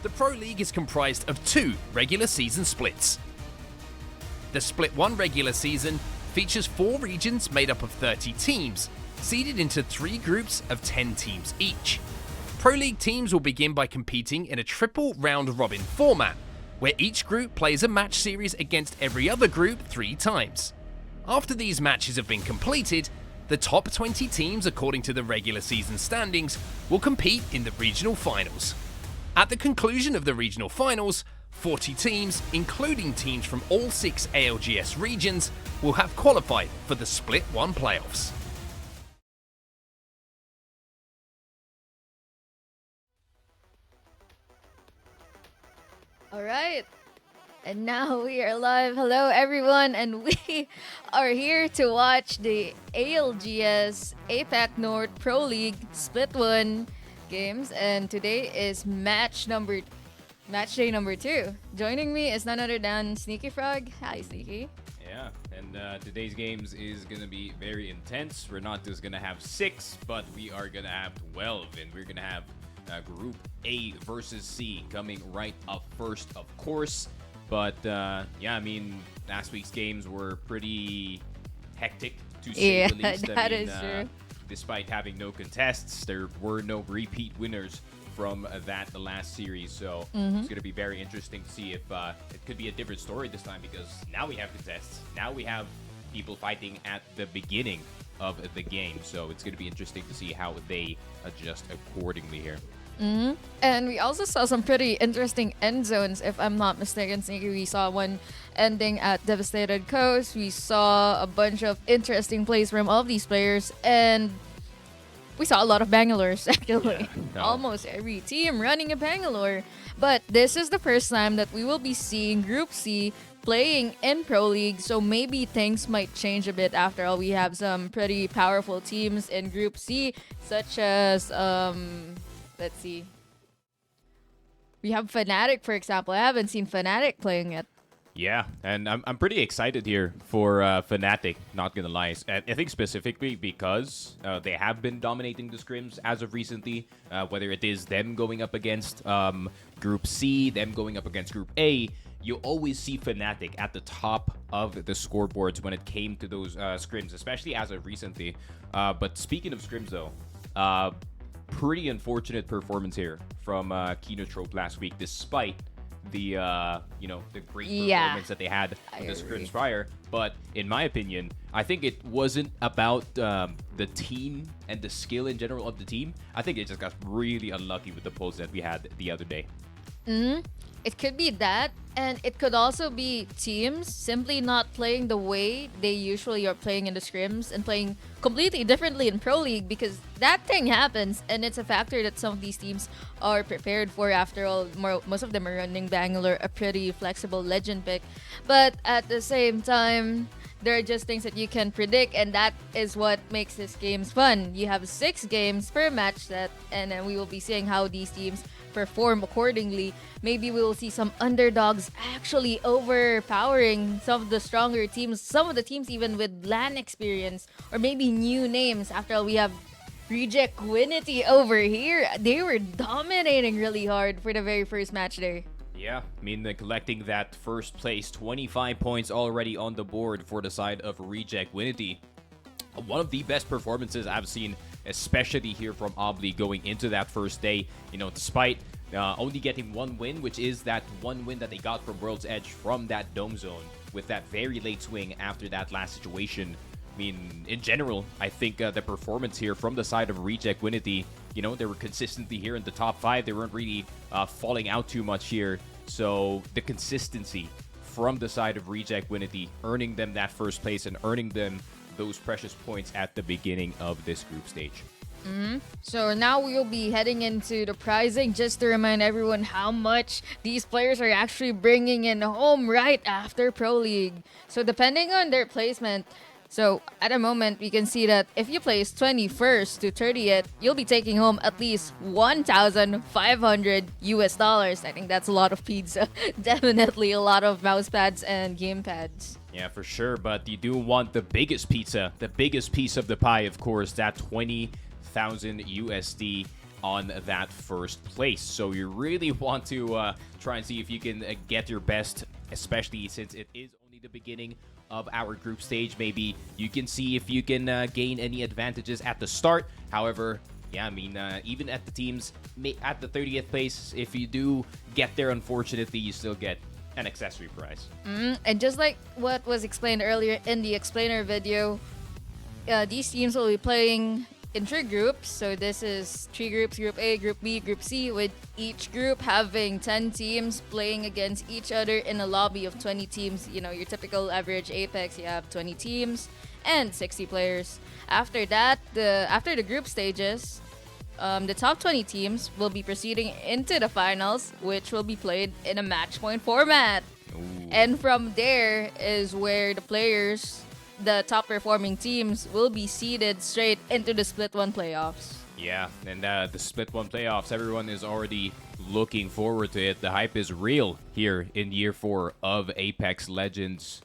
The Pro League is comprised of 2 regular season splits. The Split 1 regular season features 4 regions made up of 30 teams, seeded into 3 groups of 10 teams each. Pro League teams will begin by competing in a triple round-robin format, where each group plays a match series against every other group 3 times. After these matches have been completed, the top 20 teams according to the regular season standings will compete in the regional finals. At the conclusion of the regional finals, 40 teams, including teams from all 6 ALGS regions, will have qualified for the Split 1 playoffs. Alright, and now we are live. Hello everyone, and we are here to watch the ALGS Apac North Pro League Split 1 games, and today is match day number 2. Joining me is none other than Sneaky Frog. Hi Sneaky. Yeah, and today's games is going to be very intense. We're not just going to have 6, but we are going to have 12, and we're going to have Group A versus C coming right up first, of course. But yeah, I mean, last week's games were pretty hectic, to say the least. That is true. Despite having no contests, there were no repeat winners from the last series. So it's going to be very interesting to see if it could be a different story this time, because now we have contests. Now we have people fighting at the beginning of the game. So it's going to be interesting to see how they adjust accordingly here. And we also saw some pretty interesting end zones, if I'm not mistaken, Sneaky. We saw one ending at Devastated Coast. We saw a bunch of interesting plays from all of these players. And we saw a lot of Bangalores actually. no. Almost every team running a Bangalore. But this is the first time that we will be seeing Group C playing in Pro League, so maybe things might change a bit. After all, we have some pretty powerful teams in Group C, such as let's see. We have Fnatic, for example. I haven't seen Fnatic playing yet. Yeah, and I'm pretty excited here for Fnatic, not gonna lie. I think specifically because they have been dominating the scrims as of recently, whether it is them going up against Group C, them going up against Group A, you always see Fnatic at the top of the scoreboards when it came to those scrims, especially as of recently. But speaking of scrims though, pretty unfortunate performance here from Kinotrope last week, despite the the great performance that they had in the scrims prior. But in my opinion, I think it wasn't about the team and the skill in general of the team. I think it just got really unlucky with the pulls that we had the other day. It could be that, and it could also be teams simply not playing the way they usually are playing in the scrims and playing completely differently in Pro League, because that thing happens, and it's a factor that some of these teams are prepared for. After all, most of them are running Bangalore, a pretty flexible legend pick. But at the same time, there are just things that you can predict, and that is what makes this games fun. You have 6 games per match set, and then we will be seeing how these teams perform accordingly. Maybe we will see some underdogs actually overpowering some of the stronger teams, some of the teams even with LAN experience, or maybe new names. After all, we have Reject Winity over here. They were dominating really hard for the very first match there. Yeah, I mean, collecting that first place, 25 points already on the board for the side of Reject Winity. One of the best performances I've seen, especially here from Obli going into that first day. Despite only getting 1 win, which is that 1 win that they got from World's Edge from that dome zone with that very late swing after that last situation. I mean, in general, I think the performance here from the side of Reject Winity, they were consistently here in the top 5. They weren't really falling out too much here. So the consistency from the side of Reject Winity, earning them that first place and earning them those precious points at the beginning of this group stage. So now we will be heading into the pricing, just to remind everyone how much these players are actually bringing in home right after Pro League. So depending on their placement, so at the moment we can see that if you place 21st to 30th, you'll be taking home at least $1,500. I think that's a lot of pizza. Definitely a lot of mouse pads and game pads. Yeah, for sure, but you do want the biggest pizza, the biggest piece of the pie, of course, that 20,000 USD on that first place. So you really want to try and see if you can get your best, especially since it is only the beginning of our group stage. Maybe you can see if you can gain any advantages at the start. However, yeah, I mean, even at the teams at the 30th place, if you do get there, unfortunately, you still get an accessory prize. And just like what was explained earlier in the explainer video, these teams will be playing in 3 groups. So this is 3 groups: Group A, Group B, Group C, with each group having 10 teams playing against each other in a lobby of 20 teams. Your typical average Apex, you have 20 teams and 60 players. After that, after the group stages, the top 20 teams will be proceeding into the finals, which will be played in a match point format. Ooh. And from there is where the top performing teams will be seeded straight into the Split 1 playoffs. Yeah, and the Split 1 playoffs, everyone is already looking forward to it. The hype is real here in year 4 of Apex Legends.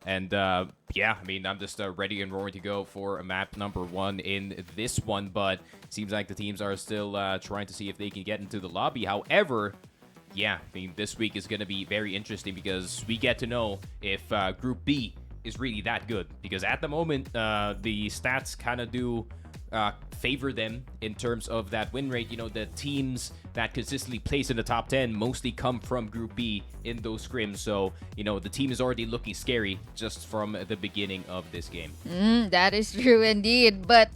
And yeah, I mean, I'm just ready and roaring to go for map number 1 in this one, but it seems like the teams are still trying to see if they can get into the lobby. However, yeah, I mean, this week is going to be very interesting because we get to know if Group B is really that good. Because at the moment, the stats kind of do favor them in terms of that win rate. The teams that consistently place in the top 10 mostly come from Group B in those scrims. So, the team is already looking scary just from the beginning of this game. That is true indeed. But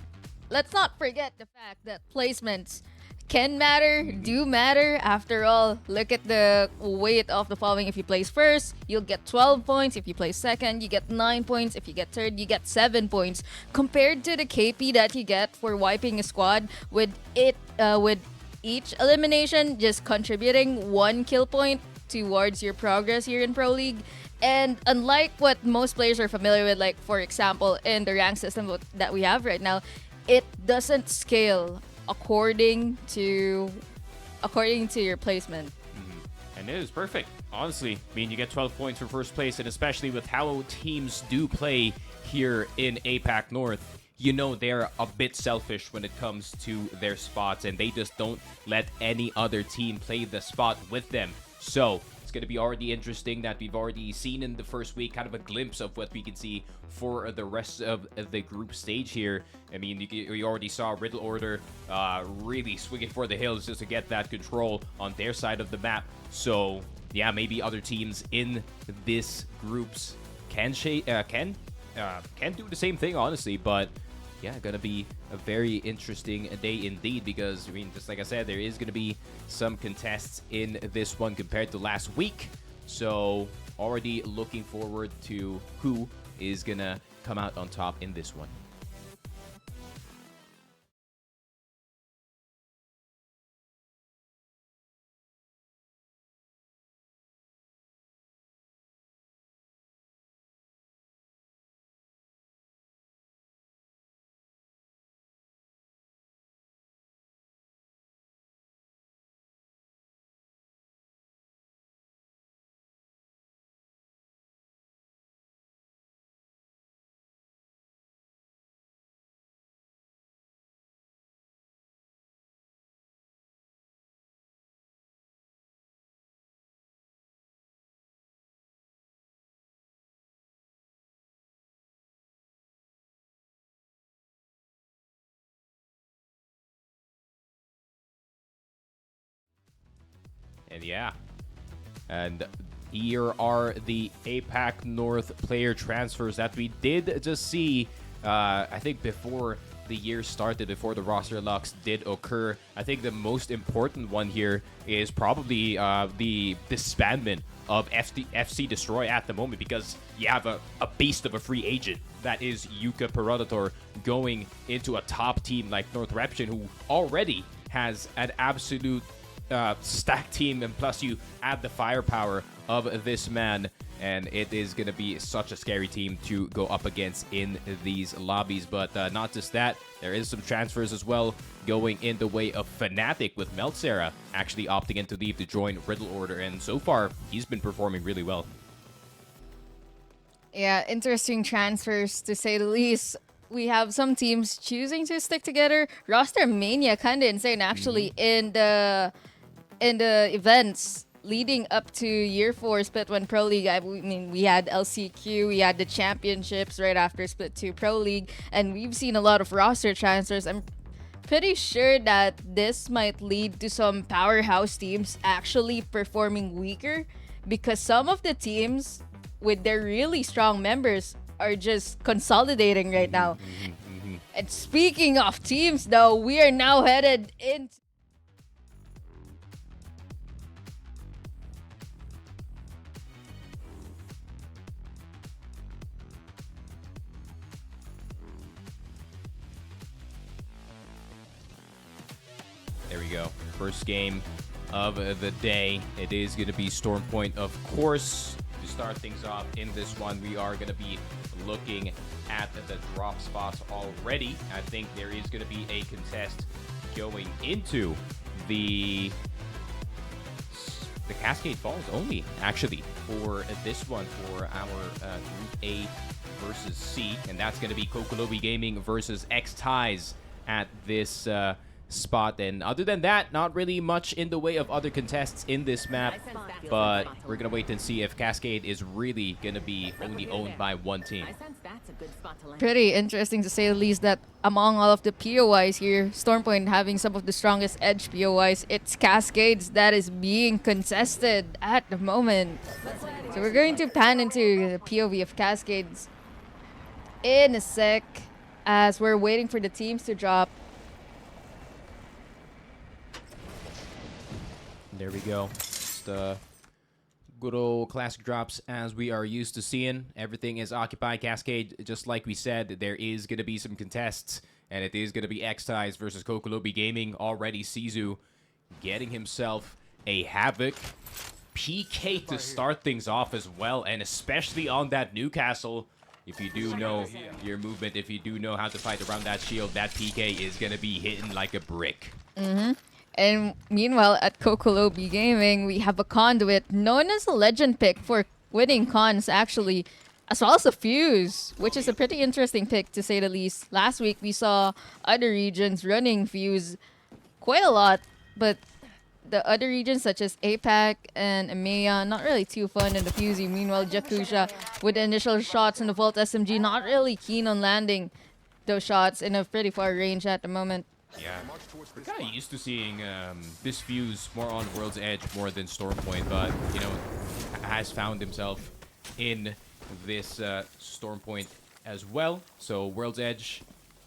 let's not forget the fact that placements can matter, do matter. After all, look at the weight of the following. If you place first, you'll get 12 points. If you place second, you get 9 points. If you get third, you get 7 points. Compared to the KP that you get for wiping a squad with each elimination just contributing 1 kill point towards your progress here in Pro League. And unlike what most players are familiar with, like for example in the rank system that we have right now, it doesn't scale according to your placement. And it is perfect, honestly. I mean, you get 12 points for first place, and especially with how teams do play here in APAC North, you know they're a bit selfish when it comes to their spots, and they just don't let any other team play the spot with them. So it's going to be already interesting that we've already seen in the first week kind of a glimpse of what we can see for the rest of the group stage here. I mean, you already saw Riddle Order really swinging for the hills just to get that control on their side of the map. So yeah, maybe other teams in this groups can do the same thing, honestly. But yeah, gonna be a very interesting day indeed, because I mean, just like I said, there is gonna be some contests in this one compared to last week. So already looking forward to who is gonna come out on top in this one. And yeah, and here are the APAC North player transfers that we did just see, I think before the year started, before the roster locks did occur. I think the most important one here is probably the disbandment of FC Destroy at the moment, because you have a beast of a free agent that is Yuka Predator going into a top team like North Reption, who already has an absolute stacked team, and plus you add the firepower of this man, and it is going to be such a scary team to go up against in these lobbies. But not just that, there is some transfers as well going in the way of Fnatic, with Meltzera actually opting in to leave to join Riddle Order, and so far he's been performing really well. Yeah, interesting transfers to say the least. We have some teams choosing to stick together. Roster mania, kind of insane actually, in the events leading up to Year 4 Split 1 Pro League. I mean, we had LCQ, we had the championships right after Split 2 Pro League, and we've seen a lot of roster transfers. I'm pretty sure that this might lead to some powerhouse teams actually performing weaker, because some of the teams with their really strong members are just consolidating right now. And speaking of teams, though, we are now headed into... There we go. First game of the day. It is going to be Stormpoint, of course. To start things off in this one, we are going to be looking at the drop spots already. I think there is going to be a contest going into the Cascade Falls only, actually, for this one, for our Group A versus C. And that's going to be Kokolobi Gaming versus X-Ties at this spot. And other than that, not really much in the way of other contests in this map, but we're gonna wait and see if Cascade is really gonna be only owned by one team. Pretty interesting to say the least that among all of the POIs here, Stormpoint having some of the strongest edge POIs, it's Cascades that is being contested at the moment. So we're going to pan into the POV of Cascades in a sec as we're waiting for the teams to drop. There we go. Just good old classic drops as we are used to seeing. Everything is occupied. Cascade, just like we said, there is going to be some contests, and it is going to be X-Ties versus Kokolobi Gaming. Already Sizu getting himself a Havoc PK to start things off as well, and especially on that Newcastle. If you do know your movement, if you do know how to fight around that shield, that PK is going to be hitting like a brick. And meanwhile, at Kokolobi Gaming, we have a conduit known as a legend pick for winning cons, actually, as well as a Fuse, which is a pretty interesting pick, to say the least. Last week, we saw other regions running Fuse quite a lot, but the other regions, such as Apac and EMEA, not really too fun in the Fusey. Meanwhile, Jakusha, with initial shots in the Volt SMG, not really keen on landing those shots in a pretty far range at the moment. Yeah, we're kind of used to seeing this Fuse more on World's Edge more than Stormpoint, but, you know, has found himself in this Stormpoint as well. So World's Edge,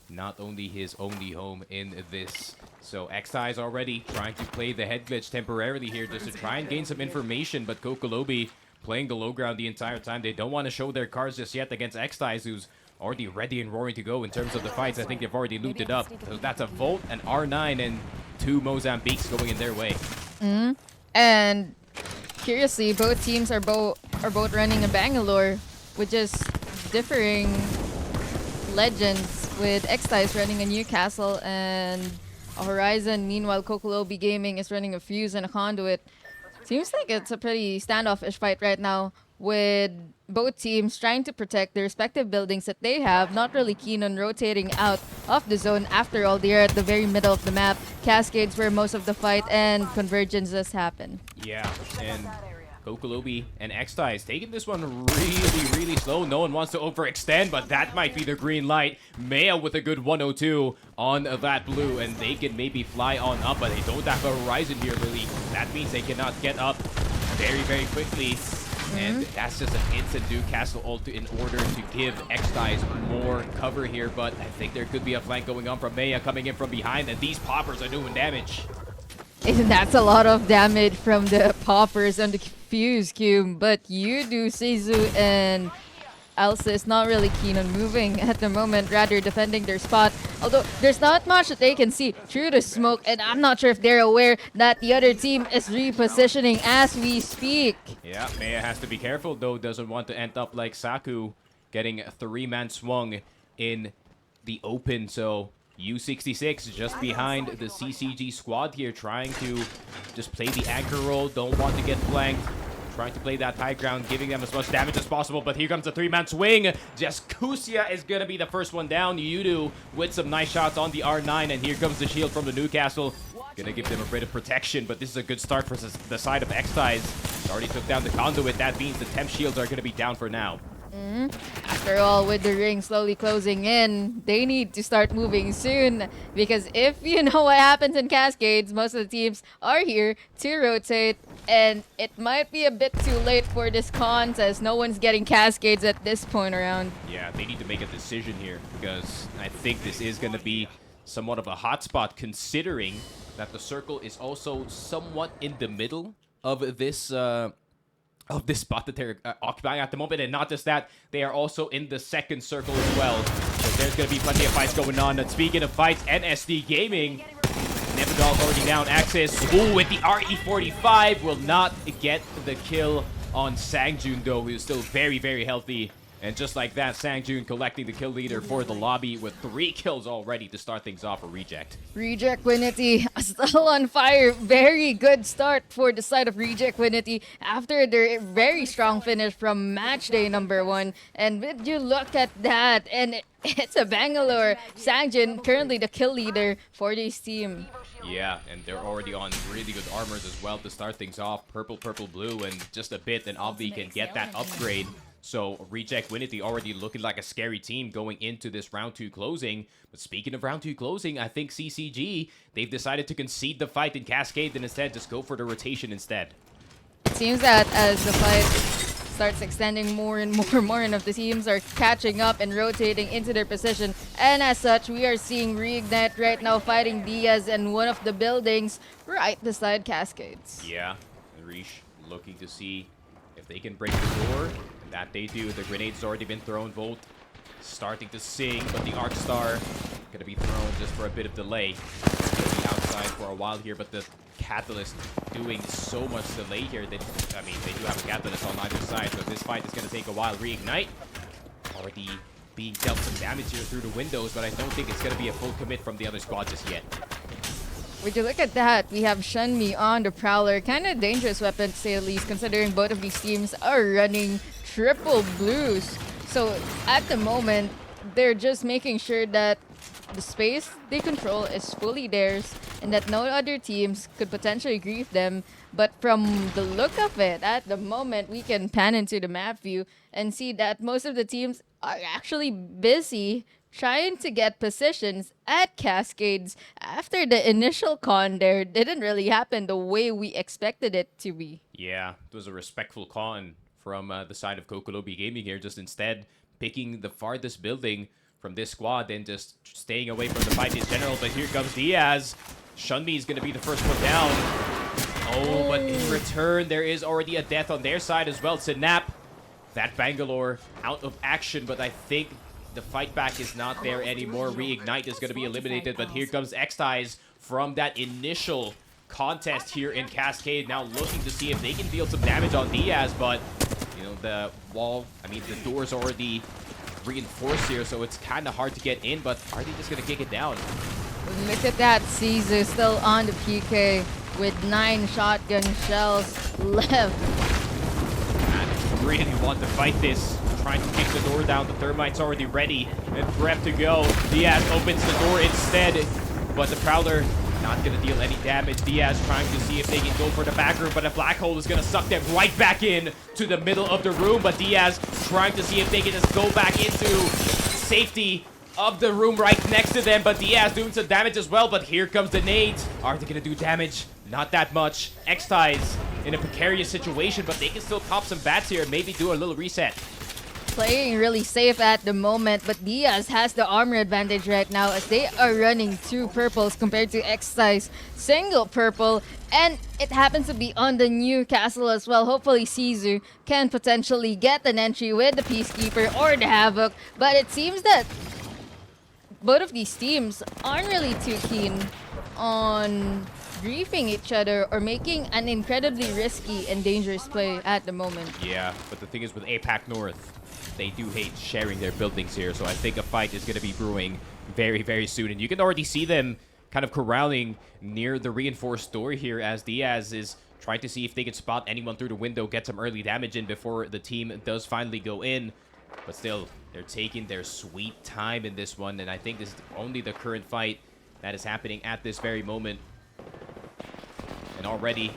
not only his only home in this. So X-Ties already trying to play the head glitch temporarily here just to try and gain some information, but Kokolobi playing the low ground the entire time. They don't want to show their cards just yet against X-Ties, who's already ready and roaring to go in terms of the fights. I think they've already looted up. So that's a Volt, an R9, and 2 Mozambiques going in their way. And curiously, both teams are both running a Bangalore with just differing legends, with X-Ties running a Newcastle and a Horizon. Meanwhile, Kokolobi Gaming is running a Fuse and a Conduit. Seems like it's a pretty standoffish fight right now, with both teams trying to protect their respective buildings that they have, not really keen on rotating out of the zone. After all, they're at the very middle of the map. Cascades where most of the fight and convergences happen. Yeah, and Kokolobi and X-Ties taking this one really slow. No one wants to overextend, but that might be the green light. Maya with a good 102 on that blue, and they can maybe fly on up, but they don't have a Horizon here, really. That means they cannot get up very quickly. And that's just an instant Newcastle ult in order to give X-Ties more cover here, but I think there could be a flank going on from Maya coming in from behind, and these poppers are doing damage. And that's a lot of damage from the poppers on the Fuse Cube, but you do Sizu and Elsa is not really keen on moving at the moment, rather defending their spot. Although there's not much that they can see through the smoke, and I'm not sure if they're aware that the other team is repositioning as we speak. Yeah, Maya has to be careful though, doesn't want to end up like Saku, getting a 3-man swung in the open. So U66 just behind the CCG squad here, trying to just play the anchor role, don't want to get flanked. Trying to play that high ground, giving them as much damage as possible, but here comes a 3-man swing. Jakusia is going to be the first one down. Yudu with some nice shots on the R9, and here comes the shield from the Newcastle. Gonna give them a bit of protection, but this is a good start for the side of X-Ties. Already took down the conduit. That means the temp shields are going to be down for now. After all, with the ring slowly closing in, they need to start moving soon, because if you know what happens in Cascades, most of the teams are here to rotate, and it might be a bit too late for this cons as no one's getting Cascades at this point around. Yeah, they need to make a decision here, because I think this is going to be somewhat of a hotspot, considering that the circle is also somewhat in the middle of this spot that they're occupying at the moment. And not just that, they are also in the second circle as well. So there's going to be plenty of fights going on. And speaking of fights, NSD Gaming, Nevidal's already down. Axis, ooh, with the RE45, will not get the kill on Sangjun, though, who's still very healthy. And just like that, Sangjun collecting the kill leader for the lobby with 3 kills already to start things off for Reject. Reject Winity still on fire. Very good start for the side of Reject Winity after their very strong finish from match day number 1. And would you look at that? And it's a Bangalore. Sangjun currently the kill leader for this team. Yeah, and they're already on really good armors as well to start things off. Purple, blue, and just a bit, and Obvi can get that upgrade. So Reject Winity already looking like a scary team going into this round 2 closing. But speaking of round 2 closing, I think CCG, they've decided to concede the fight in Cascade and instead just go for the rotation instead. It seems that as the fight starts extending more and more and of the teams are catching up and rotating into their position. And as such, we are seeing Reignite right now fighting Diaz in one of the buildings right beside Cascades. Yeah, and Rish looking to see if they can break the door. And that they do. The grenade's already been thrown. Volt starting to sing, but the Arc Star gonna be thrown just for a bit of delay. It's gonna be outside for a while here, but the Catalyst doing so much delay here that, I mean, they do have a Catalyst on either side, so this fight is gonna take a while. Reignite already being dealt some damage here through the windows, but I don't think it's gonna be a full commit from the other squad just yet. Would you look at that? We have Shunmi on the Prowler. Kind of dangerous weapon to say the least, considering both of these teams are running triple blues. So at the moment, they're just making sure that the space they control is fully theirs and that no other teams could potentially grief them. But from the look of it, at the moment, we can pan into the map view and see that most of the teams are actually busy trying to get positions at Cascades after the initial con there didn't really happen the way we expected it to be. Yeah, it was a respectful con from the side of Kokolobi Gaming here, just instead picking the farthest building from this squad and just staying away from the fight in general. But here comes Diaz. Shunmi is going to be the first one down. Oh, but in return, there is already a death on their side as well. Synap, that Bangalore out of action, but I think the fight back is not there anymore. Reignite is going to be eliminated, but here comes Xties from that initial contest here in Cascade. Now looking to see if they can deal some damage on Diaz, but, you know, the wall, I mean, the door's already reinforced here, so it's kind of hard to get in, but are they just going to kick it down? Look at that, Caesar still on the PK with 9 shotgun shells left. And really want to fight this. Trying to kick the door down. The Thermite's already ready and prepped to go. Diaz opens the door instead, but the Prowler not going to deal any damage. Diaz trying to see if they can go for the back room, but a black hole is going to suck them right back in to the middle of the room. But Diaz trying to see if they can just go back into safety of the room right next to them. But Diaz doing some damage as well. But here comes the nades. Are they going to do damage? Not that much. Xties in a precarious situation, but they can still pop some bats here and maybe do a little reset. Playing really safe at the moment, but Diaz has the armor advantage right now as they are running 2 purples compared to Xties single purple, and it happens to be on the new castle as well. Hopefully Caesar can potentially get an entry with the Peacekeeper or the Havoc, but it seems that both of these teams aren't really too keen on griefing each other or making an incredibly risky and dangerous play at the moment. Yeah, but the thing is with Apac North, they do hate sharing their buildings here, so I think a fight is going to be brewing very, very soon. And you can already see them kind of corralling near the reinforced door here as Diaz is trying to see if they can spot anyone through the window, get some early damage in before the team does finally go in. But still, they're taking their sweet time in this one, and I think this is only the current fight that is happening at this very moment. And already,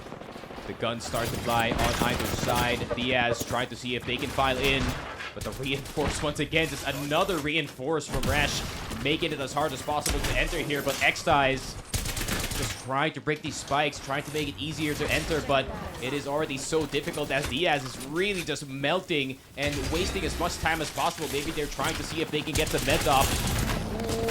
the guns start to fly on either side. Diaz trying to see if they can file in. But the reinforce once again, just another reinforce from Resh, making it as hard as possible to enter here. But Xties just trying to break these spikes, trying to make it easier to enter, but it is already so difficult as Diaz is really just melting and wasting as much time as possible. Maybe they're trying to see if they can get the meds off.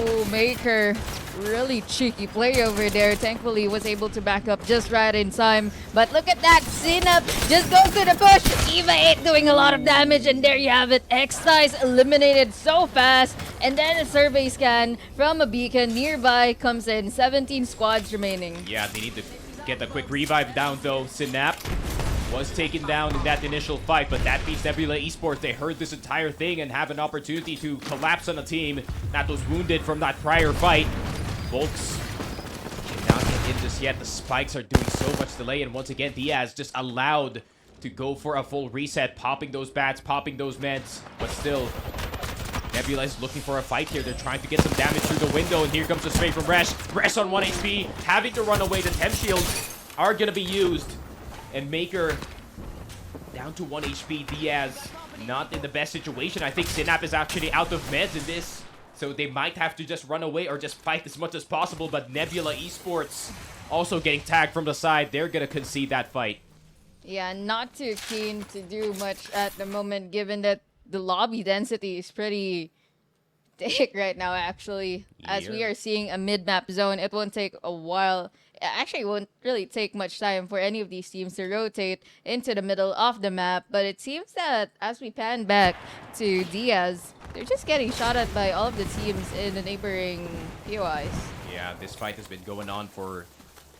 Ooh, Maker, really cheeky play over there. Thankfully, was able to back up just right in time. But look at that, Sinap just goes to the push. Eva 8 doing a lot of damage, and there you have it. Xties eliminated so fast. And then a survey scan from a beacon nearby comes in. 17 squads remaining. Yeah, they need to get a quick revive down though. Synap was taken down in that initial fight, but that beats Nebula Esports. They heard this entire thing and have an opportunity to collapse on a team that was wounded from that prior fight. Volks cannot get in just yet. The spikes are doing so much delay, and once again, Diaz just allowed to go for a full reset, popping those bats, popping those meds, but still, Nebula is looking for a fight here. They're trying to get some damage through the window, and here comes the spray from Resh. Resh on 1 HP, having to run away. The temp shields are going to be used. And Maker down to 1 HP. Diaz not in the best situation. I think Synap is actually out of meds in this, so they might have to just run away or just fight as much as possible. But Nebula Esports also getting tagged from the side. They're going to concede that fight. Yeah, not too keen to do much at the moment, given that the lobby density is pretty thick right now, actually. As we Yeah. are seeing a mid-map zone, it won't take a while. Actually, it won't really take much time for any of these teams to rotate into the middle of the map. But it seems that as we pan back to Diaz, they're just getting shot at by all of the teams in the neighboring POIs. Yeah, this fight has been going on for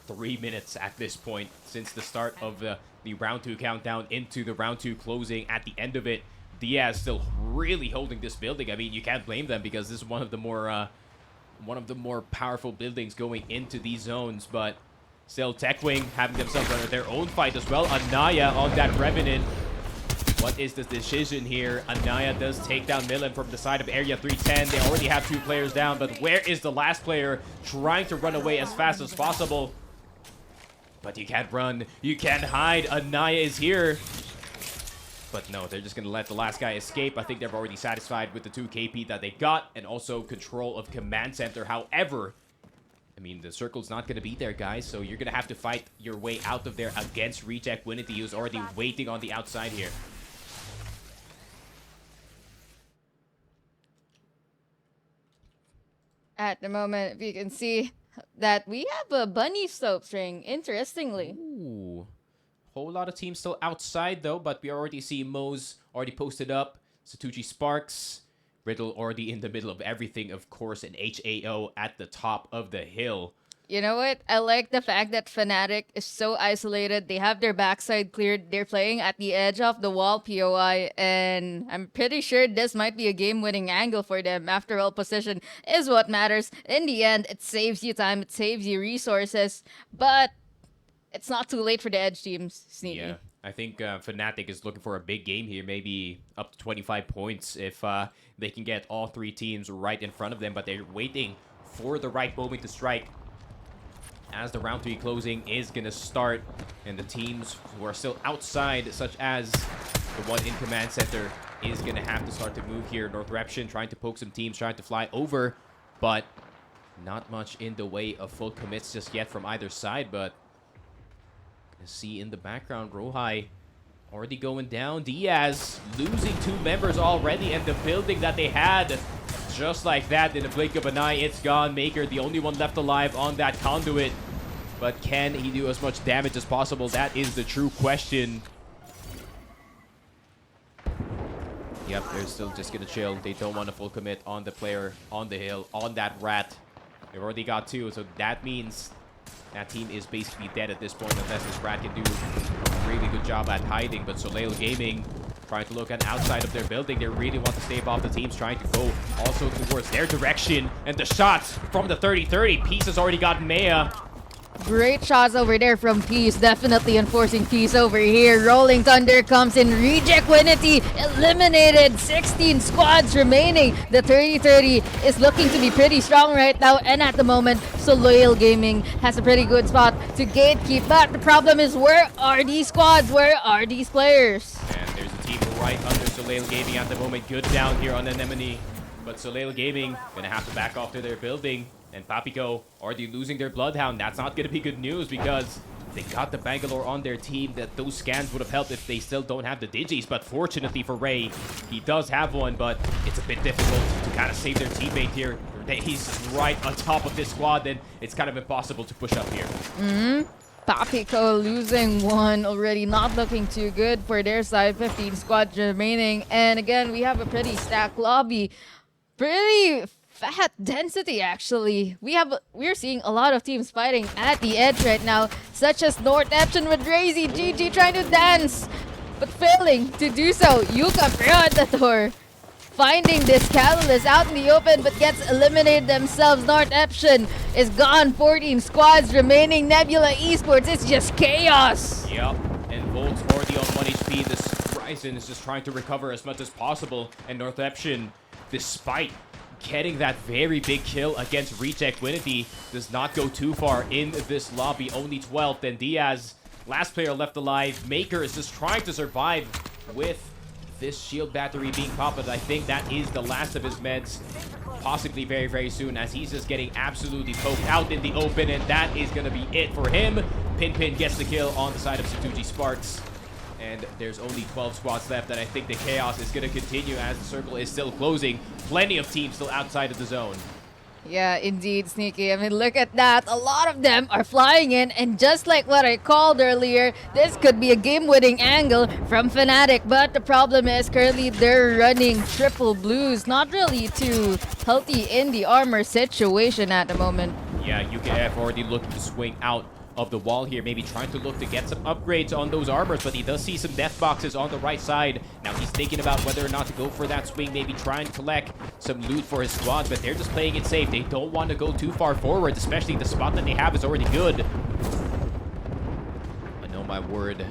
3 minutes at this point since the start of the round 2 countdown into the round 2 closing. At the end of it, Diaz still really holding this building. I mean, you can't blame them because this is one of the more powerful buildings going into these zones. But still, Techwing having themselves under their own fight as well. Anaya on that Revenant. What is the decision here? Anaya does take down Milan from the side of Area 310. They already have 2 players down, but where is the last player trying to run away as fast as possible? But you can't run. You can't hide. Anaya is here. But no, they're just going to let the last guy escape. I think they're already satisfied with the 2 KP that they got and also control of Command Center. However, I mean, the circle's not going to be there, guys, so you're going to have to fight your way out of there against Reject Winity, who's already waiting on the outside here. At the moment, if you can see that we have a bunny slope string, interestingly. Ooh. Whole lot of teams still outside, though, but we already see Mo's already posted up. Satuchi Sparks. Riddle already in the middle of everything, of course, and HAO at the top of the hill. You know what? I like the fact that Fnatic is so isolated. They have their backside cleared. They're playing at the edge of the wall POI, and I'm pretty sure this might be a game-winning angle for them. After all, position is what matters. In the end, it saves you time, it saves you resources, but it's not too late for the edge teams, Sneaky. Yeah, I think Fnatic is looking for a big game here, maybe up to 25 points if they can get all 3 teams right in front of them, but they're waiting for the right moment to strike. As the round 3 closing is going to start, and the teams who are still outside, such as the one in Command Center, is going to have to start to move here. Northreption trying to poke some teams, trying to fly over, but not much in the way of full commits just yet from either side. But see in the background, Rohai already going down. Diaz losing 2 members already, and the building that they had, just like that, in the blink of an eye, it's gone. Maker, the only one left alive on that conduit. But can he do as much damage as possible? That is the true question. Yep, they're still just gonna chill. They don't want to full commit on the player on the hill, on that rat. They've already got 2, so that means that team is basically dead at this point, unless this rat can do a really good job at hiding. But Soleil Gaming trying to look at outside of their building. They really want to stave off the teams trying to go also towards their direction. And the shots from the 30-30. Peace has already got Maya. Great shots over there from Peace. Definitely enforcing Peace over here. Rolling Thunder comes in. Reject Winity eliminated. 16 squads remaining. The 30-30 is looking to be pretty strong right now. And at the moment, Soleil Gaming has a pretty good spot to gatekeep. But the problem is, where are these squads? Where are these players? And there's a team right under Soleil Gaming at the moment. Good down here on Anemone. But Soleil Gaming gonna have to back off to their building. And Papico already losing their Bloodhound. That's not going to be good news because they got the Bangalore on their team. That those scans would have helped if they still don't have the Digis. But fortunately for Ray, he does have one, but it's a bit difficult to kind of save their teammate here. He's right on top of this squad, and it's kind of impossible to push up here. Papico losing one already, not looking too good for their side. 15 squads remaining. And again, we have a pretty stacked lobby. Pretty fat density, actually. We're seeing a lot of teams fighting at the edge right now, such as Northreption with Razy GG trying to dance, but failing to do so. Yuka Predator finding this Catalyst out in the open, but gets eliminated themselves. Northreption is gone. 14 squads remaining. Nebula Esports, it's just chaos. Yep, and Volt's already on 1 HP. This Ryzen is just trying to recover as much as possible, and Northreption, despite getting that very big kill against Reject Winity, does not go too far in this lobby. Only 12th, and Diaz, last player left alive. Maker is just trying to survive with this shield battery being popped, but I think that is the last of his meds, possibly very, very soon, as he's just getting absolutely poked out in the open, and that is going to be it for him. Pin gets the kill on the side of Satuji Sparks. And there's only 12 squads left, and I think the chaos is going to continue as the circle is still closing. Plenty of teams still outside of the zone. Yeah, indeed, Sneaky. I mean, look at that. A lot of them are flying in, and just like what I called earlier, this could be a game-winning angle from Fnatic. But the problem is currently they're running triple blues. Not really too healthy in the armor situation at the moment. Yeah, UKF already looking to swing out of the wall here, maybe trying to look to get some upgrades on those armors, but he does see some death boxes on the right side. Now he's thinking about whether or not to go for that swing, maybe try and collect some loot for his squad, but they're just playing it safe. They don't want to go too far forward, especially the spot that they have is already good. But no, my word,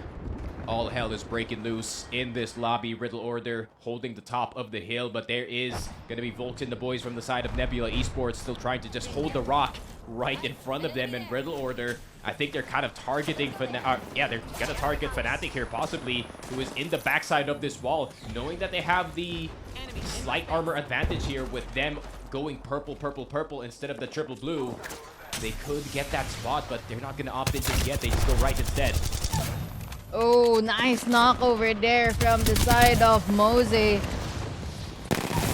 all hell is breaking loose in this lobby. Riddle Order holding the top of the hill, but there is going to be Volks and the boys from the side of Nebula Esports still trying to just hold the rock right in front of them. And Riddle Order, I think they're kind of targeting yeah, they're gonna target Fnatic here, possibly, who is in the backside of this wall, knowing that they have the slight armor advantage here with them going purple, purple, purple instead of the triple blue. They could get that spot, but they're not gonna opt in just yet. They just go right instead. Oh, nice knock over there from the side of Mose.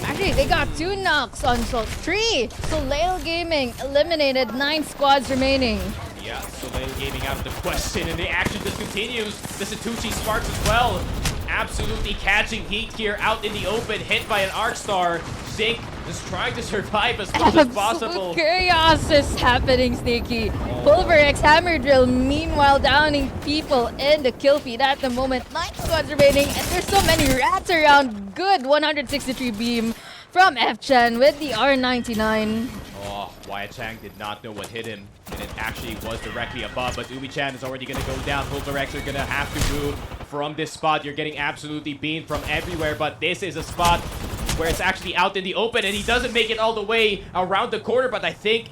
Actually, they got 2 knocks on 3. Soleil Gaming eliminated 9 squads remaining. Yeah, Soleil Gaming out of the question, and the action just continues. The Satuchi sparks as well. Absolutely catching heat here out in the open, hit by an Arc Star. Zink just trying to survive as much as possible. Chaos is happening, Sneaky. Pulverex Hammer Drill, meanwhile downing people in the kill feed at the moment. 9 squads remaining, and there's so many rats around. Good 163 beam from F-Chan with the R99. Oh, Wyatt Chang did not know what hit him, and it actually was directly above, but Umi-chan is already going to go down. Pulverex are going to have to move from this spot. You're getting absolutely beamed from everywhere, but this is a spot where it's actually out in the open, and he doesn't make it all the way around the corner, but I think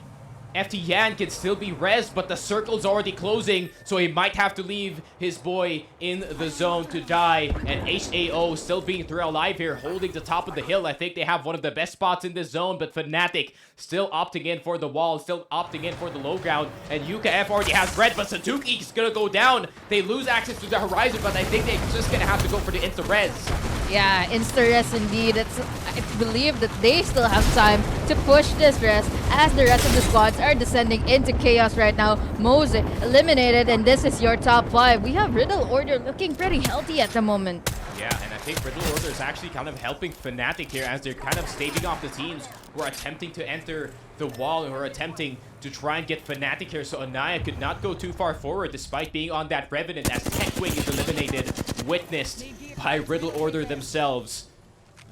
FT Yan can still be rezzed, but the circle's already closing, so he might have to leave his boy in the zone to die. And HAO still being thrown alive here, holding the top of the hill. I think they have one of the best spots in this zone, but Fnatic still opting in for the wall, still opting in for the low ground. And UKF already has red, but Satuki is gonna go down. They lose access to the horizon, but I think they're just gonna have to go for the insta-res. Yeah, insta-res indeed. It's believed that they still have time to push this res as the rest of the squads are descending into chaos right now. Mose eliminated, and this is your top 5. We have Riddle Order looking pretty healthy at the moment. Yeah, and I think Riddle Order is actually kind of helping Fnatic here as they're kind of staving off the teams who are attempting to enter the wall, who are attempting to try and get Fnatic here. So Anaya could not go too far forward despite being on that Revenant as Techwing is eliminated, witnessed by Riddle Order themselves.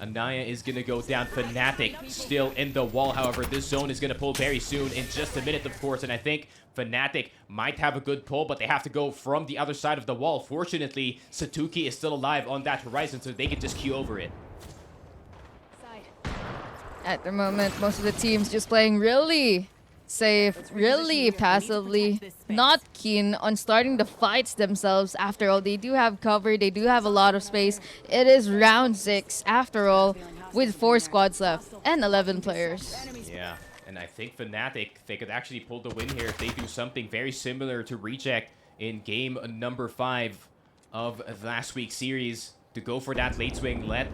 Anaya is going to go down. Fnatic still in the wall. However, this zone is going to pull very soon in just a minute, of course. And I think Fnatic might have a good pull, but they have to go from the other side of the wall. Fortunately, Satuki is still alive on that horizon, so they can just queue over it. At the moment, most of the teams just playing really safe, really passively, not keen on starting the fights themselves. After all, they do have cover, they do have a lot of space. It is round 6 after all, with 4 squads left and 11 players. Yeah, and I think Fnatic, they could actually pull the win here if they do something very similar to Reject in game number 5 of last week's series, to go for that late swing, let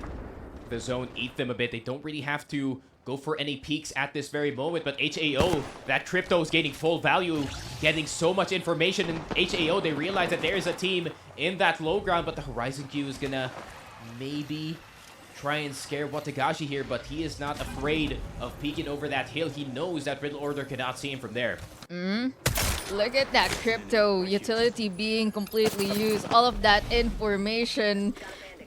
the zone eat them a bit. They don't really have to go for any peaks at this very moment, but HAO, that crypto is gaining full value, getting so much information, and HAO, they realize that there is a team in that low ground, but the Horizon Q is gonna maybe try and scare Watagashi here, but he is not afraid of peeking over that hill. He knows that Riddle Order cannot see him from there. Look at that crypto utility being completely used. All of that information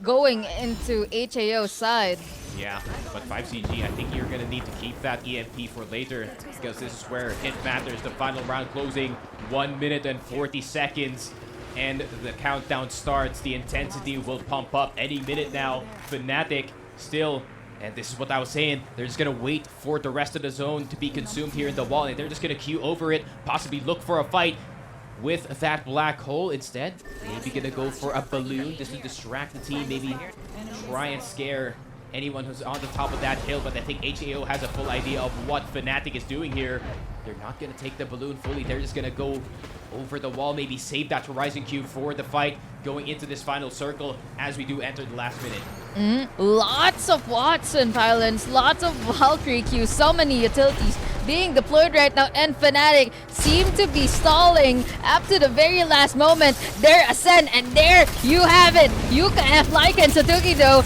going into HAO's side. Yeah, but 5CG, I think you're going to need to keep that EMP for later, because this is where it matters. The final round closing, 1 minute and 40 seconds, and the countdown starts. The intensity will pump up any minute now. Fnatic still, and this is what I was saying, they're just going to wait for the rest of the zone to be consumed here in the wall, and they're just going to queue over it, possibly look for a fight with that black hole. Instead, maybe going to go for a balloon just to distract the team, maybe try and scare anyone who's on the top of that hill, but I think HAO has a full idea of what Fnatic is doing here. They're not going to take the balloon fully. They're just going to go over the wall. Maybe save that Horizon Cube for the fight going into this final circle as we do enter the last minute. Lots of Watson violence, lots of Valkyrie Q, so many utilities being deployed right now, and Fnatic seem to be stalling up to the very last moment. Their Ascend, and there you have it. UKF, Lycan, Satuki though,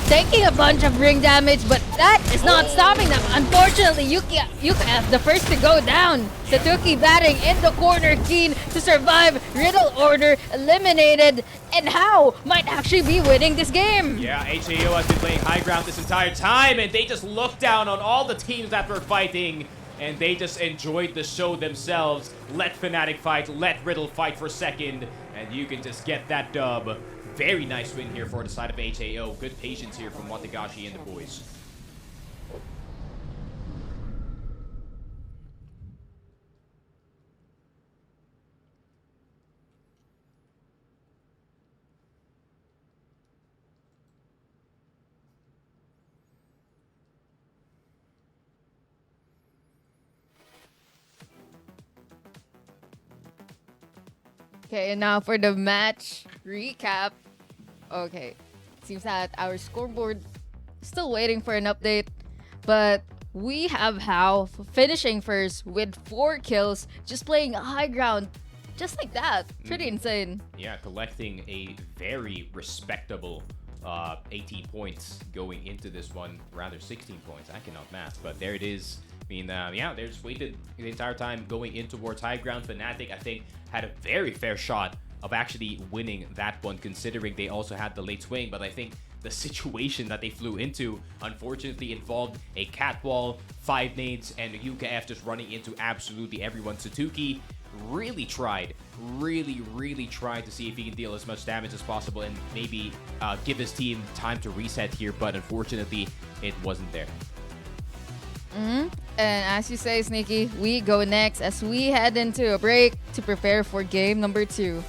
taking a bunch of ring damage, but that is not stopping them. Unfortunately, UKF the first to go down. Satuki batting in the corner, keen to survive. Riddle Order eliminated, and How might actually be winning this game. Yeah, HAO has been playing high ground this entire time, and they just looked down on all the teams that were fighting, and they just enjoyed the show themselves. Let Fnatic fight, let Riddle fight for second, and you can just get that dub. Very nice win here for the side of HAO. Good patience here from Watagashi and the boys. Okay, and now for the match recap. Okay, seems that our scoreboard is still waiting for an update, but we have How finishing first with 4 kills, just playing high ground, just like that. Pretty insane. Yeah, collecting a very respectable 18 points going into this one. Rather, 16 points. I cannot math, but there it is. I mean, yeah, they just waited the entire time going in towards high ground. Fnatic, I think, had a very fair shot of actually winning that one, considering they also had the late swing. But I think the situation that they flew into, unfortunately, involved a catwall, 5 nades, and UKF just running into absolutely everyone. Satuki really tried to see if he can deal as much damage as possible and maybe give his team time to reset here, but unfortunately, it wasn't there. And as you say, Sneaky, we go next as we head into a break to prepare for game number 2.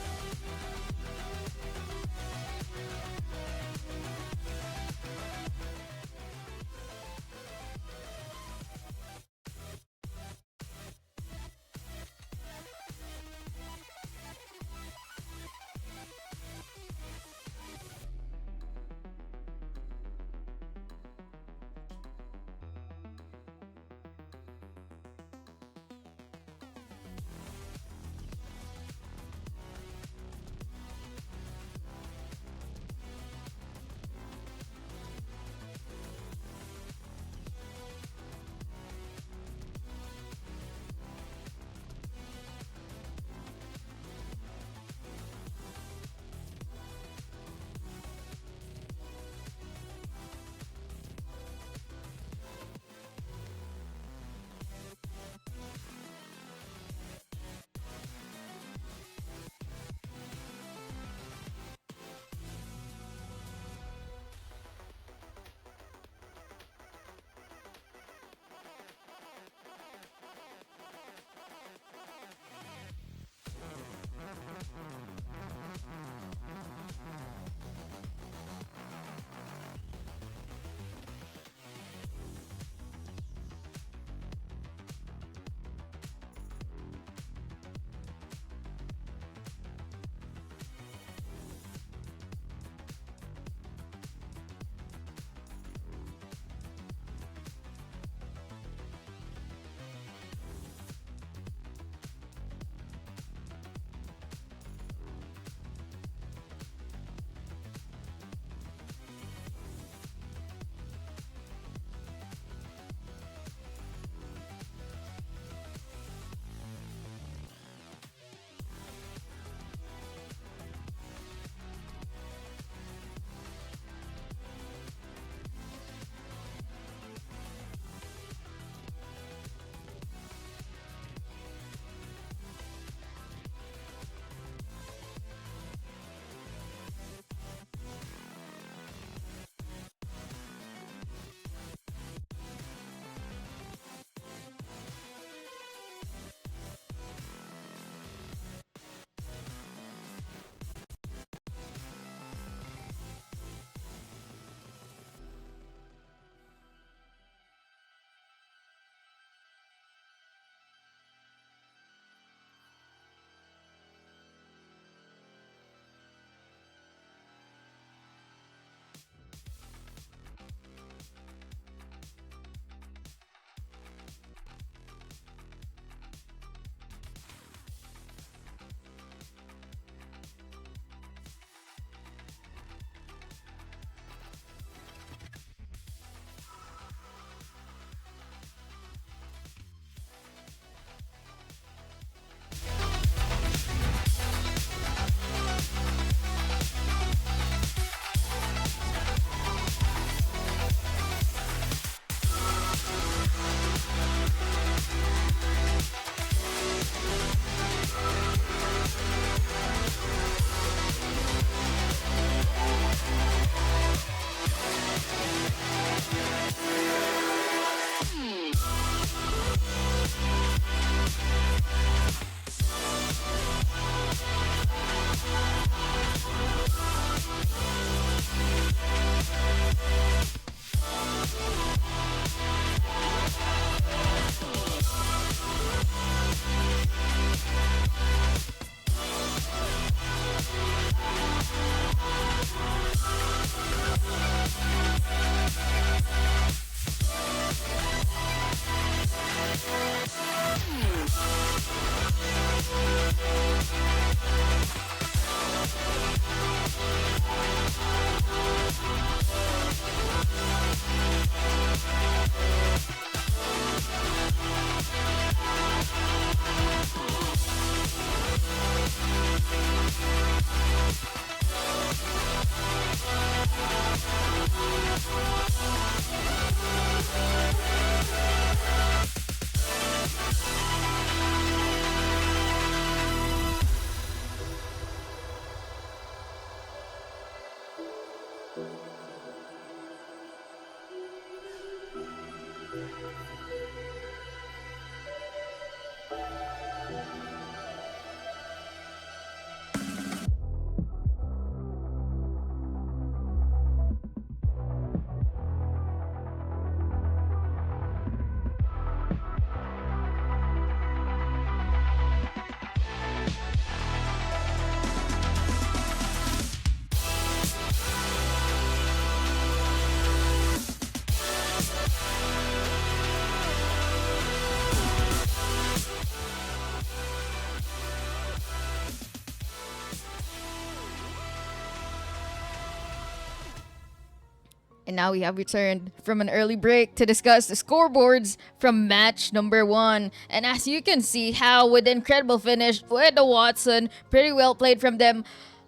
And now we have returned from an early break to discuss the scoreboards from match number 1. And as you can see, how with incredible finish with the Watson, pretty well played from them,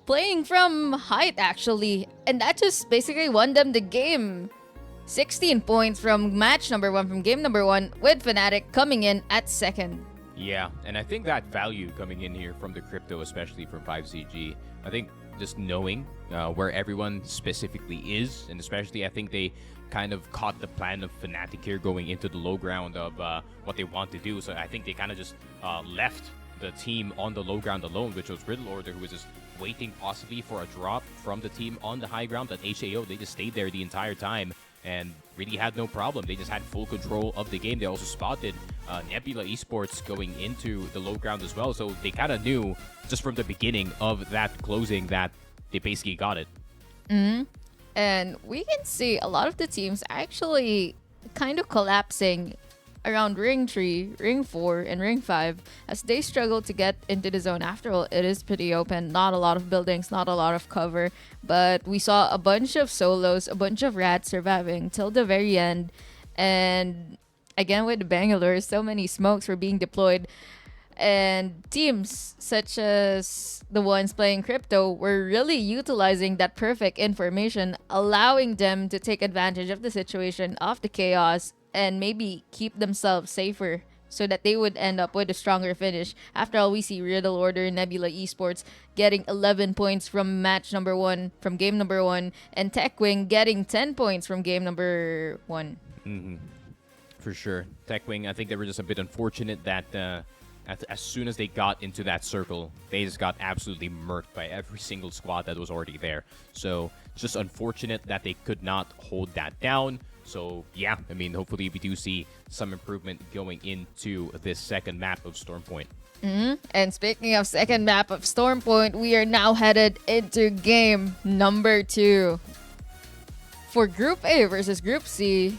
playing from height actually. And that just basically won them the game. 16 points from match number 1, from game number 1, with Fnatic coming in at second. Yeah, and I think that value coming in here from the crypto, especially from 5CG, I think just knowing where everyone specifically is, and especially I think they kind of caught the plan of Fnatic here going into the low ground of what they want to do. So I think they kind of just left the team on the low ground alone, which was Riddle Order, who was just waiting possibly for a drop from the team on the high ground. But HAO, they just stayed there the entire time and really had no problem. They just had full control of the game. They also spotted Nebula Esports going into the low ground as well. So they kind of knew just from the beginning of that closing that they basically got it. And we can see a lot of the teams actually kind of collapsing around Ring 3, Ring 4, and Ring 5 as they struggle to get into the zone. After all, it is pretty open. Not a lot of buildings, not a lot of cover. But we saw a bunch of solos, a bunch of rats surviving till the very end. And again, with the Bangalore, so many smokes were being deployed. And teams such as the ones playing crypto were really utilizing that perfect information, allowing them to take advantage of the situation, of the chaos, and maybe keep themselves safer so that they would end up with a stronger finish. After all, we see Riddle Order, Nebula Esports getting 11 points from match number 1, from game number 1, and TechWing getting 10 points from game number 1. For sure. TechWing, I think they were just a bit unfortunate that as soon as they got into that circle, they just got absolutely murked by every single squad that was already there. So it's just unfortunate that they could not hold that down. So yeah, I mean, hopefully we do see some improvement going into this second map of Stormpoint. And speaking of second map of Stormpoint, we are now headed into game number 2. For Group A versus Group C,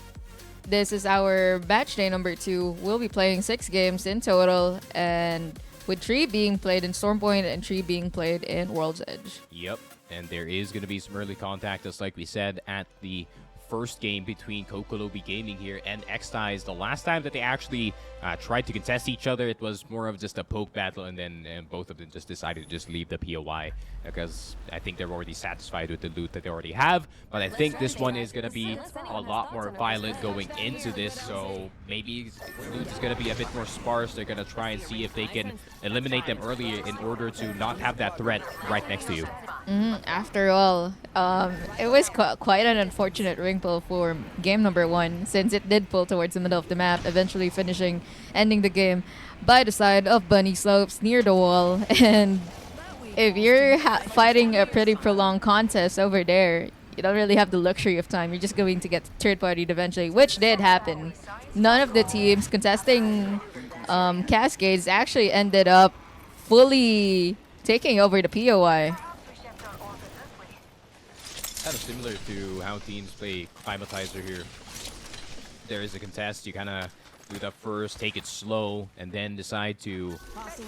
this is our batch day number 2. We'll be playing 6 games in total, and with 3 being played in Stormpoint and 3 being played in World's Edge. Yep, and there is going to be some early contact, just like we said, at the first game between Kokolobi Gaming here and X-Ties. The last time that they actually tried to contest each other, it was more of just a poke battle, and then both of them just decided to just leave the POI because I think they're already satisfied with the loot that they already have. But I think this one is going to be a lot more violent going into this, so maybe loot is going to be a bit more sparse. They're going to try and see if they can eliminate them earlier in order to not have that threat right next to you. After all, it was quite an unfortunate ring pull for game number 1, since it did pull towards the middle of the map, eventually ending the game by the side of Bunny Slopes near the wall. And if you're fighting a pretty prolonged contest over there, you don't really have the luxury of time. You're just going to get third-partied eventually, which did happen. None of the teams contesting Cascades actually ended up fully taking over the POI. Kind of similar to how teams play Climatizer here. There is a contest, you kind of do that first, take it slow, and then decide to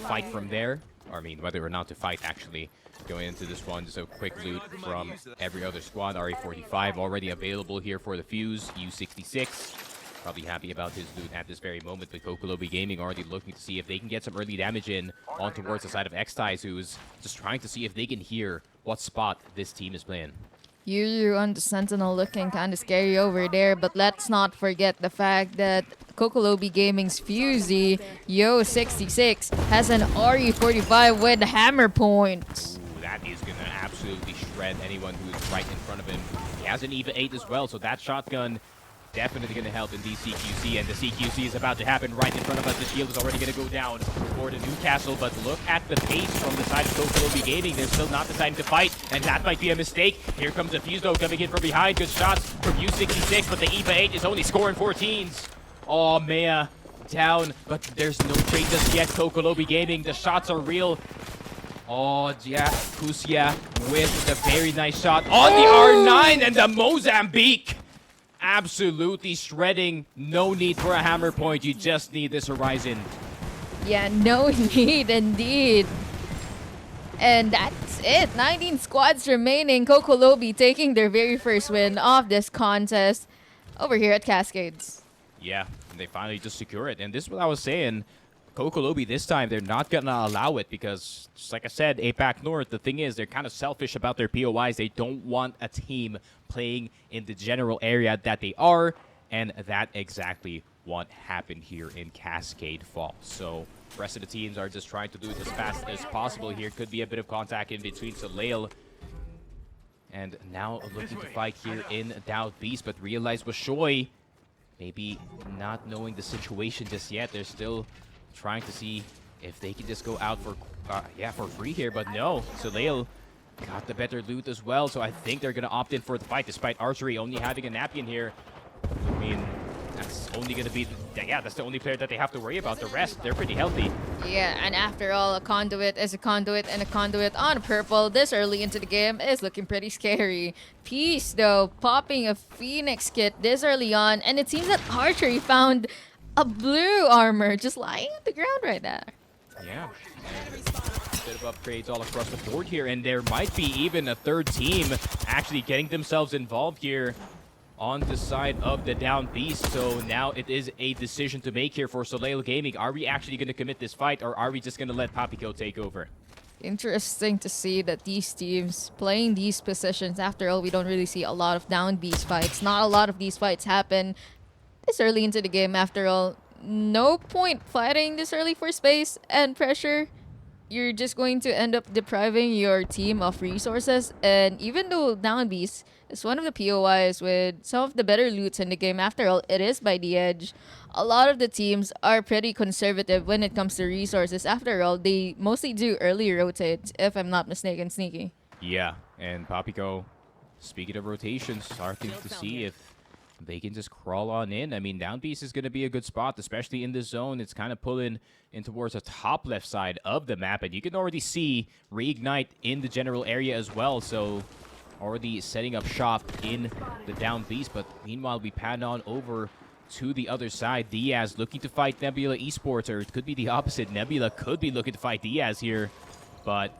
fight from there. Or I mean, whether or not to fight actually. Going into this one, just a quick loot from every other squad. RE45 already available here for the Fuse. U66 probably happy about his loot at this very moment, but Kokolobi Gaming already looking to see if they can get some early damage in on towards the side of X-Ties, who's just trying to see if they can hear what spot this team is playing. You on the Sentinel looking kind of scary over there, but let's not forget the fact that Kokolobi Gaming's Fusey, Yo66, has an RE45 with hammer point. Ooh, that is going to absolutely shred anyone who is right in front of him. He has an EVA 8 as well, so that shotgun definitely going to help in the CQC, and the CQC is about to happen right in front of us. The shield is already going to go down for the Newcastle, but look at the pace from the side of Kokolobi Gaming. They're still not deciding to fight, and that might be a mistake. Here comes the Fuse though, coming in from behind. Good shots from U66, but the EVA 8 is only scoring 14s. Oh, Maya down, but there's no trade just yet. Kokolobi Gaming, the shots are real. Oh, yeah, Kusia with the very nice shot on the R9, and the Mozambique absolutely shredding. No need for a hammer point. You just need this Horizon. Yeah, no need indeed. And that's it. 19 squads remaining. Coco Lobby taking their very first win of this contest over here at Cascades. Yeah, and they finally just secure it. And this is what I was saying. Coco Lobby this time, they're not going to allow it because, just like I said, Apac North, the thing is, they're kind of selfish about their POIs. They don't want a team playing in the general area that they are, and that exactly what happened here in Cascade Falls. So the rest of the teams are just trying to do it as fast as possible here. Could be a bit of contact in between Soleil and now looking to fight here in Down Beast, but realize Washoy maybe not knowing the situation just yet. They're still trying to see if they can just go out for free here, but no. Soleil got the better loot as well, so I think they're going to opt in for the fight despite Archery only having a Napian here. I mean, that's only going to be, that's the only player that they have to worry about. The rest, they're pretty healthy. Yeah, and after all, a conduit is a conduit, and a conduit on purple this early into the game is looking pretty scary. Peace, though, popping a Phoenix kit this early on, and it seems that Archery found a blue armor just lying on the ground right there. Yeah, and a bit of upgrades all across the board here, and there might be even a third team actually getting themselves involved here on the side of the Down Beast. So now it is a decision to make here for Soleil Gaming. Are we actually going to commit this fight, or are we just going to let Papico take over? Interesting to see that these teams playing these positions. After all, we don't really see a lot of Down Beast fights. Not a lot of these fights happen this early into the game. After all, no point fighting this early for space and pressure. You're just going to end up depriving your team of resources. And even though Down Beast is one of the POIs with some of the better loots in the game, after all, it is by the edge. A lot of the teams are pretty conservative when it comes to resources. After all, they mostly do early rotates, if I'm not mistaken, Sneaky. Yeah, and Papico, speaking of rotations, starting to see if they can just crawl on in. I mean, Down Beast is going to be a good spot, especially in this zone. It's kind of pulling in towards the top left side of the map, and you can already see Reignite in the general area as well, so already setting up shop in the Down Beast. But meanwhile, we pan on over to the other side. Diaz looking to fight Nebula Esports, or it could be the opposite. Nebula could be looking to fight Diaz here, but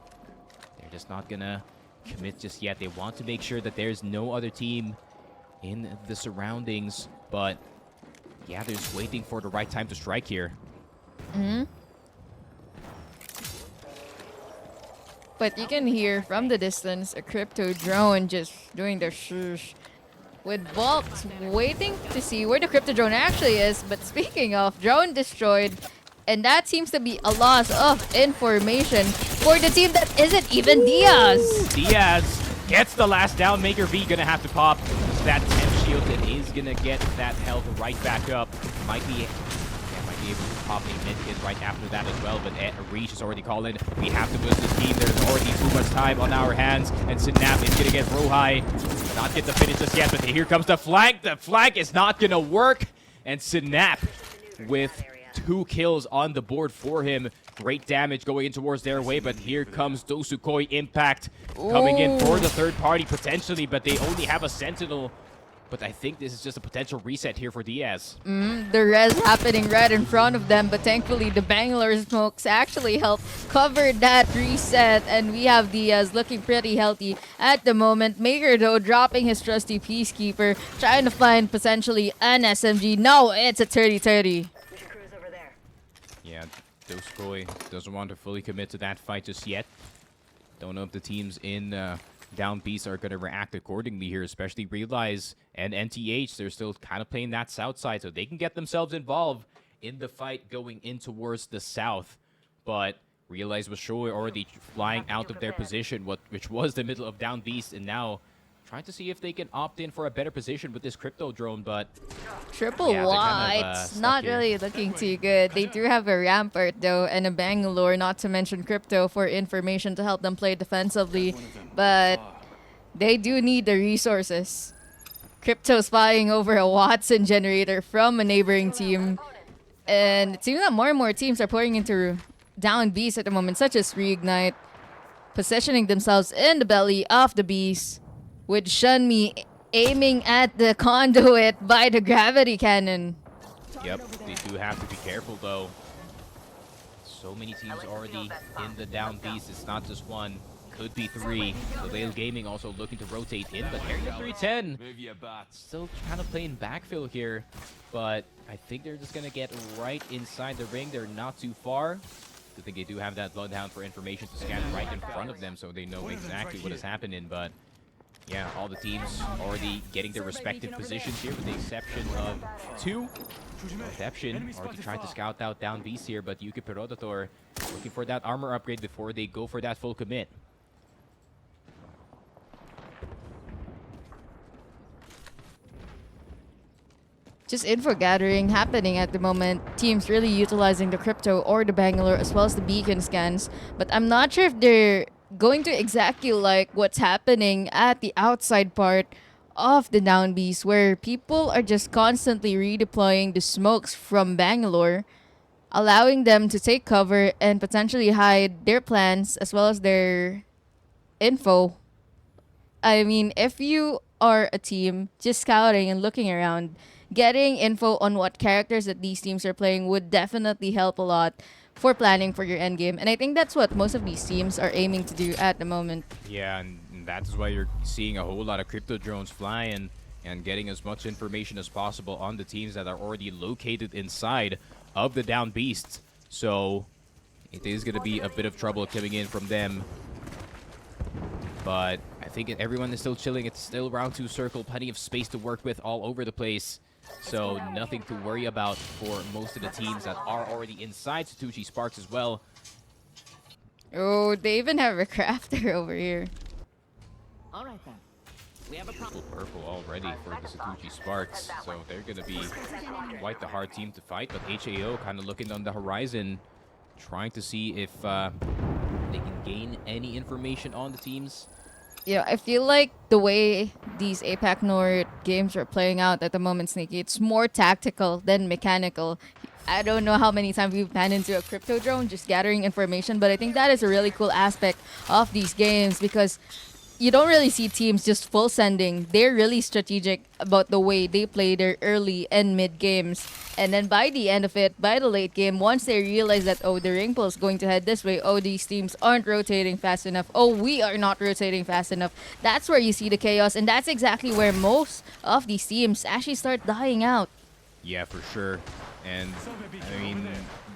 they're just not going to commit just yet. They want to make sure that there's no other team in the surroundings, but yeah, they're just waiting for the right time to strike here. But you can hear from the distance a crypto drone just doing their shush, with Volks waiting to see where the crypto drone actually is. But speaking of, drone destroyed, and that seems to be a loss of information for the team that isn't even Diaz. Diaz gets the last down. Maker V gonna have to pop that 10 shield and is gonna get that health right back up. Might be able to pop a mid hit right after that as well, but Reach is already calling. We have to boost this team. There's already too much time on our hands, and Synap is gonna get Rohai. Not get the finish just yet, but here comes the flank. The flank is not gonna work, and Synap with 2 kills on the board for him. Great damage going in towards their way, but here comes Dosukoi Impact coming in for the third party potentially, but they only have a Sentinel. But I think this is just a potential reset here for Diaz. The res happening right in front of them, but thankfully the Bangalore smokes actually helped cover that reset, and we have Diaz looking pretty healthy at the moment. Maker, though, dropping his trusty Peacekeeper, trying to find potentially an SMG. No, it's a 30-30. Yeah, Dosukoi doesn't want to fully commit to that fight just yet. Don't know if the teams in Down Beast are going to react accordingly here, especially Realize and NTH. They're still kind of playing that south side, so they can get themselves involved in the fight going in towards the south. But Realize was sure already flying out of their position, which was the middle of Down Beast, and now trying to see if they can opt in for a better position with this crypto drone, but Triple Whites, not really looking too good. They do have a Rampart, though, and a Bangalore, not to mention crypto for information to help them play defensively. But they do need the resources. Crypto spying over a Watson generator from a neighboring team. And it seems that more and more teams are pouring into Down Beast at the moment, such as Reignite, positioning themselves in the belly of the beast, with Shunmi aiming at the conduit by the gravity cannon. Yep, they do have to be careful, though. so many teams already in the down beast. It's not just one, could be three. So Veil Gaming also looking to rotate in, but Area 310 still kind of playing backfill here. But I think they're just going to get right inside the ring. They're not too far. I think they do have that Bloodhound for information to scan right in front of them so they know exactly what is happening. But yeah, all the teams already getting their respective positions here with the exception of two. Reception already tried to scout out down beast here, but Yuki Perodator looking for that armor upgrade before they go for that full commit. Just info gathering happening at the moment. Teams really utilizing the crypto or the Bangalore as well as the beacon scans. But I'm not sure if they're going to exactly like what's happening at the outside part of the down beast, where people are just constantly redeploying the smokes from Bangalore, allowing them to take cover and potentially hide their plans as well as their info. I mean, if you are a team just scouting and looking around, getting info on what characters that these teams are playing would definitely help a lot for planning for your end game. And I think that's what most of these teams are aiming to do at the moment. Yeah, and that's why you're seeing a whole lot of crypto drones fly and getting as much information as possible on the teams that are already located inside of the down beasts. So it is going to be a bit of trouble coming in from them. But I think everyone is still chilling. It's still round 2 circle, plenty of space to work with all over the place. So nothing to worry about for most of the teams that are already inside Satoshi Sparks as well. Oh, they even have a crafter over here. All right then. We have a problem. Purple already for the Satoshi Sparks. So they're going to be quite the hard team to fight. But HAO kind of looking on the horizon, trying to see if they can gain any information on the teams. Yeah, I feel like the way these Apac North games are playing out at the moment, Sneaky, it's more tactical than mechanical. I don't know how many times we've panned into a crypto drone just gathering information, but I think that is a really cool aspect of these games because you don't really see teams just full sending. They're really strategic about the way they play their early and mid games. And then by the end of it, by the late game, once they realize that, oh, the ring pull is going to head this way, oh, these teams aren't rotating fast enough, oh, we are not rotating fast enough, that's where you see the chaos. And that's exactly where most of these teams actually start dying out. Yeah, for sure. And I mean,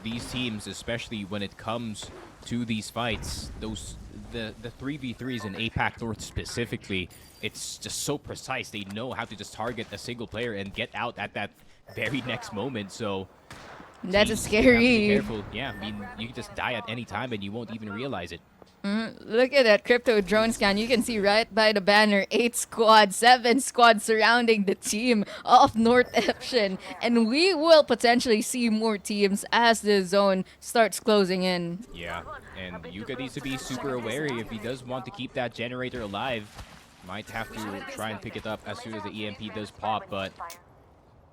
these teams, especially when it comes to these fights, the 3v3s in Apac North specifically, it's just so precise. They know how to just target a single player and get out at that very next moment. So that's teams scary. have to be careful. Yeah, I mean, you can just die at any time and you won't even realize it. Look at that crypto drone scan. You can see right by the banner 8 squads, 7 squads surrounding the team of North Eption. And we will potentially see more teams as the zone starts closing in. Yeah, and Yuka needs to be super wary if he does want to keep that generator alive. Might have to try and pick it up as soon as the EMP does pop, but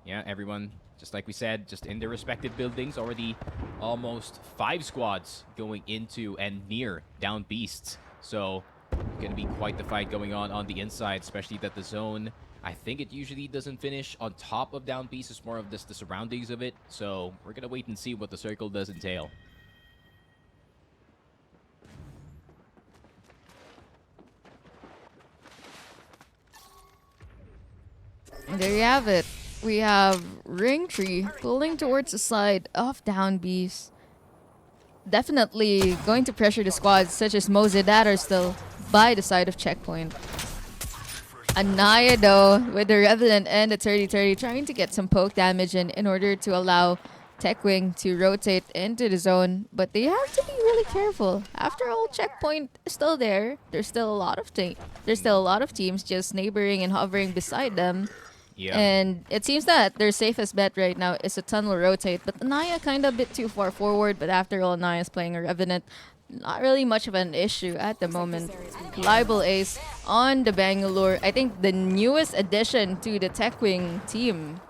yeah, everyone, just like we said, just in their respective buildings, already almost 5 squads going into and near down beasts. So gonna be quite the fight going on the inside, especially that the zone, I think it usually doesn't finish on top of down beasts. It's more of just the surroundings of it. So we're gonna wait and see what the circle does entail. And there you have it. We have Ringtree pulling towards the side of Down Beast. Definitely going to pressure the squads such as Mose that are still by the side of Checkpoint. Anaya though with the Revenant and the 30-30 trying to get some poke damage in order to allow Techwing to rotate into the zone. But they have to be really careful. After all, Checkpoint is still there. There's still a lot of teams just neighboring and hovering beside them. Yeah. And it seems that their safest bet right now is a tunnel rotate. But Anaya kind of a bit too far forward. But after all, Anaya's playing a Revenant. Not really much of an issue at the moment. Libel Ace on the Bangalore. I think the newest addition to the Techwing team,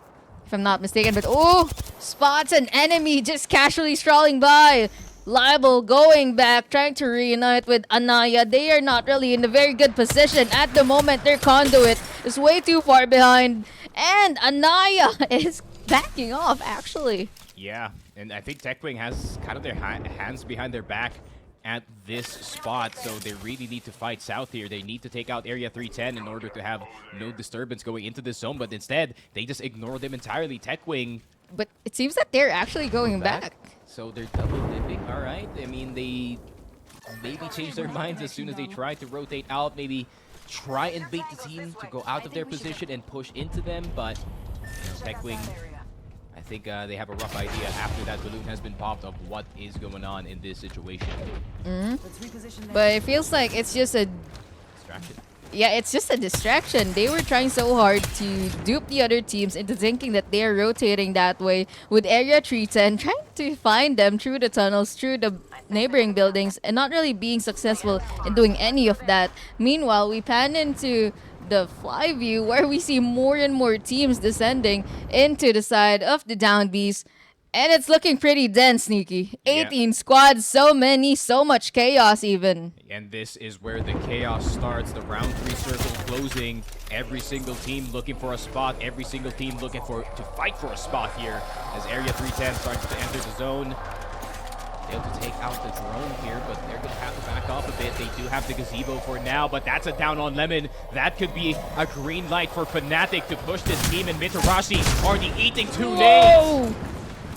if I'm not mistaken. But oh, spots an enemy just casually strolling by. Libel going back, trying to reunite with Anaya. They are not really in a very good position at the moment. Their conduit is way too far behind. And Anaya is backing off, actually. Yeah, And I think TechWing has kind of their hands behind their back at this spot, so they really need to fight south here. They need to take out Area 310 in order to have no disturbance going into this zone, but instead, they just ignore them entirely. TechWing... But it seems that they're actually going back. So they're double dipping, alright. I mean, they maybe change their minds as soon as they try to rotate out, maybe try and bait the team to go out of their position and push into them, but TechWing, I think they have a rough idea after that balloon has been popped of what is going on in this situation. But it feels like it's just a... Distraction. Yeah, it's just a distraction. They were trying so hard to dupe the other teams into thinking that they're rotating that way with Area 310, trying to find them through the tunnels, through the neighboring buildings, and not really being successful in doing any of that. Meanwhile, we pan into the fly view where we see more and more teams descending into the side of the down beast. And it's looking pretty dense, Sneaky. 18 squads, so many, so much chaos even. And this is where the chaos starts. The round 3 circle closing. Every single team looking for a spot. Every single team looking to fight for a spot here. As Area 310 starts to enter the zone. Able to take out the drone here, but they're going to have to back off a bit. They do have the gazebo for now, but that's a down on Lemon. That could be a green light for Fnatic to push this team, and Mitarashi already eating 2 nades.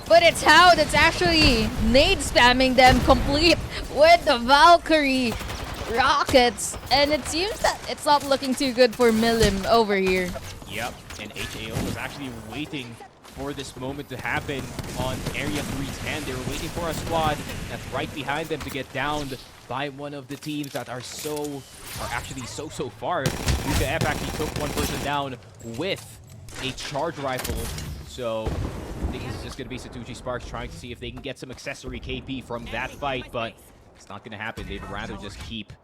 But it's how that's actually nade spamming them complete with the Valkyrie rockets. And it seems that it's not looking too good for Milim over here. Yep, and HAO was actually waiting for this moment to happen on Area 310. They were waiting for a squad that's right behind them to get downed by one of the teams that are actually so far. Apac actually took one person down with a charge rifle. So I think it's just going to be Satuchi Sparks trying to see if they can get some accessory KP from that fight, but it's not going to happen. They'd rather just keep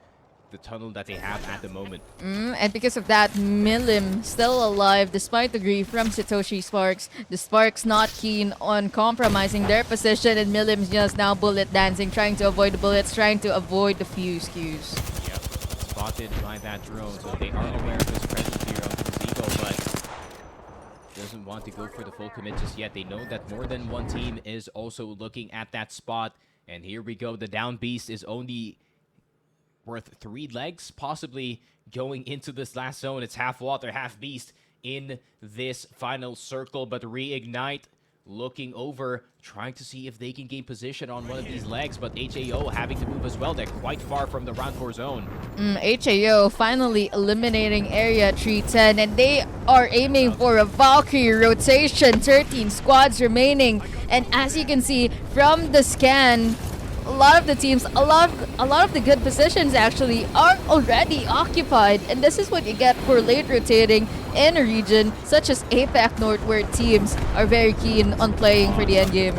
the tunnel that they have at the moment. And because of that, Milim still alive despite the grief from Satoshi Sparks. The Sparks not keen on compromising their position, and Milim's just now bullet dancing, trying to avoid the bullets, trying to avoid the fuse cues. Yep, spotted by that drone, so they are aware of his presence here on the gazebo, but doesn't want to go for the full commit just yet. They know that more than one team is also looking at that spot, and here we go. The down beast is only worth 3 legs, possibly going into this last zone. It's half water, half beast in this final circle, but Reignite looking over, trying to see if they can gain position on one of these legs, but HAO having to move as well. They're quite far from the round 4 zone. HAO finally eliminating Area 310, and they are aiming for a Valkyrie rotation. 13 squads remaining, and as you can see from the scan, a lot of the teams, a lot of the good positions actually are already occupied, and this is what you get for late rotating in a region such as Apac North, where teams are very keen on playing for the end game.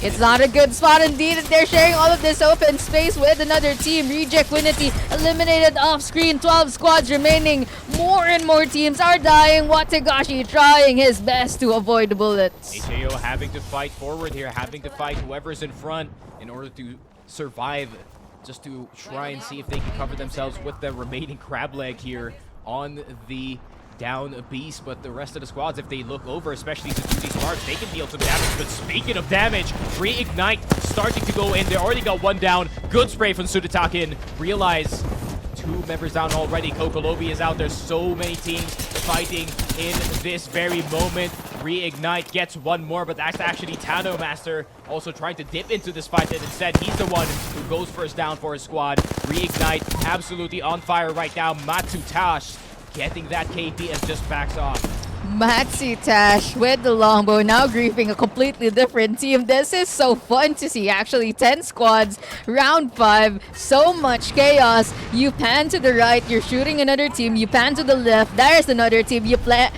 It's not a good spot indeed, and they're sharing all of this open space with another team. Reject Winity eliminated off screen. 12 squads remaining. More and more teams are dying. Watagashi trying his best to avoid the bullets. HAO having to fight forward here, having to fight whoever's in front in order to survive, just to try and see if they can cover themselves with the remaining crab leg here on the down beast. But the rest of the squads, if they look over, especially Satuchi Sparks, they can deal some damage. But speaking of damage, Reignite starting to go in. They already got one down. Good spray from Sudatakin. Realize 2 members down already. Kokolobi is out. There's so many teams fighting in this very moment. Reignite gets one more, but that's actually Tano Master also trying to dip into this fight, and instead he's the one who goes first down for his squad. Reignite absolutely on fire right now. Matsutash getting that KP and just backs off. Matsutash with the longbow, now griefing a completely different team. This is so fun to see, actually. 10 squads, round 5, so much chaos. You pan to the right, you're shooting another team. You pan to the left, there's another team. You pan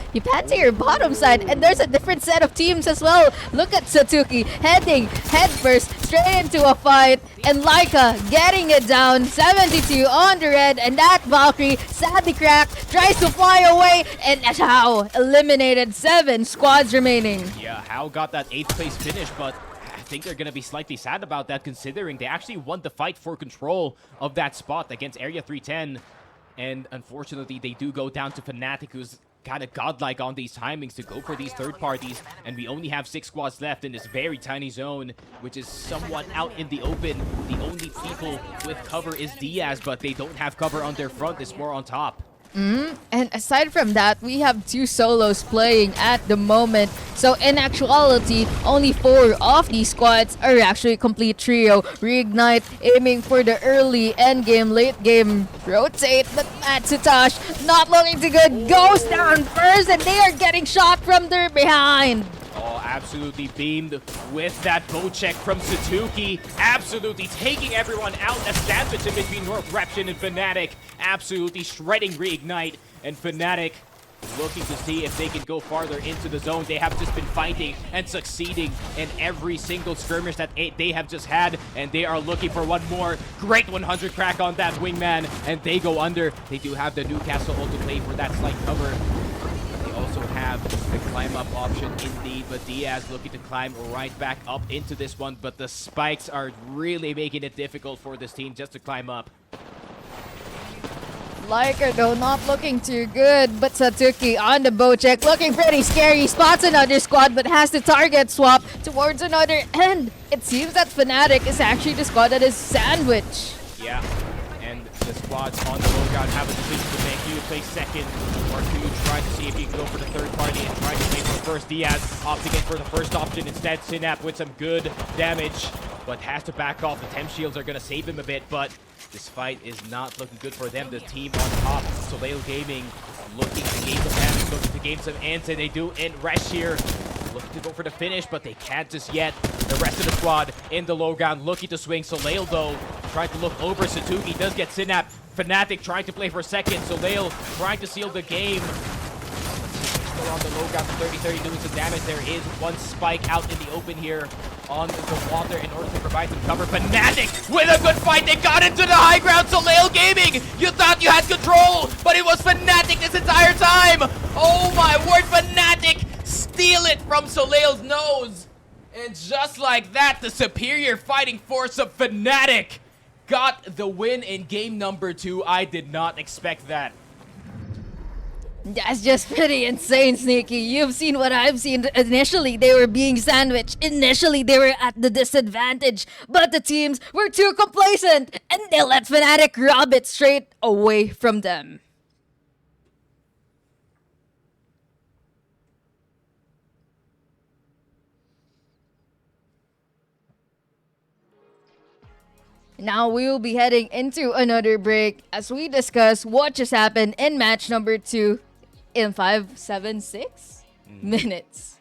to your bottom side, and there's a different set of teams as well. Look at Satuki heading headfirst straight into a fight, and Laika getting it down. 72 on the red, and that Valkyrie sadly cracked, tries to fly away, and that's how eliminated. 7 squads remaining. Yeah, Hao got that 8th place finish, but I think they're going to be slightly sad about that, considering they actually won the fight for control of that spot against Area 310. And unfortunately, they do go down to Fnatic, who's kind of godlike on these timings to go for these third parties, and we only have 6 squads left in this very tiny zone, which is somewhat out in the open. The only people with cover is Diaz, but they don't have cover on their front. It's more on top. And aside from that, we have 2 solos playing at the moment. So in actuality, only 4 of these squads are actually a complete trio. Reignite aiming for the early end game, late game rotate, but Matsutosh not looking too good. Goes down first, and they are getting shot from their behind. Oh, absolutely beamed with that bow check from Satuki. Absolutely taking everyone out. A sandwich in between Northreption and Fnatic. Absolutely shredding Reignite. And Fnatic looking to see if they can go farther into the zone. They have just been fighting and succeeding in every single skirmish that they have just had. And they are looking for one more. Great 100 crack on that wingman. And they go under. They do have the Newcastle ult to play for that slight cover. Also have the climb up option indeed, but Diaz looking to climb right back up into this one, but the spikes are really making it difficult for this team just to climb up. Liker though not looking too good, but Satuki on the bow check looking pretty scary. Spots another squad but has to target swap towards another end. It seems that Fnatic is actually the squad that is sandwich. Yeah, and the squads on the low ground have a decision to make. Do you play second, or do you try to see if you can go for the third party and try to play for first? Diaz opting in for the first option instead. Synap with some good damage, but has to back off. The temp shields are going to save him a bit, but this fight is not looking good for them. The team on top, Soleil Gaming, looking to gain some damage, looking to gain some ants, and they do in Resh here. Looking to go for the finish, but they can't just yet. The rest of the squad in the low ground looking to swing. Soleil, though, trying to look over. Satuki does get Synap. Fnatic trying to play for second. Soleil trying to seal the game. Still on the low ground for 30-30 doing some damage. There is one spike out in the open here on the water in order to provide some cover. Fnatic with a good fight. They got into the high ground. Soleil Gaming, you thought you had control, but it was Fnatic this entire time. Oh my word, Fnatic steal it from Soleil's nose. And just like that, the superior fighting force of Fnatic got the win in game number 2. I did not expect that. That's just pretty insane, Sneaky. You've seen what I've seen. Initially, they were being sandwiched. Initially, they were at the disadvantage. But the teams were too complacent, and they let Fnatic rob it straight away from them. Now we will be heading into another break as we discuss what just happened in match number 2 in 5-7-6 minutes.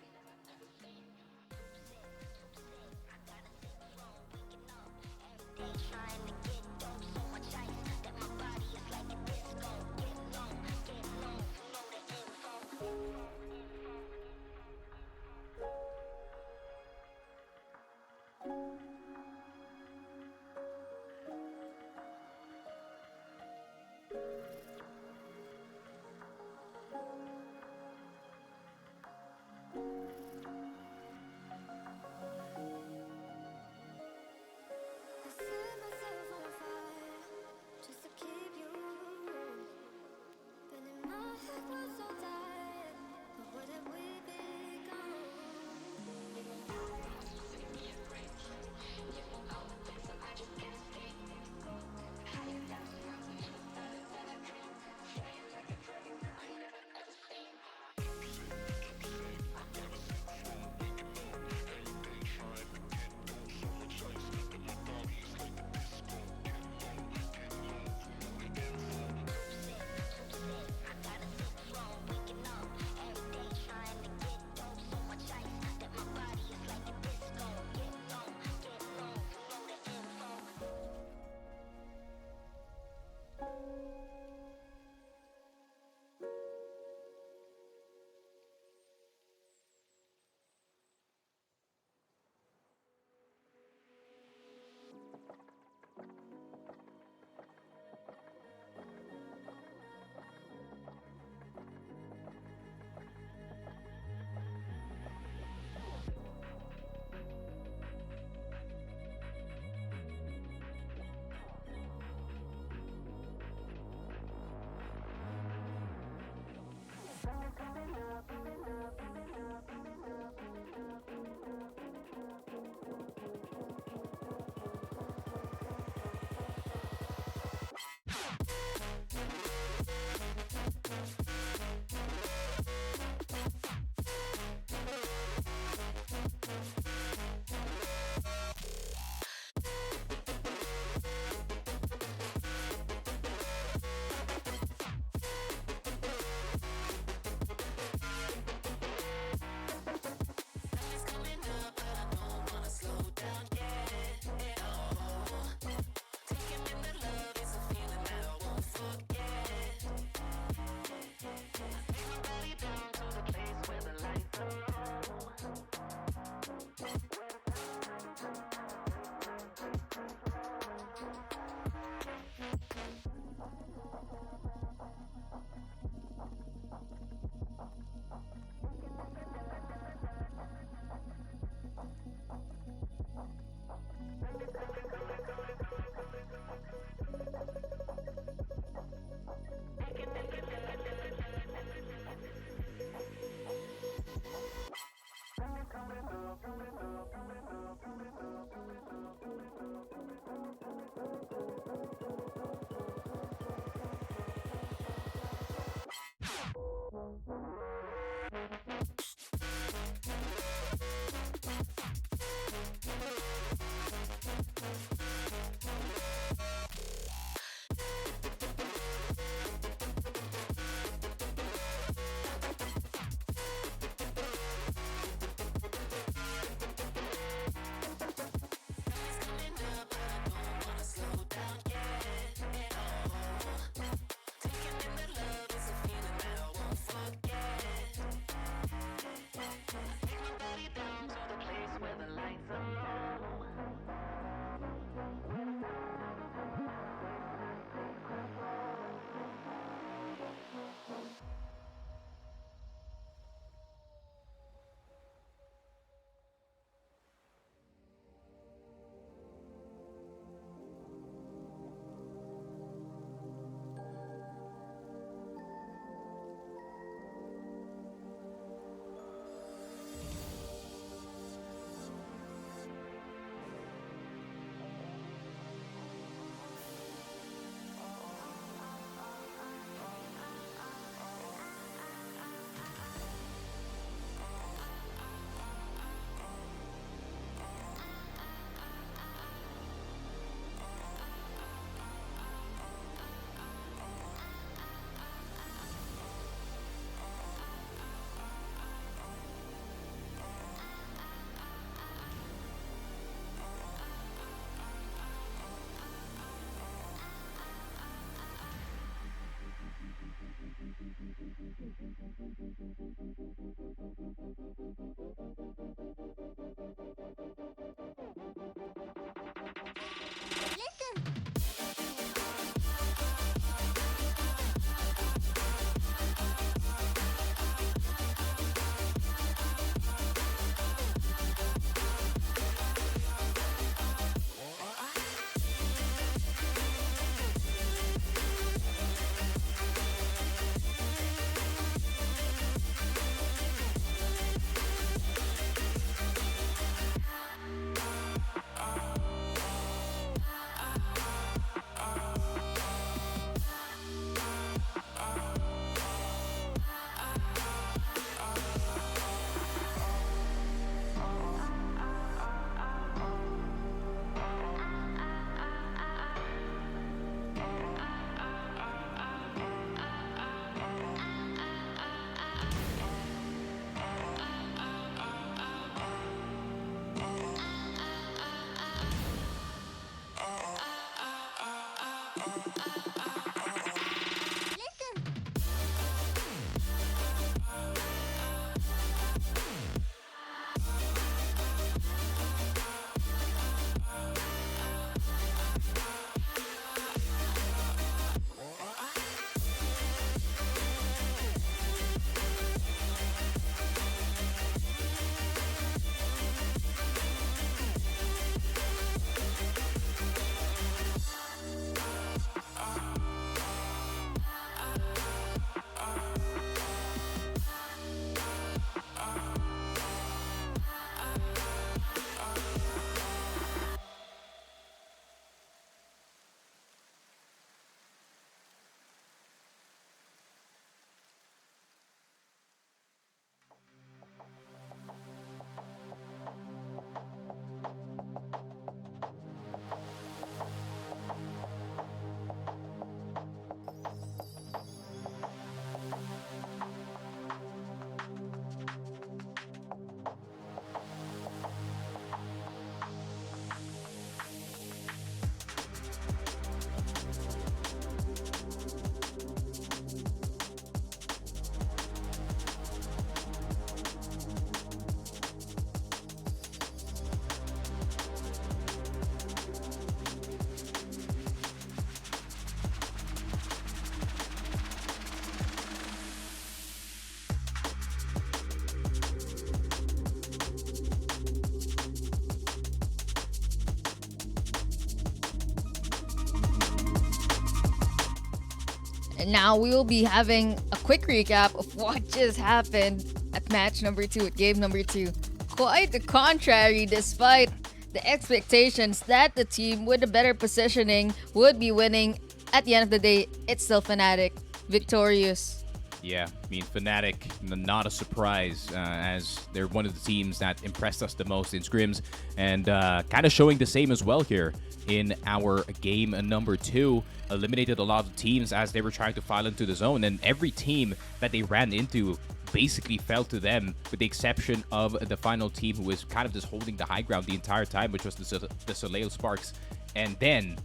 And now we will be having a quick recap of what just happened at match number 2, at game number 2. Quite the contrary, despite the expectations that the team with the better positioning would be winning. At the end of the day, it's still Fnatic victorious. Yeah, I mean, Fnatic, not a surprise, as they're one of the teams that impressed us the most in scrims, and kind of showing the same as well here in our game number 2. Eliminated a lot of teams as they were trying to file into the zone, and every team that they ran into basically fell to them, with the exception of the final team who was kind of just holding the high ground the entire time, which was the Soleil Sparks. And then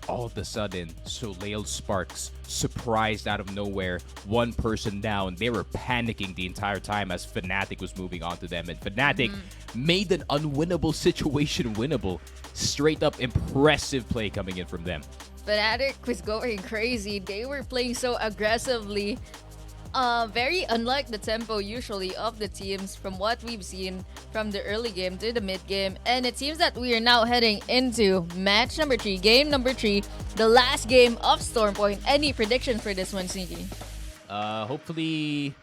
all of a sudden, Soleil Sparks surprised out of nowhere, one person down. They were panicking the entire time as Fnatic was moving on to them, and Fnatic made an unwinnable situation winnable. Straight up impressive play coming in from them. Fnatic was going crazy. They were playing so aggressively. Very unlike the tempo usually of the teams from what we've seen from the early game to the mid game. And it seems that we are now heading into match number 3, game number 3, the last game of Stormpoint. Any predictions for this one, Sneaky? Hopefully,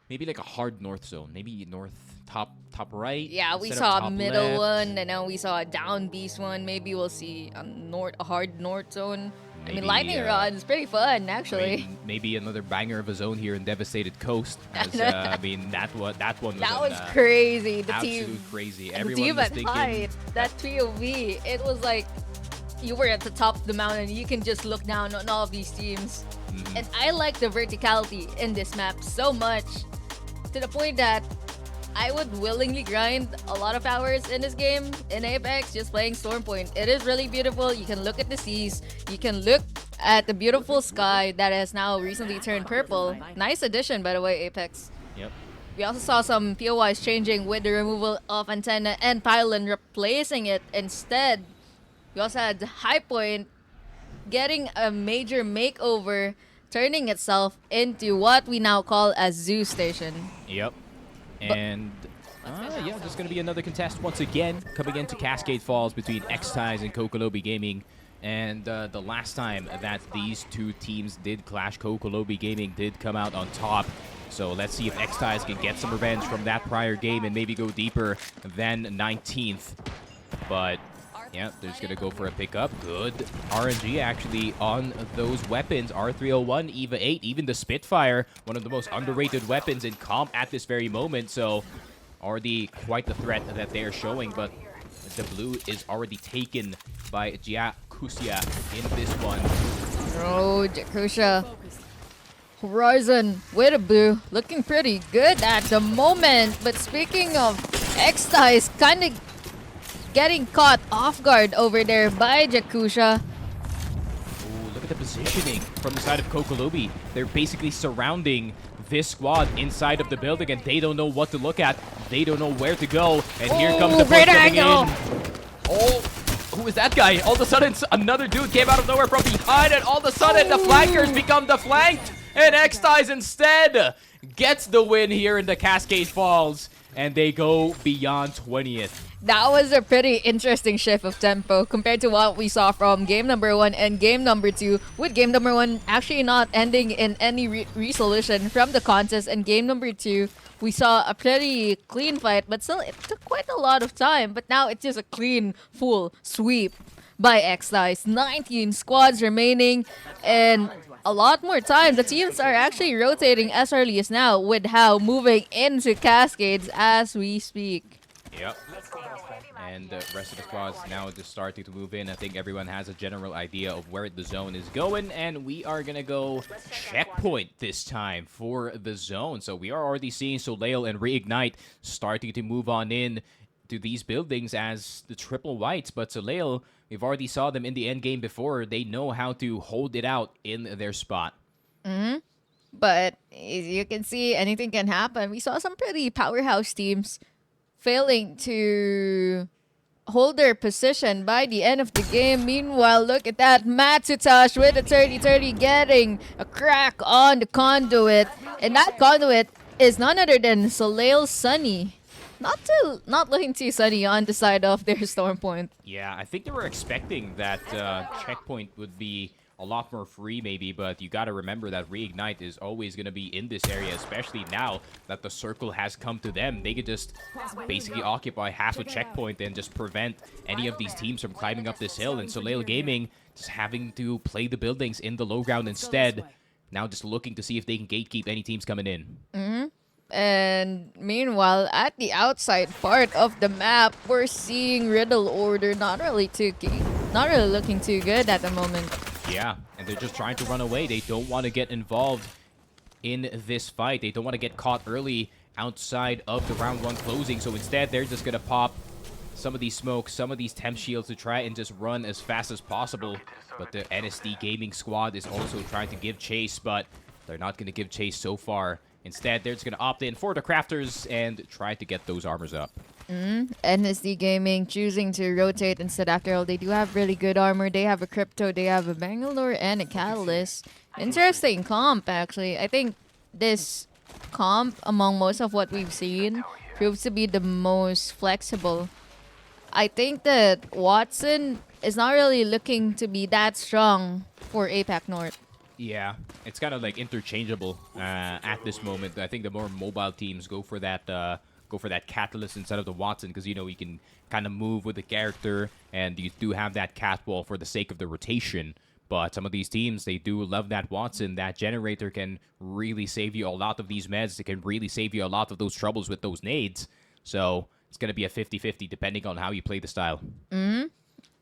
maybe like a hard north zone. Maybe north top right. Yeah, we instead of saw a top middle left. one, and now we saw a down beast one. Maybe we'll see a hard north zone. I mean, Maybe, lightning rod is pretty fun, actually. I mean, maybe another banger of a zone here in Devastated Coast. As, I mean, that one was That on, was crazy. The absolute team, crazy. the Everyone team was at thinking fight, that POV, it was like you were at the top of the mountain. You can just look down on all of these teams. And I like the verticality in this map so much, to the point that I would willingly grind a lot of hours in this game in Apex just playing Stormpoint. It is really beautiful. You can look at the seas. You can look at the beautiful sky that has now recently turned purple. Nice addition, by the way, Apex. Yep. We also saw some POIs changing with the removal of antenna and pylon, replacing it instead. We also had High Point getting a major makeover, turning itself into what we now call a zoo station. Yep. And yeah, there's going to be another contest once again coming into Cascade Falls between X-Ties and Kokolobi Gaming. And the last time that these two teams did clash, Kokolobi Gaming did come out on top. So let's see if X-Ties can get some revenge from that prior game and maybe go deeper than 19th. But yeah, they're just going to go for a pickup. Good RNG actually on those weapons. R301, EVA 8, even the Spitfire, one of the most underrated weapons in comp at this very moment. So already quite the threat that they are showing, but the blue is already taken by Jakusia in this one. Oh, Jakusha. Horizon with a blue, looking pretty good at the moment. But speaking of X-Ties, kind of getting caught off guard over there by Jakusha. Ooh, look at the positioning from the side of Kokolobi. They're basically surrounding this squad inside of the building, and they don't know what to look at. They don't know where to go. And here comes the push coming in. Oh, who is that guy? All of a sudden, another dude came out of nowhere from behind, and all of a sudden, the flankers become deflanked. And X-Ties instead gets the win here in the Cascade Falls, and they go beyond 20th. That was a pretty interesting shift of tempo compared to what we saw from game number 1 and game number 2, with game number 1 actually not ending in any resolution from the contest, and game number 2 we saw a pretty clean fight, but still it took quite a lot of time. But now it's just a clean, full sweep by X-Ties. 19 squads remaining, and a lot more time. The teams are actually rotating as early as now, with How moving into Cascades as we speak. Yep. And the rest of the squads now just starting to move in. I think everyone has a general idea of where the zone is going, and we are going to go checkpoint this time for the zone. So we are already seeing Soleil and Reignite starting to move on in to these buildings as the triple whites, but Soleil, we've already saw them in the end game before. They know how to hold it out in their spot. But as you can see, anything can happen. We saw some pretty powerhouse teams failing to hold their position by the end of the game. Meanwhile, look at that. Matsutash with a 30-30 getting a crack on the conduit. And that conduit is none other than Soleil Sunny. Not looking too sunny on the side of their storm point. Yeah, I think they were expecting that checkpoint would be a lot more free maybe, but you got to remember that Reignite is always going to be in this area, especially now that the circle has come to them. They could just basically occupy half a checkpoint and just prevent any of these teams from climbing up this hill, and Soleil Gaming just having to play the buildings in the low ground instead. Now just looking to see if they can gatekeep any teams coming in. And meanwhile, at the outside part of the map, we're seeing Riddle Order not really looking too good at the moment. Yeah, and they're just trying to run away. They don't want to get involved in this fight. They don't want to get caught early outside of the round 1 closing. So instead, they're just going to pop some of these smokes, some of these temp shields to try and just run as fast as possible. But the NSD Gaming squad is also trying to give chase, but they're not going to give chase so far. Instead, they're just going to opt in for the crafters and try to get those armors up. NSD Gaming choosing to rotate instead. After all, they do have really good armor. They have a Crypto, they have a Bangalore, and a Catalyst. Interesting comp, actually. I think this comp, among most of what we've seen, proves to be the most flexible. I think that Watson is not really looking to be that strong for APAC North. Yeah, it's kind of like interchangeable at this moment. I think the more mobile teams go for that Catalyst instead of the Watson, because you know you can kind of move with the character, and you do have that catwall for the sake of the rotation. But some of these teams, they do love that Watson. That generator can really save you a lot of these meds. It can really save you a lot of those troubles with those nades. So it's going to be a 50-50 depending on how you play the style.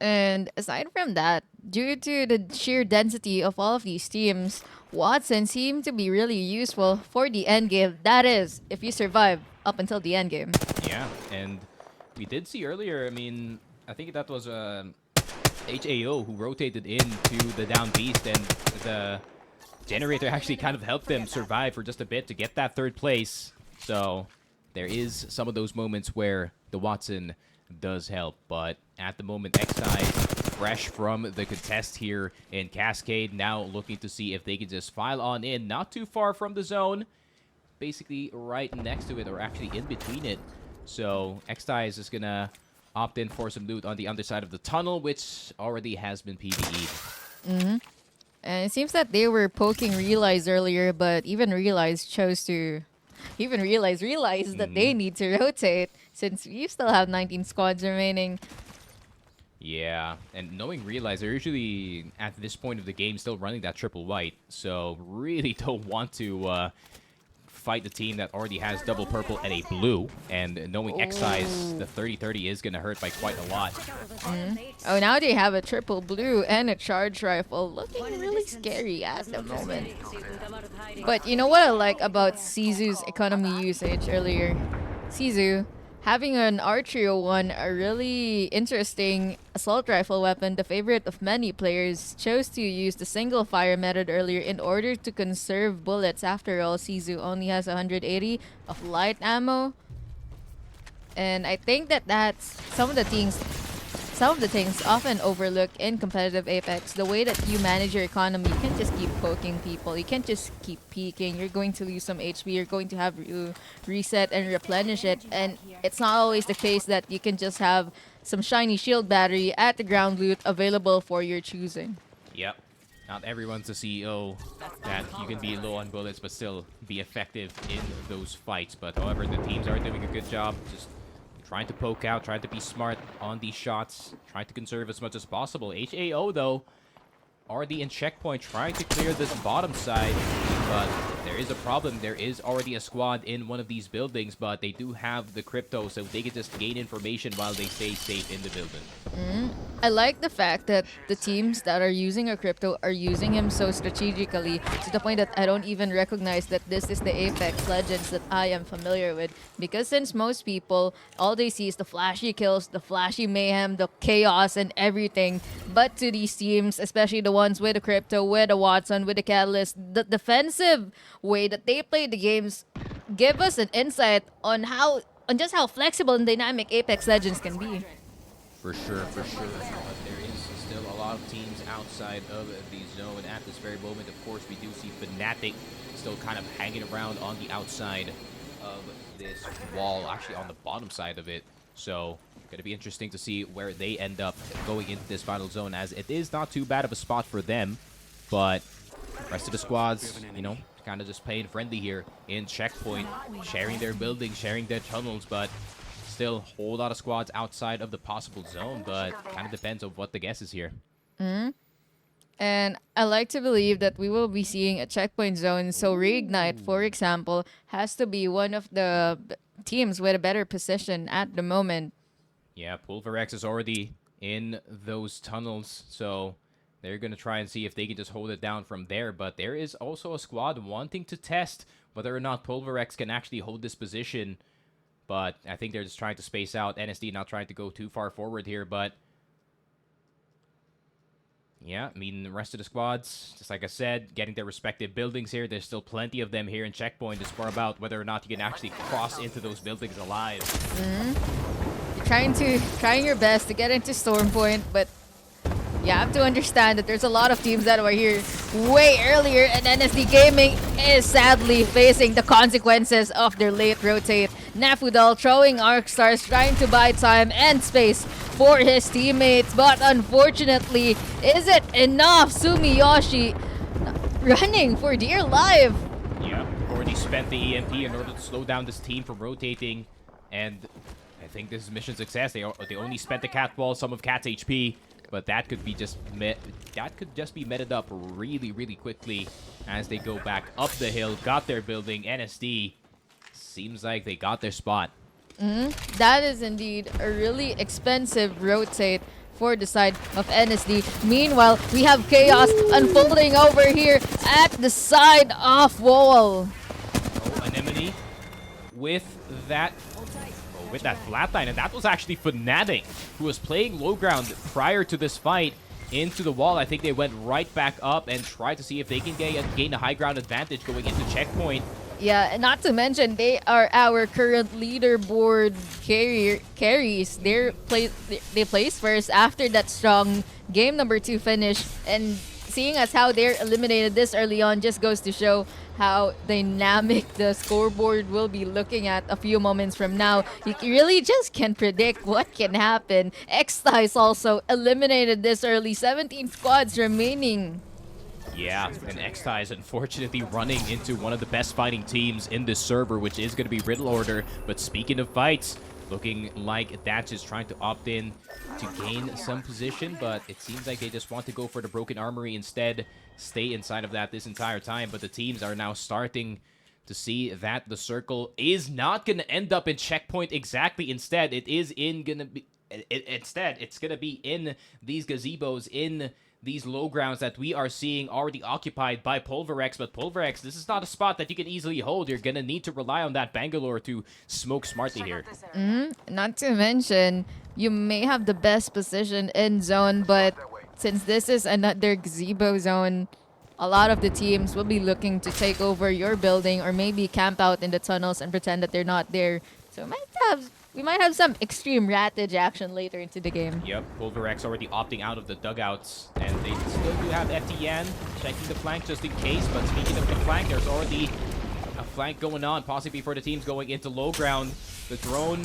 And aside from that, due to the sheer density of all of these teams, Watson seemed to be really useful for the endgame. That is, if you survive up until the endgame. Yeah, and we did see earlier, I mean, I think that was HAO who rotated into the down beast, and the generator actually kind of helped them survive for just a bit to get that third place. So there is some of those moments where the Watson does help, but at the moment, Xeyes fresh from the contest here in Cascade, now looking to see if they can just file on in, not too far from the zone, basically right next to it, or actually in between it. So Xeyes is gonna opt in for some loot on the underside of the tunnel, which already has been PvE'd. And it seems that they were poking Realize earlier, but even Realize chose to... Even Realize that they need to rotate, since we still have 19 squads remaining. Yeah, and knowing Realize, they're usually, at this point of the game, still running that triple white, so really don't want to fight the team that already has double purple and a blue, and knowing Xeyes, the 30-30 is going to hurt by quite a lot. Oh, now they have a triple blue and a charge rifle, looking really scary at the moment. But you know what I like about Sizu's economy usage earlier? Sizu, having an R301, a really interesting assault rifle weapon, the favorite of many players, chose to use the single fire method earlier in order to conserve bullets. After all, Sizu only has 180 of light ammo. And I think that that's some of the things often overlooked in competitive Apex. The way that you manage your economy, you can't just keep poking people. You can't just keep peeking. You're going to lose some HP. You're going to have to reset and replenish it. And it's not always the case that you can just have some shiny shield battery at the ground loot available for your choosing. Yep. Not everyone's a CEO that you can be low on bullets but still be effective in those fights. But however, the teams are doing a good job just trying to poke out, trying to be smart on these shots, trying to conserve as much as possible. HAO, though, already in checkpoint, trying to clear this bottom side, but there is a problem. There is already a squad in one of these buildings, but they do have the crypto, so they can just gain information while they stay safe in the building. I like the fact that the teams that are using a crypto are using him so strategically, to the point that I don't even recognize that this is the Apex Legends that I am familiar with. Because since most people, all they see is the flashy kills, the flashy mayhem, the chaos and everything. But to these teams, especially the ones with the crypto, with the Watson, with the Catalyst, the defensive way that they play the games give us an insight on just how flexible and dynamic Apex Legends can be. For sure, for sure. But there is still a lot of teams outside of the zone at this very moment. Of course, we do see Fnatic still kind of hanging around on the outside of this wall, actually on the bottom side of it. So, going to be interesting to see where they end up going into this final zone, as it is not too bad of a spot for them. But rest of the squads, you know, kind of just playing friendly here in checkpoint, sharing their buildings, sharing their tunnels, but still a whole lot of squads outside of the possible zone, but kind of depends on what the guess is here. And I like to believe that we will be seeing a checkpoint zone. So Reignite, for example, has to be one of the teams with a better position at the moment. Yeah, Pulverex is already in those tunnels, so they're going to try and see if they can just hold it down from there. But there is also a squad wanting to test whether or not Pulverex can actually hold this position. But I think they're just trying to space out. NSD not trying to go too far forward here, but yeah, I mean, the rest of the squads, just like I said, getting their respective buildings here. There's still plenty of them here in checkpoint. It's more about whether or not you can actually cross into those buildings alive. You're trying your best to get into Stormpoint, but you have to understand that there's a lot of teams that were here way earlier, and NSD Gaming is sadly facing the consequences of their late rotate. Nafudal throwing arc stars, trying to buy time and space for his teammates, but unfortunately, is it enough? Sumiyoshi running for dear life. Yeah, already spent the EMP in order to slow down this team from rotating, and I think this is mission success. They only spent the cat wall, some of Cat's HP. But that could be just be meted up really, really quickly as they go back up the hill. Got their building. NSD seems like they got their spot. That is indeed a really expensive rotate for the side of NSD. Meanwhile, we have chaos unfolding over here at the side of wall. Oh, Anemone with that flatline, and that was actually Fnatic, who was playing low ground prior to this fight into the wall. I think they went right back up and tried to see if they can gain a high ground advantage going into checkpoint. Yeah, and not to mention they are our current leaderboard carries. They placed first after that strong game number 2 finish, and seeing as how they're eliminated this early on just goes to show how dynamic the scoreboard will be looking at a few moments from now. You really just can't predict what can happen. X-Ties also eliminated this early, 17 squads remaining. Yeah, and X-Tie is unfortunately running into one of the best fighting teams in this server, which is going to be Riddle Order. But speaking of fights, looking like Thatch is trying to opt in to gain some position, but it seems like they just want to go for the Broken Armory instead, stay inside of that this entire time. But the teams are now starting to see that the circle is not going to end up in checkpoint exactly. Instead, it's going to be in these gazebos, in these low grounds that we are seeing already occupied by Pulverex. But Pulverex, this is not a spot that you can easily hold. You're going to need to rely on that Bangalore to smoke smartly here. Not to mention, you may have the best position in zone, but since this is another gazebo zone, a lot of the teams will be looking to take over your building or maybe camp out in the tunnels and pretend that they're not there. So we might have some extreme ratage action later into the game. Yep, Pulverex already opting out of the dugouts, and they still do have FTN checking the flank just in case. But speaking of the flank, there's already a flank going on, possibly for the teams going into low ground. The drone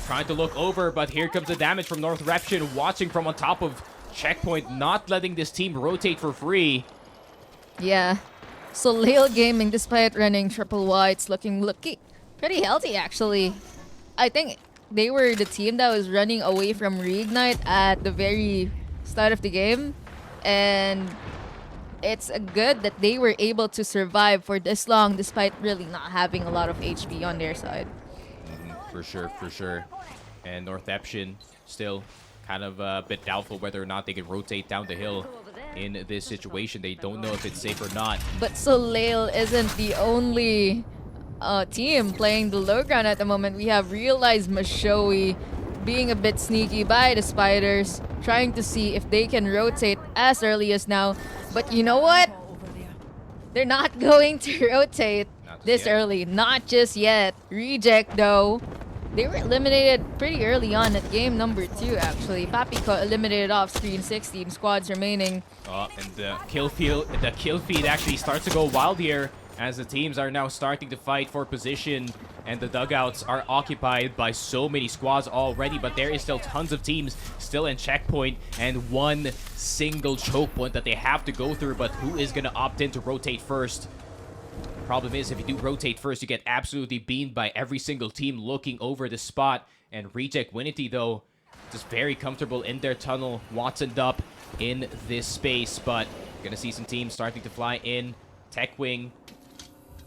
trying to look over, but here comes the damage from North Reption, watching from on top of checkpoint, not letting this team rotate for free. Yeah, so Lale Gaming, despite running triple whites, looking pretty healthy actually. I think they were the team that was running away from Reignite at the very start of the game, and it's good that they were able to survive for this long despite really not having a lot of HP on their side. For sure. And North Eption still kind of a bit doubtful whether or not they can rotate down the hill in this situation. They don't know if it's safe or not. But Soleil isn't the only team playing the low ground at the moment. We have realized Mashowi being a bit sneaky by the Spiders, trying to see if they can rotate as early as now. But you know what? They're not going to rotate this early. Not just yet. Reject, though. They were eliminated pretty early on at game number 2, actually. Papico eliminated off screen, 16 squads remaining. And the kill feed actually starts to go wild here as the teams are now starting to fight for position, and the dugouts are occupied by so many squads already. But there is still tons of teams still in checkpoint and one single choke point that they have to go through. But who is going to opt in to rotate first? Problem is, if you do rotate first, you get absolutely beamed by every single team looking over the spot. And Reject Winity, though, just very comfortable in their tunnel, Watsoned up in this space. But gonna see some teams starting to fly in. Tech Wing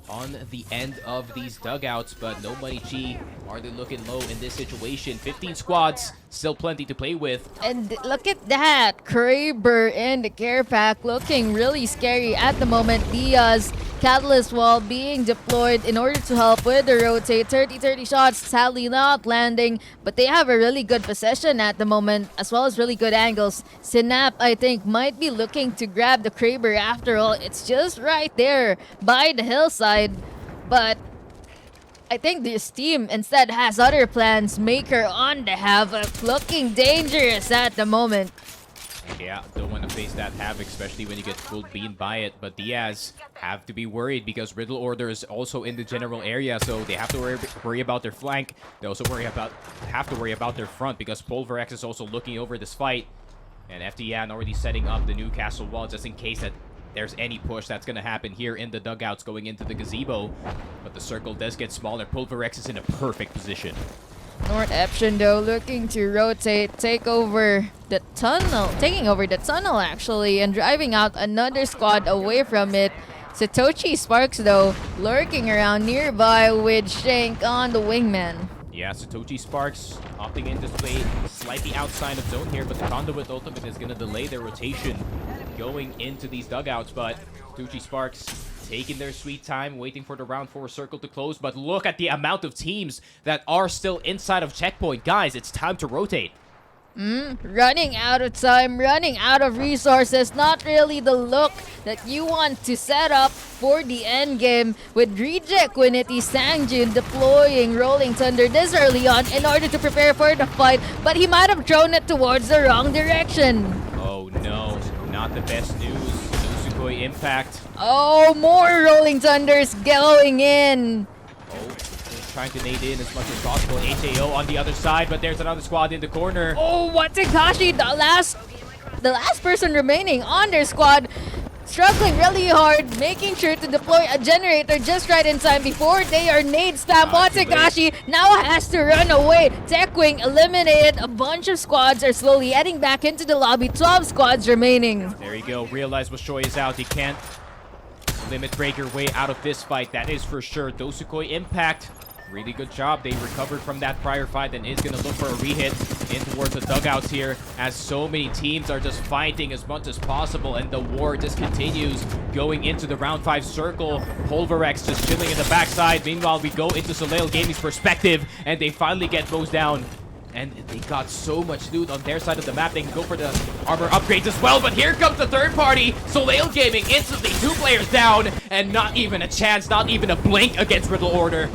on the end of these dugouts, but no Money Chi. Are they looking low in this situation? 15 squads, still plenty to play with. And look at that, Kraber in the care pack looking really scary at the moment. Diaz, Catalyst Wall being deployed in order to help with the rotate. 30-30 shots, sadly not landing, but they have a really good possession at the moment, as well as really good angles. Synap, I think, might be looking to grab the Kraber after all. It's just right there by the hillside, but I think this team instead has other plans. Maker on the Havoc, looking dangerous at the moment. Yeah, don't want to face that Havoc, especially when you get full beamed by it. But Diaz have to be worried because Riddle Order is also in the general area, so they have to worry about their flank. They also have to worry about their front because Pulverex is also looking over this fight. And FTN already setting up the Newcastle wall just in case that there's any push that's going to happen here in the dugouts going into the gazebo. But the circle does get smaller. Pulverex is in a perfect position. North Eption, though, looking to rotate, taking over the tunnel actually, and driving out another squad away from it. Satoshi Sparks, though, lurking around nearby with Shank on the wingman. Yeah, Satoshi Sparks opting in to play slightly outside of zone here, but the Conduit ultimate is going to delay their rotation going into these dugouts. But Satoshi Sparks taking their sweet time, waiting for the round 4 circle to close. But look at the amount of teams that are still inside of checkpoint. Guys, it's time to rotate. Running out of time, running out of resources, not really the look that you want to set up for the end game, with Reject Quinity Sangjin deploying Rolling Thunder this early on in order to prepare for the fight, but he might have thrown it towards the wrong direction. Oh no, not the best news. Dosukoi Impact. Oh, more Rolling Thunders going in. Oh, trying to nade in as much as possible. HAO on the other side, but there's another squad in the corner. Oh, Watagashi, the last person remaining on their squad, struggling really hard, making sure to deploy a generator just right in time before they are nade spam. Watagashi now has to run away. TechWing eliminated a bunch of squads, are slowly heading back into the lobby. 12 squads remaining. There you go. Realize Washoy is out. He can't limit break your way out of this fight. That is for sure. Dosukoi Impact. Really good job. They recovered from that prior fight and is going to look for a rehit in towards the dugouts here, as so many teams are just fighting as much as possible and the war just continues going into the round 5 circle. Pulverex just chilling in the backside. Meanwhile, we go into Soleil Gaming's perspective and they finally get those down. And they got so much loot on their side of the map. They can go for the armor upgrades as well. But here comes the third party. Soleil Gaming instantly 2 players down. And not even a chance, not even a blink against Riddle Order.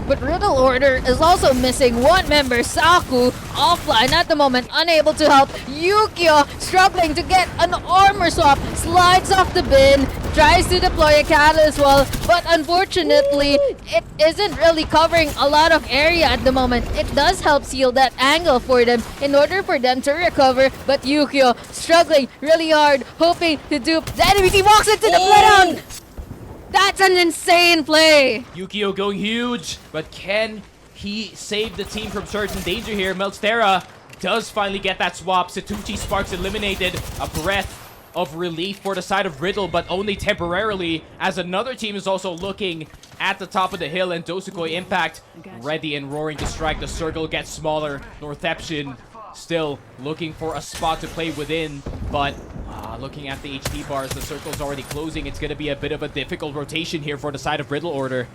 But Riddle Order is also missing one member, Saku, offline at the moment, unable to help. Yukio struggling to get an armor swap, slides off the bin, tries to deploy a catalyst wall, but unfortunately, it isn't really covering a lot of area at the moment. It does help seal that angle for them in order for them to recover, but Yukio struggling really hard, hoping to dupe the enemy team. Walks into the playground! That's an insane play! Yukio going huge, but can he save the team from certain danger here? Melstera does finally get that swap. Satuchi Sparks eliminated. A breath of relief for the side of Riddle, but only temporarily, as another team is also looking at the top of the hill, and Dosukoi Impact ready and roaring to strike. The circle gets smaller. Northeption still looking for a spot to play within, but looking at the HP bars, the circle's already closing. It's going to be a bit of a difficult rotation here for the side of Riddle Order.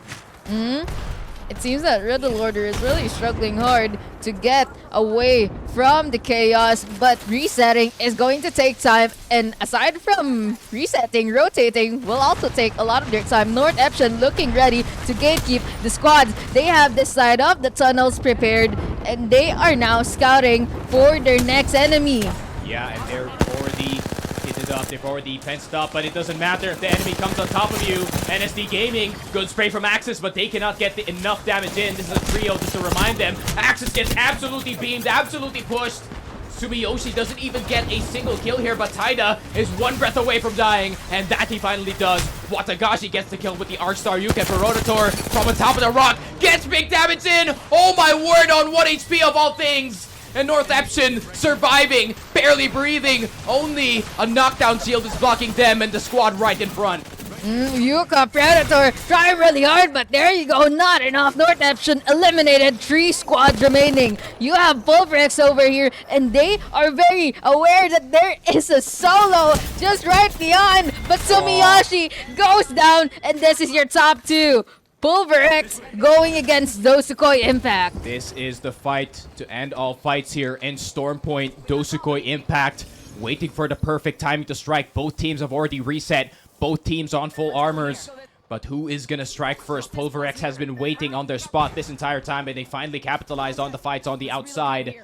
It seems that Riddle Order is really struggling hard to get away from the chaos, but resetting is going to take time. And aside from resetting, rotating will also take a lot of their time. Northeption looking ready to gatekeep the squads. They have this side of the tunnels prepared, and they are now scouting for their next enemy. Yeah, and they're already kitted up, they've already fenced up, but it doesn't matter if the enemy comes on top of you. NSD Gaming, good spray from Axis, but they cannot get enough damage in. This is a trio, just to remind them. Axis gets absolutely beamed, absolutely pushed. Sumiyoshi doesn't even get a single kill here, but Taida is one breath away from dying, and that he finally does. Watagashi gets the kill with the Arcstar Yuka. Barotator from on top of the rock gets big damage in. Oh my word, on 1 HP of all things. And Northeption surviving, barely breathing. Only a knockdown shield is blocking them and the squad right in front. Yuka Predator trying really hard, but there you go, not enough. Northeption eliminated, 3 squads remaining. You have Pulverex over here, and they are very aware that there is a solo just right beyond. But Sumiyoshi goes down, and this is your top 2. Pulverex going against Dosukoi Impact. This is the fight to end all fights here in Stormpoint. Dosukoi Impact waiting for the perfect timing to strike. Both teams have already reset. Both teams on full armors. But who is going to strike first? Pulverex has been waiting on their spot this entire time, and they finally capitalized on the fights on the outside.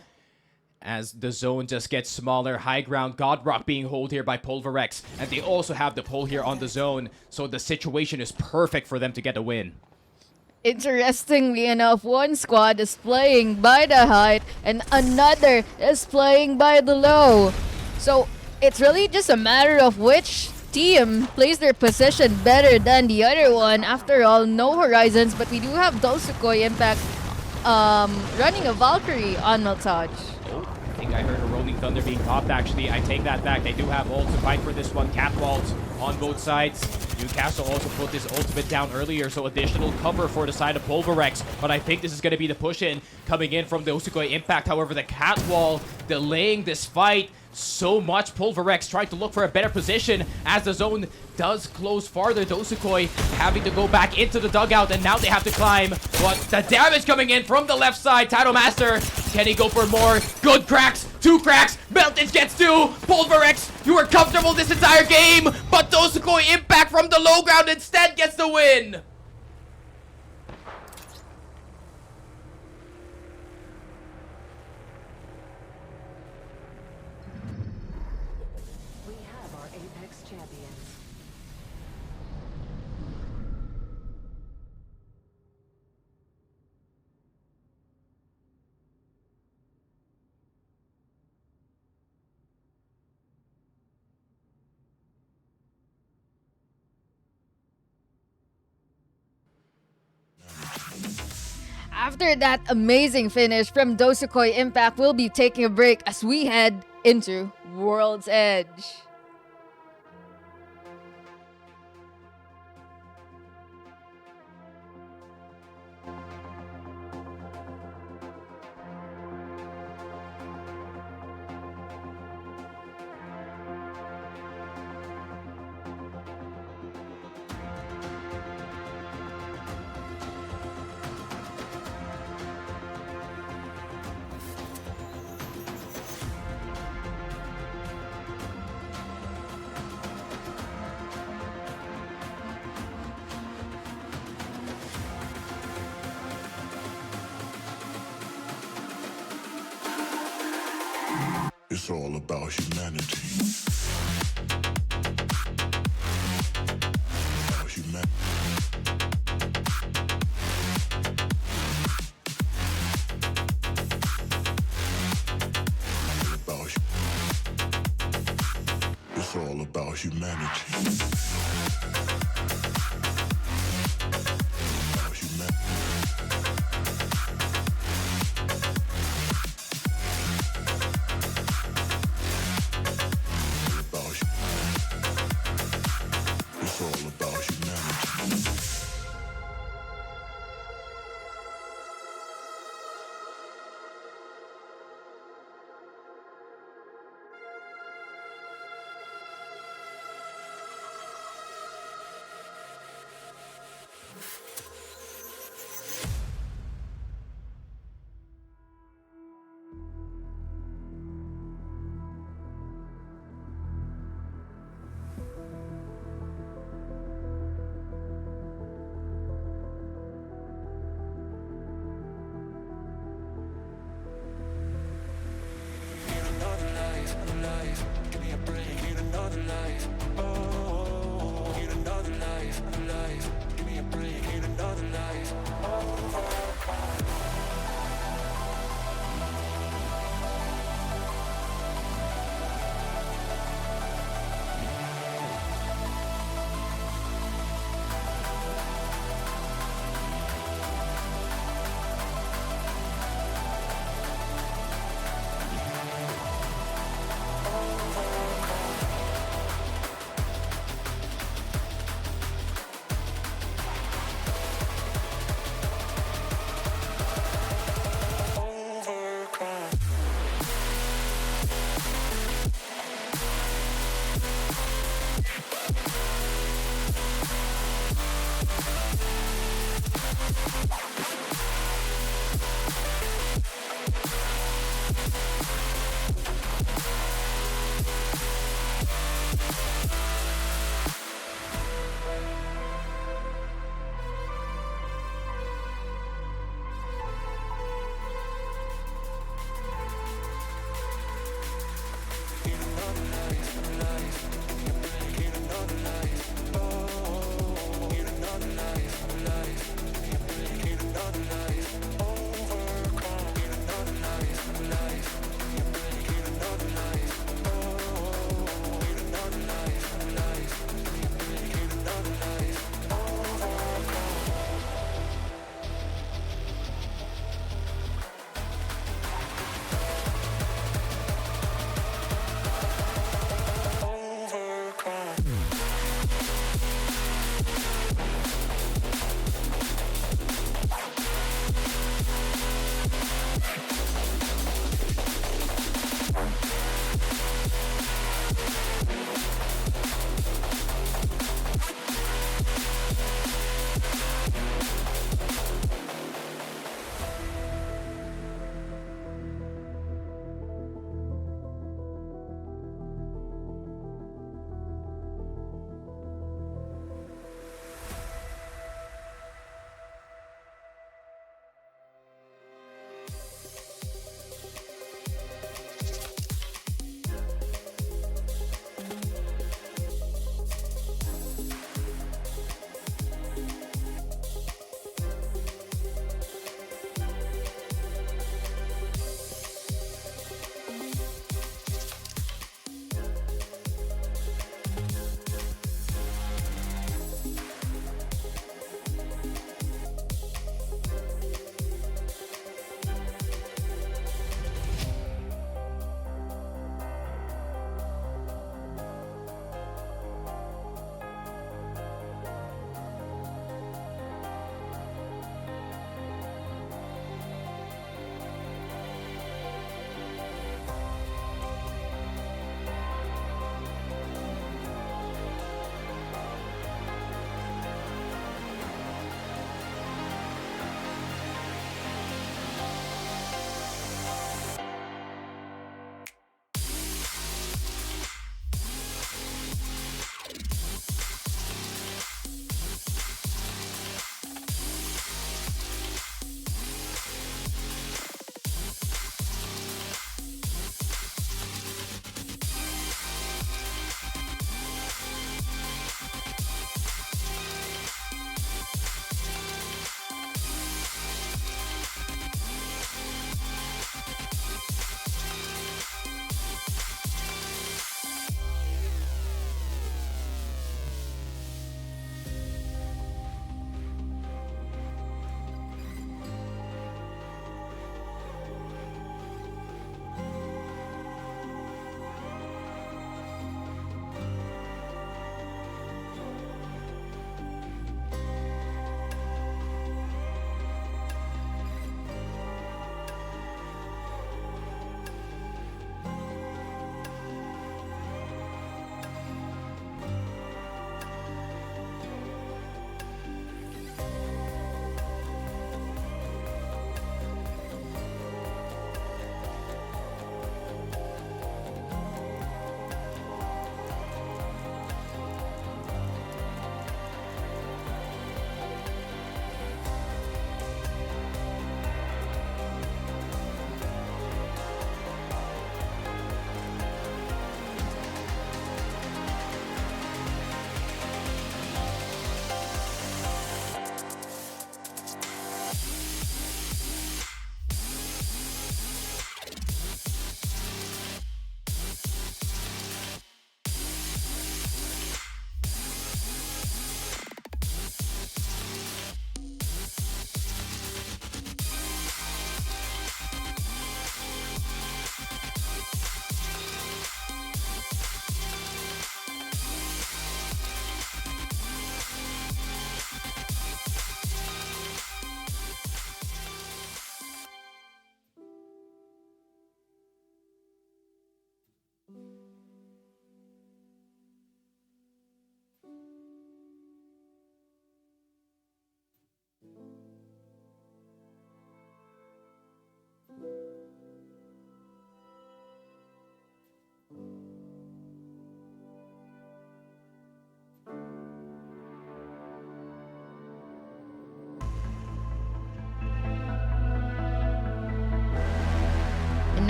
As the zone just gets smaller, high ground, Godrock being held here by Pulverex. And they also have the pull here on the zone, so the situation is perfect for them to get a win. Interestingly enough, one squad is playing by the height and another is playing by the low. So it's really just a matter of which team plays their position better than the other one. After all, no horizons, but we do have Dosukoi Impact running a Valkyrie on Meltage. Oh, I think I heard a Rolling Thunder being popped actually. I take that back. They do have ult to fight for this one. Catwalls on both sides. Newcastle also put this ultimate down earlier, so additional cover for the side of Pulverex. But I think this is going to be the push-in coming in from the Osukoi Impact. However, the Catwall delaying this fight so much. Pulverex trying to look for a better position as the zone does close farther. Dosukoi having to go back into the dugout, and now they have to climb. But the damage coming in from the left side. Title Master, can he go for more? Good cracks, 2 cracks. Meltage gets 2. Pulverex, you were comfortable this entire game, but Dosukoi Impact from the low ground instead gets the win. We have our Apex champions. After that amazing finish from Dosukoi Impact, we'll be taking a break as we head into World's Edge. It's all about humanity. About humanity. It's all about humanity. About humanity. It's all about humanity.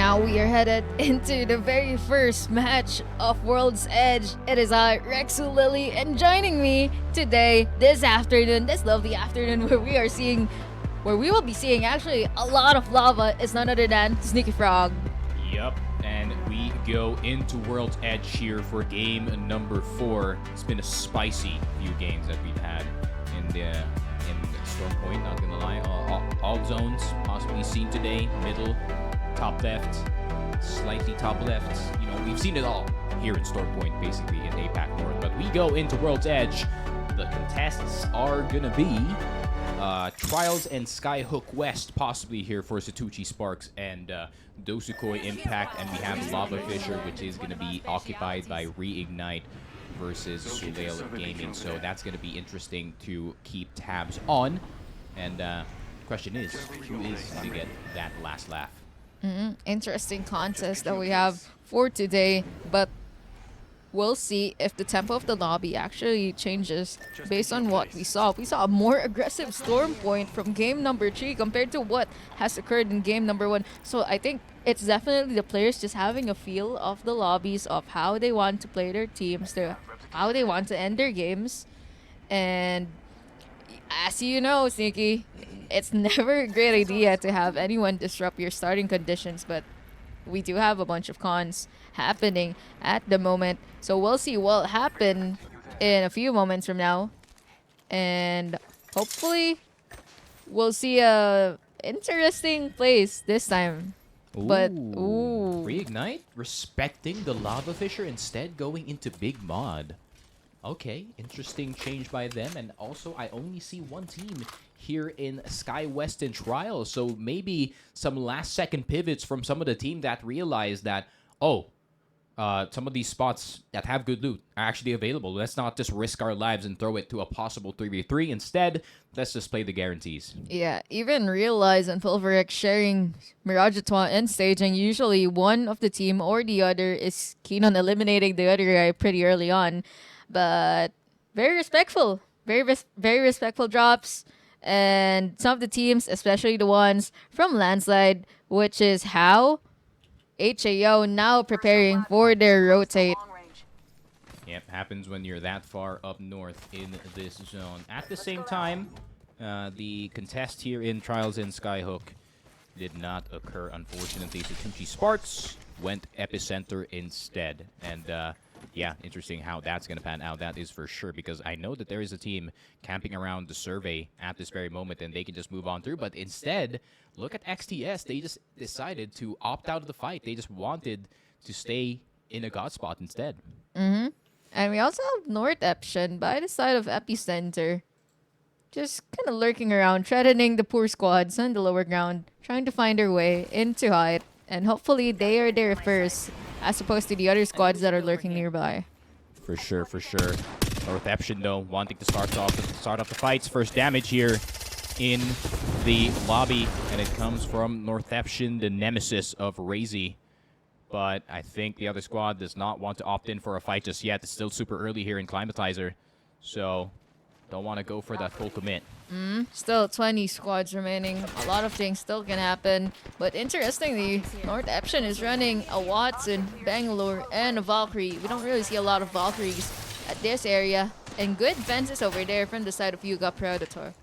now we are headed into the very first match of World's Edge. It is I, Rexu Lily, and joining me today, this lovely afternoon, where we will be seeing actually a lot of lava, is none other than Sneaky Frog. Yup, and we go into World's Edge here for game number 4. It's been a spicy few games that we've had in Storm Point, not gonna lie. All zones possibly seen today. Middle, top left, slightly top left. You know, we've seen it all here in Storm Point, basically in Apac North. But we go into World's Edge. The contests are gonna be Trials and Skyhook West, possibly here for Satuchi Sparks and Dosukoi Impact, and we have Lava Fisher, which is going to be occupied by Reignite versus Sulail Gaming. So that's going to be interesting to keep tabs on. And question is, who is going to get that last laugh? Interesting contest that we have for today, but we'll see if the tempo of the lobby actually changes based on what we saw. We saw a more aggressive Storm Point from game number 3 compared to what has occurred in game number 1. So I think it's definitely the players just having a feel of the lobbies, of how they want to play their teams, how they want to end their games. And as you know, Sneaky, it's never a great idea to have anyone disrupt your starting conditions, but we do have a bunch of cons happening at the moment. So we'll see what will happen in a few moments from now. And hopefully we'll see a interesting place this time. But ooh. Reignite respecting the Lava Fisher, instead going into Big Mod. Okay, interesting change by them. And also, I only see one team here in Sky West and Trials. So maybe some last-second pivots from some of the team that realized that, some of these spots that have good loot are actually available. Let's not just risk our lives and throw it to a possible 3v3. Instead, let's just play the guarantees. Yeah, even Realize and Pulverex sharing Mirage Etoile and staging. Usually one of the team or the other is keen on eliminating the other guy pretty early on. But very respectful. Very respectful drops. And some of the teams, especially the ones from Landslide, which is how HAO now preparing for their rotate. Yep, happens when you're that far up north in this zone. At the same time, the contest here in Trials in Skyhook did not occur, unfortunately. Satuchi Sparks went Epicenter instead. And yeah, interesting how that's going to pan out. That is for sure, because I know that there is a team camping around the survey at this very moment, and they can just move on through. But instead, look at XTS. They just decided to opt out of the fight. They just wanted to stay in a god spot instead. And we also have North Eption by the side of Epicenter. Just kind of lurking around, threatening the poor squads on the lower ground, trying to find their way into height. And hopefully they are there first, as opposed to the other squads that are lurking nearby. For sure, for sure. North Eption, though, wanting to start off the fights. First damage here in the lobby, and it comes from North Eption, the nemesis of Razy. But I think the other squad does not want to opt in for a fight just yet. It's still super early here in Climatizer, so don't want to go for that full commit. Still 20 squads remaining. A lot of things still can happen. But interestingly, North Eption is running a Watson, Bangalore, and a Valkyrie. We don't really see a lot of Valkyries at this area. And good fences over there from the side of Yuga Predator.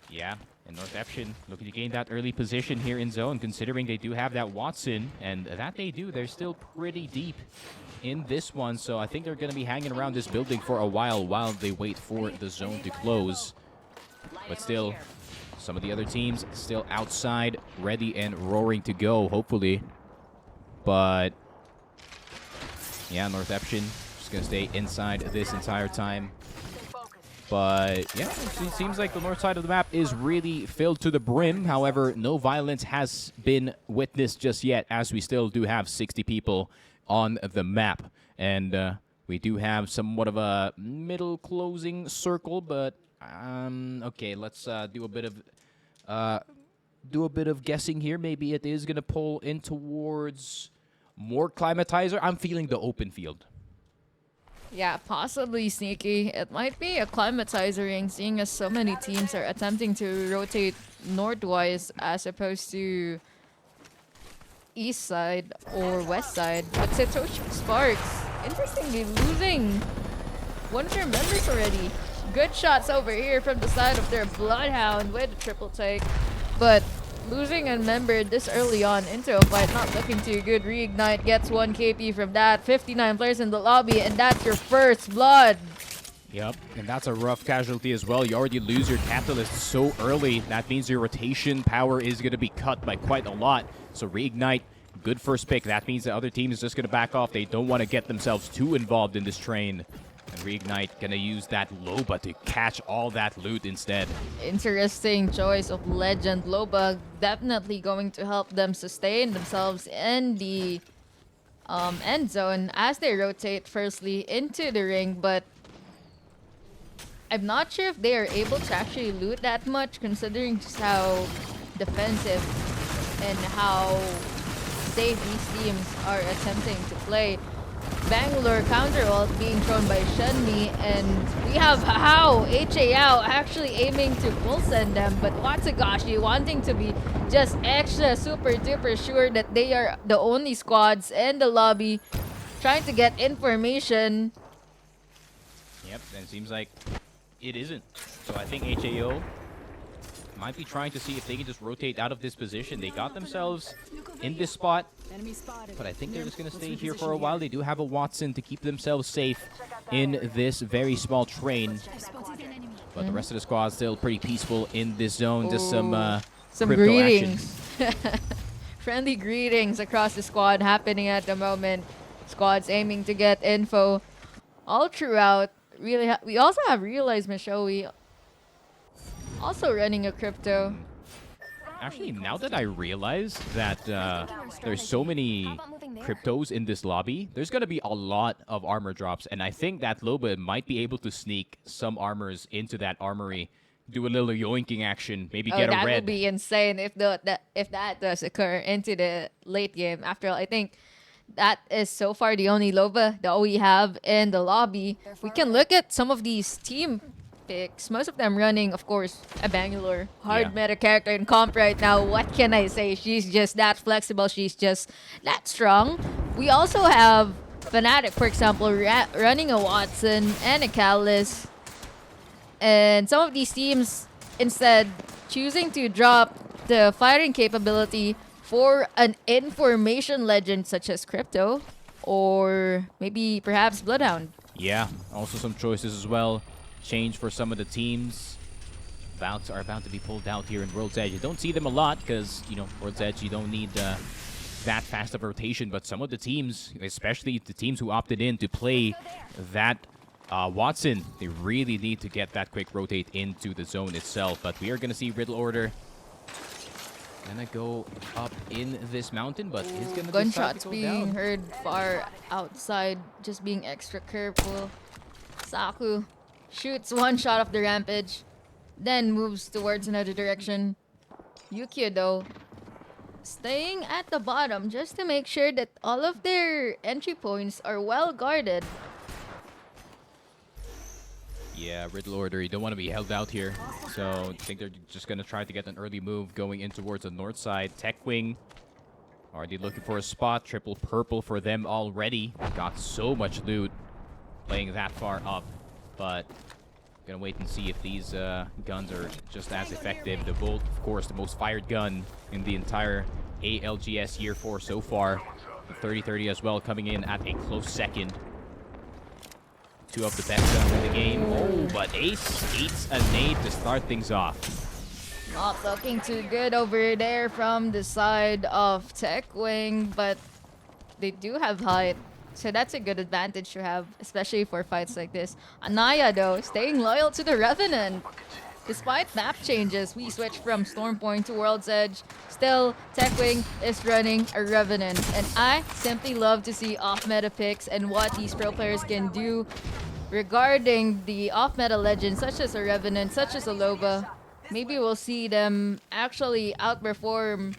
Yeah, and North Eption looking to gain that early position here in zone, considering they do have that Watson. And that they do, they're still pretty deep in this one. So I think they're going to be hanging around this building for a while they wait for the zone to close. But still, some of the other teams still outside, ready and roaring to go, hopefully. But yeah, North Eption just going to stay inside this entire time. But yeah, it seems like the north side of the map is really filled to the brim. However, no violence has been witnessed just yet, as we still do have 60 people on the map. And we do have somewhat of a middle closing circle, but okay, let's do a bit of guessing here. Maybe it is gonna pull in towards more Climatizer. I'm feeling the open field. Yeah, possibly Sneaky. It might be a Climatizer ring, seeing as so many teams are attempting to rotate northwise as opposed to east side or west side. But Satoshi Sparks, interestingly, losing one of their members already. Good shots over here from the side of their Bloodhound with a triple take. But losing a member this early on into a fight, not looking too good. Reignite gets 1 KP from that. 59 players in the lobby, and that's your first blood. Yep, and that's a rough casualty as well. You already lose your Catalyst so early. That means your rotation power is going to be cut by quite a lot. So Reignite, good first pick. That means the other team is just going to back off. They don't want to get themselves too involved in this train. And Reignite going to use that Loba to catch all that loot instead. Interesting choice of Legend. Loba definitely going to help them sustain themselves in the end zone as they rotate firstly into the ring, but I'm not sure if they are able to actually loot that much considering just how defensive and how safe these teams are attempting to play. Bangalore counter ult being thrown by Shenmi, and we have Hao, H.A.O. actually aiming to full send them, but Watsagashi wanting to be just extra super duper sure that they are the only squads in the lobby, trying to get information. Yep, and it seems like it isn't. So I think HAO might be trying to see if they can just rotate out of this position. They got themselves in this spot, but I think they're just going to stay here for a while. They do have a Watson to keep themselves safe in this very small train. But the rest of the squad is still pretty peaceful in this zone. Just some crypto greetings. action. Friendly greetings across the squad happening at the moment. Squads aiming to get info all throughout. Really, we also have Realize Mishowi also running a crypto. Actually, now that I realize that there's so many cryptos in this lobby, there's going to be a lot of armor drops. And I think that Loba might be able to sneak some armors into that armory, do a little yoinking action, maybe get a that red. would be insane if that does occur into the late game. After all, I think that is so far the only Loba that we have in the lobby. We can look at some of these team picks. Most of them running, of course, a Bangalore hard meta character in comp right now. What can I say? She's just that flexible. She's just that strong. We also have Fnatic, for example, running a Watson and a Catalyst. And some of these teams instead choosing to drop the firing capability for an information legend such as Crypto or maybe perhaps Bloodhound. Yeah, also some choices as well. Change for some of the teams. Valks are about to be pulled out here in World's Edge. You don't see them a lot because, you know, World's Edge, you don't need that fast of rotation. But some of the teams, especially the teams who opted in to play that Watson, they really need to get that quick rotate into the zone itself. But we are going to see Riddle Order gonna go up in this mountain, but he's gonna gunshots go being down. heard far outside, just being extra careful. Saku shoots one shot off the rampage, then moves towards another direction. Yukio though, staying at the bottom just to make sure that all of their entry points are well guarded. Yeah, Riddle Order, you don't want to be held out here. So I think they're just going to try to get an early move going in towards the north side. Tech Wing already looking for a spot. Triple purple for them already. Got so much loot playing that far up. But going to wait and see if these guns are just as effective. The Bolt, of course, the most fired gun in the entire ALGS Year 4 so far. The 30-30 as well coming in at a close second. Two of the best guns in the game. Oh, but Ace eats a nade to start things off. Not looking too good over there from the side of Tech Wing, but they do have height. So that's a good advantage to have, especially for fights like this. Anaya, though, staying loyal to the Revenant. Despite map changes, we switch from Stormpoint to World's Edge. Still, Tech Wing is running a Revenant. And I simply love to see off-meta picks and what these pro players can do regarding the off-meta legends such as a Revenant, such as a Loba. Maybe we'll see them actually outperform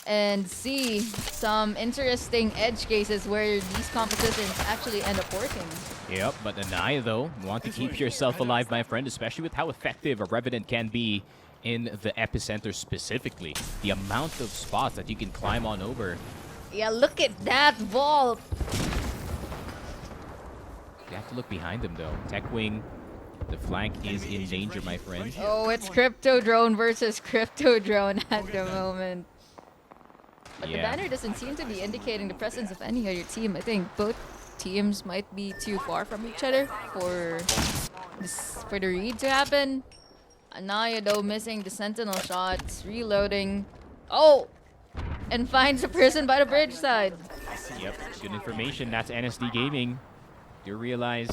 and see some interesting edge cases where these competitions actually end up working. Yep, but Anaya, though, want to keep yourself alive, my friend, especially with how effective a Revenant can be in the epicenter specifically. The amount of spots that you can climb on over Yeah, look at that vault. You have to look behind them, though. Tech Wing, the flank is in danger, my friend. Oh, it's Crypto Drone versus Crypto Drone at the moment. But the banner doesn't seem to be indicating the presence of any other team. I think both teams might be too far from each other for the read to happen. Anaya, though, missing the sentinel shots, reloading. Oh! And finds a person by the bridge side. Yep, good information. That's NSD Gaming. You realize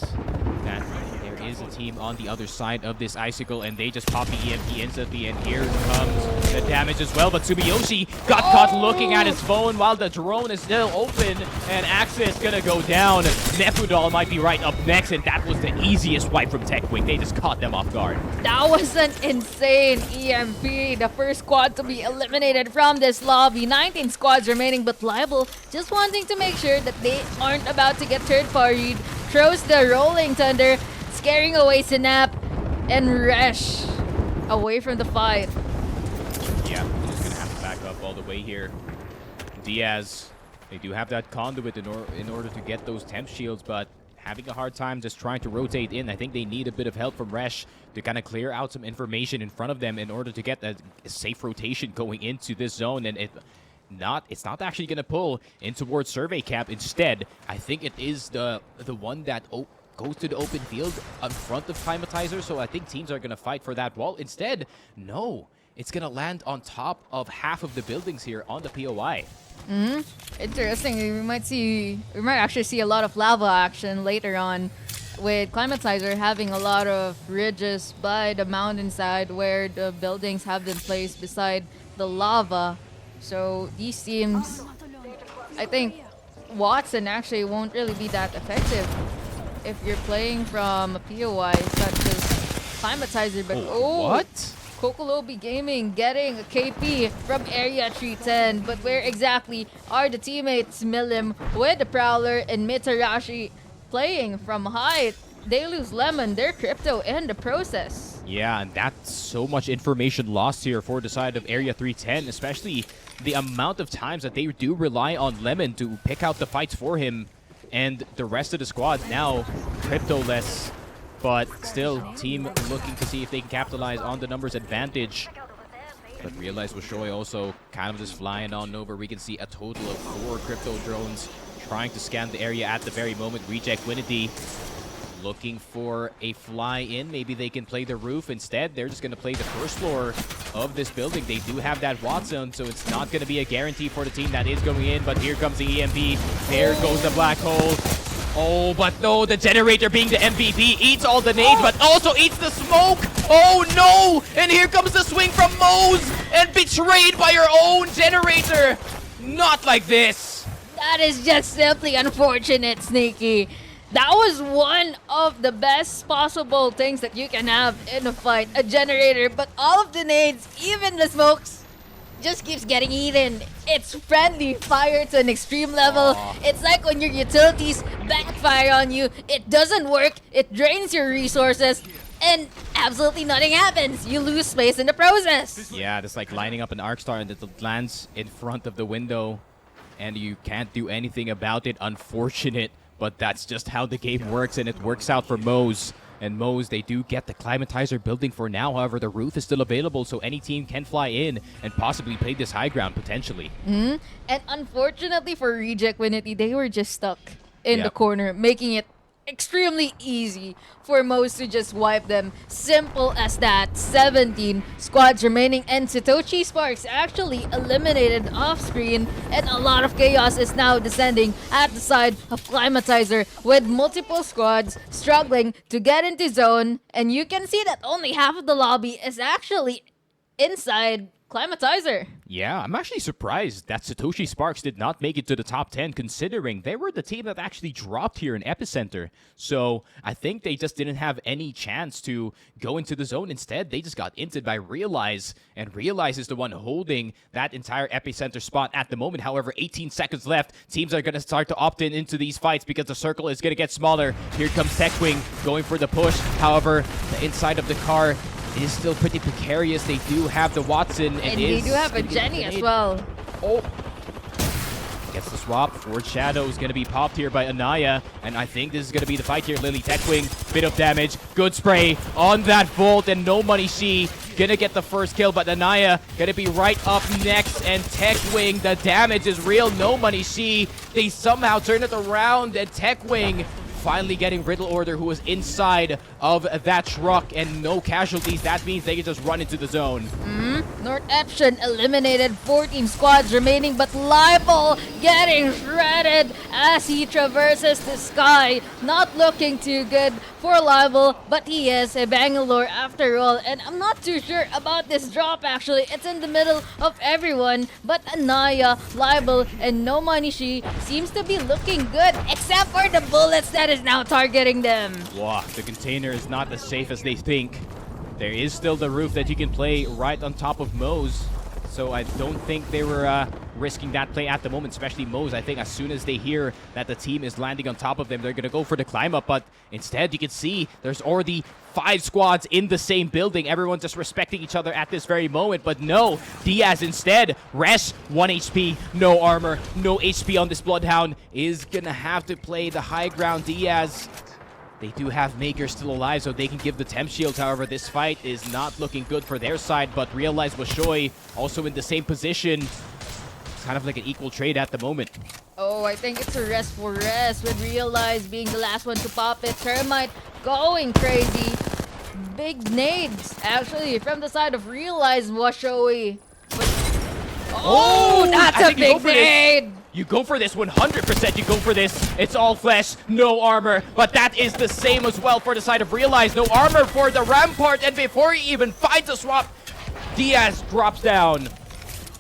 that there is a team on the other side of this icicle, and they just pop the EMP instantly, and here comes the damage as well. But Tsumiyoshi got caught looking at his phone while the drone is still open, and Axis gonna go down. Nefudal might be right up next, and that was the easiest wipe from Tech Wing. They just caught them off guard. That was an insane EMP. The first squad to be eliminated from this lobby. 19 squads remaining, but Liable just wanting to make sure that they aren't about to get third-partied. Throws the Rolling Thunder, scaring away Synap and Resh away from the fight. Yeah, just gonna have to back up all the way here. Diaz, they do have that conduit in order to get those temp shields, but having a hard time just trying to rotate in. I think they need a bit of help from Resh to kind of clear out some information in front of them in order to get a safe rotation going into this zone, and it's not actually going to pull in towards Survey Cap. Instead, I think it is the one that goes to the open field in front of Climatizer, so I think teams are going to fight for that wall. Instead, no, it's going to land on top of half of the buildings here on the POI. Interesting. We might actually see a lot of lava action later on, with Climatizer having a lot of ridges by the mountainside where the buildings have been placed beside the lava. So these teams, I think Watson actually won't really be that effective if you're playing from a POI such as Climatizer. But what? Kokolobi Gaming getting a KP from Area 310. But where exactly are the teammates? Milim with the Prowler and Mitarashi playing from height. They lose Lemon, their Crypto in the process. Yeah, and that's so much information lost here for the side of Area 310, especially the amount of times that they do rely on Lemon to pick out the fights for him, and the rest of the squad now Crypto-less, but still team looking to see if they can capitalize on the numbers advantage. But realize Washoy also kind of just flying on over. We can see a total of 4 Crypto drones trying to scan the area at the very moment. Reject Winity looking for a fly-in. Maybe they can play the roof. Instead, they're just going to play the first floor of this building. They do have that Watson, so it's not going to be a guarantee for the team that is going in. But here comes the EMP. There goes the black hole. Oh, but no, the generator being the MVP eats all the nades, but also eats the smoke. Oh, no! And here comes the swing from Mose, and betrayed by your own generator. Not like this. That is just simply unfortunate, Sneaky. That was one of the best possible things that you can have in a fight, a generator, but all of the nades, even the smokes, just keeps getting eaten. It's friendly fire to an extreme level. It's like when your utilities backfire on you, it doesn't work, it drains your resources, and absolutely nothing happens. You lose space in the process. Yeah, just like lining up an Arc Star and it lands in front of the window, and you can't do anything about it. Unfortunate. But that's just how the game works, and it works out for Mose. And Mose, they do get the Climatizer building for now. However, the roof is still available, so any team can fly in and possibly play this high ground, potentially. And unfortunately for Reject Winity, they were just stuck in the corner, making it extremely easy for Mose to just wipe them. Simple as that. 17 squads remaining, and Satoshi Sparks actually eliminated off screen, and a lot of chaos is now descending at the side of Climatizer, with multiple squads struggling to get into zone, and you can see that only half of the lobby is actually inside Climatizer. Yeah, I'm actually surprised that Satoshi Sparks did not make it to the top 10, considering they were the team that actually dropped here in Epicenter. So I think they just didn't have any chance to go into the zone. Instead, they just got inted by Realize, and Realize is the one holding that entire Epicenter spot at the moment. However, 18 seconds left. Teams are going to start to opt in into these fights because the circle is going to get smaller. Here comes Techwing going for the push. However, the inside of the car is still pretty precarious. They do have the Watson, and they do have a Jenny as well. Oh, Gets the swap. Forward Shadow is going to be popped here by Anaya. And I think this is going to be the fight here. Lily Techwing, bit of damage. Good spray on that Volt. And no money she going to get the first kill. But Anaya going to be right up next. And Techwing, the damage is real. No money she. They somehow turn it around. And Techwing finally getting Riddle Order, who was inside of that truck, and no casualties. That means they can just run into the zone. North Epsion eliminated 14 squads remaining, but Libel getting shredded as he traverses the sky. Not looking too good for Libel, but he is a Bangalore after all. And I'm not too sure about this drop actually. It's in the middle of everyone, but Anaya, Libel, and No Manishi seems to be looking good, except for the bullets that is now targeting them. Wow, the container is not as safe as they think. There is still the roof that you can play right on top of Moe's. So I don't think they were risking that play at the moment, especially Moe's. I think as soon as they hear that the team is landing on top of them, they're going to go for the climb up. But instead, you can see there's already 5 squads in the same building. Everyone's just respecting each other at this very moment. But no, Diaz instead, Resh, 1 HP, no armor, no HP on this Bloodhound, is going to have to play the high ground. Diaz, they do have Maker still alive, so they can give the temp shield. However, this fight is not looking good for their side, but Realize Washoy also in the same position. It's kind of like an equal trade at the moment. Oh, I think it's a rest for rest with Realize being the last one to pop it. Termite going crazy. Big nades, actually, from the side of Realize Washoy. Oh, that's a big nade! You go for this 100%. You go for this. It's all flesh, no armor. But that is the same as well for the side of Realize. No armor for the Rampart. And before he even finds a swap, Diaz drops down.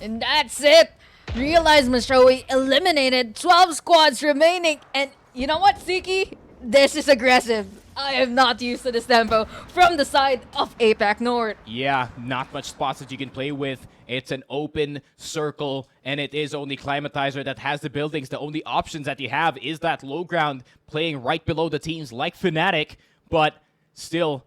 And that's it. Realize Mashowi eliminated. 12 squads remaining. And you know what, Siki? This is aggressive. I am not used to this tempo from the side of Apac North. Yeah, not much spots that you can play with. It's an open circle, and it is only Climatizer that has the buildings. The only options that you have is that low ground playing right below the teams like Fnatic, but still,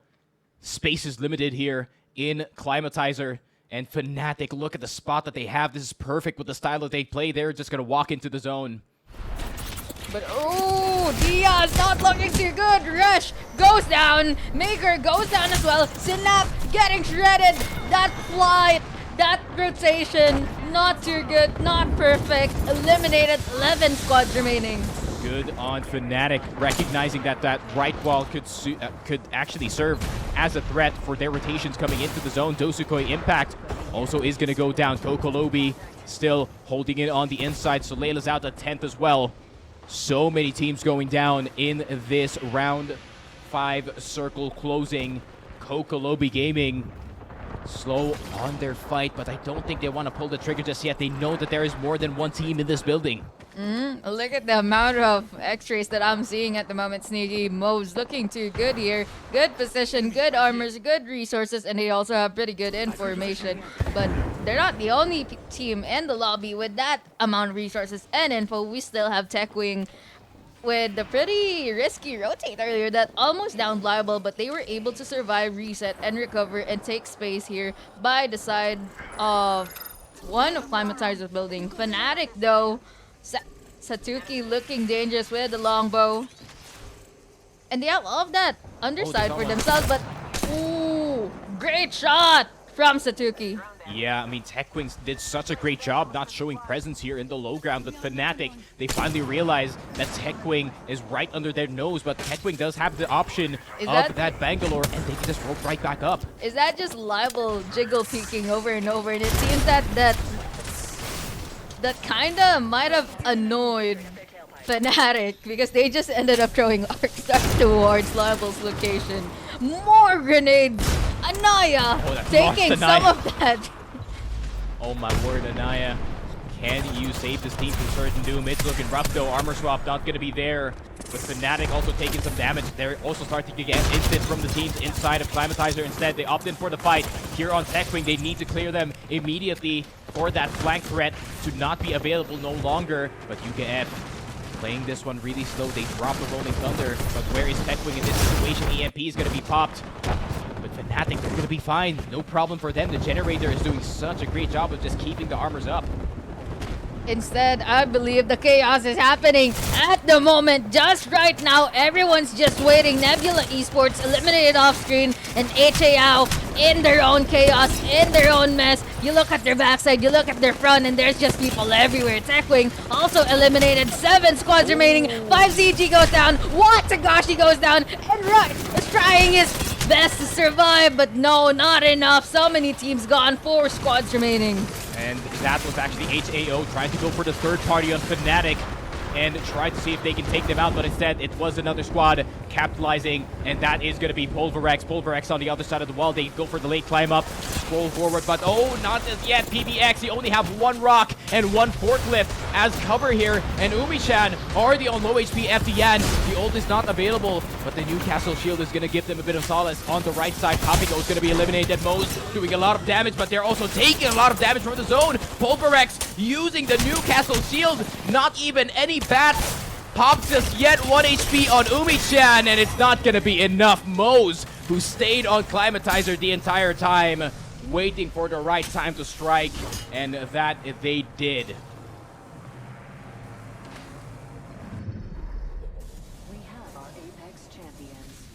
space is limited here in Climatizer. And Fnatic, look at the spot that they have. This is perfect with the style that they play. They're just going to walk into the zone. But oh, Diaz not looking too good. Rush goes down. Maker goes down as well. Synap getting shredded. That flight, that rotation, not too good, not perfect. Eliminated 11 squads remaining. Good on Fnatic, recognizing that that right wall could actually serve as a threat for their rotations coming into the zone. Dosukoi Impact also is going to go down. Kokolobi still holding it on the inside. Soleila's out at 10th as well. So many teams going down in this round 5 circle closing. Kokolobi Gaming slow on their fight, but I don't think they want to pull the trigger just yet. They know that there is more than one team in this building. Look at the amount of x-rays that I'm seeing at the moment, Sneaky. Mo's looking too good here. Good position, good armors, good resources, and they also have pretty good information. But they're not the only team in the lobby with that amount of resources and info. We still have Techwing with the pretty risky rotate earlier that almost downed Libel, but they were able to survive, reset, and recover and take space here by the side of one of Climatizer's building. Fnatic, though, Satuki looking dangerous with the longbow. And they have all of that underside for themselves, but ooh, great shot from Satuki. Yeah, I mean, Techwing did such a great job not showing presence here in the low ground. But Fnatic, they finally realized that Techwing is right under their nose. But Techwing does have the option of that Bangalore, and they can just roll right back up. Is that just Libel jiggle peeking over and over? And it seems that kind of might have annoyed Fnatic because they just ended up throwing arc stars towards Libel's location. More grenades! Anaya taking some of that. Oh my word, Anaya. Can you save this team from certain doom? It's looking rough though. Armor swap not going to be there. But Fnatic also taking some damage. They're also starting to get instant from the teams inside of Climatizer. Instead, they opt in for the fight. Here on Techwing, they need to clear them immediately for that flank threat to not be available no longer. But UKF playing this one really slow. They drop the Rolling Thunder. But where is Techwing in this situation? EMP is going to be popped. But Fnatic, they're going to be fine. No problem for them. The generator is doing such a great job of just keeping the armors up. Instead, I believe the chaos is happening at the moment, just right now. Everyone's just waiting. Nebula Esports eliminated off screen, and HAO in their own chaos, in their own mess. You look at their backside, you look at their front, and there's just people everywhere. Techwing also eliminated. 7 squads remaining. 5ZG goes down. Watagashi goes down. And Right is trying his best to survive, but no, not enough. So many teams gone. 4 squads remaining. And that was actually HAO trying to go for the third party on Fnatic and try to see if they can take them out, but instead it was another squad capitalizing, and that is going to be Pulverex. Pulverex on the other side of the wall. They go for the late climb up, scroll forward, but oh, not as yet. PBX, you only have 1 rock and 1 forklift as cover here, and Umi-chan already on low HP. FDN, the ult is not available, but the Newcastle shield is going to give them a bit of solace. On the right side, Papico is going to be eliminated. Mo's doing a lot of damage, but they're also taking a lot of damage from the zone. Pulverex using the Newcastle shield, not even any bats. Pops just yet 1 HP on Umi-chan, and it's not going to be enough. Mo's, who stayed on Climatizer the entire time, waiting for the right time to strike, and that they did. We have our Apex champions.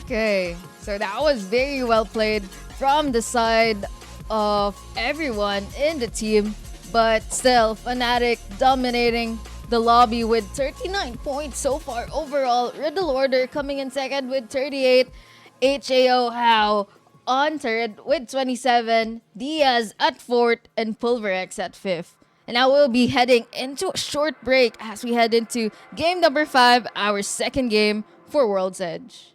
Okay, so that was very well played from the side of everyone in the team, but still, Fnatic dominating the lobby with 39 points so far overall. Riddle Order coming in second with 38, HAO How on third with 27, Diaz at fourth, and Pulverex at fifth. And now we'll be heading into a short break as we head into game number 5, our second game for World's Edge.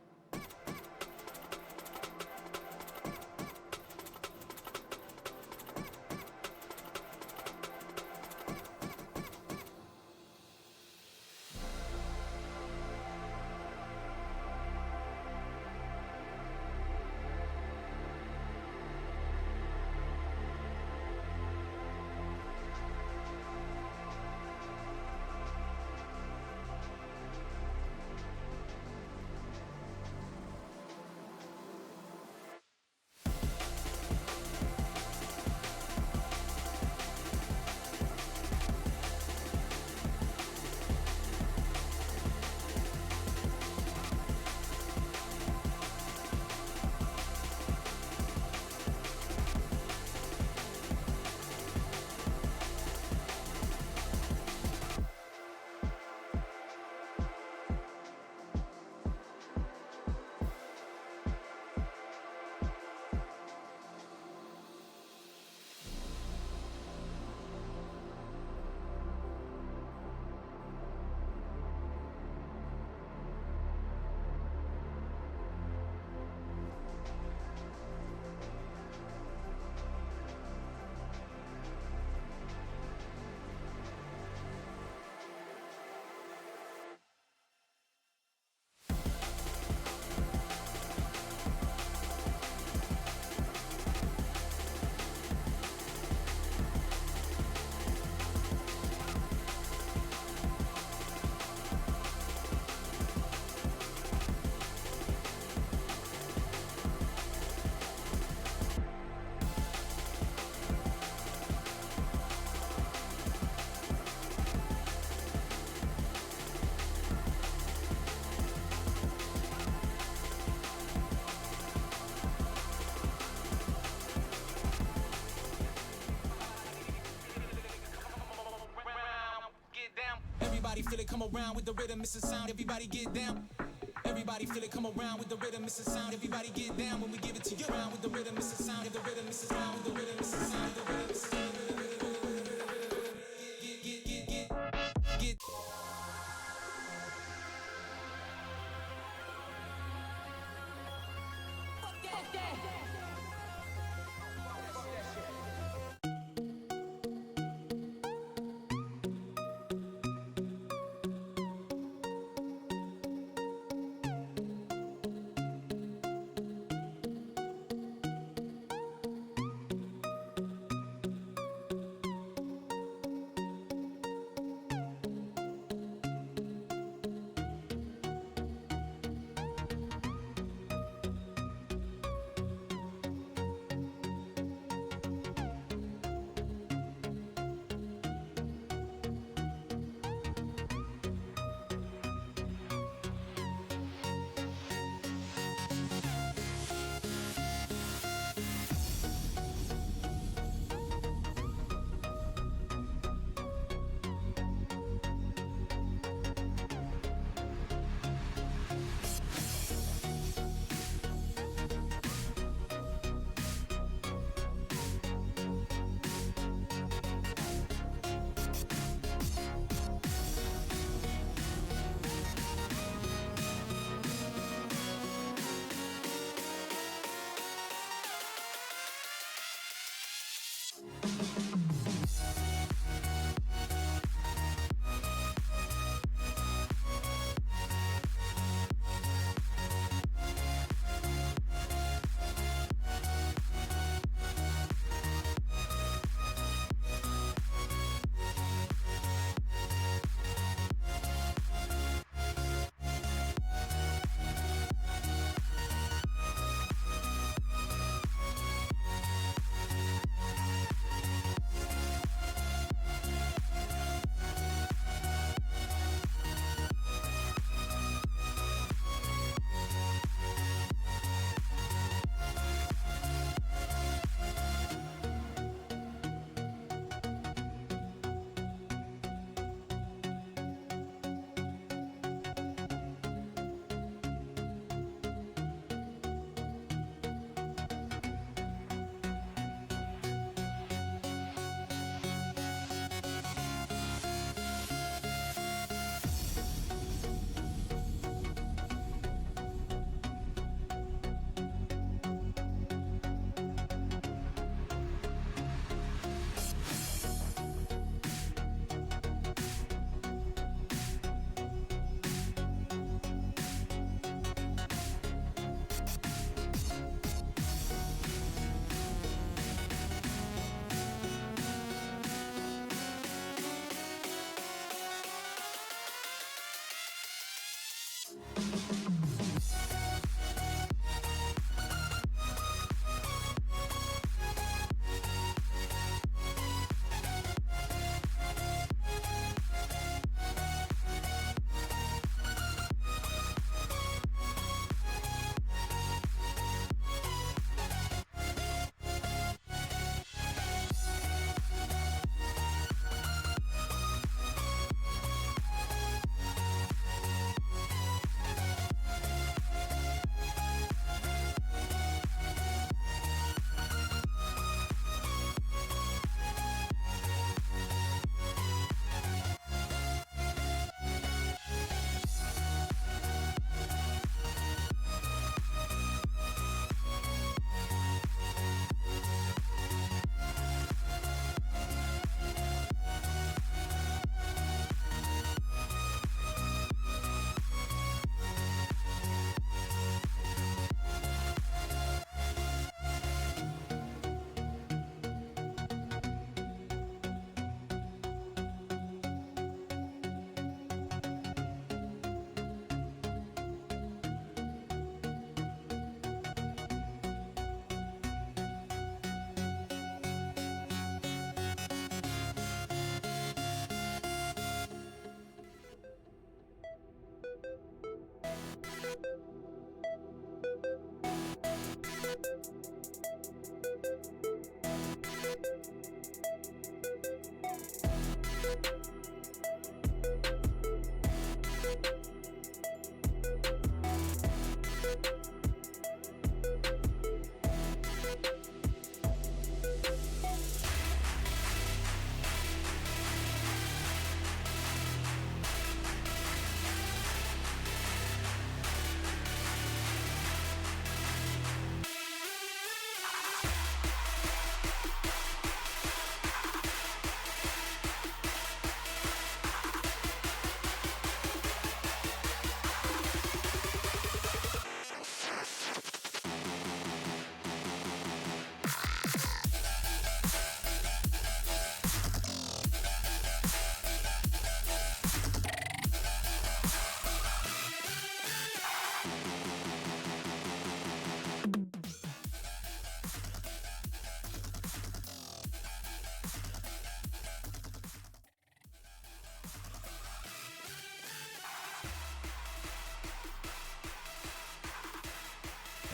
Everybody feel it come around with the rhythm, it's a sound. Everybody get down. Everybody feel it come around with the rhythm, it's a sound. Everybody get down when we give it to you. Around with the rhythm, it's a sound. The rhythm, it's a sound. With the rhythm, it's a sound. The rhythm, it's a sound. Get.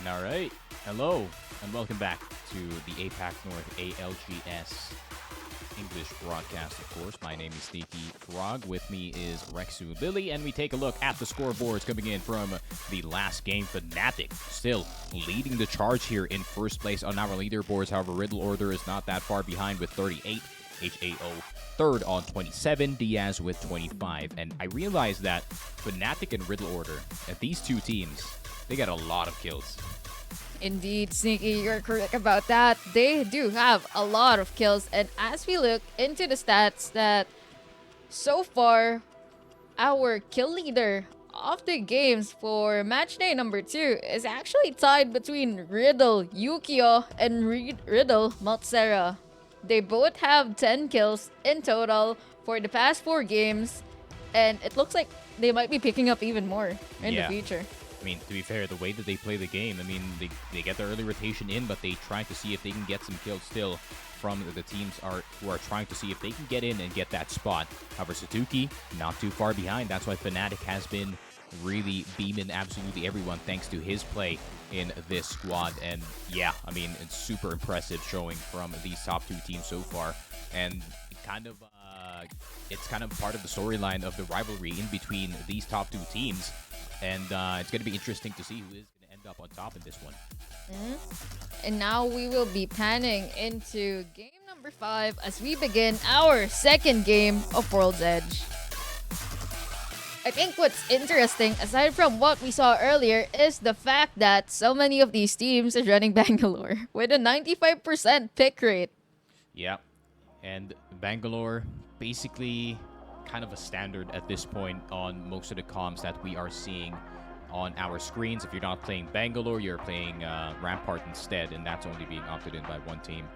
All right. Hello, and welcome back to the APAC North ALGS English broadcast, of course. My name is Sneaky Frog. With me is Rexu Lily, and we take a look at the scoreboards coming in from the last game. Fnatic still leading the charge here in first place on our leaderboards. However, Riddle Order is not that far behind with 38. HAO third on 27, Diaz with 25. And I realized that Fnatic and Riddle Order, at these two teams, they got a lot of kills. Indeed, Sneaky, you're correct about that. They do have a lot of kills. And as we look into the stats, that so far, our kill leader of the games for match day number 2 is actually tied between Riddle Yukio and Riddle Maltsera. They both have 10 kills in total for the past 4 games. And it looks like they might be picking up even more in the future. I mean, to be fair, the way that they play the game, I mean, they get the early rotation in, but they try to see if they can get some kills still from the teams who are trying to see if they can get in and get that spot. However, Satuki, not too far behind. That's why Fnatic has been really beaming absolutely everyone thanks to his play in this squad. And yeah, I mean, it's super impressive showing from these top 2 teams so far. And it's kind of part of the storyline of the rivalry in between these top 2 teams. And it's going to be interesting to see who is going to end up on top in this one. And now we will be panning into game number 5 as we begin our second game of World's Edge. I think what's interesting, aside from what we saw earlier, is the fact that so many of these teams are running Bangalore with a 95% pick rate. Yeah, and Bangalore basically kind of a standard at this point on most of the comms that we are seeing on our screens. If you're not playing Bangalore, you're playing Rampart instead, and that's only being opted in by one team.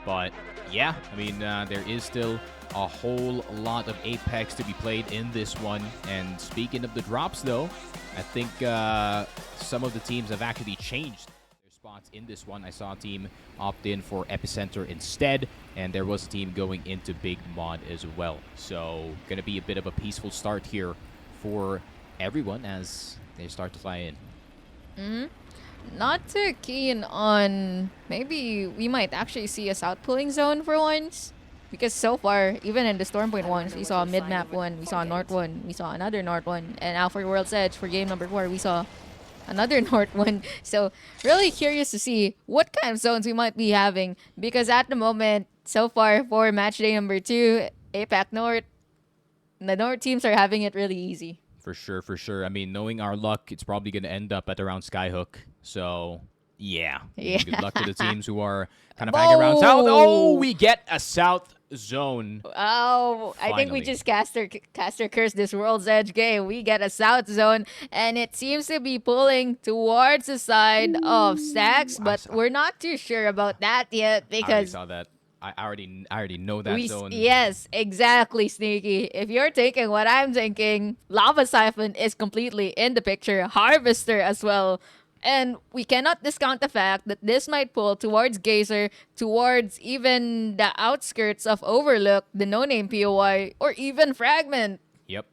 But yeah, I mean, there is still a whole lot of Apex to be played in this one. And speaking of the drops, though, I think some of the teams have actually changed their spots in this one. I saw a team opt in for Epicenter instead, and there was a team going into Big Mod as well. So gonna be a bit of a peaceful start here for everyone as they start to fly in. Not too keen on maybe we might actually see a south pulling zone for once. Because so far, even in the Stormpoint ones, we saw a mid-map one, we saw a north one, we saw another north one, and now for World's Edge for game number 4, we saw another north one. So really curious to see what kind of zones we might be having, because at the moment, so far for match day number 2, APAC North, the North teams are having it really easy. For sure, for sure. I mean, knowing our luck, it's probably going to end up at around Skyhook. So, yeah. Good luck to the teams who are kind of hanging around south. Oh, we get a south zone. Oh, I think we Finally. just caster curse this World's Edge game. We get a south zone, and it seems to be pulling towards the side of Stacks, but we're not too sure about that yet I already because saw that. I already know that zone. yes, exactly, Sneaky. If you're thinking what I'm thinking, Lava Siphon is completely in the picture. Harvester as well. And we cannot discount the fact that this might pull towards Gazer, towards even the outskirts of Overlook, the no-name POI, or even Fragment. Yep.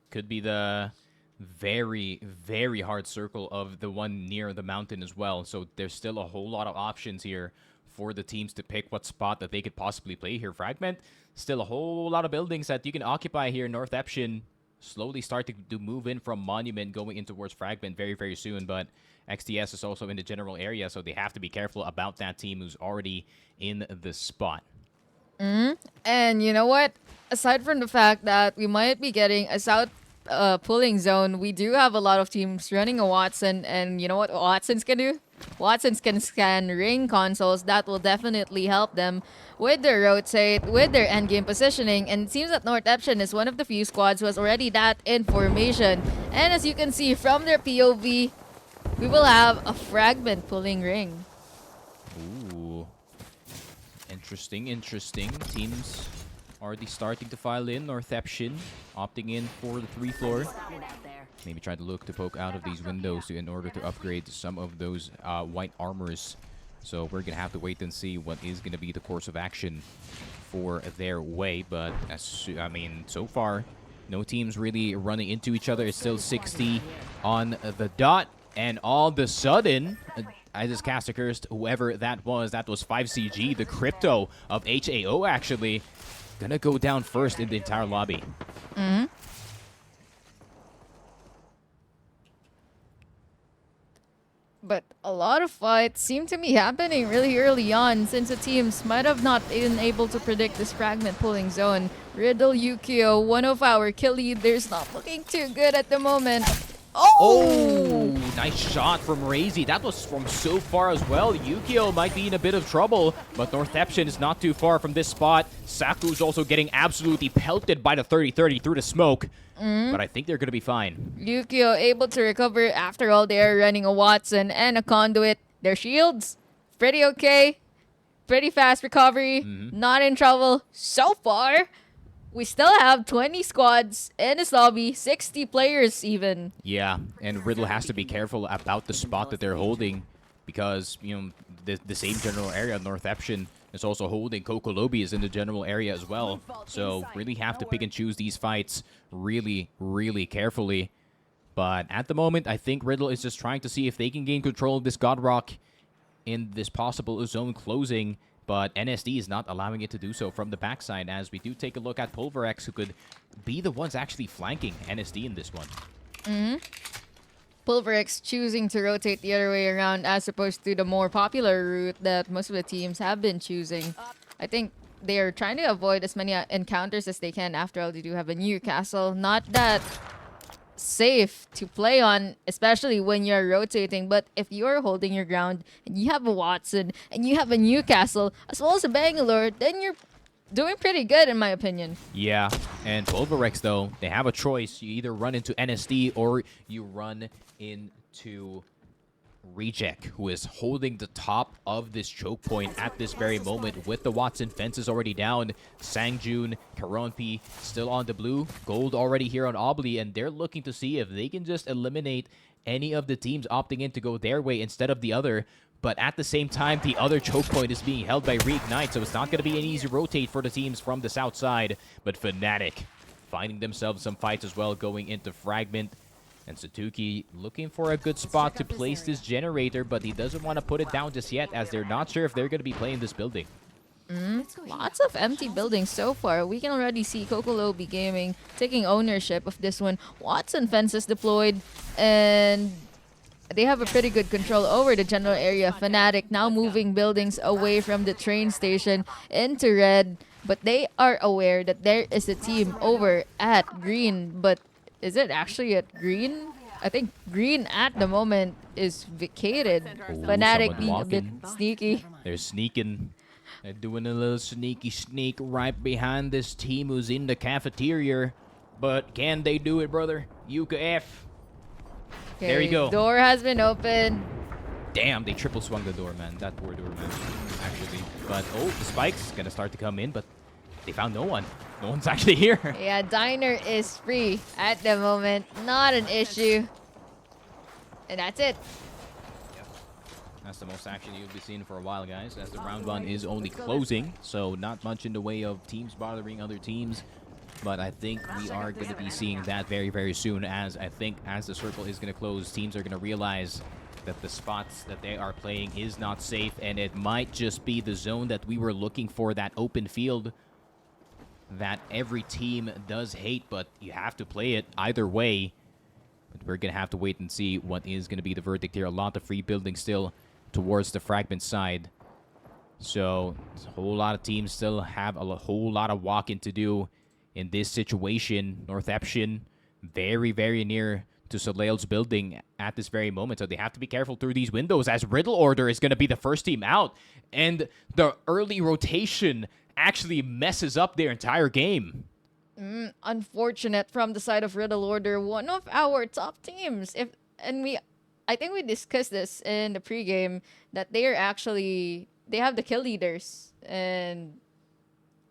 Could be the very, very hard circle of the one near the mountain as well. So there's still a whole lot of options here for the teams to pick what spot that they could possibly play here. Fragment, still a whole lot of buildings that you can occupy here in North Eption. Slowly starting to move in from Monument, going in towards Fragment very, very soon. But XTS is also in the general area, so they have to be careful about that team who's already in the spot. And you know what? Aside from the fact that we might be getting a south pulling zone, we do have a lot of teams running a Watson. And you know what Watsons can do? Watsons can scan ring consoles. That will definitely help them with their rotate, with their endgame positioning. And it seems that North Eption is one of the few squads who has already that in formation. And as you can see from their POV, we will have a Fragment pulling ring. Ooh. Interesting, interesting. Teams already starting to file in. North Eption opting in for the 3 floor. Maybe try to look to poke out of these windows in order to upgrade some of those white armors. So we're going to have to wait and see what is going to be the course of action for their way. But, I mean, so far, no teams really running into each other. It's still 60 on the dot. And all of a sudden, I just cast a cursed whoever that was. That was 5CG, the crypto of HAO actually. Gonna go down first in the entire lobby. But a lot of fights seem to be happening really early on since the teams might have not been able to predict this fragment pulling zone. Riddle, Yukio, one of our kill leaders, not looking too good at the moment. Oh, nice shot from Razy. That was from so far as well. Yukio might be in a bit of trouble, but Northeption is not too far from this spot. Saku's also getting absolutely pelted by the 30-30 through the smoke. But I think they're going to be fine. Yukio able to recover. After all, they are running a Watson and a Conduit. Their shields, pretty okay. Pretty fast recovery. Not in trouble so far. We still have 20 squads in this lobby, 60 players even. Yeah, and Riddle has to be careful about the spot that they're holding because, you know, the same general area, Northeption, is also holding. Kokolobi is in the general area as well. So really have to pick and choose these fights really, really carefully. But at the moment, I think Riddle is just trying to see if they can gain control of this Godrock in this possible zone closing. But NSD is not allowing it to do so from the backside, as we do take a look at Pulverex, who could be the ones actually flanking NSD in this one. Pulverex choosing to rotate the other way around as opposed to the more popular route that most of the teams have been choosing. I think they are trying to avoid as many encounters as they can. After all, they do have a new castle. Not that safe to play on, especially when you're rotating. But if you're holding your ground and you have a Watson and you have a Newcastle as well as a Bangalore, then you're doing pretty good in my opinion. Yeah, and Pulverex though, they have a choice. You either run into NSD or you run into Reject, who is holding the top of this choke point at this very moment with the Watson fences already down. Sangjun, Karonpi still on the blue. Gold already here on Obli, and they're looking to see if they can just eliminate any of the teams opting in to go their way instead of the other. But at the same time, the other choke point is being held by Reignite, so it's not going to be an easy rotate for the teams from the south side. But Fnatic finding themselves some fights as well going into Fragment. And Satuki looking for a good spot to place this generator, but he doesn't want to put it down just yet, as they're not sure if they're going to be playing this building. Lots of empty buildings so far. We can already see Kokolobi Gaming taking ownership of this one. Watson fences deployed, and they have a pretty good control over the general area. Fnatic now moving buildings away from the train station into red, but they are aware that there is a team over at green. But is it actually at green? I think green at the moment is vacated. Fnatic being a bit sneaky. They're sneaking. They're doing a little sneaky sneak right behind this team who's in the cafeteria. But can they do it, brother? Yuka F. There you go. Door has been opened. Damn, they triple swung the door, man. That poor door, man. Actually. But, oh, the spike's gonna start to come in, but they found no one. No one's actually here. Yeah, Diner is free at the moment. Not an issue. And that's it. That's the most action you'll be seeing for a while, guys, as the round one is only closing. So not much in the way of teams bothering other teams. But I think we are going to be seeing that very, very soon, as I think as the circle is going to close, teams are going to realize that the spots that they are playing is not safe, and it might just be the zone that we were looking for, that open field that every team does hate, but you have to play it either way. But we're going to have to wait and see what is going to be the verdict here. A lot of free building still towards the Fragment side. So a whole lot of teams still have a whole lot of walking to do in this situation. Northeption very, very near to Soleil's building at this very moment, so they have to be careful through these windows, as Riddle Order is going to be the first team out, and the early rotation actually messes up their entire game. Unfortunate from the side of Riddle Order, one of our top teams. I think we discussed this in the pregame, that they have the kill leaders, and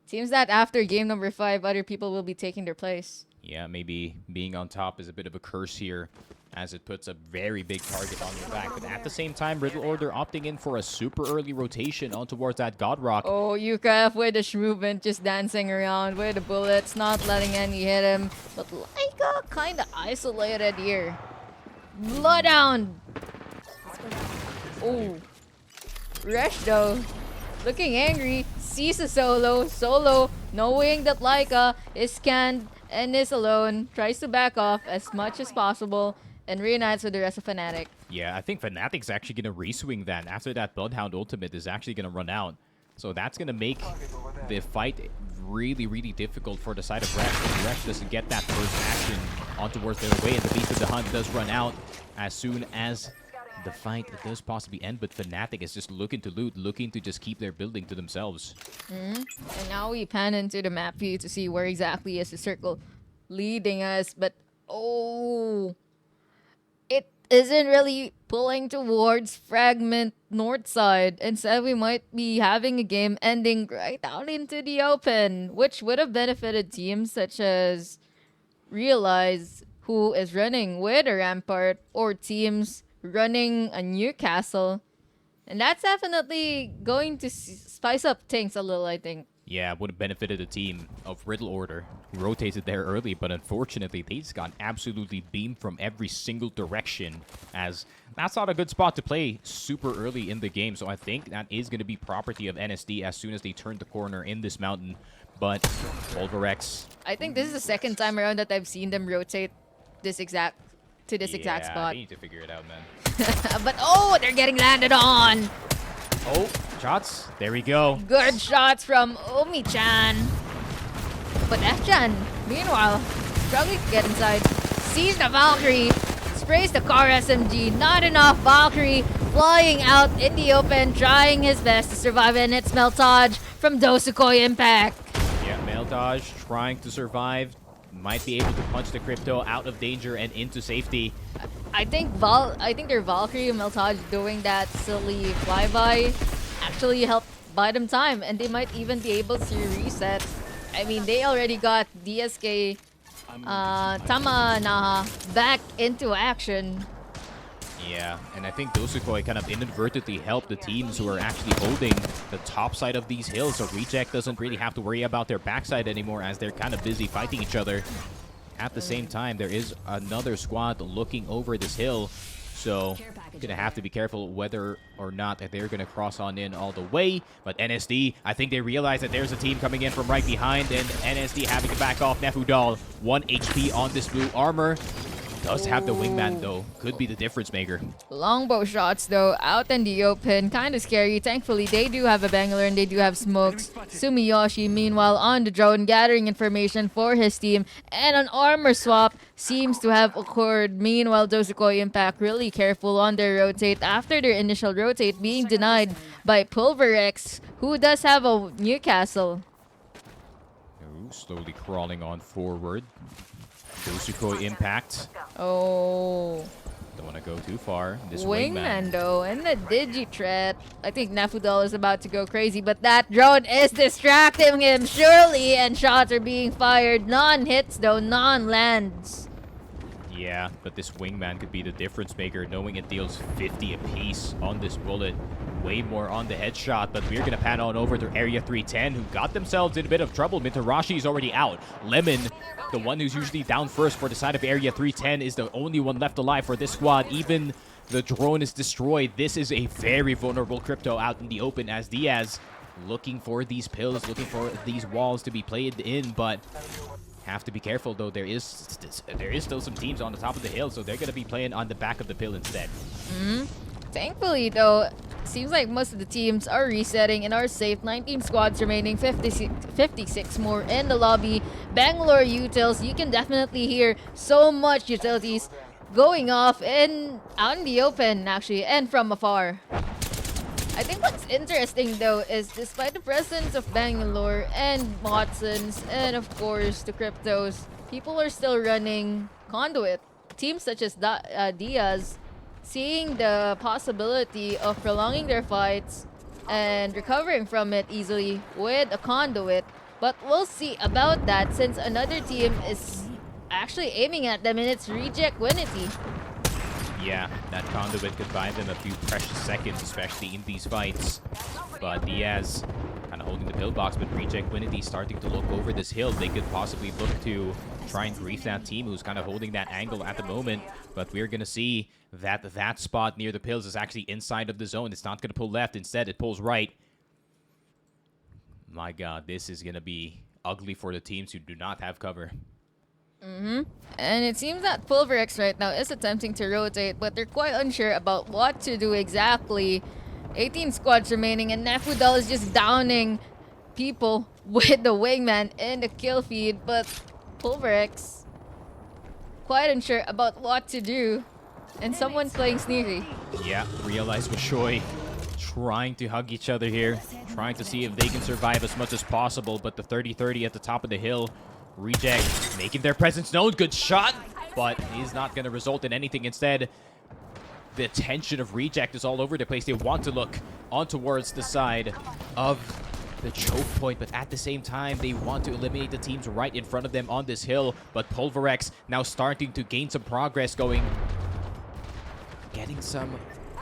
seems that after game number 5, other people will be taking their place. Yeah, maybe being on top is a bit of a curse here, as it puts a very big target on your back. But at the same time, Riddle Order opting in for a super early rotation on towards that Godrock. Oh, Yuka with the movement, just dancing around with the bullets, not letting any hit him. But Laika kind of isolated here. Bloodhound Oh. Rush though. Looking angry. Sees a solo. Solo, knowing that Laika is scanned and is alone, tries to back off as much as possible and reunites with the rest of Fnatic. Yeah, I think Fnatic's actually going to reswing that after that Bloodhound ultimate is actually going to run out. So that's going to make the fight really, really difficult for the side of Rex. If Rex doesn't get that first action on towards their way, and the Beast of the Hunt does run out as soon as the fight does possibly end. But Fnatic is just looking to loot, looking to just keep their building to themselves. And now we pan into the map view to see where exactly is the circle leading us. But oh, it isn't really pulling towards Fragment north side. Instead, we might be having a game ending right out into the open, which would have benefited teams such as Realize, who is running with a Rampart, or teams running a Newcastle. And that's definitely going to spice up things a little, I think. Yeah, would have benefited the team of Riddle Order, who rotated there early, but unfortunately, they just got absolutely beamed from every single direction, as that's not a good spot to play super early in the game. So I think that is going to be property of NSD as soon as they turn the corner in this mountain. But Pulverex... I think this is the second time around that I've seen them rotate this exact spot. They need to figure it out, man. But oh, they're getting landed on. Oh, shots. There we go. Good shots from Omi-chan. But F-chan, meanwhile, struggling to get inside. Sees the Valkyrie. Sprays the car SMG. Not enough. Valkyrie flying out in the open, trying his best to survive. And it's Meltage from Dosukoi Impact. Yeah, Meltage trying to survive. Might be able to punch the Crypto out of danger and into safety. I think their Valkyrie and Meltage doing that silly flyby actually helped buy them time, and they might even be able to reset. I mean, they already got DSK Tamanaha back into action. Yeah, and I think Dosukoi kind of inadvertently helped the teams who are actually holding the top side of these hills, so Reject doesn't really have to worry about their backside anymore as they're kind of busy fighting each other. At the same time, there is another squad looking over this hill, so gonna have to be careful whether or not that they're gonna cross on in all the way. But NSD, I think they realize that there's a team coming in from right behind, and NSD having to back off. Nefudal, 1 HP on this blue armor. Does have the wingman though. Could be the difference maker. Longbow shots though, out in the open. Kind of scary. Thankfully, they do have a Bangalore and they do have smokes. Sumiyoshi, meanwhile, on the drone, gathering information for his team. And an armor swap seems to have occurred. Meanwhile, Dosukoi Impact really careful on their rotate after their initial rotate being denied by Pulverex, who does have a Newcastle. Ooh, slowly crawling on forward. Dosukoi Impact. Oh. Don't want to go too far. This Wingman though, and the Digi-threat. I think Nefudal is about to go crazy, but that drone is distracting him surely, and shots are being fired. Non-hits though, non-lands. Yeah, but this wingman could be the difference maker, knowing it deals 50 apiece on this bullet. Way more on the headshot, but we're going to pan on over to Area 310, who got themselves in a bit of trouble. Mitarashi is already out. Lemon, the one who's usually down first for the side of Area 310, is the only one left alive for this squad. Even the drone is destroyed. This is a very vulnerable Crypto out in the open, as Diaz looking for these pills, looking for these walls to be played in, but have to be careful though. There is still some teams on the top of the hill, so they're going to be playing on the back of the pill instead. Thankfully though, seems like most of the teams are resetting and are safe. 19 squads remaining, 56 more in the lobby. Bangalore utils, you can definitely hear so much utilities going off out in the open actually, and from afar. I think what's interesting though is despite the presence of Bangalore and Watsons and of course the Cryptos, people are still running Conduit. Teams such as Diaz seeing the possibility of prolonging their fights and recovering from it easily with a Conduit. But we'll see about that since another team is actually aiming at them, and it's Reject Winity. Yeah, that conduit could buy them a few precious seconds, especially in these fights. But Diaz kind of holding the pillbox, but Reject Winity starting to look over this hill. They could possibly look to try and grief that team who's kind of holding that angle at the moment. But we're going to see that that spot near the pills is actually inside of the zone. It's not going to pull left. Instead, it pulls right. My God, this is going to be ugly for the teams who do not have cover. And it seems that Pulverex right now is attempting to rotate, but they're quite unsure about what to do exactly. 18 squads remaining, and Nefudal is just downing people with the wingman in the kill feed, but Pulverex quite unsure about what to do. And someone's playing sneaky. Yeah, realize Washoy trying to hug each other here, trying to see if they can survive as much as possible, but the 30-30 at the top of the hill, Reject making their presence known. Good shot, but is not going to result in anything. Instead, the attention of Reject is all over the place. They want to look on towards the side of the choke point, but at the same time, they want to eliminate the teams right in front of them on this hill. But Pulverex now starting to gain some progress, getting some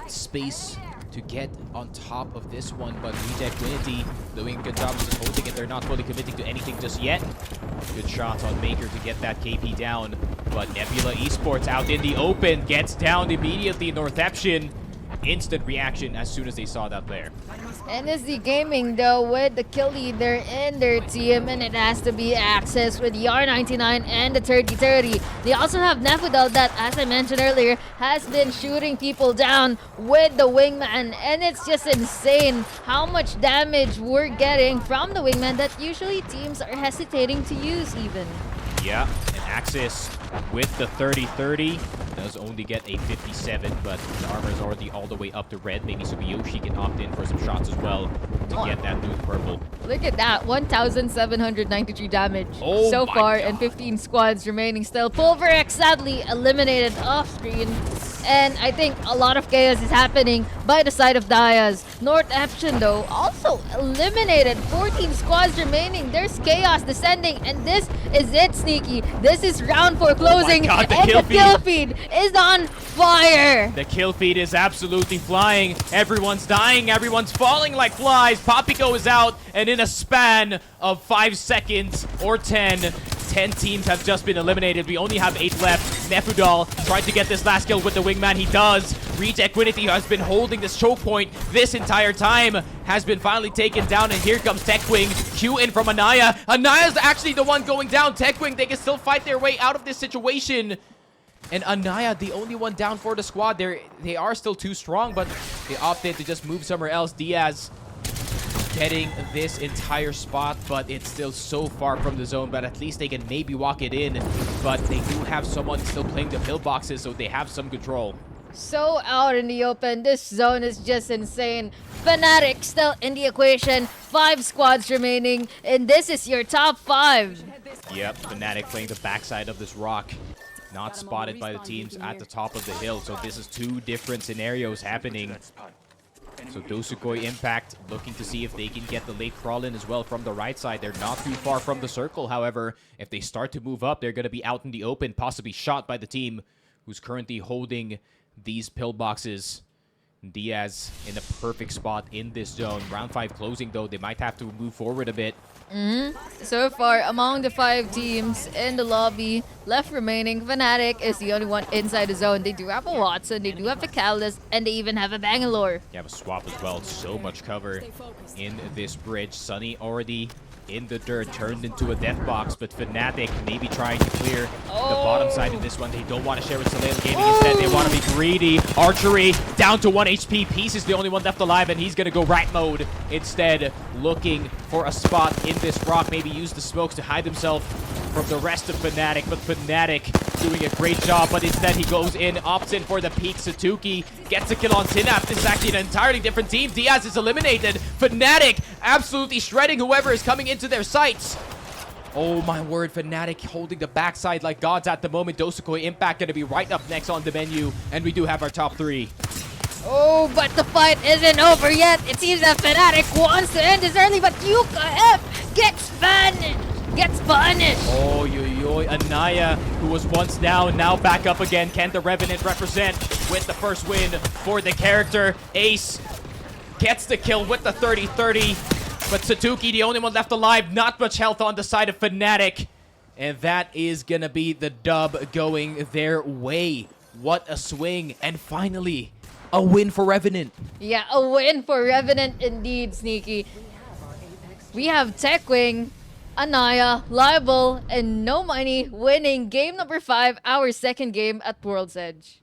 space to get on top of this one, but Reject Winity doing a good job of just holding it. They're not fully committing to anything just yet. Good shot on Maker to get that KP down, but Nebula Esports out in the open, gets down immediately. Northeption, instant reaction as soon as they saw that player. NSD Gaming though with the kill leader in their team, and it has to be Access with the R99 and the 30-30. They also have Nefudal that, as I mentioned earlier, has been shooting people down with the wingman, and it's just insane how much damage we're getting from the wingman that usually teams are hesitating to use even. Yeah, and Axis with the 30-30 does only get a 57, but the armor is already all the way up to red. Maybe Subiyoshi can opt in for some shots as well to get that new purple. Look at that, 1,793 damage Oh so my far, God. and 15 squads remaining still. Pulverex sadly eliminated off screen, and I think a lot of chaos is happening by the side of Diaz. Northeption though also eliminated. 14 squads remaining. There's chaos descending, and this is it, Sneaky. This is round 4 closing, God, the and kill the kill feed is on fire. The kill feed is absolutely flying. Everyone's dying. Everyone's falling like flies. Papico is out, and in a span of 5 seconds or 10 teams have just been eliminated. We only have 8 left. Nefudal tried to get this last kill with the wingman. He does. Reject Winity has been holding this choke point this entire time. Has been finally taken down, and here comes Techwing. Q in from Anaya. Anaya's actually the one going down. Techwing, they can still fight their way out of this situation. And Anaya, the only one down for the squad. They are still too strong, but they opted to just move somewhere else. Diaz getting this entire spot, but it's still so far from the zone, but at least they can maybe walk it in. But they do have someone still playing the pillboxes, so they have some control. So out in the open, this zone is just insane. Fnatic still in the equation, 5 squads remaining, and this is your top 5. Yep, Fnatic playing the backside of this rock. Not spotted by the teams at the top of the hill, so this is 2 different scenarios happening. So Dosukoi Impact looking to see if they can get the late crawl in as well from the right side. They're not too far from the circle, however. If they start to move up, they're going to be out in the open, possibly shot by the team who's currently holding these pillboxes. Diaz in a perfect spot in this zone. Round 5 closing though, they might have to move forward a bit. So far, among the 5 teams in the lobby, left remaining, Fnatic is the only one inside the zone. They do have a Watson, they do have the Catalyst, and they even have a Bangalore. You have a swap as well. So much cover in this bridge. Sunny already in the dirt, turned into a death box, but Fnatic maybe trying to clear the bottom side of this one. They don't want to share with Solana Gaming. Instead, they want to be greedy. Archery down to 1 HP. Peace is the only one left alive, and he's going to go rat mode instead, looking for a spot in this rock. Maybe use the smokes to hide himself from the rest of Fnatic, but Fnatic doing a great job, but instead he goes in, opts in for the peak. Satuki gets a kill on Synapse. This is actually an entirely different team. Diaz is eliminated. Fnatic absolutely shredding whoever is coming into their sights. Oh my word, Fnatic holding the backside like gods at the moment. Dosukoi Impact going to be right up next on the menu, and we do have our top 3. Oh, but the fight isn't over yet. It seems that Fnatic wants to end this early, but Yuka F gets punished. Oh, Anaya, who was once down, now back up again. Can the Revenant represent? with the first win for the character. Ace gets the kill with the 30-30, but Satuki, the only one left alive, not much health on the side of Fnatic. And that is gonna be the dub going their way. What a swing. And finally, a win for Revenant. Yeah, a win for Revenant indeed, Sneaky. We have Techwing, Anaya, Liable, and No Money winning game number 5, our second game at World's Edge.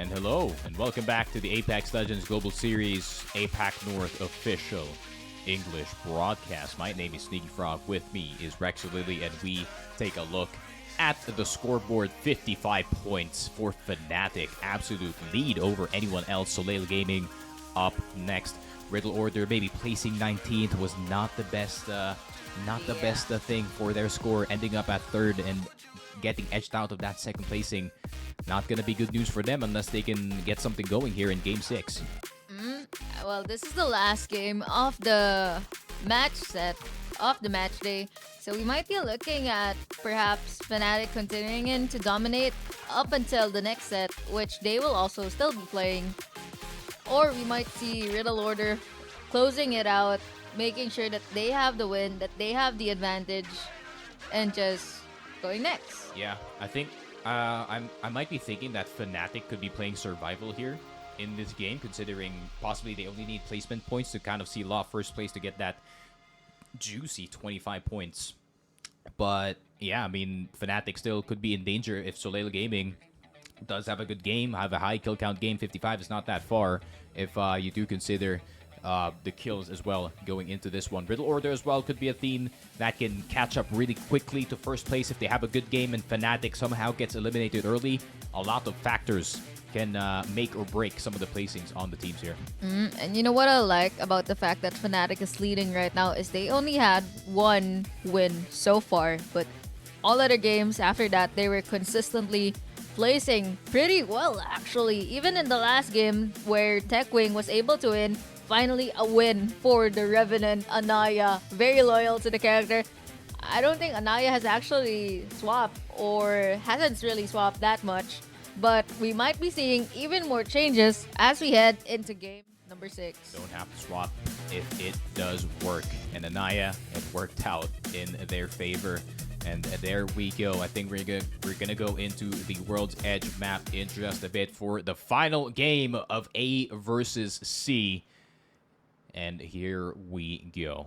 And hello, and welcome back to the Apex Legends Global Series Apac North official English broadcast. My name is Sneaky Frog. With me is Rex Lily, and we take a look at the scoreboard. 55 points for Fnatic. Absolute lead over anyone else. Soleil Gaming up next. Riddle Order maybe placing 19th was not the best thing for their score, ending up at third and getting edged out of that second placing. Not gonna be good news for them unless they can get something going here in Game 6. Well, this is the last game of the match set of the match day, so we might be looking at perhaps Fnatic continuing in to dominate up until the next set, which they will also still be playing. Or we might see Riddle Order closing it out, making sure that they have the win, that they have the advantage, and just going next. Yeah, I think I might be thinking that Fnatic could be playing survival here in this game, considering possibly they only need placement points to kind of seal off first place to get that juicy 25 points. But yeah, I mean, Fnatic still could be in danger if Soleil Gaming does have a good game, have a high kill count game. 55 is not that far if you do consider the kills as well going into this one. Riddle Order as well could be a team that can catch up really quickly to first place if they have a good game, and Fnatic somehow gets eliminated early. A lot of factors can make or break some of the placings on the teams here. And you know what I like about the fact that Fnatic is leading right now is they only had one win so far, but all other games after that they were consistently placing pretty well, actually. Even in the last game where Techwing was able to win, finally a win for the Revenant Anaya. Very loyal to the character. I don't think Anaya has actually swapped, or hasn't really swapped that much, but we might be seeing even more changes as we head into game number 6. Don't have to swap if it does work. And Anaya, it worked out in their favor. And there we go. I think we're gonna go into the World's Edge map in just a bit for the final game of A versus C. And here we go.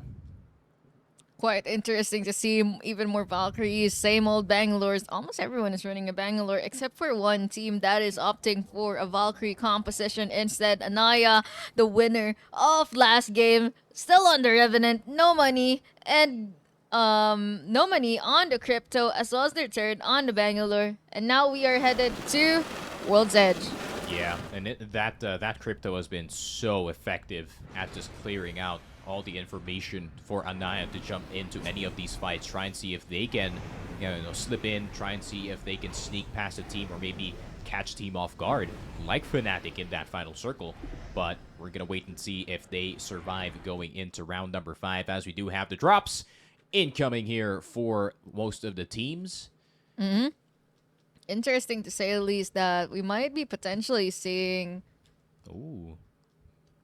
Quite interesting to see even more Valkyries, same old Bangalore's. Almost everyone is running a Bangalore except for one team that is opting for a Valkyrie composition instead. Anaya, the winner of last game, still on the Revenant, no money, and no money on the Crypto, as well as their third on the Bangalore. And now we are headed to World's Edge. Yeah, and that Crypto has been so effective at just clearing out all the information for Anaya to jump into any of these fights, try and see if they can, slip in, try and see if they can sneak past a team or maybe catch team off guard, like Fnatic in that final circle. But we're gonna wait and see if they survive going into round number 5, as we do have the drops incoming here for most of the teams. Interesting to say the least that we might be potentially seeing Ooh,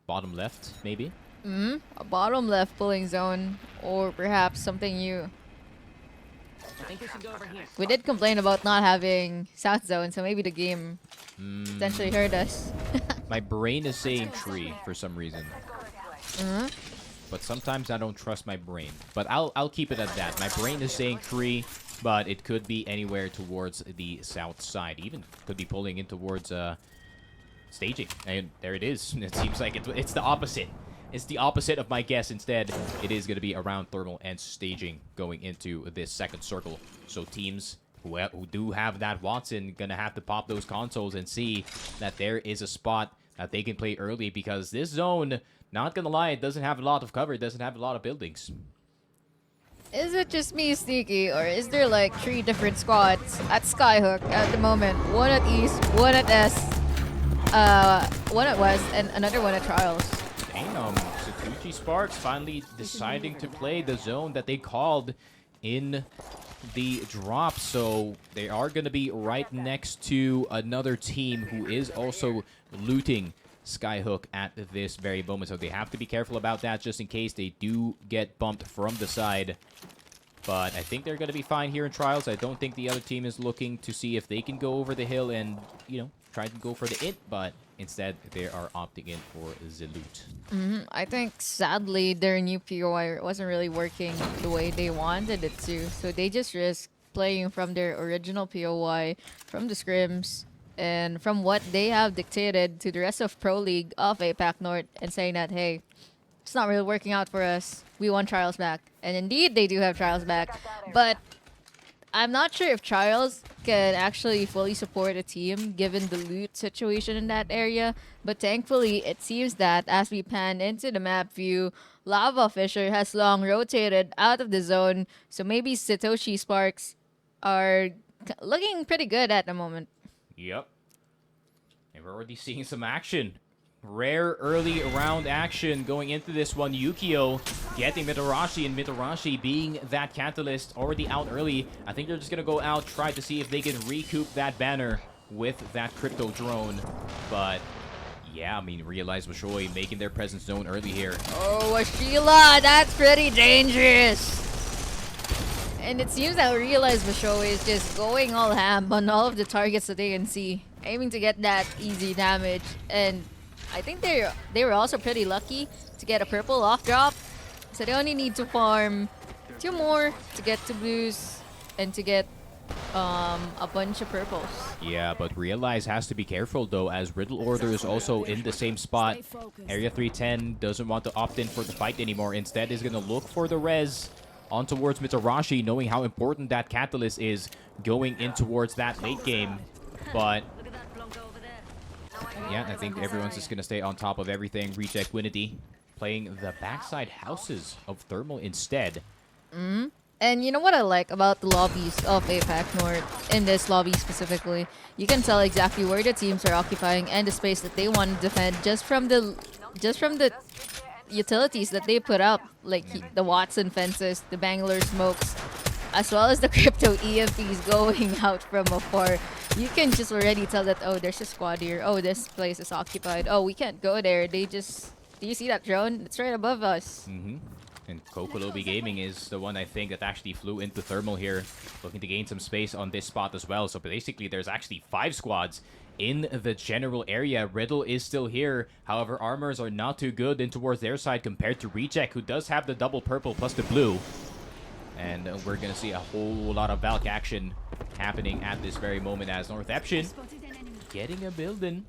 bottom left maybe. a bottom left pulling zone, or perhaps something new. I think we should go over here. We did complain about not having south zone, so maybe the game potentially hurt us. My brain is saying tree for some reason. But sometimes I don't trust my brain. But I'll keep it at that. My brain is saying tree, but it could be anywhere towards the south side. Even could be pulling in towards staging. And there it is. It seems like it's the opposite. It's the opposite of my guess. Instead, it is going to be around thermal and staging going into this second circle. So teams who do have that Watson going to have to pop those consoles and see that there is a spot that they can play early, because this zone, not going to lie, it doesn't have a lot of cover. It doesn't have a lot of buildings. Is it just me, Sneaky, or is there like 3 different squads at Skyhook at the moment? One at East, one at S, one at West, and another one at Trials. Damn, Satuchi Sparks finally deciding to play the zone that they called in the drop. So they are going to be right next to another team who is also looting Skyhook at this very moment. So they have to be careful about that just in case they do get bumped from the side. But I think they're going to be fine here in Trials. I don't think the other team is looking to see if they can go over the hill and, try to go for the int, but instead they are opting in for the loot. I think sadly their new POI wasn't really working the way they wanted it to, so they just risked playing from their original POI from the scrims and from what they have dictated to the rest of Pro League of APAC North and saying that, hey, it's not really working out for us. We want Trials back. And indeed, they do have Trials back. But I'm not sure if Trials can actually fully support a team given the loot situation in that area. But thankfully, it seems that as we pan into the map view, Lava Fisher has long rotated out of the zone. So maybe Satoshi Sparks are looking pretty good at the moment. Yep. And we're already seeing some action. Rare early round action going into this one. Yukio getting Mitarashi, and Mitarashi being that catalyst already out early. I think they're just going to go out, try to see if they can recoup that banner with that crypto drone. But yeah, I mean, Realize Washoy making their presence known early here. Oh, Washila, that's pretty dangerous. And it seems that Realize Basho is just going all ham on all of the targets that they can see, aiming to get that easy damage. And I think they were also pretty lucky to get a purple off drop, so they only need to farm 2 more to get to blues and to get a bunch of purples. Yeah, but Realize has to be careful though, as Riddle Order is also in the same spot. Area 310 doesn't want to opt in for the fight anymore. Instead, is going to look for the res on towards Mitarashi, knowing how important that catalyst is going in towards that late game. But yeah, I think everyone's just going to stay on top of everything. Reject Winity playing the backside houses of Thermal instead. And you know what I like about the lobbies of APAC North, in this lobby specifically? You can tell exactly where the teams are occupying and the space that they want to defend just from the utilities that they put up, like the Watson fences, the Bangalore smokes, as well as the crypto EMPs going out from afar. You can just already tell that, oh, there's a squad here. Oh, this place is occupied. Oh, we can't go there. They just... Do you see that drone? It's right above us. And Kokolobi Gaming is the one, I think, that actually flew into Thermal here, looking to gain some space on this spot as well. So basically, there's actually 5 squads in the general area. Riddle is still here. However, armors are not too good in towards their side compared to Reject, who does have the double purple plus the blue. And we're going to see a whole lot of Valk action happening at this very moment as Northeption getting a building.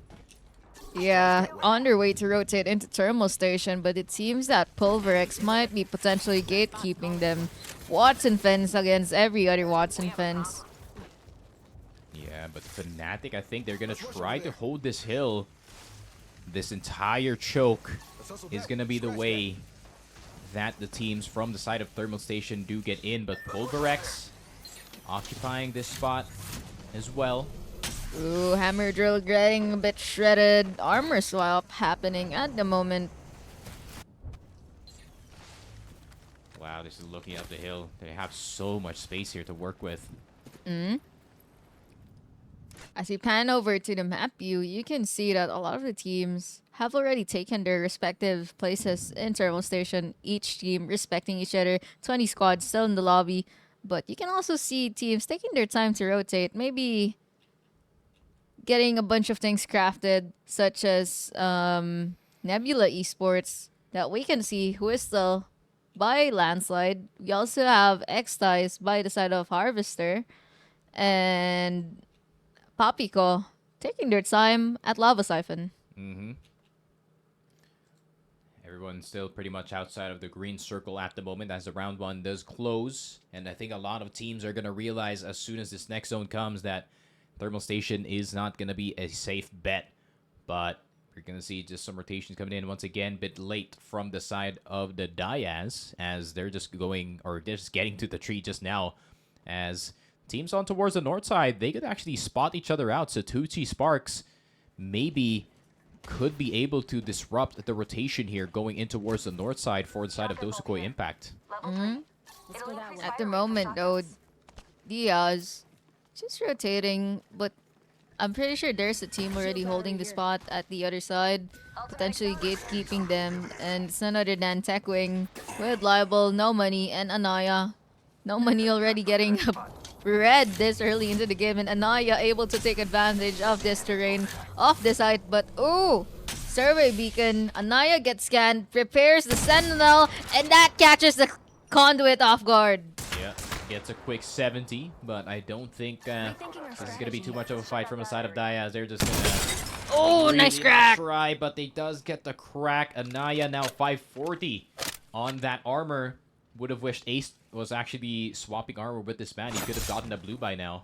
Yeah, on their way to rotate into Thermal Station, but it seems that Pulverex might be potentially gatekeeping them. Watson fence against every other Watson fence. Yeah, but Fnatic, I think they're going to try to hold this hill. This entire choke is going to be the way that the teams from the side of Thermal Station do get in, but Pulverex occupying this spot as well. Ooh, Hammer Drill getting a bit shredded. Armor swap happening at the moment. Wow, this is looking up the hill. They have so much space here to work with. As we pan over to the map view, you can see that a lot of the teams have already taken their respective places in Thermal Station, each team respecting each other. 20 squads still in the lobby, but you can also see teams taking their time to rotate, maybe getting a bunch of things crafted, such as Nebula Esports, that we can see who is still by Landslide. We also have X-Ties by the side of Harvester, and Papico taking their time at Lava Siphon. Everyone's still pretty much outside of the green circle at the moment as the round 1 does close. And I think a lot of teams are going to realize as soon as this next zone comes that Thermal Station is not going to be a safe bet. But we're going to see just some rotations coming in once again, a bit late from the side of the Diaz, as they're just going, or they're just getting to the tree just now. As teams on towards the north side, they could actually spot each other out. Satoshi Sparks maybe could be able to disrupt the rotation here going in towards the north side for the side of Dosukoi Impact. At the moment, though, Diaz just rotating, but I'm pretty sure there's a team already holding the spot at the other side, potentially gatekeeping them, and it's none other than Techwing with Liable, No Money, and Anaya. No Money already getting red this early into the game, and Anaya able to take advantage of this terrain off the side, but ooh! Survey Beacon, Anaya gets scanned, prepares the Sentinel, and that catches the Conduit off guard. Yeah. Gets a quick 70, but I don't think this is going to be too much of a fight from the side of Diaz. They're just going to Oh, nice crack. try, but they does get the crack. Anaya now 540 on that armor. Would have wished Ace was actually swapping armor with this man. He could have gotten a blue by now.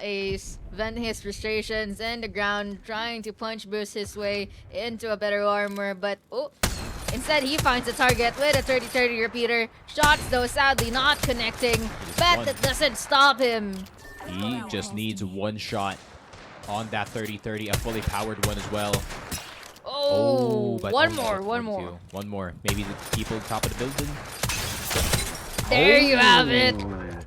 Ace venting his frustrations in the ground, trying to punch boost his way into a better armor, but instead he finds the target with a 30-30 repeater. Shots though sadly not connecting, but that doesn't stop him. He just needs one shot on that 30-30, a fully powered one as well. But one more. One more. Maybe the people top of the building. There you have it.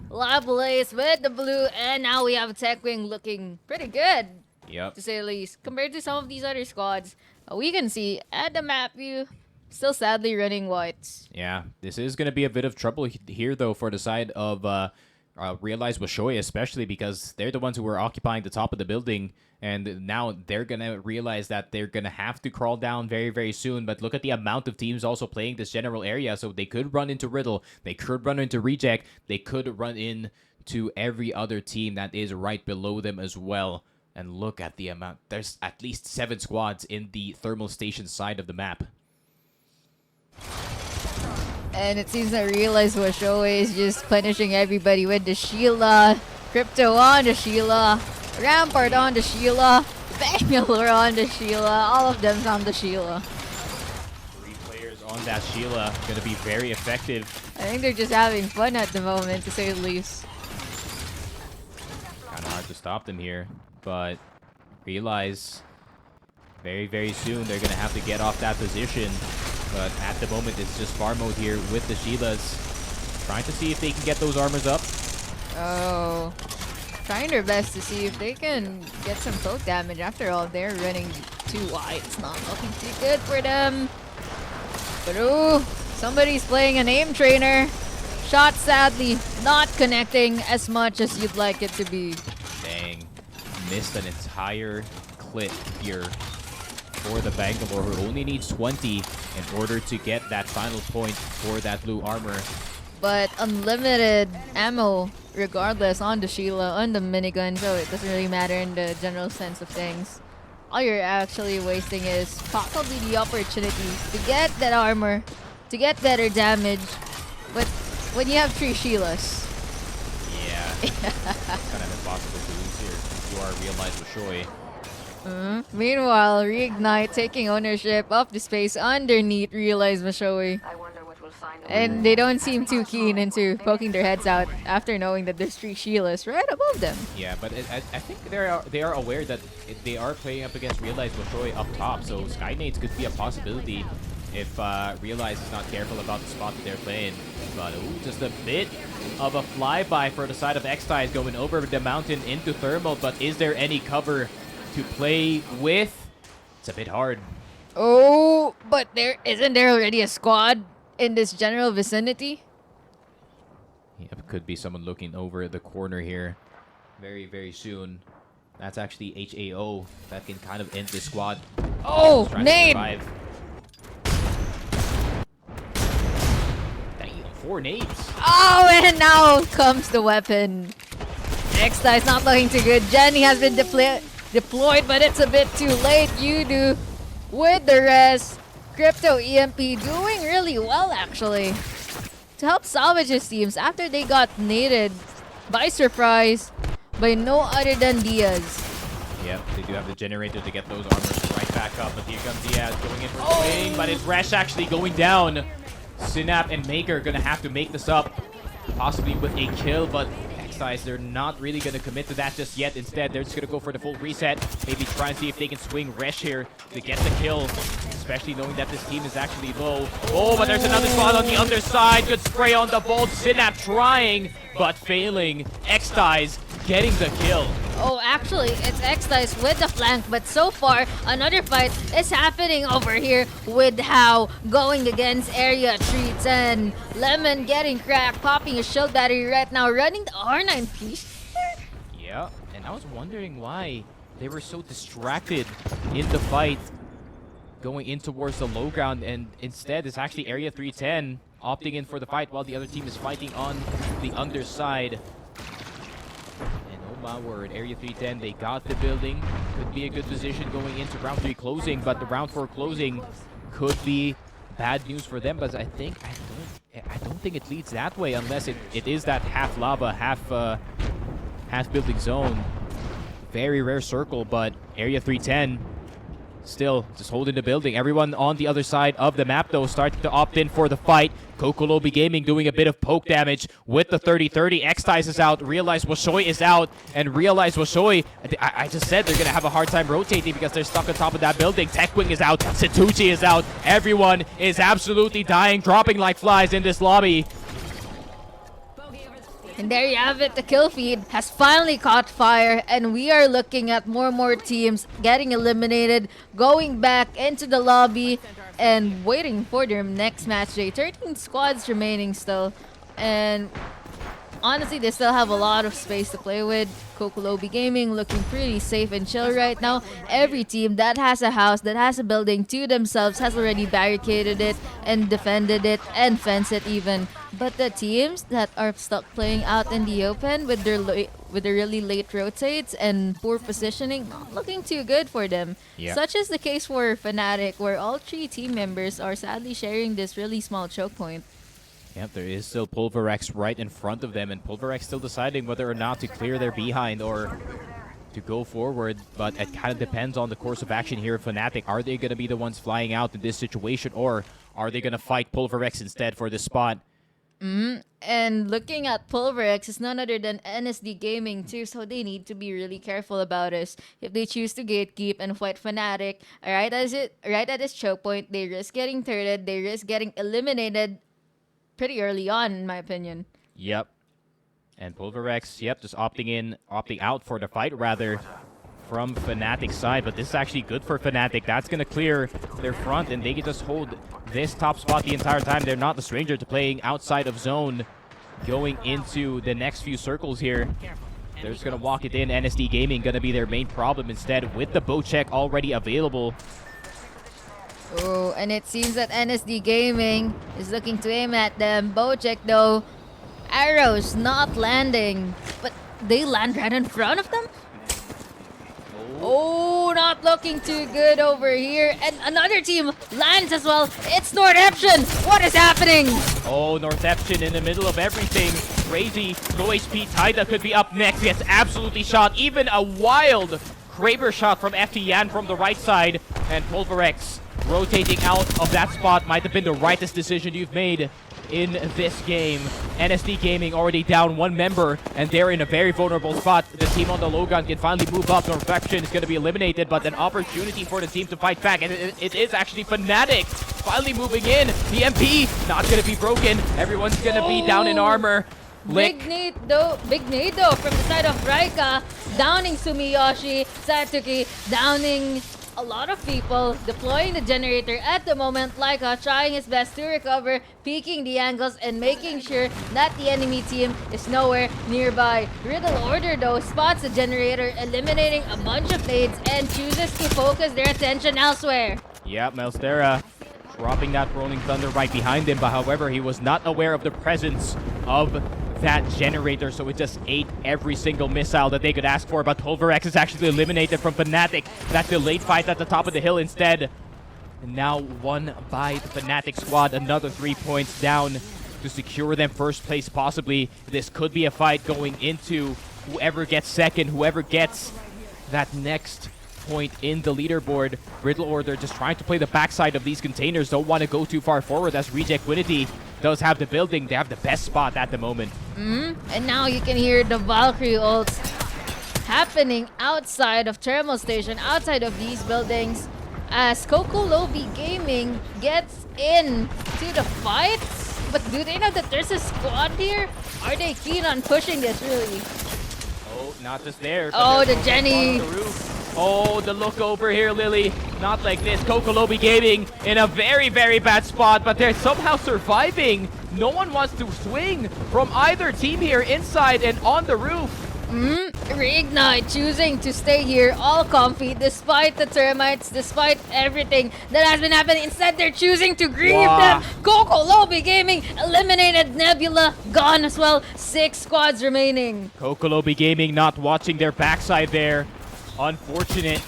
Lablaze with the blue, and now we have Techwing looking pretty good, Yep. to say the least. Compared to some of these other squads, we can see at the map view, still sadly running whites. Yeah, this is going to be a bit of trouble here, though, for the side of Realize Washoe, especially because they're the ones who were occupying the top of the building, and now they're going to realize that they're going to have to crawl down very, very soon. But look at the amount of teams also playing this general area, so they could run into Riddle, they could run into Reject, they could run into every other team that is right below them as well. And look at the amount. There's at least 7 squads in the thermal station side of the map. And it seems that Realize Washoe is just punishing everybody with the Sheila. Crypto on the Sheila. Rampart on the Sheila. Bangalore on the Sheila. All of them on the Sheila. 3 players on that Sheila. Gonna be very effective. I think they're just having fun at the moment, to say the least. Kind of hard to stop them here. But Realize very, very soon they're gonna have to get off that position. But at the moment, it's just farm mode here with the Sheilas. Trying to see if they can get those armors up. Oh. Trying their best to see if they can get some poke damage. After all, they're running too wide. It's not looking too good for them. But somebody's playing an aim trainer. Shot sadly not connecting as much as you'd like it to be. Dang. Missed an entire clip here for the Bangalore, who only needs 20 in order to get that final point for that blue armor. But unlimited ammo regardless on the Sheila, on the minigun, so it doesn't really matter in the general sense of things. All you're actually wasting is possibly the opportunity to get that armor, to get better damage. But when you have 3 Sheilas, yeah, it's kind of impossible to lose here if you are Realize Washoe. Meanwhile, Reignite taking ownership of the space underneath Realize Washoe. I wonder what we'll find. And they don't seem too keen into poking their heads out after knowing that there's 3 Sheilas right above them. Yeah, but I think they are aware that they are playing up against Realize Washoe up top, so Skynades could be a possibility if Realize is not careful about the spot that they're playing. But just a bit of a flyby for the side of X-Ties going over the mountain into Thermal, but is there any cover to play with? It's a bit hard. Oh, but isn't there already a squad in this general vicinity? Yep, could be someone looking over the corner here very, very soon. That's actually HAO that can kind of end this squad. Oh, Trying to nade! survive. Damn, 4 nades. Oh, and now comes the weapon. X-Tie's not looking too good. Jenny has been deployed, but it's a bit too late. You do with the rest. Crypto EMP doing really well, actually, to help salvage his teams after they got naded by surprise by no other than Diaz. Yep, they do have the generator to get those armors right back up, but here comes Diaz going in for the swing, but it's Resh actually going down. Synap and Maker gonna have to make this up, possibly with a kill, but X-Ties, they're not really gonna commit to that just yet. Instead, they're just gonna go for the full reset, maybe try and see if they can swing Resh here to get the kill, especially knowing that this team is actually low. Oh, but there's another squad on the other side. Good spray on the bolt. Synap trying, but failing. X-Ties getting the kill. Oh, actually, it's X-Ties with the flank, but so far, another fight is happening over here with How going against area treats and Lemon getting cracked, popping a shield battery right now, running the R9 piece. Yeah, and I was wondering why they were so distracted in the fight going in towards the low ground, and instead it's actually Area 310 opting in for the fight while the other team is fighting on the underside. And oh my word, Area 310, they got the building. Could be a good position going into round 3 closing, but the round 4 closing could be bad news for them. But I don't think it leads that way unless it is that half lava, half building zone. Very rare circle, but Area 310 still just holding the building. Everyone on the other side of the map, though, starting to opt in for the fight. Kokolobi Gaming doing a bit of poke damage with the 30-30. X-Ties is out. Realize Washoy is out. And Realize Washoy, I just said they're going to have a hard time rotating because they're stuck on top of that building. Techwing is out. Situchi is out. Everyone is absolutely dying, dropping like flies in this lobby. And there you have it, the kill feed has finally caught fire, and we are looking at more teams getting eliminated, going back into the lobby, and waiting for their next match day. 13 squads remaining still, and honestly, they still have a lot of space to play with. Kokolobi Gaming looking pretty safe and chill right now. Every team that has a house, that has a building to themselves, has already barricaded it and defended it and fenced it even. But the teams that are stuck playing out in the open with their really late rotates and poor positioning, not looking too good for them. Yep. Such is the case for Fnatic, where all 3 team members are sadly sharing this really small choke point. Yep, there is still Pulverex right in front of them, and Pulverex still deciding whether or not to clear their behind or to go forward, but it kind of depends on the course of action here at Fnatic. Are they going to be the ones flying out in this situation, or are they going to fight Pulverex instead for this spot? And looking at Pulverex, is none other than NSD Gaming too, so they need to be really careful about this. If they choose to gatekeep and fight Fnatic, right at this choke point, they risk getting thirded, they risk getting eliminated pretty early on, in my opinion. Yep. And Pulverex, yep, just opting out for the fight, rather, from Fnatic's side. But this is actually good for Fnatic. That's going to clear their front, and they can just hold this top spot the entire time. They're not the stranger to playing outside of zone going into the next few circles here. They're just going to walk it in. NSD Gaming going to be their main problem instead, with the bow check already available. Oh, and it seems that NSD Gaming is looking to aim at them. Bojack, though, arrows not landing, but they land right in front of them. Oh, not looking too good over here. And another team lands as well. It's Northeption. What is happening? Oh, Northeption in the middle of everything. Crazy. Low HP Taida could be up next. Gets absolutely shot. Even a wild Kraber shot from FT Yan from the right side. And Pulverex rotating out of that spot might have been the rightest decision you've made in this game. NSD Gaming already down 1 member, and they're in a very vulnerable spot. The team on the low gun can finally move up. Northeption is going to be eliminated, but an opportunity for the team to fight back, and it is actually Fnatic finally moving in. The MP not going to be broken. Everyone's going to be down in armor. Big nade though from the side of Raika, downing Sumiyoshi, Satuki, downing a lot of people, deploying the generator at the moment. Laika trying his best to recover, peeking the angles and making sure that the enemy team is nowhere nearby. Riddle Order, though, spots the generator, eliminating a bunch of nades and chooses to focus their attention elsewhere. Yep, Melstera dropping that Rolling Thunder right behind him, but however, he was not aware of the presence of that generator, so it just ate every single missile that they could ask for. But Pulverex is actually eliminated from Fnatic. That delayed fight at the top of the hill instead. And now won by the Fnatic squad. Another 3 points down to secure them first place possibly. This could be a fight going into whoever gets second, whoever gets that next point in the leaderboard. Riddle Order just trying to play the backside of these containers. Don't want to go too far forward as Reject Winity does have the building. They have the best spot at the moment. And now you can hear the Valkyrie ults happening outside of Thermal Station, outside of these buildings, as Kokolobi Gaming gets in to the fight. But do they know that there's a squad here? Are they keen on pushing this, really? Oh, not just there. Oh, the Jenny. Oh, the look over here, Lily. Not like this. Kokolobi Gaming in a very, very bad spot, but they're somehow surviving. No one wants to swing from either team here inside and on the roof. Reignite choosing to stay here all comfy despite the termites, despite everything that has been happening. Instead, they're choosing to grieve them. Coco Lobby Gaming eliminated Nebula, gone as well. 6 squads remaining. Kokolobi Gaming not watching their backside there. Unfortunate.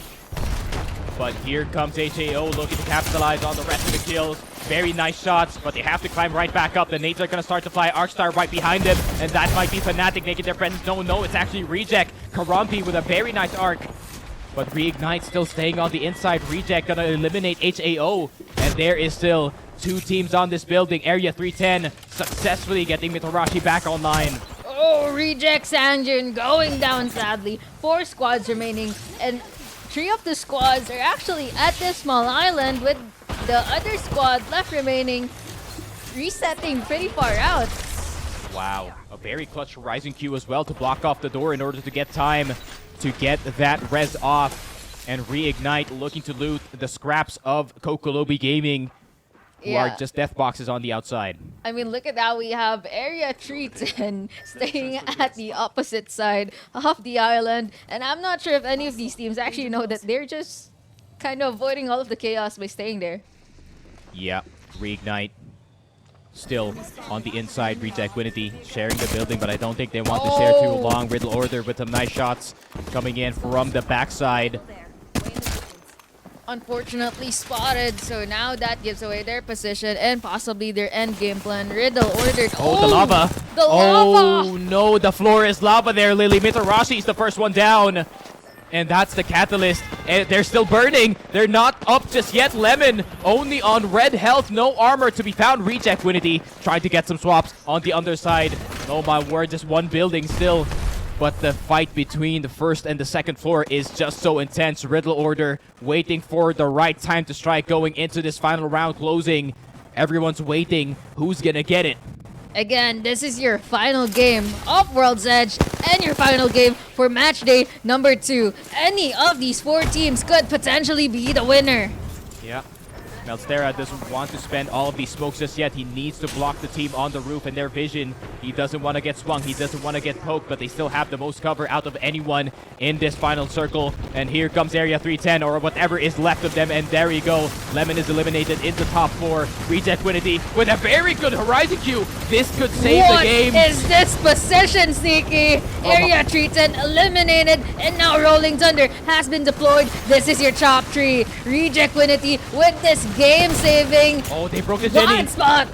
But here comes HAO looking to capitalize on the rest of the kills. Very nice shots, but they have to climb right back up. The nades are going to start to fly. Arcstar right behind them, and that might be Fnatic making their presence known. No, it's actually Reject. Karampi with a very nice arc. But Reignite still staying on the inside. Reject going to eliminate HAO. And there is still 2 teams on this building. Area 310 successfully getting Mitarashi back online. Oh, Reject Sanjin going down sadly. 4 squads remaining, and 3 of the squads are actually at this small island, with the other squad left remaining resetting pretty far out. Wow, a very clutch Horizon Q as well to block off the door in order to get time to get that res off. And Reignite looking to loot the scraps of Kokolobi Gaming, who are just death boxes on the outside. I mean, look at that. We have Area 310 staying at the opposite side of the island. And I'm not sure if any of these teams actually know that they're just kind of avoiding all of the chaos by staying there. Yeah, Reignite still on the inside. Reject Equinity sharing the building, but I don't think they want to share too long. Riddle Order with some nice shots coming in from the backside. Unfortunately spotted, so now that gives away their position and possibly their end game plan. Riddle ordered. Oh, the lava. The lava! Oh, no, the floor is lava there, Lily. Mitarashi is the first one down. And that's the catalyst. And they're still burning. They're not up just yet. Lemon only on red health. No armor to be found. Reject Equinity trying to get some swaps on the underside. Oh my word, just one building still. But the fight between the first and the second floor is just so intense. Riddle Order waiting for the right time to strike going into this final round closing. Everyone's waiting. Who's gonna get it? Again, this is your final game of World's Edge and your final game for match day number 2. Any of these 4 teams could potentially be the winner. Yeah. Melstera doesn't want to spend all of these smokes just yet. He needs to block the team on the roof and their vision. He doesn't want to get swung. He doesn't want to get poked, but they still have the most cover out of anyone in this final circle. And here comes Area 310, or whatever is left of them. And there you go. Lemon is eliminated into top 4. Reject Equinity with a very good Horizon Q. This could save the game. What is this position, Sneaky? Area 310 eliminated, and now Rolling Thunder has been deployed. This is your top 3. Reject Equinity with this game-saving Oh, they broke the Jenny. one spot.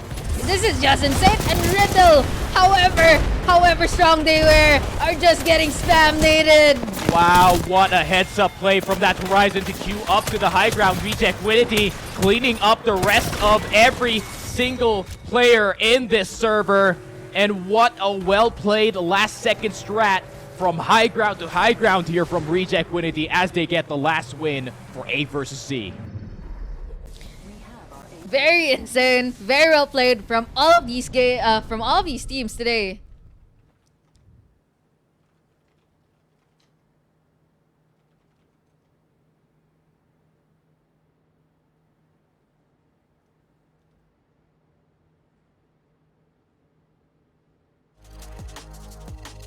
This is just insane. And Riddle, however strong they were, are just getting spam-nated. Wow, what a heads-up play from that Horizon to queue up to the high ground. Reject Equinity cleaning up the rest of every single player in this server. And what a well-played last-second strat from high ground to high ground here from Reject Equinity as they get the last win for A versus C. Very insane, very well played from all of these teams today.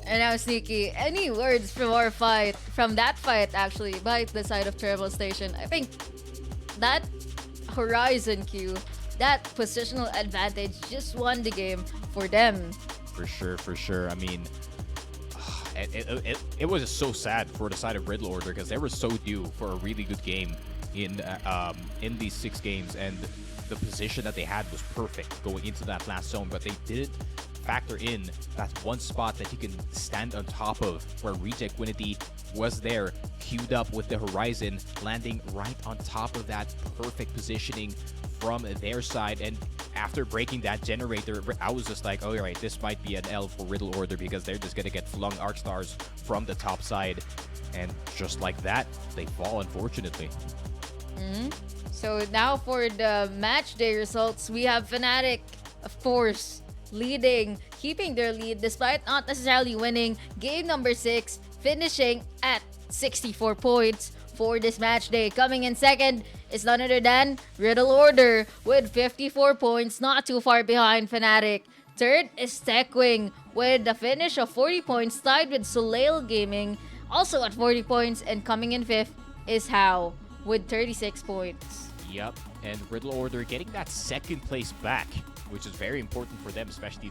And now, Sneaky, any words from our fight, from that fight actually, by the side of Turbo Station? I think that Horizon Q, that positional advantage just won the game for them. For sure. I mean, it was just so sad for the side of Riddle Order because they were so due for a really good game in these 6 games, and the position that they had was perfect going into that last zone, but they didn't factor in that one spot that you can stand on top of, where Reject Equinity was there, queued up with the Horizon, landing right on top of that perfect positioning from their side. And after breaking that generator, I was just like, all right, this might be an L for Riddle Order because they're just gonna get flung Arc Stars from the top side. And just like that, they fall, unfortunately. So now for the match day results, we have Fnatic, of course, leading, keeping their lead despite not necessarily winning game number 6, finishing at 64 points for this match day. Coming in second is none other than Riddle Order with 54 points, not too far behind Fnatic. Third is Techwing with a finish of 40 points, tied with Soleil Gaming also at 40 points, and coming in 5th is How with 36 points. Yep, and Riddle Order getting that second place back, which is very important for them, especially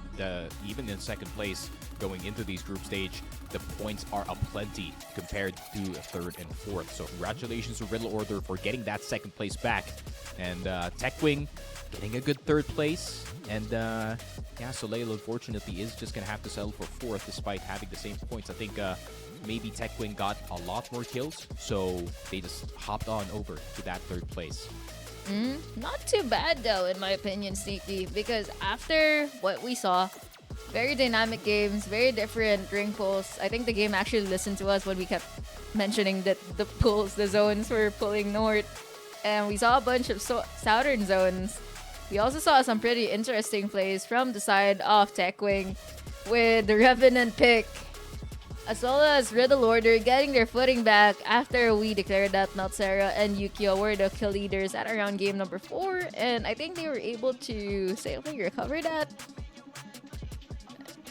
even in second place going into these group stage. The points are aplenty compared to third and fourth. So congratulations to Riddle Order for getting that second place back, and TechWing getting a good third place. And yeah, Soleil unfortunately is just gonna have to settle for fourth despite having the same points. I think maybe TechWing got a lot more kills, so they just hopped on over to that third place. Not too bad though, in my opinion, Sneaky, because after what we saw, very dynamic games, very different ring pulls. I think the game actually listened to us when we kept mentioning that the pulls, the zones were pulling north, and we saw a bunch of southern zones. We also saw some pretty interesting plays from the side of TechWing with the Revenant pick, as well as Riddle Order getting their footing back after we declared that Meltsera and Yukio were the kill leaders at around game number 4, and I think they were able to safely recover that.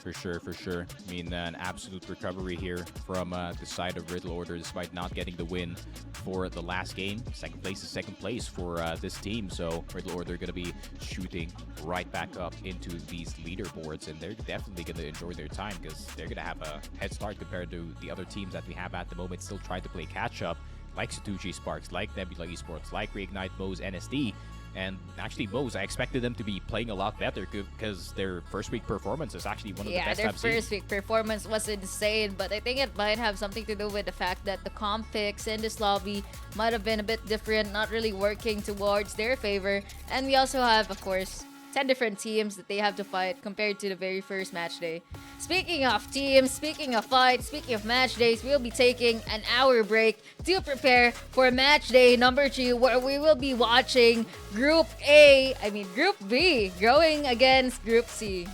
For sure. I mean, an absolute recovery here from the side of Riddle Order despite not getting the win for the last game. Second place is second place for this team, so Riddle Order going to be shooting right back up into these leaderboards, and they're definitely going to enjoy their time because they're going to have a head start compared to the other teams that we have at the moment still trying to play catch-up, like Satushi Sparks, like Nebula Esports, like Reignite, Moze, NSD. And actually, Moze, I expected them to be playing a lot better because their first week performance is actually one of the best I've seen. Yeah, their first week performance was insane, but I think it might have something to do with the fact that the comp picks in this lobby might have been a bit different, not really working towards their favor. And we also have, of course, 10 different teams that they have to fight compared to the very first match day. Speaking of teams, speaking of fights, speaking of match days, we'll be taking an hour break to prepare for match day number 2, where we will be watching Group B going against Group C.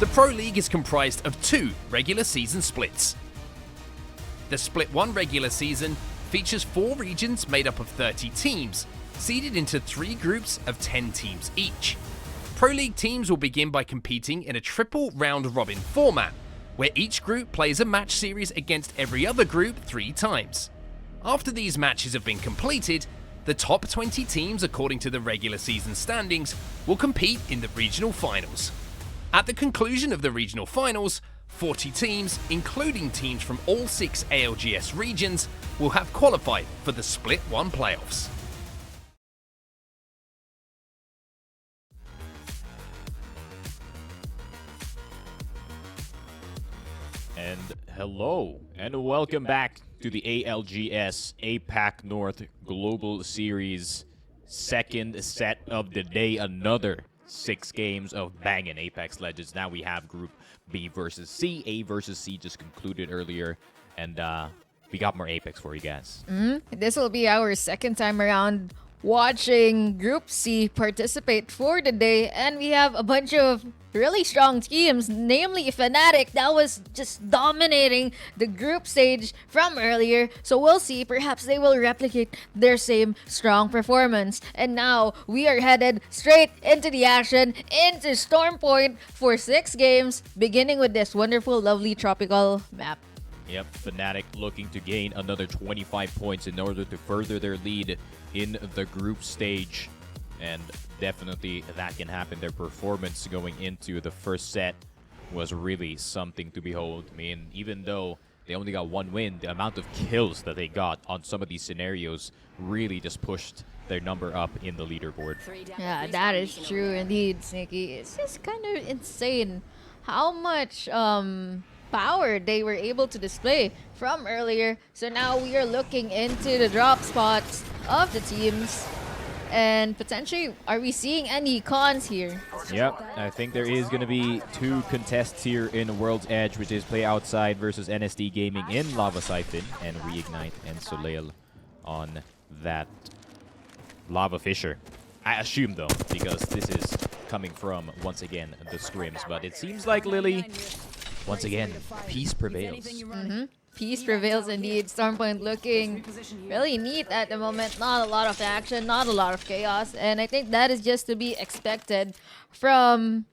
The Pro League is comprised of 2 regular season splits. The Split 1 regular season features 4 regions made up of 30 teams, seeded into 3 groups of 10 teams each. Pro League teams will begin by competing in a triple round-robin format, where each group plays a match series against every other group 3 times. After these matches have been completed, the top 20 teams according to the regular season standings will compete in the regional finals. At the conclusion of the regional finals, 40 teams, including teams from all 6 ALGS regions, will have qualified for the Split 1 playoffs. And hello, and welcome back to the ALGS APAC North Global Series second set of the day. Another 6 games of banging Apex Legends. Now we have Group B versus C. A versus C just concluded earlier, and we got more Apex for you guys. This will be our second time around watching Group C participate for the day, and we have a bunch of really strong teams, namely Fnatic, that was just dominating the group stage from earlier. So we'll see, perhaps they will replicate their same strong performance. And now we are headed straight into the action, into Storm Point for 6 games, beginning with this wonderful, lovely tropical map. Yep, Fnatic looking to gain another 25 points in order to further their lead in the group stage. And definitely that can happen. Their performance going into the first set was really something to behold. I mean, even though they only got 1 win, the amount of kills that they got on some of these scenarios really just pushed their number up in the leaderboard. Yeah, that is true indeed, Sneaky. It's just kind of insane how much power they were able to display from earlier. So now we are looking into the drop spots of the teams. And potentially, are we seeing any cons here? Yep, I think there is going to be 2 contests here in World's Edge, which is Play Outside versus NSD Gaming in Lava Siphon, and Reignite and Soleil on that Lava Fisher. I assume, though, because this is coming from, once again, the scrims. But it seems like Lily, once again, peace prevails. Peace prevails indeed. Stormpoint looking really neat at the moment. Not a lot of action, not a lot of chaos. And I think that is just to be expected from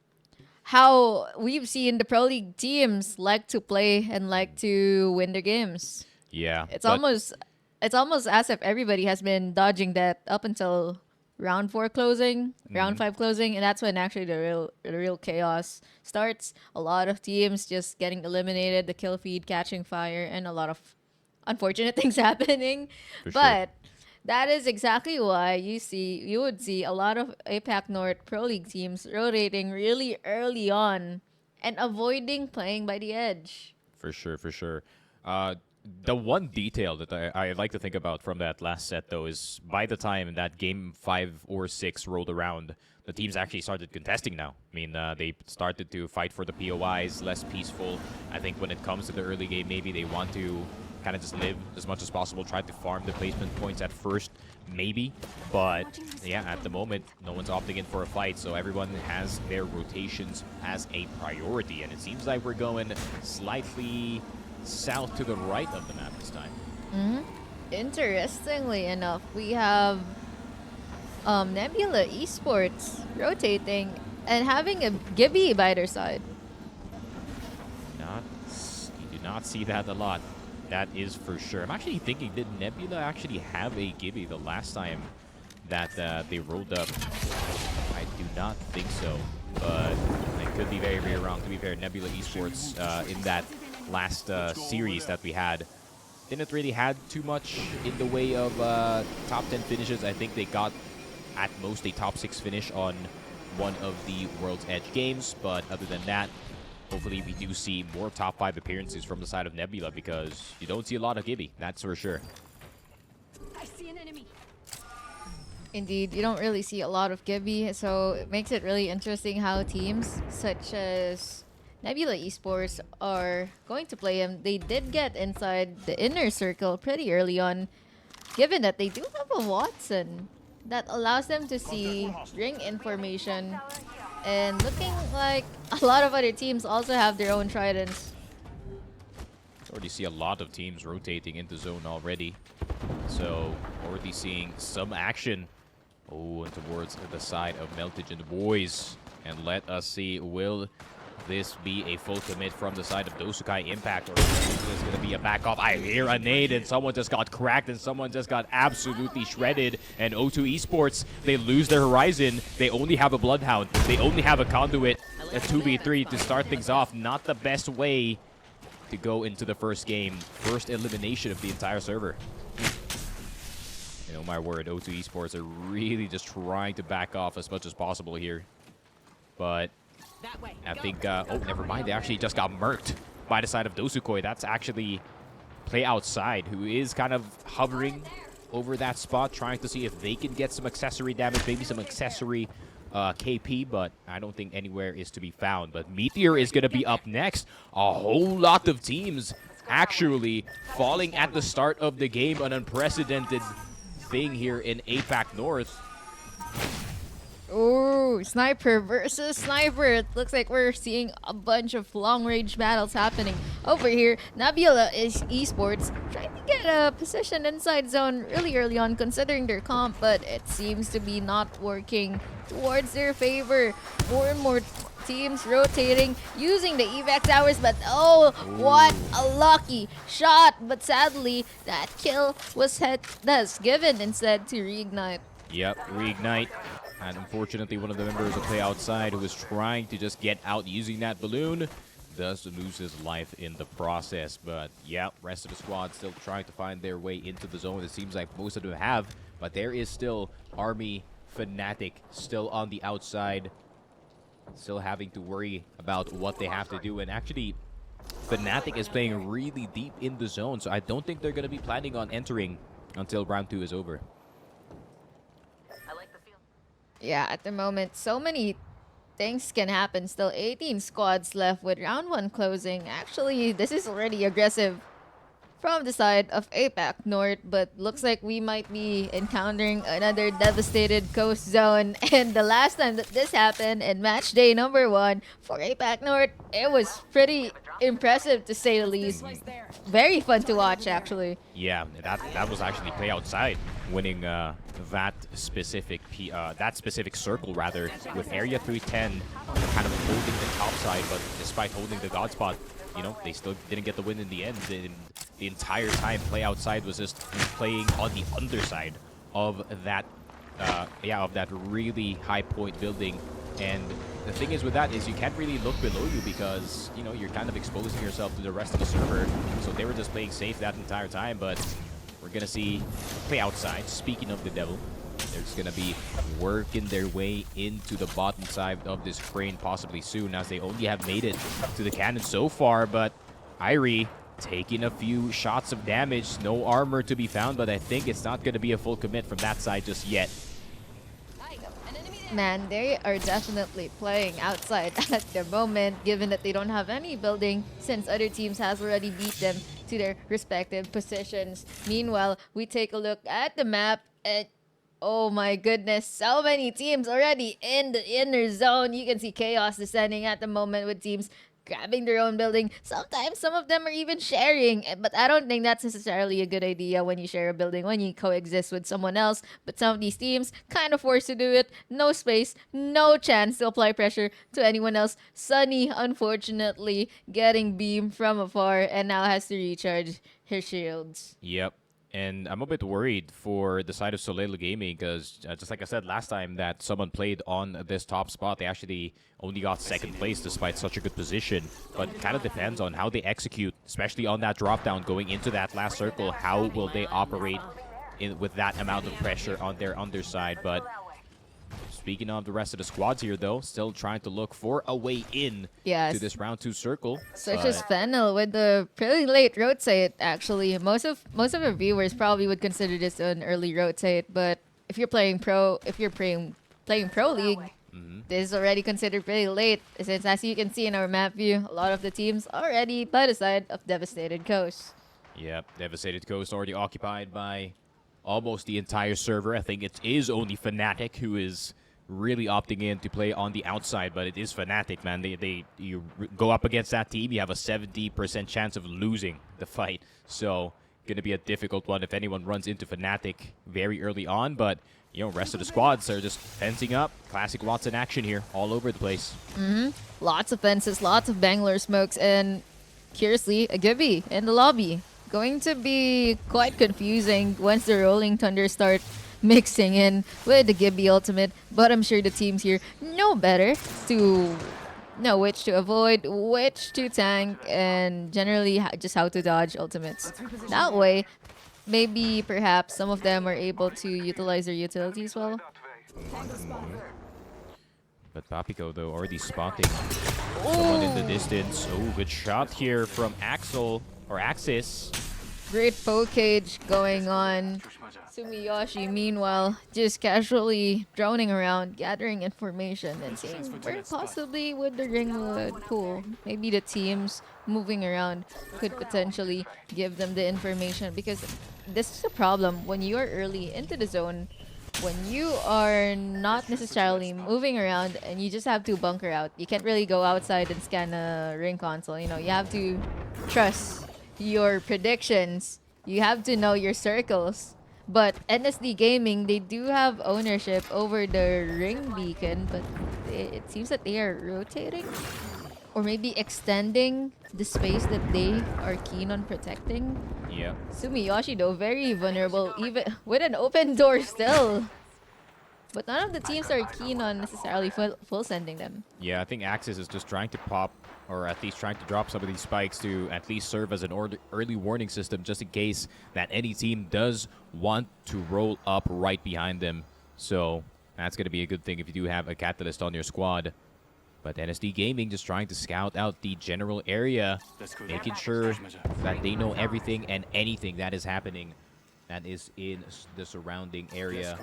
how we've seen the Pro League teams like to play and like to win their games. Yeah. It's almost as if everybody has been dodging that up until round 4 closing, round 5 closing, and that's when actually the real chaos starts. A lot of teams just getting eliminated, the kill feed catching fire, and a lot of unfortunate things happening. But that is exactly why you would see a lot of APAC North Pro League teams rotating really early on and avoiding playing by the edge. For sure, for sure. The one detail that I like to think about from that last set, though, is by the time that game 5 or 6 rolled around, the teams actually started contesting now. I mean, they started to fight for the POIs, less peaceful. I think when it comes to the early game, maybe they want to kind of just live as much as possible, try to farm the placement points at first, maybe. But, yeah, at the moment, no one's opting in for a fight, so everyone has their rotations as a priority. And it seems like we're going slightly south to the right of the map this time. Interestingly enough, we have Nebula Esports rotating and having a Gibby by their side. You do not see that a lot. That is for sure. I'm actually thinking, did Nebula actually have a Gibby the last time that they rolled up? I do not think so, but I could be very, very wrong. To be fair, Nebula Esports in that last series that we had didn't really had too much in the way of top 10 finishes. I think they got at most a top 6 finish on one of the World's Edge games, but other than that, hopefully we do see more top 5 appearances from the side of Nebula, because you don't see a lot of Gibby, that's for sure. I see an enemy. Indeed, you don't really see a lot of Gibby, so it makes it really interesting how teams such as Nebula Esports are going to play him. They did get inside the inner circle pretty early on, given that they do have a Watson that allows them to see ring information And looking like a lot of other teams also have their own tridents. Already see a lot of teams rotating into zone already. So already seeing some action. Oh, and towards the side of Meltage and the boys. And let us see, will this be a full commit from the side of Dosukai Impact, or is this going to be a back off? I hear a nade, and someone just got cracked, and someone just got absolutely shredded. And O2 Esports, they lose their Horizon. They only have a Bloodhound. They only have a Conduit, a 2v3 to start things off. Not the best way to go into the first game. First elimination of the entire server. And oh my word, O2 Esports are really just trying to back off as much as possible here. But I think, oh, never mind. They actually just got murked by the side of Dosukoi. That's actually Play Outside, who is kind of hovering over that spot, trying to see if they can get some accessory damage, maybe some accessory KP, but I don't think anywhere is to be found. But Meteor is going to be up next. A whole lot of teams actually falling at the start of the game. An unprecedented thing here in APAC North. Ooh, sniper versus sniper. It looks like we're seeing a bunch of long-range battles happening over here. Nabula is esports trying to get a position inside zone really early on, considering their comp, but it seems to be not working towards their favor. More and more teams rotating, using the evac towers, but oh, what a lucky shot! But sadly, that kill was given instead to Reignite. Yep, Reignite. And unfortunately, one of the members of Play Outside, who was trying to just get out using that balloon, does lose his life in the process. But yeah, rest of the squad still trying to find their way into the zone. It seems like most of them have, but there is still Army Fnatic still on the outside, still having to worry about what they have to do. And actually, Fnatic is playing really deep in the zone, so I don't think they're going to be planning on entering until round 2 is over. Yeah, at the moment, so many things can happen. Still 18 squads left with round 1 closing. Actually, this is already aggressive from the side of APAC North, but looks like we might be encountering another devastated coast zone. And the last time that this happened in match day number 1 for APAC North, it was pretty impressive to say the least. Very fun to watch, actually. Yeah, that was actually Play Outside winning that specific circle rather, with Area 310 kind of holding the top side, but despite holding the god spot, you know, they still didn't get the win in the end. And the entire time, Play Outside was just playing on the underside of that, of that really high point building. And the thing is with that is you can't really look below you because, you know, you're kind of exposing yourself to the rest of the server. So they were just playing safe that entire time, but we're going to see Play Outside. Speaking of the devil, they're just going to be working their way into the bottom side of this crane possibly soon, as they only have made it to the cannon so far. But Irie taking a few shots of damage. No armor to be found, but I think it's not going to be a full commit from that side just yet. Man, they are definitely playing outside at the moment, given that they don't have any building, since other teams has already beat them to their respective positions. Meanwhile, we take a look at the map, and oh my goodness, so many teams already in the inner zone. You can see chaos descending at the moment with teams grabbing their own building. Sometimes some of them are even sharing, but I don't think that's necessarily a good idea when you share a building, when you coexist with someone else. But some of these teams kind of forced to do it. No space, no chance to apply pressure to anyone else. Sunny, unfortunately, getting beamed from afar and now has to recharge her shields. Yep. And I'm a bit worried for the side of Soleil Gaming because, just like I said last time, that someone played on this top spot, they actually only got second place despite such a good position. But it kind of depends on how they execute, especially on that drop down going into that last circle. How will they operate with that amount of pressure on their underside? But speaking of the rest of the squads here, though, still trying to look for a way in to this round 2 circle. Such as Fennel with the pretty late rotate, actually. Most of our viewers probably would consider this an early rotate, but if you're playing pro league, this is already considered pretty late, since as you can see in our map view, a lot of the teams already by the side of Devastated Coast. Yep, Devastated Coast already occupied by almost the entire server. I think it is only Fnatic who is really opting in to play on the outside, but it is Fnatic, man. You go up against that team, you have a 70% chance of losing the fight. So, gonna be a difficult one if anyone runs into Fnatic very early on, but you know, rest of the squads are just fencing up. Classic Watson action here, all over the place. Lots of fences, lots of Bangalore smokes, and curiously, a Gibby in the lobby. Going to be quite confusing once the Rolling Thunder start mixing in with the Gibby ultimate, but I'm sure the teams here know better to know which to avoid, which to tank, and generally just how to dodge ultimates. That way, maybe perhaps some of them are able to utilize their utilities well. But Papico, though, already spotting someone in the distance. Oh, good shot here from Axel, or Axis. Great poke cage going on. Sumiyoshi, meanwhile, just casually droning around, gathering information and seeing where possibly would the Ringwood pool. Maybe the teams moving around could potentially give them the information, because this is a problem when you are early into the zone. When you are not necessarily moving around and you just have to bunker out, you can't really go outside and scan a ring console. You know, you have to trust your predictions. You have to know your circles. But NSD Gaming, they do have ownership over the ring beacon, but it seems that they are rotating or maybe extending the space that they are keen on protecting. Yep. Sumiyoshi, though, very vulnerable, even with an open door still. But none of the teams are keen on necessarily full sending them. Yeah, I think Axis is just trying to pop, or at least trying to drop some of these spikes to at least serve as an early warning system, just in case that any team does want to roll up right behind them. So that's going to be a good thing if you do have a Catalyst on your squad. But NSD Gaming just trying to scout out the general area, making sure that they know everything and anything that is happening that is in the surrounding area.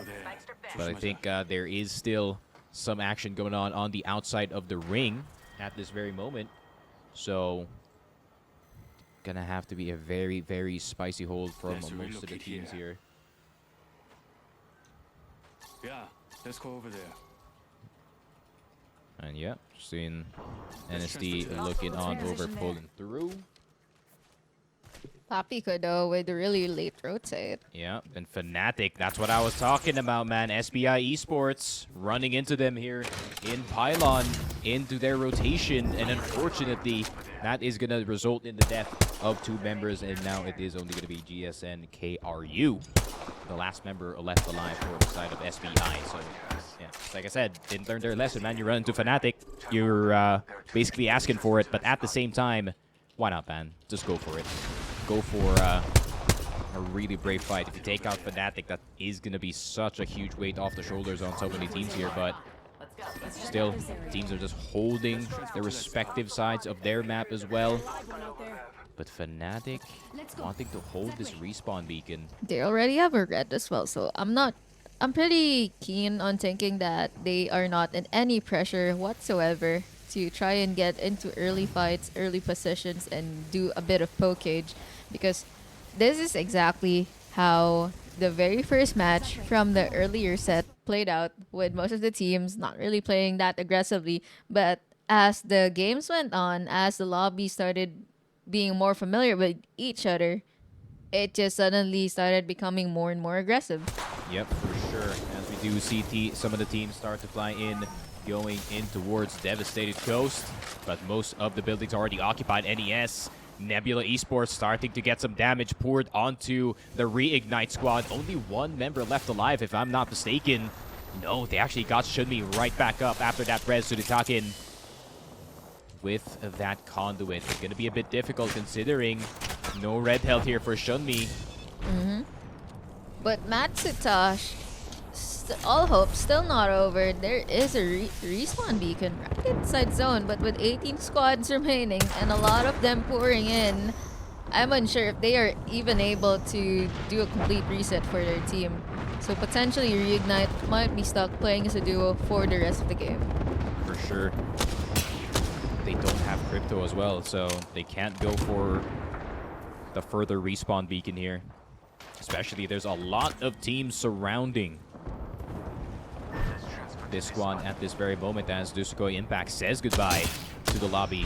But I think there is still some action going on the outside of the ring at this very moment. So, gonna have to be a very, very spicy hold from most of the teams here. Yeah, let's go over there. And yeah, seeing NSD looking on over, pulling through. Papico, though, with a really late rotate. Yeah, and Fnatic, that's what I was talking about, man. SBI Esports running into them here in Pylon, into their rotation, and unfortunately, that is going to result in the death of 2 members, and now it is only going to be GSN KRU, the last member left alive for the side of SBI. So, yeah, like I said, didn't learn their lesson, man. You run into Fnatic, you're basically asking for it, but at the same time, why not, man? Just go for it. Go for a really brave fight. If you take out Fnatic, that is going to be such a huge weight off the shoulders on so many teams here, but still, teams are just holding their respective sides of their map as well. But Fnatic wanting to hold this respawn beacon. They already have a red as well, so I'm pretty keen on thinking that they are not in any pressure whatsoever to try and get into early fights, early positions, and do a bit of poke cage, because this is exactly how the very first match from the earlier set played out, with most of the teams not really playing that aggressively. But as the games went on, as the lobby started being more familiar with each other, it just suddenly started becoming more and more aggressive. Yep, for sure. As we do see some of the teams start to fly in, going in towards Devastated Coast, but most of the buildings already occupied. NES, Nebula Esports starting to get some damage poured onto the Reignite squad. Only 1 member left alive, if I'm not mistaken. No, they actually got Shunmi right back up after that res to the Takin. With that conduit, it's going to be a bit difficult considering no red health here for Shunmi. But Matsutosh, all hope still not over. There is a respawn beacon right inside zone, but with 18 squads remaining and a lot of them pouring in, I'm unsure if they are even able to do a complete reset for their team. So potentially Reignite might be stuck playing as a duo for the rest of the game. For sure. They don't have crypto as well, so they can't go for the further respawn beacon here. Especially there's a lot of teams surrounding. this squad at this very moment as Dusukoi Impact says goodbye to the lobby.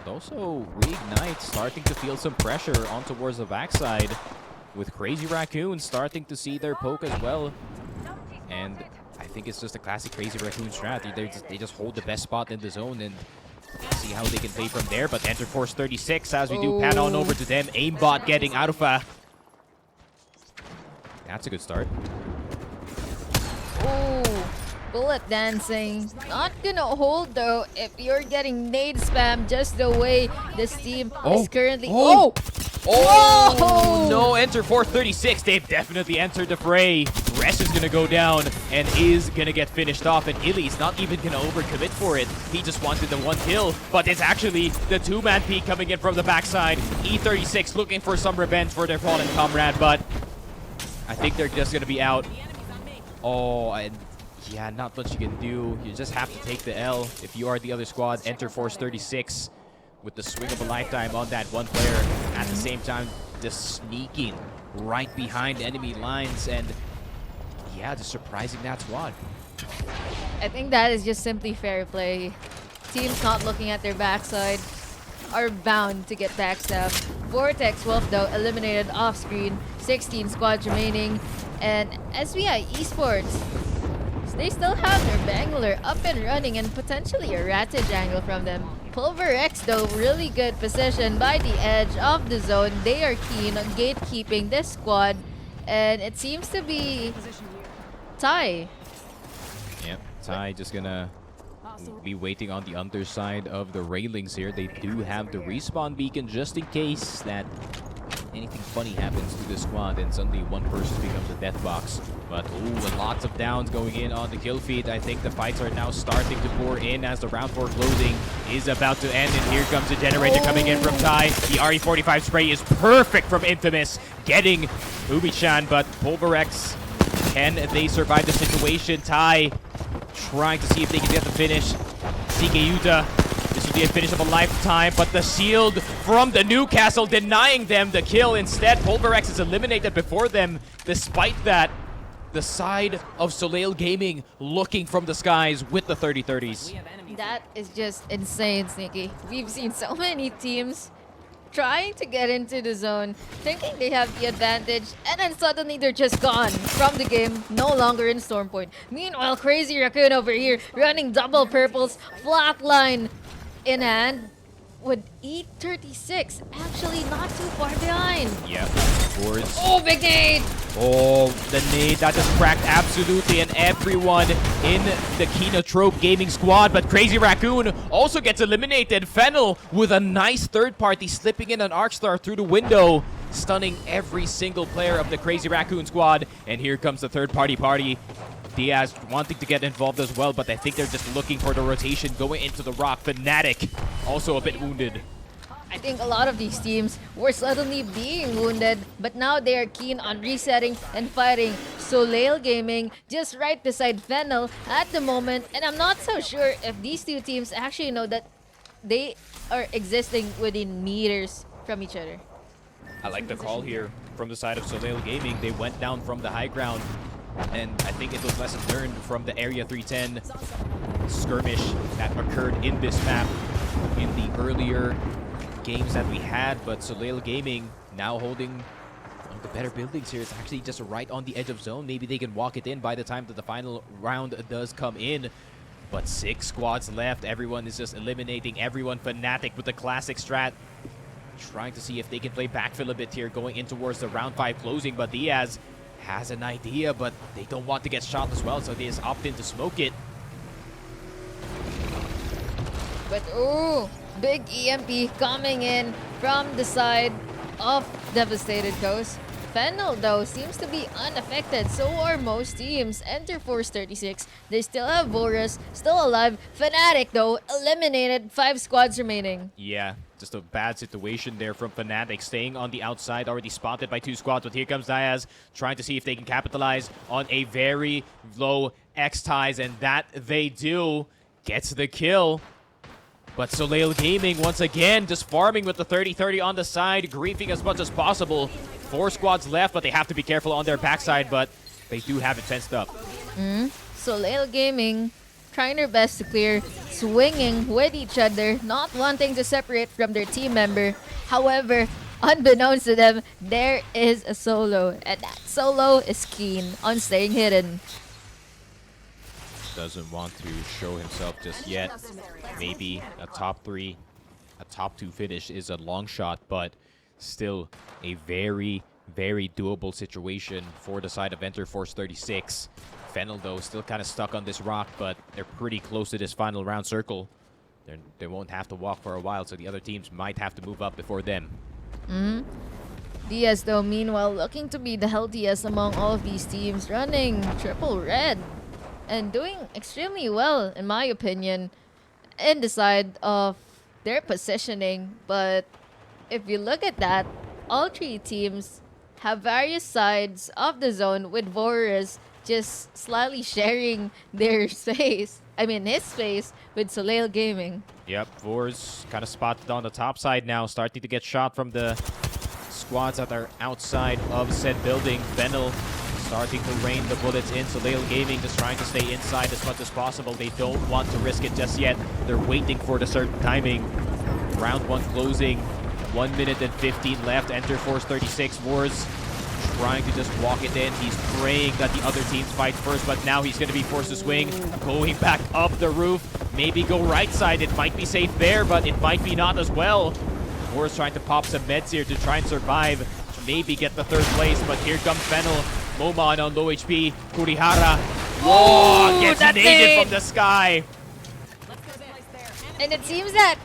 But also, Reignite starting to feel some pressure on towards the backside, with Crazy Raccoon starting to see their poke as well. And I think it's just a classic Crazy Raccoon strat. They just hold the best spot in the zone and see how they can play from there. But Enter Force 36 as we do pan on over to them. Aimbot getting out of a... That's a good start. Ooh, bullet dancing. Not gonna hold though if you're getting nade spam just the way this team is currently. Oh! Oh, no, Enter 436. They've definitely entered the fray. Resh is going to go down and is going to get finished off. And Illy's not even going to overcommit for it. He just wanted the one kill. But it's actually the two-man peek coming in from the backside. E36 looking for some revenge for their fallen comrade. But I think they're just going to be out. Oh, and yeah, not much you can do. You just have to take the L if you are the other squad. Enter Force 36. With the swing of a lifetime on that one player. At the same time, just sneaking right behind enemy lines and, yeah, just surprising that squad. I think that is just simply fair play. Teams not looking at their backside are bound to get backstabbed. Vortex Wolf, though, eliminated off-screen. 16 squads remaining. And SBI Esports, they still have their Bangalore up and running and potentially a Ratted angle from them. Pulverex, though, really good position by the edge of the zone. They are keen on gatekeeping this squad, and it seems to be Tai. Yep, Tai just gonna be waiting on the underside of the railings here. They do have the respawn beacon just in case that anything funny happens to this squad and suddenly one person becomes a death box. But ooh, lots of downs going in on the kill feed. I think the fights are now starting to pour in as the round 4 closing is about to end. And here comes the generator coming in from Tai. The RE45 spray is perfect from Infamous, getting Ubi-chan, but Pulverex, can they survive the situation? Tai trying to see if they can get the finish. CK Yuta, this would be a finish of a lifetime, but the shield from the Newcastle denying them the kill. Instead, Pulverex is eliminated before them. Despite that, the side of Soleil Gaming looking from the skies with the 30-30s. That is just insane, Sneaky. We've seen so many teams trying to get into the zone, thinking they have the advantage, and then suddenly they're just gone from the game, no longer in Storm Point. Meanwhile, Crazy Raccoon over here running double purples, flatline in hand, with E36 actually not too far behind. Yeah, towards... Oh, big nade! Oh, the nade that just cracked absolutely and everyone in the Kinotrope Gaming squad. But Crazy Raccoon also gets eliminated. Fennel with a nice third party slipping in an Arcstar through the window, stunning every single player of the Crazy Raccoon squad. And here comes the third party. Diaz wanting to get involved as well, but I think they're just looking for the rotation going into the rock. Fnatic also a bit wounded. I think a lot of these teams were suddenly being wounded, but now they are keen on resetting and fighting. Soleil Gaming just right beside Fennel at the moment, and I'm not so sure if these two teams actually know that they are existing within meters from each other. I like the call here from the side of Soleil Gaming. They went down from the high ground, and I think it was lessons learned from the Area 310 skirmish that occurred in this map in the earlier games that we had. But Soleil Gaming now holding one of the better buildings here. It's actually just right on the edge of zone. Maybe they can walk it in by the time that the final round does come in. But 6 squads left. Everyone is just eliminating everyone. Fnatic with the classic strat, trying to see if they can play backfill a bit here going in towards the round 5 closing. But Diaz has an idea, but they don't want to get shot as well, so they just opt in to smoke it. But ooh, big EMP coming in from the side of Devastated Coast. Fennel, though, seems to be unaffected. So are most teams. Enter Force 36. They still have Boris, still alive. Fnatic, though, eliminated. 5 squads remaining. Yeah, just a bad situation there from Fnatic, staying on the outside, already spotted by 2 squads. But here comes Diaz, trying to see if they can capitalize on a very low X-Ties, and that they do. Gets the kill. But Soleil Gaming, once again, just farming with the 30-30 on the side, griefing as much as possible. 4 squads left, but they have to be careful on their backside, but they do have it fenced up. Soleil Gaming trying their best to clear, swinging with each other, not wanting to separate from their team member. However, unbeknownst to them, there is a solo, and that solo is keen on staying hidden. Doesn't want to show himself just yet. Maybe a top 3, a top 2 finish is a long shot, but still a very, very doable situation for the side of Enter Force 36. Fennel, though, still kind of stuck on this rock, but they're pretty close to this final round circle. They won't have to walk for a while, so the other teams might have to move up before them. Diaz, though, meanwhile, looking to be the healthiest among all of these teams, running triple red and doing extremely well, in my opinion, in the side of their positioning. But if you look at that, all 3 teams have various sides of the zone, with Vorus just slightly sharing their space. I mean, his space with Soleil Gaming. Yep, Vor's kind of spotted on the top side now, starting to get shot from the squads that are outside of said building. Fennel starting to rain the bullets in. Soleil Gaming just trying to stay inside as much as possible. They don't want to risk it just yet. They're waiting for the certain timing. Round 1 closing. 1 minute and 15 left. Enter Force 36. Wars trying to just walk it in. He's praying that the other teams fight first, but now he's going to be forced to swing. Going back up the roof. Maybe go right side. It might be safe there, but it might be not as well. Wars trying to pop some meds here to try and survive. Maybe get the 3rd place, but here comes Fennel. Moman on low HP. Kurihara. Whoa! Gets naded from the sky. And it seems that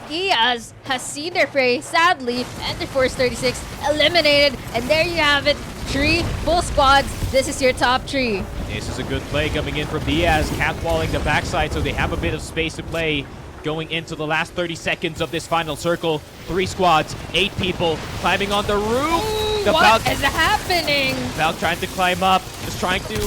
Diaz has seen their prey, sadly, and the Force 36 eliminated. And there you have it. 3 full squads. This is your top 3. This is a good play coming in from Diaz, catwalling the backside, so they have a bit of space to play going into the last 30 seconds of this final circle. 3 squads, 8 people climbing on the roof. What is happening? Valk trying to climb up, just trying to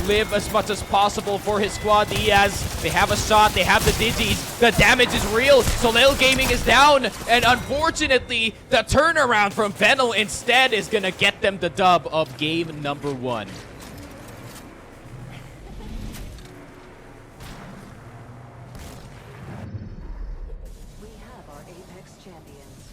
live as much as possible for his squad. Diaz, they have a shot, they have the dizzies, the damage is real. Soleil Gaming is down, and unfortunately, the turnaround from Fennel instead is gonna get them the dub of game number 1. We have our Apex champions.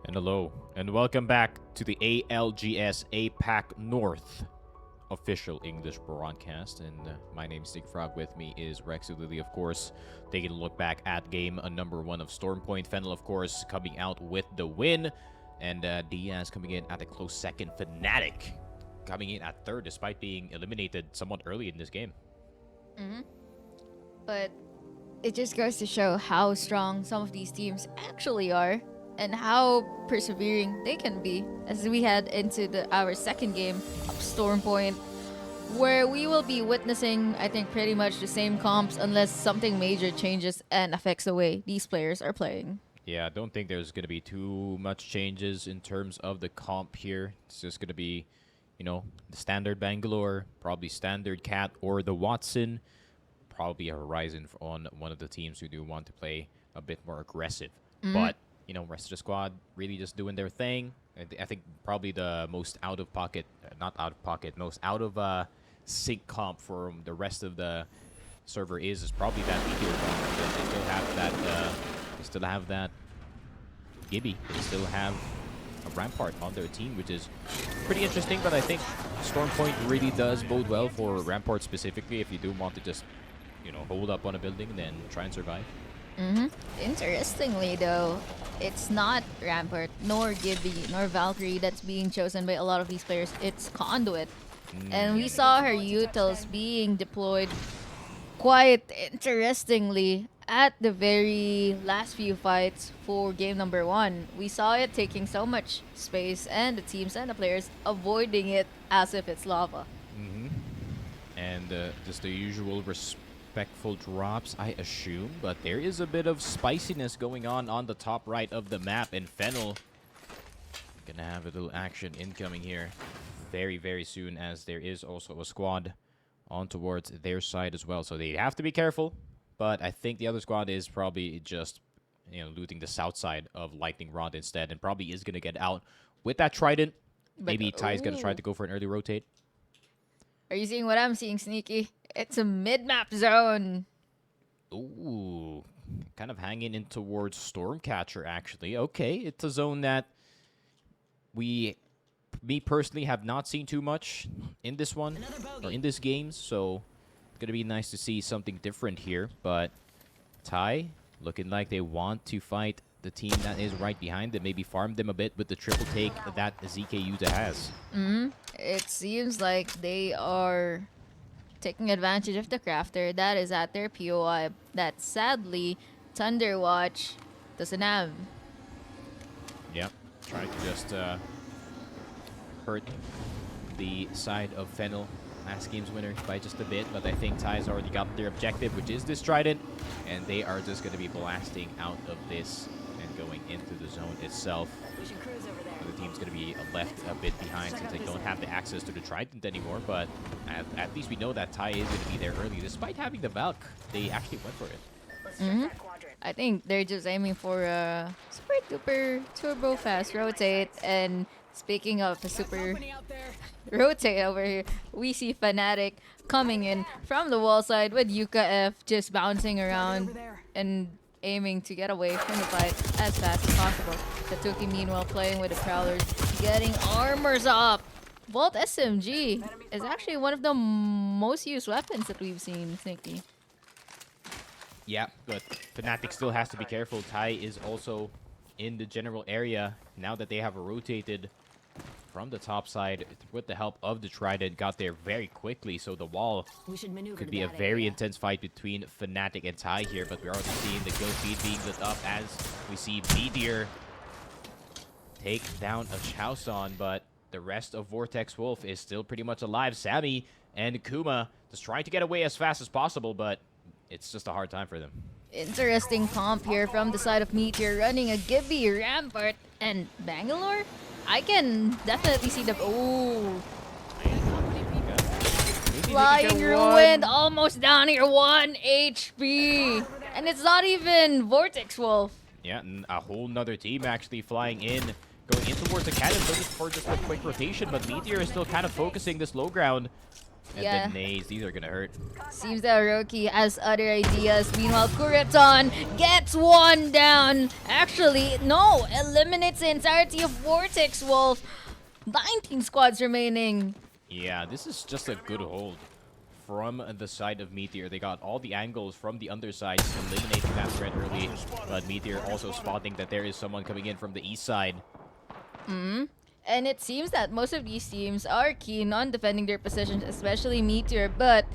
And hello, and welcome back to the ALGS APAC North official English broadcast. And my name's Nick Frog. With me is Rex Lily, of course, taking a look back at game number 1 of Stormpoint. Fennel, of course, coming out with the win. And Diaz coming in at a close second. Fnatic coming in at third, despite being eliminated somewhat early in this game. But it just goes to show how strong some of these teams actually are and how persevering they can be as we head into our second game of Stormpoint, where we will be witnessing, I think, pretty much the same comps unless something major changes and affects the way these players are playing. Yeah, I don't think there's going to be too much changes in terms of the comp here. It's just going to be, you know, the standard Bangalore, probably standard Cat or the Watson, probably a Horizon on one of the teams who do want to play a bit more aggressive. But, you know, rest of the squad really just doing their thing. I think probably the most out of pocket, most out of sync comp for the rest of the server is probably that Meteor comp. They still have that. They still have that Gibby. They still have a Rampart on their team, which is pretty interesting. But I think Stormpoint really does bode well for Rampart specifically if you do want to just, you know, hold up on a building and then try and survive. Interestingly, though, it's not Rampart, nor Gibby, nor Valkyrie that's being chosen by a lot of these players. It's Conduit. And we saw her utils being deployed quite interestingly at the very last few fights for game number 1. We saw it taking so much space, and the teams and the players avoiding it as if it's lava. And just the usual respectful drops, I assume, but there is a bit of spiciness going on the top right of the map, and Fennel gonna have a little action incoming here very, very soon, as there is also a squad on towards their side as well, so they have to be careful. But I think the other squad is probably just, you know, looting the south side of Lightning Rod instead, and probably is gonna get out with that Trident. Maybe Ty's gonna try to go for an early rotate. Are you seeing what I'm seeing, Sneaky? It's a mid-map zone. Ooh, kind of hanging in towards Stormcatcher, actually. Okay, it's a zone that me personally, have not seen too much in this one, or in this game, so it's going to be nice to see something different here. But Ty, looking like they want to fight the team that is right behind them, maybe farm them a bit with the triple take that ZK Yuta has. It seems like they are taking advantage of the crafter that is at their POI that sadly Thunderwatch doesn't have. Yep, trying to just hurt the side of Fennel, last game's winner, by just a bit, but I think Ty's already got their objective, which is this Trident, and they are just going to be blasting out of this and going into the zone itself. The team's going to be left a bit behind since they don't have the access to the Trident anymore, but at least we know that Ty is going to be there early. Despite having the Valk, they actually went for it. I think they're just aiming for a super duper turbo fast rotate. And speaking of the super rotate over here, we see Fnatic coming in from the wall side with Yuka F just bouncing around and aiming to get away from the fight as fast as possible. Tatuki meanwhile playing with the Prowlers, getting armors up. Volt SMG is actually one of the most used weapons that we've seen, Sneaky. Yeah, but Fnatic still has to be careful. Ty is also in the general area now that they have rotated from the top side with the help of the Trident. Got there very quickly, so the wall could be a very intense fight between Fnatic and Ty here, but we're already seeing the kill feed being lit up as we see Meteor take down a Chaoson, but the rest of Vortex Wolf is still pretty much alive. Sammy and Kuma just trying to get away as fast as possible, but it's just a hard time for them. Interesting comp here from the side of Meteor, running a Gibby, Rampart, and Bangalore. I can definitely see the... Ooh. Flying Ruined, almost down here, 1 HP. And it's not even Vortex Wolf. Yeah, and a whole nother team actually flying in, going in towards the cannon, looking for just a quick rotation, but Meteor is still kind of focusing this low ground. And Yeah. the nades, these are gonna hurt. Seems that Roki has other ideas. Meanwhile, Kuriton gets one down. Actually, no, eliminates the entirety of Vortex Wolf. 19 squads remaining. Yeah, this is just a good hold from the side of Meteor. They got all the angles from the underside, eliminating that threat early. But Meteor also spotting that there is someone coming in from the east side. And it seems that most of these teams are keen on defending their positions, especially Meteor. But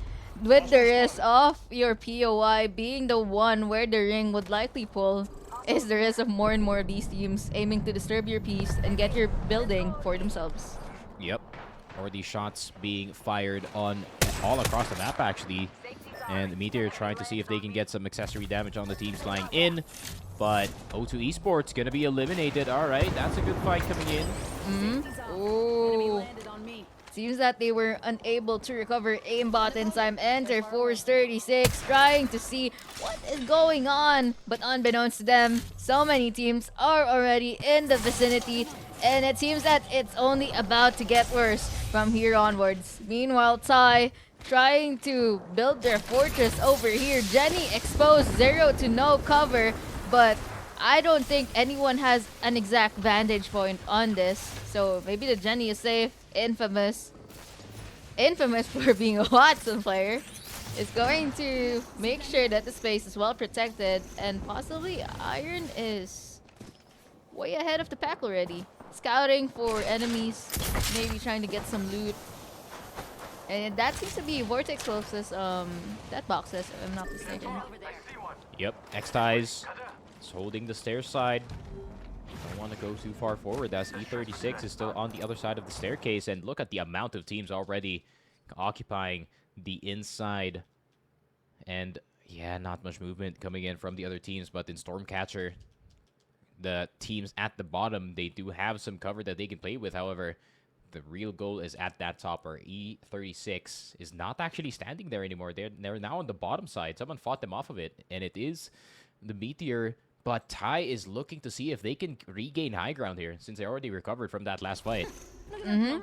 with the risk of your POI being the one where the ring would likely pull, is the risk of more and more of these teams aiming to disturb your peace and get your building for themselves. Yep. Or these shots being fired on all across the map, actually. And Meteor trying to see if they can get some accessory damage on the teams lying in. But O2 Esports gonna be eliminated. All right, that's a good fight coming in. Ooh. Seems that they were unable to recover aimbot in time. Enter Force 36, trying to see what is going on. But unbeknownst to them, so many teams are already in the vicinity. And it seems that it's only about to get worse from here onwards. Meanwhile, Tai trying to build their fortress over here. Jenny exposed, 0 to no cover. But I don't think anyone has an exact vantage point on this. So maybe the Jenny is safe. Infamous for being a Watson player, is going to make sure that the space is well protected. And possibly Iron is way ahead of the pack already. Scouting for enemies, maybe trying to get some loot. And that seems to be Vortex Wolf's death boxes, if I'm not mistaken. Yep, X-Ties is holding the stair side. Don't want to go too far forward as E36 is still on the other side of the staircase. And look at the amount of teams already occupying the inside. And yeah, not much movement coming in from the other teams, but in Stormcatcher, the teams at the bottom, they do have some cover that they can play with. However, the real goal is at that topper. E36 is not actually standing there anymore. They're now on the bottom side. Someone fought them off of it, and it is the Meteor. But Tai is looking to see if they can regain high ground here, since they already recovered from that last fight. And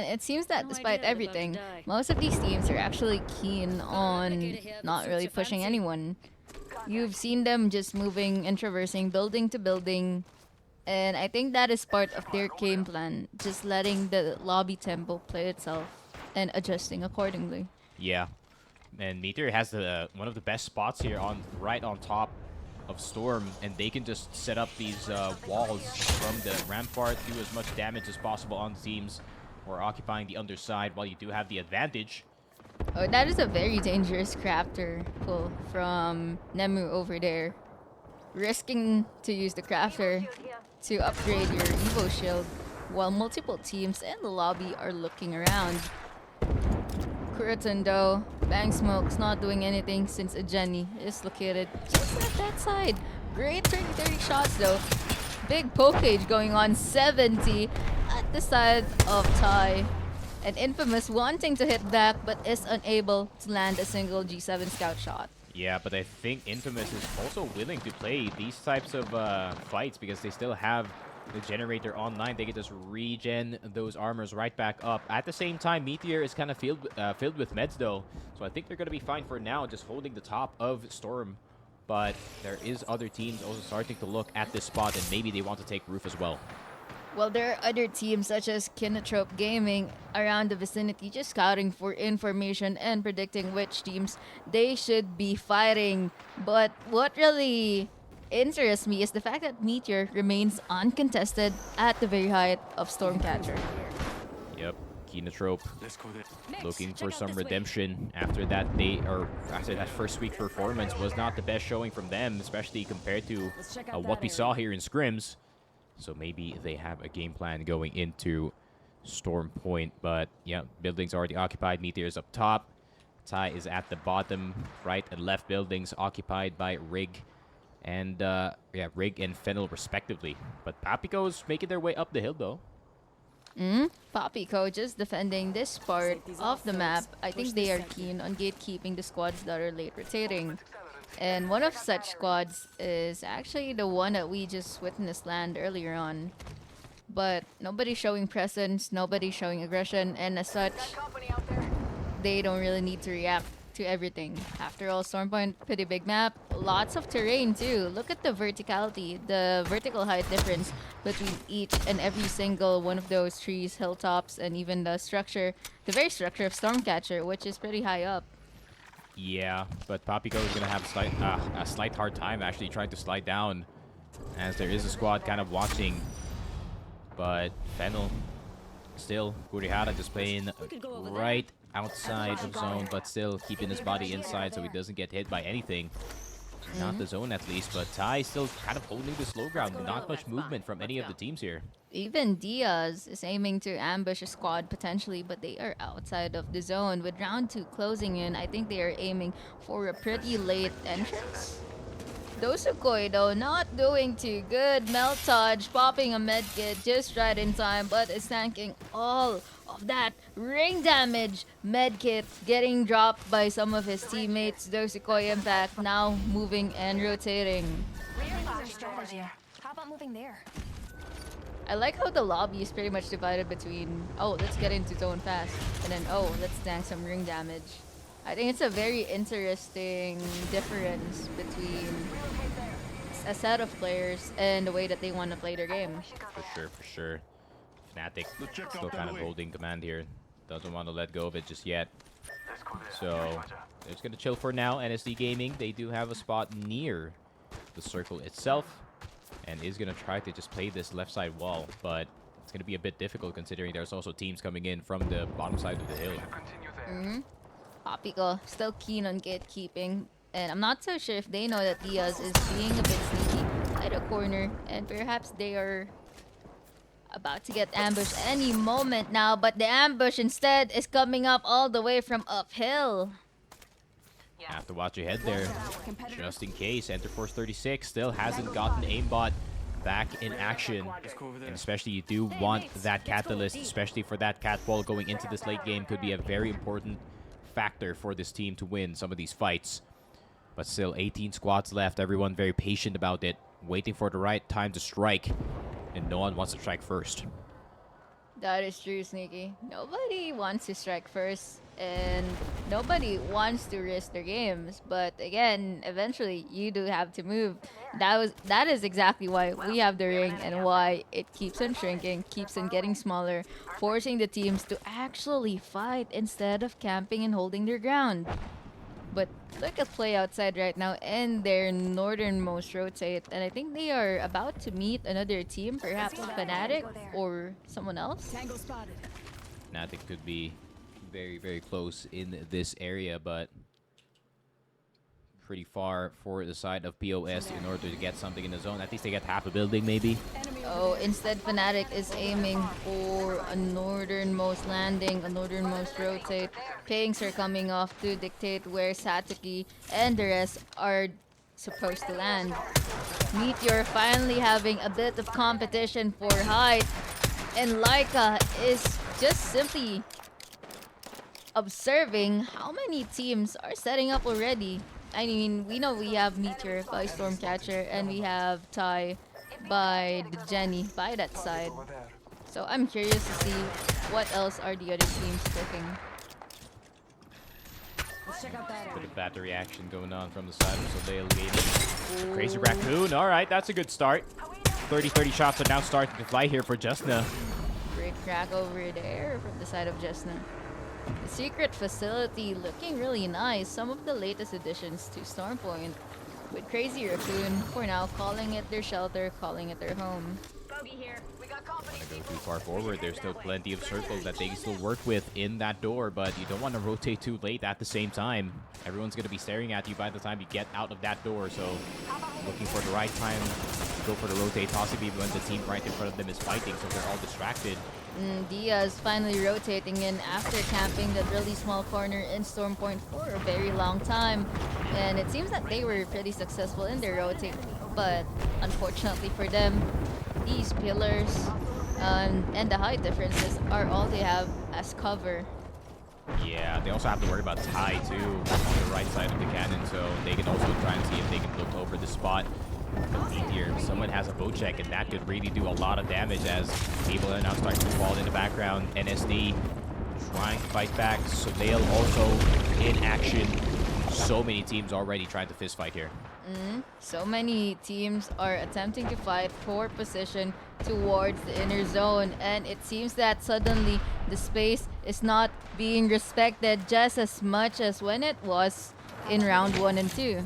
it seems that despite everything, most of these teams are actually keen on not really pushing anyone. You've seen them just moving and traversing building to building. And I think that is part of their game plan, just letting the lobby tempo play itself and adjusting accordingly. Yeah, and Meteor has the one of the best spots here right on top of Storm, and they can just set up these walls from the rampart, do as much damage as possible on the teams or occupying the underside while you do have the advantage. Oh, that is a very dangerous crafter pull from Nemu over there. Risking to use the crafter to upgrade your Evo shield while multiple teams in the lobby are looking around. Kuriton though, Bang Smoke's not doing anything since a Jenny is located just at that side. Great 30-30 shots though. Big poke cage going on, 70 at the side of Tai. And Infamous wanting to hit back but is unable to land a single G7 scout shot. Yeah, but I think Infamous is also willing to play these types of fights because they still have the generator online. They can just regen those armors right back up. At the same time, Meteor is kind of filled with meds though, so I think they're going to be fine for now, just holding the top of Storm. But there is other teams also starting to look at this spot, and maybe they want to take Roof as well. Well, there are other teams such as Kinotrope Gaming around the vicinity just scouting for information and predicting which teams they should be fighting. But what really interests me is the fact that Meteor remains uncontested at the very height of Stormcatcher. Yep, Kinotrope Let's go there. looking for some redemption after that after that first week performance was not the best showing from them, especially compared to what we saw here in scrims. So maybe they have a game plan going into Storm Point. But yeah, buildings already occupied. Meteor's up top. Tai is at the bottom, right and left buildings occupied by Rig and Rig and Fennel respectively. But Papico's making their way up the hill though. Papico just defending this part of the map. I think they are keen on gatekeeping the squads that are late rotating. And one of such squads is actually the one that we just witnessed land earlier on. But nobody showing presence, nobody showing aggression, and as such, they don't really need to react to everything. After all, Stormpoint, pretty big map, lots of terrain too. Look at the verticality, the vertical height difference between each and every single one of those trees, hilltops, and even the structure, the very structure of Stormcatcher, which is pretty high up. Yeah, but Papico is going to have a slight hard time actually trying to slide down, as there is a squad kind of watching. But Fennel, still, Kurihara just playing right outside of zone, but still keeping his body inside so he doesn't get hit by anything. Not the zone at least, but Tai still kind of holding the slow ground. Not much movement from any of the teams here. Even Diaz is aiming to ambush a squad potentially, but they are outside of the zone. With round 2 closing in, I think they are aiming for a pretty late entrance. Dosukoi though, not doing too good. Meltage popping a medkit just right in time, but is tanking all of that ring damage. Medkit getting dropped by some of his teammates. Dosukoi Impact now moving and rotating. How about moving there? I like how the lobby is pretty much divided between, oh, let's get into zone fast, and then, oh, let's tank some ring damage. I think it's a very interesting difference between a set of players and the way that they want to play their game. For sure. Fnatic still kind of holding command here. Doesn't want to let go of it just yet. So, they're just going to chill for now. NSD Gaming, they do have a spot near the circle itself, and is going to try to just play this left side wall, but it's going to be a bit difficult considering there's also teams coming in from the bottom side of the hill. Papico still keen on gatekeeping, and I'm not so sure if they know that Diaz is being a bit sneaky at a corner, and perhaps they are about to get ambushed any moment now, but the ambush instead is coming up all the way from uphill. Have to watch ahead there, just in case. Enter Force 36 still hasn't gotten aimbot back in action, and especially you do want that catalyst, especially for that catwall going into this late game. Could be a very important factor for this team to win some of these fights. But still, 18 squads left. Everyone very patient about it, waiting for the right time to strike, and no one wants to strike first. That is true, Sneaky. Nobody wants to strike first, and nobody wants to risk their games. But again, eventually you do have to move. That is exactly why we have the ring, and why it keeps on shrinking, keeps on getting smaller, forcing the teams to actually fight instead of camping and holding their ground. But look at play outside right now in their northernmost rotate, and I think they are about to meet another team, perhaps Fnatic or someone else. Fnatic could be very, very close in this area, but pretty far for the side of POS in order to get something in the zone. At least they get half a building, maybe. Oh, instead Fnatic is aiming for a northernmost landing, a northernmost rotate. Pings are coming off to dictate where Satoki and the rest are supposed to land. Meteor finally having a bit of competition for height, and Laika is just simply observing how many teams are setting up already. I mean, we know we have Meteor by Stormcatcher, and we have Tai by the Jenny by that side. So I'm curious to see what else are the other teams cooking. Bit of battery action going on from the side of Soleil Gaming. Crazy Raccoon, alright, that's a good start. 30-30 shots are now starting to fly here for Justna. Great crack over there from the side of Justna. The secret facility looking really nice. Some of the latest additions to Stormpoint, with Crazy Raccoon for now calling it their shelter, calling it their home. Bogey here. We got company. Go too far forward. There's still plenty of circles that they can still work with in that door, but you don't want to rotate too late at the same time. Everyone's going to be staring at you by the time you get out of that door, so looking for the right time to go for the rotate, possibly when the team right in front of them is fighting, so they're all distracted. Diaz finally rotating in after camping that really small corner in Stormpoint for a very long time. And it seems that they were pretty successful in their rotate, but unfortunately for them, these pillars and the height differences are all they have as cover. Yeah, they also have to worry about Tai too on the right side of the cannon, so they can also try and see if they can look over the spot. Meteor, someone has a bow check, and that could really do a lot of damage as people are now starting to fall in the background. NSD trying to fight back. Soleil also in action. So many teams already trying to fist fight here. So many teams are attempting to fight for position towards the inner zone, and it seems that suddenly the space is not being respected just as much as when it was in round 1 and 2. There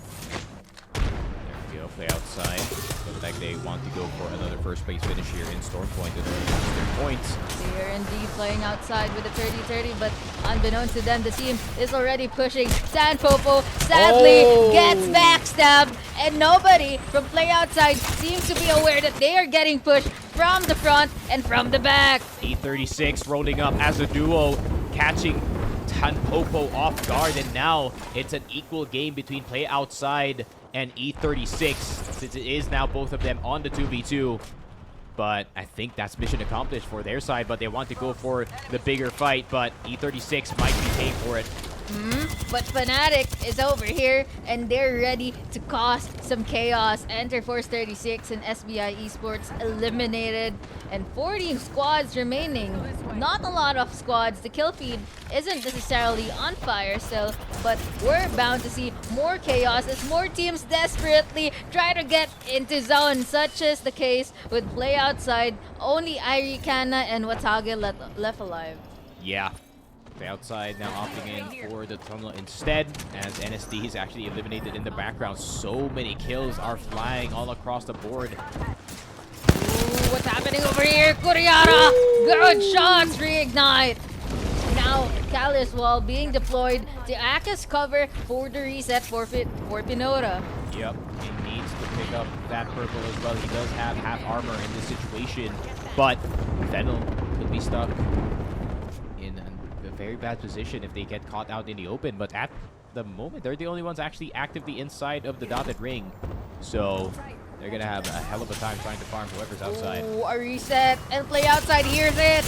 we go, play outside. Looks like they want to go for another first place finish here in Storm Point in order to use their points. They are indeed playing outside with a 30-30, but unbeknownst to them, the team is already pushing. San Popo sadly gets backstabbed, and nobody from play outside seems to be aware that they are getting pushed from the front and from the back. E36 rolling up as a duo, catching Tanpopo off guard, and now it's an equal game between play outside and E36, since it is now both of them on the 2v2. But I think that's mission accomplished for their side, but they want to go for the bigger fight, but E36 might be paying for it. But Fnatic is over here, and they're ready to cause some chaos. Enter Force 36 and SBI Esports eliminated, and 14 squads remaining. Not a lot of squads. The kill feed isn't necessarily on fire still, but we're bound to see more chaos as more teams desperately try to get into zone, such as the case with Play Outside. Only Irikana and Watage left alive. Yeah. Play outside now opting in for the tunnel instead, as NSD is actually eliminated in the background. So many kills are flying all across the board. Ooh, what's happening over here? Kuriara! Good shots! Reignite! Now, Callus Wall being deployed to act as cover for the reset for Pinota. Yep, he needs to pick up that purple as well. He does have half armor in this situation, but Fennel could be stuck in a very bad position if they get caught out in the open. But at the moment, they're the only ones actually actively inside of the dotted ring. So they're going to have a hell of a time trying to farm whoever's outside. Ooh, a reset and Play Outside hears it.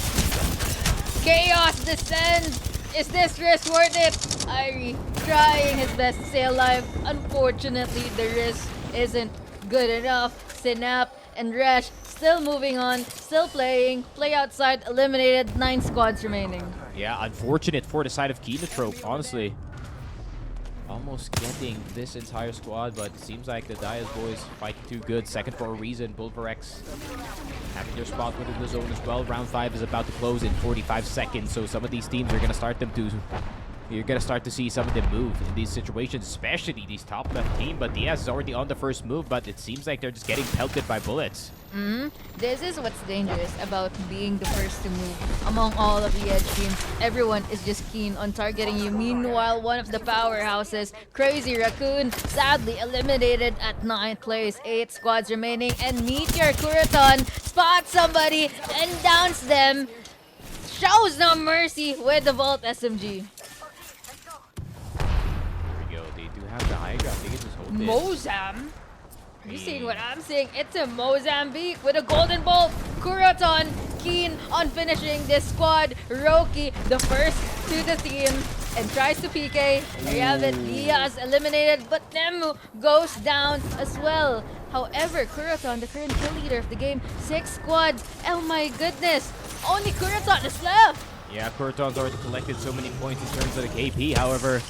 Chaos descends. Is this risk worth it? Irie trying his best to stay alive. Unfortunately, the risk isn't good enough. Synap and Resh still moving on, still playing. Play Outside eliminated, 9 squads remaining. Yeah, unfortunate for the side of Kinotrope, honestly. Almost getting this entire squad, but it seems like the Diaz boys fighting too good. Second for a reason. Bulverex having their spot within the zone as well. Round 5 is about to close in 45 seconds, so some of these teams are going to start them to... You're going to start to see some of them move in these situations, especially these top left team. But Diaz is already on the first move, but it seems like they're just getting pelted by bullets. This is what's dangerous about being the first to move. Among all of the edge teams, everyone is just keen on targeting you. Meanwhile, one of the powerhouses, Crazy Raccoon, sadly eliminated at 9th place. 8 squads remaining, and Meteor Kuriton spots somebody and downs them. Shows no mercy with the Vault SMG. Have the high ground. They can just hold Mozam? You seeing what I'm seeing? It's a Mozambique with a golden bolt. Kuriton keen on finishing this squad. Roki, the first to the team, and tries to PK. There you have it. Diaz eliminated, but Nemu goes down as well. However, Kuriton, the current kill leader of the game, 6 squads. Oh my goodness. Only Kuriton is left. Yeah, Kuriton's already collected so many points in terms of the KP. However,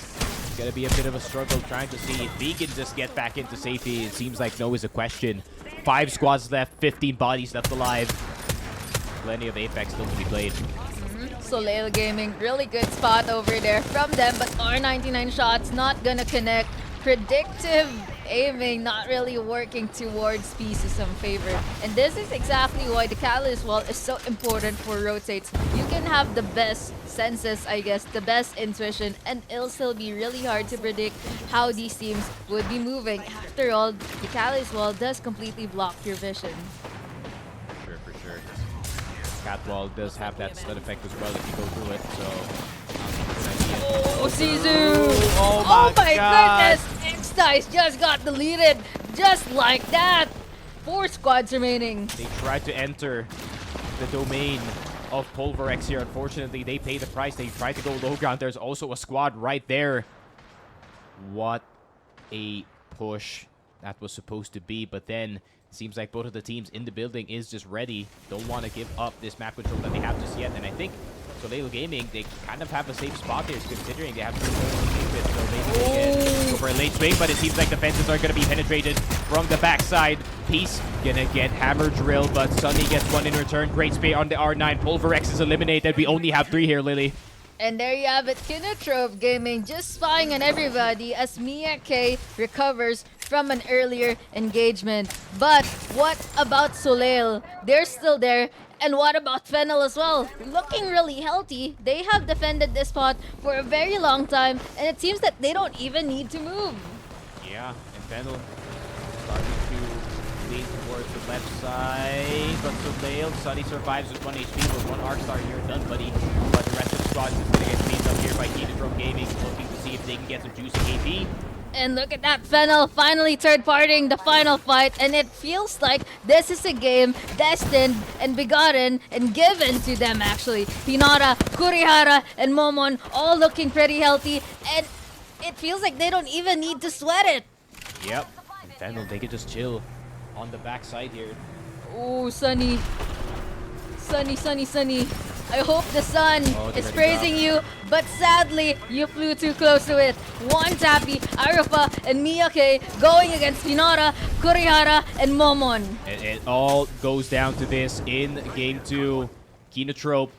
gonna be a bit of a struggle trying to see if he can just get back into safety. It seems like no is a question. 5 squads left, 15 bodies left alive. Plenty of Apex still to be played. Soleil Gaming, really good spot over there from them, but R99 shots not gonna connect. Predictive aiming not really working towards pieces some favor. And this is exactly why the Catalyst Wall is so important for rotates. You can have the best senses, I guess, the best intuition, and it'll still be really hard to predict how these teams would be moving. After all, the Catalyst Wall does completely block your vision. For sure. Catwall does have that stun effect as well if you go through it, so... Oh, Sisu! Oh my goodness! X-Dice just got deleted just like that! 4 squads remaining. They tried to enter the domain of Pulverex here. Unfortunately, they pay the price. They tried to go low ground. There's also a squad right there. What a push that was supposed to be, but then it seems like both of the teams in the building is just ready. Don't want to give up this map control that they have just yet, and I think Soleil Gaming, they kind of have a safe spot here considering they have 2 points to take with. So maybe they can go for a late swing, but it seems like the fences are going to be penetrated from the backside. Peace gonna get hammer drill, but Sunny gets one in return. Great spray on the R9. Pulverex is eliminated. We only have 3 here, Lily. And there you have it, Kinotrope Gaming just spying on everybody as Mia K recovers from an earlier engagement. But what about Soleil? They're still there. And what about Fennel as well? Looking really healthy. They have defended this spot for a very long time, and it seems that they don't even need to move. Yeah, and Fennel starting to lean towards the left side, but Soleil, Sunny survives with 1 HP with 1 Arc Star here done, buddy. But the rest of the squad is going to get cleaned up here by Kinotrope Gaming, looking to see if they can get some juicy AP. And look at that, Fennel finally third-partying the final fight, and it feels like this is a game destined and begotten and given to them actually. Hinata, Kurihara, and Momon all looking pretty healthy, and it feels like they don't even need to sweat it. Yep, and Fennel, they can just chill on the backside here. Oh, Sunny. Sunny. I hope the sun is praising you, but sadly, you flew too close to it. One Tappy, Arufa, and Miyake going against Hinata, Kurihara, and Momon. It all goes down to this in game 2. Kinotrope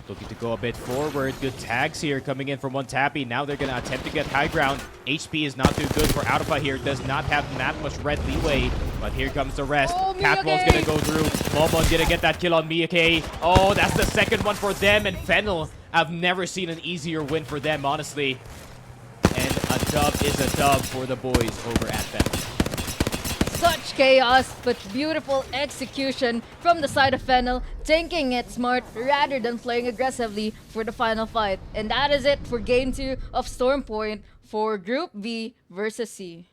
looking to go a bit forward. Good tags here coming in from one Tappy. Now they're going to attempt to get high ground. HP is not too good for Arufa here. Does not have that much red leeway. But here comes the rest. Oh, Catwall's going to go through. Momon's going to get that kill on Miyake. Oh, that's the second one for them. And Fennel, I've never seen an easier win for them, honestly. And a dub is a dub for the boys over at Fennel. Such chaos, but beautiful execution from the side of Fennel, taking it smart rather than playing aggressively for the final fight. And that is it for Game 2 of Storm Point for Group B versus C.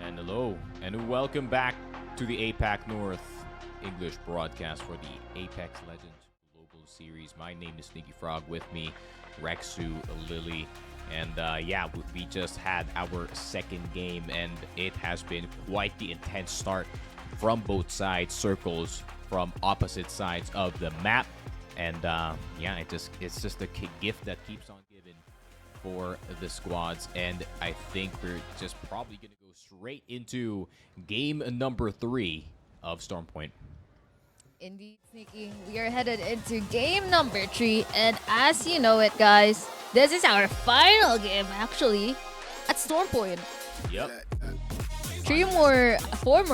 And hello, and welcome back to the APAC North English broadcast for the Apex Legends Global Series. My name is Sneaky Frog. With me, Rexu, Lily, and yeah, we just had our second game, and it has been quite the intense start from both sides, circles from opposite sides of the map, and yeah, it's just a gift that keeps on giving for the squads, and I think we're just probably gonna go straight into game number 3 of Stormpoint. Indeed, Sneaky. We are headed into game number 3, and as you know it, guys, this is our final game, actually, at Stormpoint. Yep. Four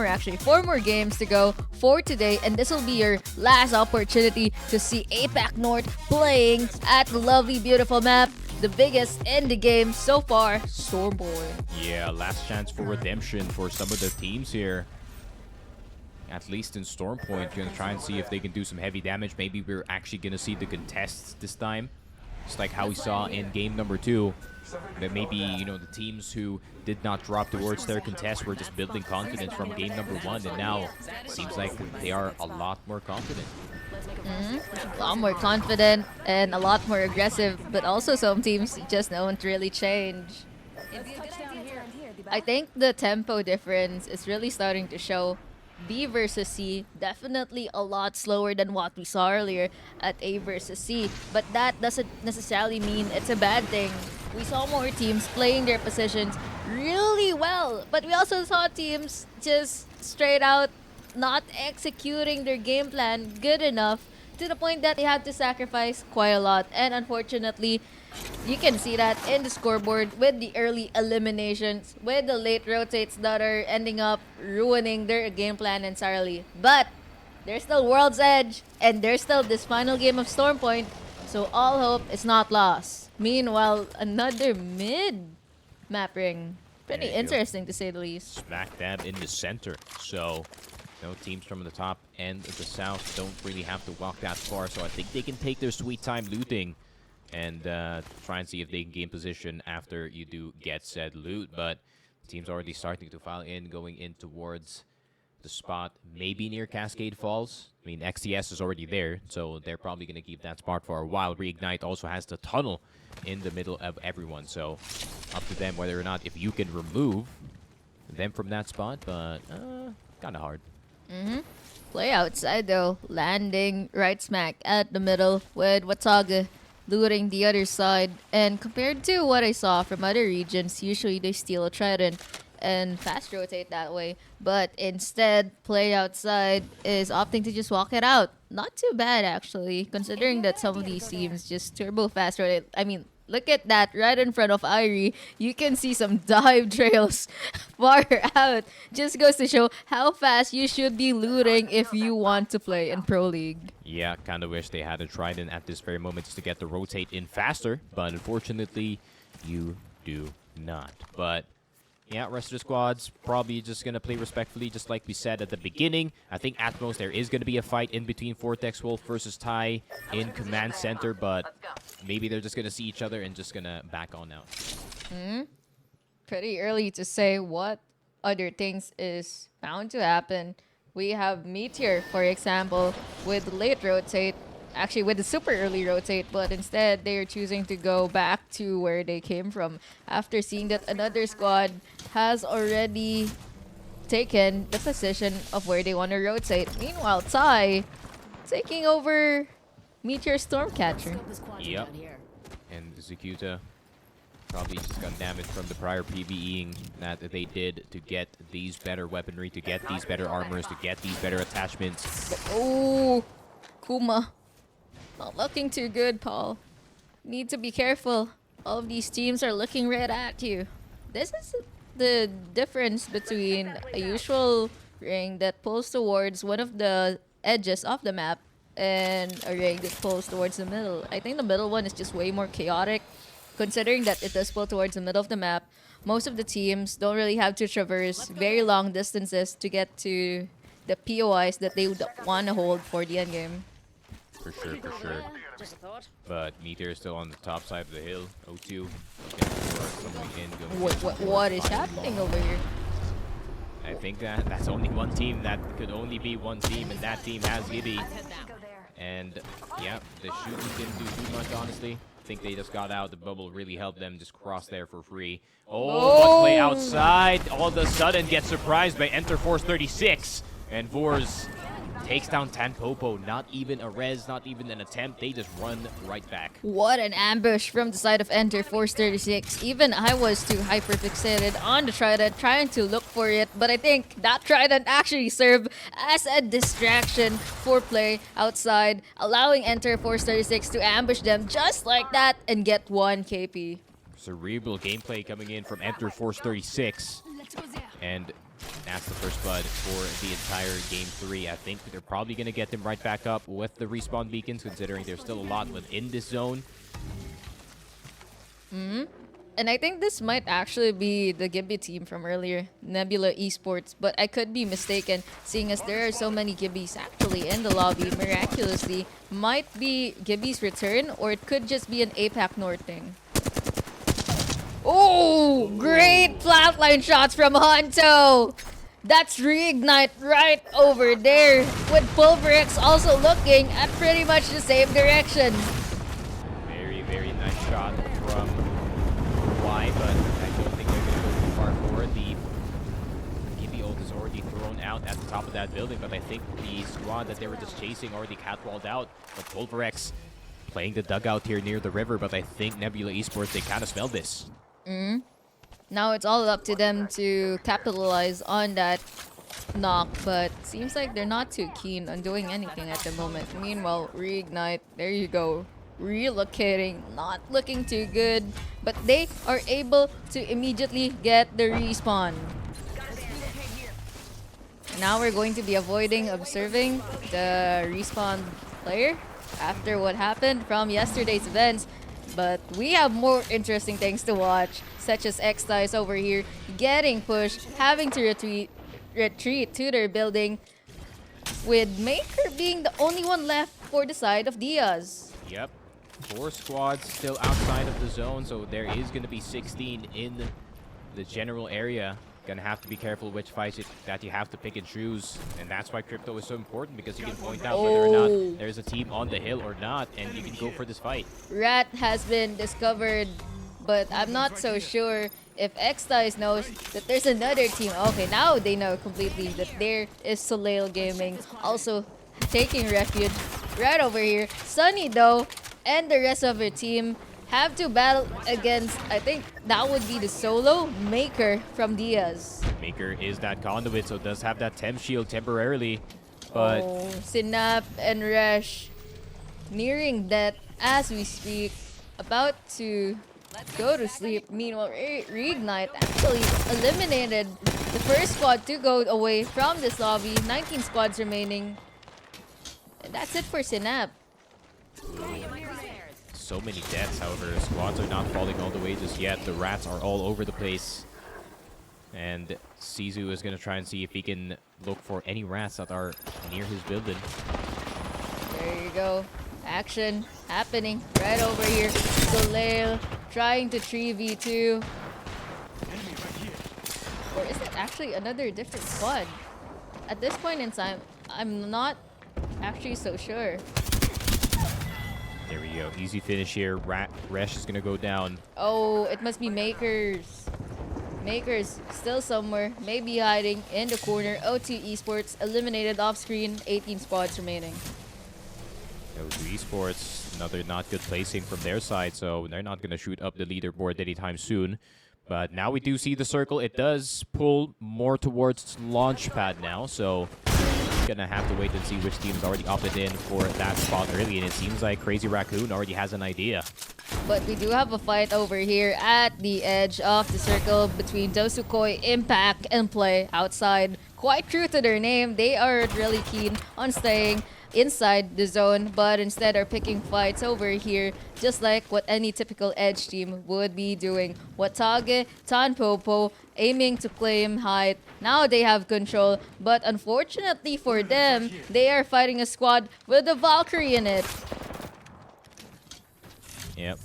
more games to go for today, and this will be your last opportunity to see APAC North playing at the lovely, beautiful map, the biggest in the game so far, Stormpoint. Yeah, last chance for redemption for some of the teams here. At least in Stormpoint, gonna try and see if they can do some heavy damage. Maybe we're actually gonna see the contests this time. Just like how we saw in game number 2. That maybe, you know, the teams who did not drop towards their contest were just building confidence from game number 1, and now it seems like they are a lot more confident. A lot more confident and a lot more aggressive, but also some teams just don't really change. I think the tempo difference is really starting to show. B versus C, definitely a lot slower than what we saw earlier at A versus C, but that doesn't necessarily mean it's a bad thing. We saw more teams playing their positions really well, but we also saw teams just straight out not executing their game plan good enough to the point that they had to sacrifice quite a lot, and unfortunately, you can see that in the scoreboard with the early eliminations, with the late rotates that are ending up ruining their game plan entirely. But there's still World's Edge, and there's still this final game of Stormpoint, so all hope is not lost. Meanwhile, another mid map ring. Pretty There you go. interesting to say the least. Smack dab in the center. So, no teams from the top and the south don't really have to walk that far, so I think they can take their sweet time looting and try and see if they can gain position after you do get said loot. But the team's already starting to file in, going in towards the spot, maybe near Cascade Falls. I mean, XTS is already there, so they're probably going to keep that spot for a while. Reignite also has the tunnel in the middle of everyone, so up to them whether or not if you can remove them from that spot, but kind of hard. Play outside though, landing right smack at the middle with Wataga looting the other side. And compared to what I saw from other regions, usually they steal a Trident and fast rotate that way. But instead, Play Outside is opting to just walk it out. Not too bad actually, considering that some of these teams just turbo fast rotate. I mean, look at that right in front of Irie. You can see some dive trails far out. Just goes to show how fast you should be looting if you want to play in Pro League. Yeah, kind of wish they had a Trident at this very moment just to get the rotate in faster, but unfortunately, you do not. But yeah, rest of the squad's probably just going to play respectfully, just like we said at the beginning. I think at most there is going to be a fight in between Vortex Wolf versus Ty in Command Center, but maybe they're just going to see each other and just going to back on out. Pretty early to say what other things is bound to happen. We have Meteor, for example, with late rotate, actually with the super early rotate, but instead they are choosing to go back to where they came from after seeing that another squad has already taken the position of where they want to rotate. Meanwhile, Ty taking over Meteor Stormcatcher. Yep. And Zakuta probably just got damage from the prior PvEing that they did to get these better weaponry, to get these better armors, to get these better attachments. Oh, Kuma. Not looking too good, Paul. Need to be careful. All of these teams are looking right at you. This is the difference between a usual ring that pulls towards one of the edges of the map and a ring that pulls towards the middle. I think the middle one is just way more chaotic, considering that it does pull towards the middle of the map. Most of the teams don't really have to traverse very long distances to get to the POIs that they would want to hold for the endgame. For sure, for sure. Just a thought. But Meteor is still on the top side of the hill. O2 looking for coming in. What is happening over here? I think that's only one team. That could only be one team, and that team has Gibby. And yeah, the shooting didn't do too much, honestly. I think they just got out. The bubble really helped them just cross there for free. Oh, one play outside. All of a sudden gets surprised by Enter Force 36. And Vors takes down Tanpopo. Not even a res, not even an attempt. They just run right back. What an ambush from the side of Enter Force 36. Even I was too hyper-fixated on the Trident, trying to look for it. But I think that Trident actually served as a distraction for play outside, allowing Enter Force 36 to ambush them just like that and get 1 KP. Cerebral gameplay coming in from Enter Force 36. And that's the first blood for the entire Game 3. I think they're probably going to get them right back up with the respawn beacons, considering there's still a lot within this zone. And I think this might actually be the Gibby team from earlier, Nebula Esports, but I could be mistaken, seeing as there are so many Gibbies actually in the lobby, miraculously. Might be Gibby's return, or it could just be an Apac North thing. Oh, great flatline shots from Honto. That's reignite right over there, with Pulverex also looking at pretty much the same direction. Very, very nice shot from Y, but I don't think they're going to go too far for it. The Gibby ult is already thrown out at the top of that building, but I think the squad that they were just chasing already catwalled out. But Pulverex playing the dugout here near the river, but I think Nebula Esports, they kind of smelled this. Now it's all up to them to capitalize on that knock, but seems like they're not too keen on doing anything at the moment. Meanwhile, reignite, there you go. Relocating, not looking too good, but they are able to immediately get the respawn. Now we're going to be avoiding observing the respawn player after what happened from yesterday's events. But we have more interesting things to watch, such as X-Ties over here getting pushed, having to retreat to their building, with Maker being the only one left for the side of Diaz. Yep. 4 squads still outside of the zone, so there is going to be 16 in the general area. Gonna have to be careful which fights that you have to pick and choose, and that's why crypto is so important, because you can point out whether or not there's a team on the hill or not, and you can go for this fight. Rat has been discovered, but I'm not so sure if X-Ties knows that there's another team. Okay, now they know completely that there is Soleil Gaming also taking refuge right over here. Sunny though and the rest of her team have to battle against, I think that would be the solo Maker from Diaz. Maker is that conduit, so does have that temp shield temporarily, but Synap and Resh nearing death as we speak, about to go to sleep. Meanwhile, Reignite actually eliminated the first squad to go away from this lobby. 19 squads remaining. And that's it for Synap. So many deaths, however, squads are not falling all the way just yet. The rats are all over the place. And Sizu is going to try and see if he can look for any rats that are near his building. There you go. Action happening right over here. Soleil trying to 3v2. Or is it actually another different squad? At this point in time, I'm not actually so sure. There we go. Easy finish here. Resh is going to go down. Oh, it must be Makers. Makers still somewhere, maybe hiding in the corner. O2 Esports eliminated off screen. 18 squads remaining. O2 Esports, another not good placing from their side, so they're not going to shoot up the leaderboard anytime soon. But now we do see the circle. It does pull more towards Launchpad now, so gonna have to wait and see which team's already opted in for that spot early, and it seems like Crazy Raccoon already has an idea. But we do have a fight over here at the edge of the circle between Dosukoi, Impact, and Play outside. Quite true to their name, they are really keen on staying inside the zone, but instead are picking fights over here, just like what any typical edge team would be doing. Watage, Tanpopo, aiming to claim height. Now they have control, but unfortunately for them, they are fighting a squad with a Valkyrie in it. Yep.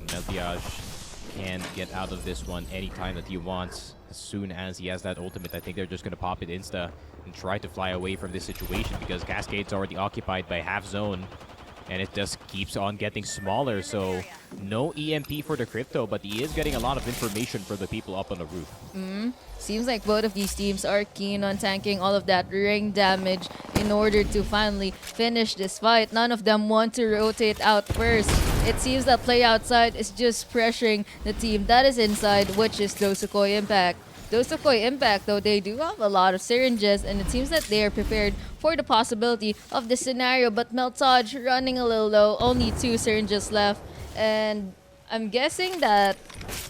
Meltiage can get out of this one anytime that he wants. As soon as he has that ultimate, I think they're just going to pop it insta and try to fly away from this situation because Cascade's already occupied by half zone. And it just keeps on getting smaller, so no EMP for the Crypto, but he is getting a lot of information for the people up on the roof. Seems like both of these teams are keen on tanking all of that ring damage in order to finally finish this fight. None of them want to rotate out first. It seems that Play Outside is just pressuring the team that is inside, which is Dosukoi Impact. Dosukoi Impact, though, they do have a lot of syringes, and it seems that they are prepared for the possibility of this scenario. But Meltage running a little low, only 2 syringes left, and I'm guessing that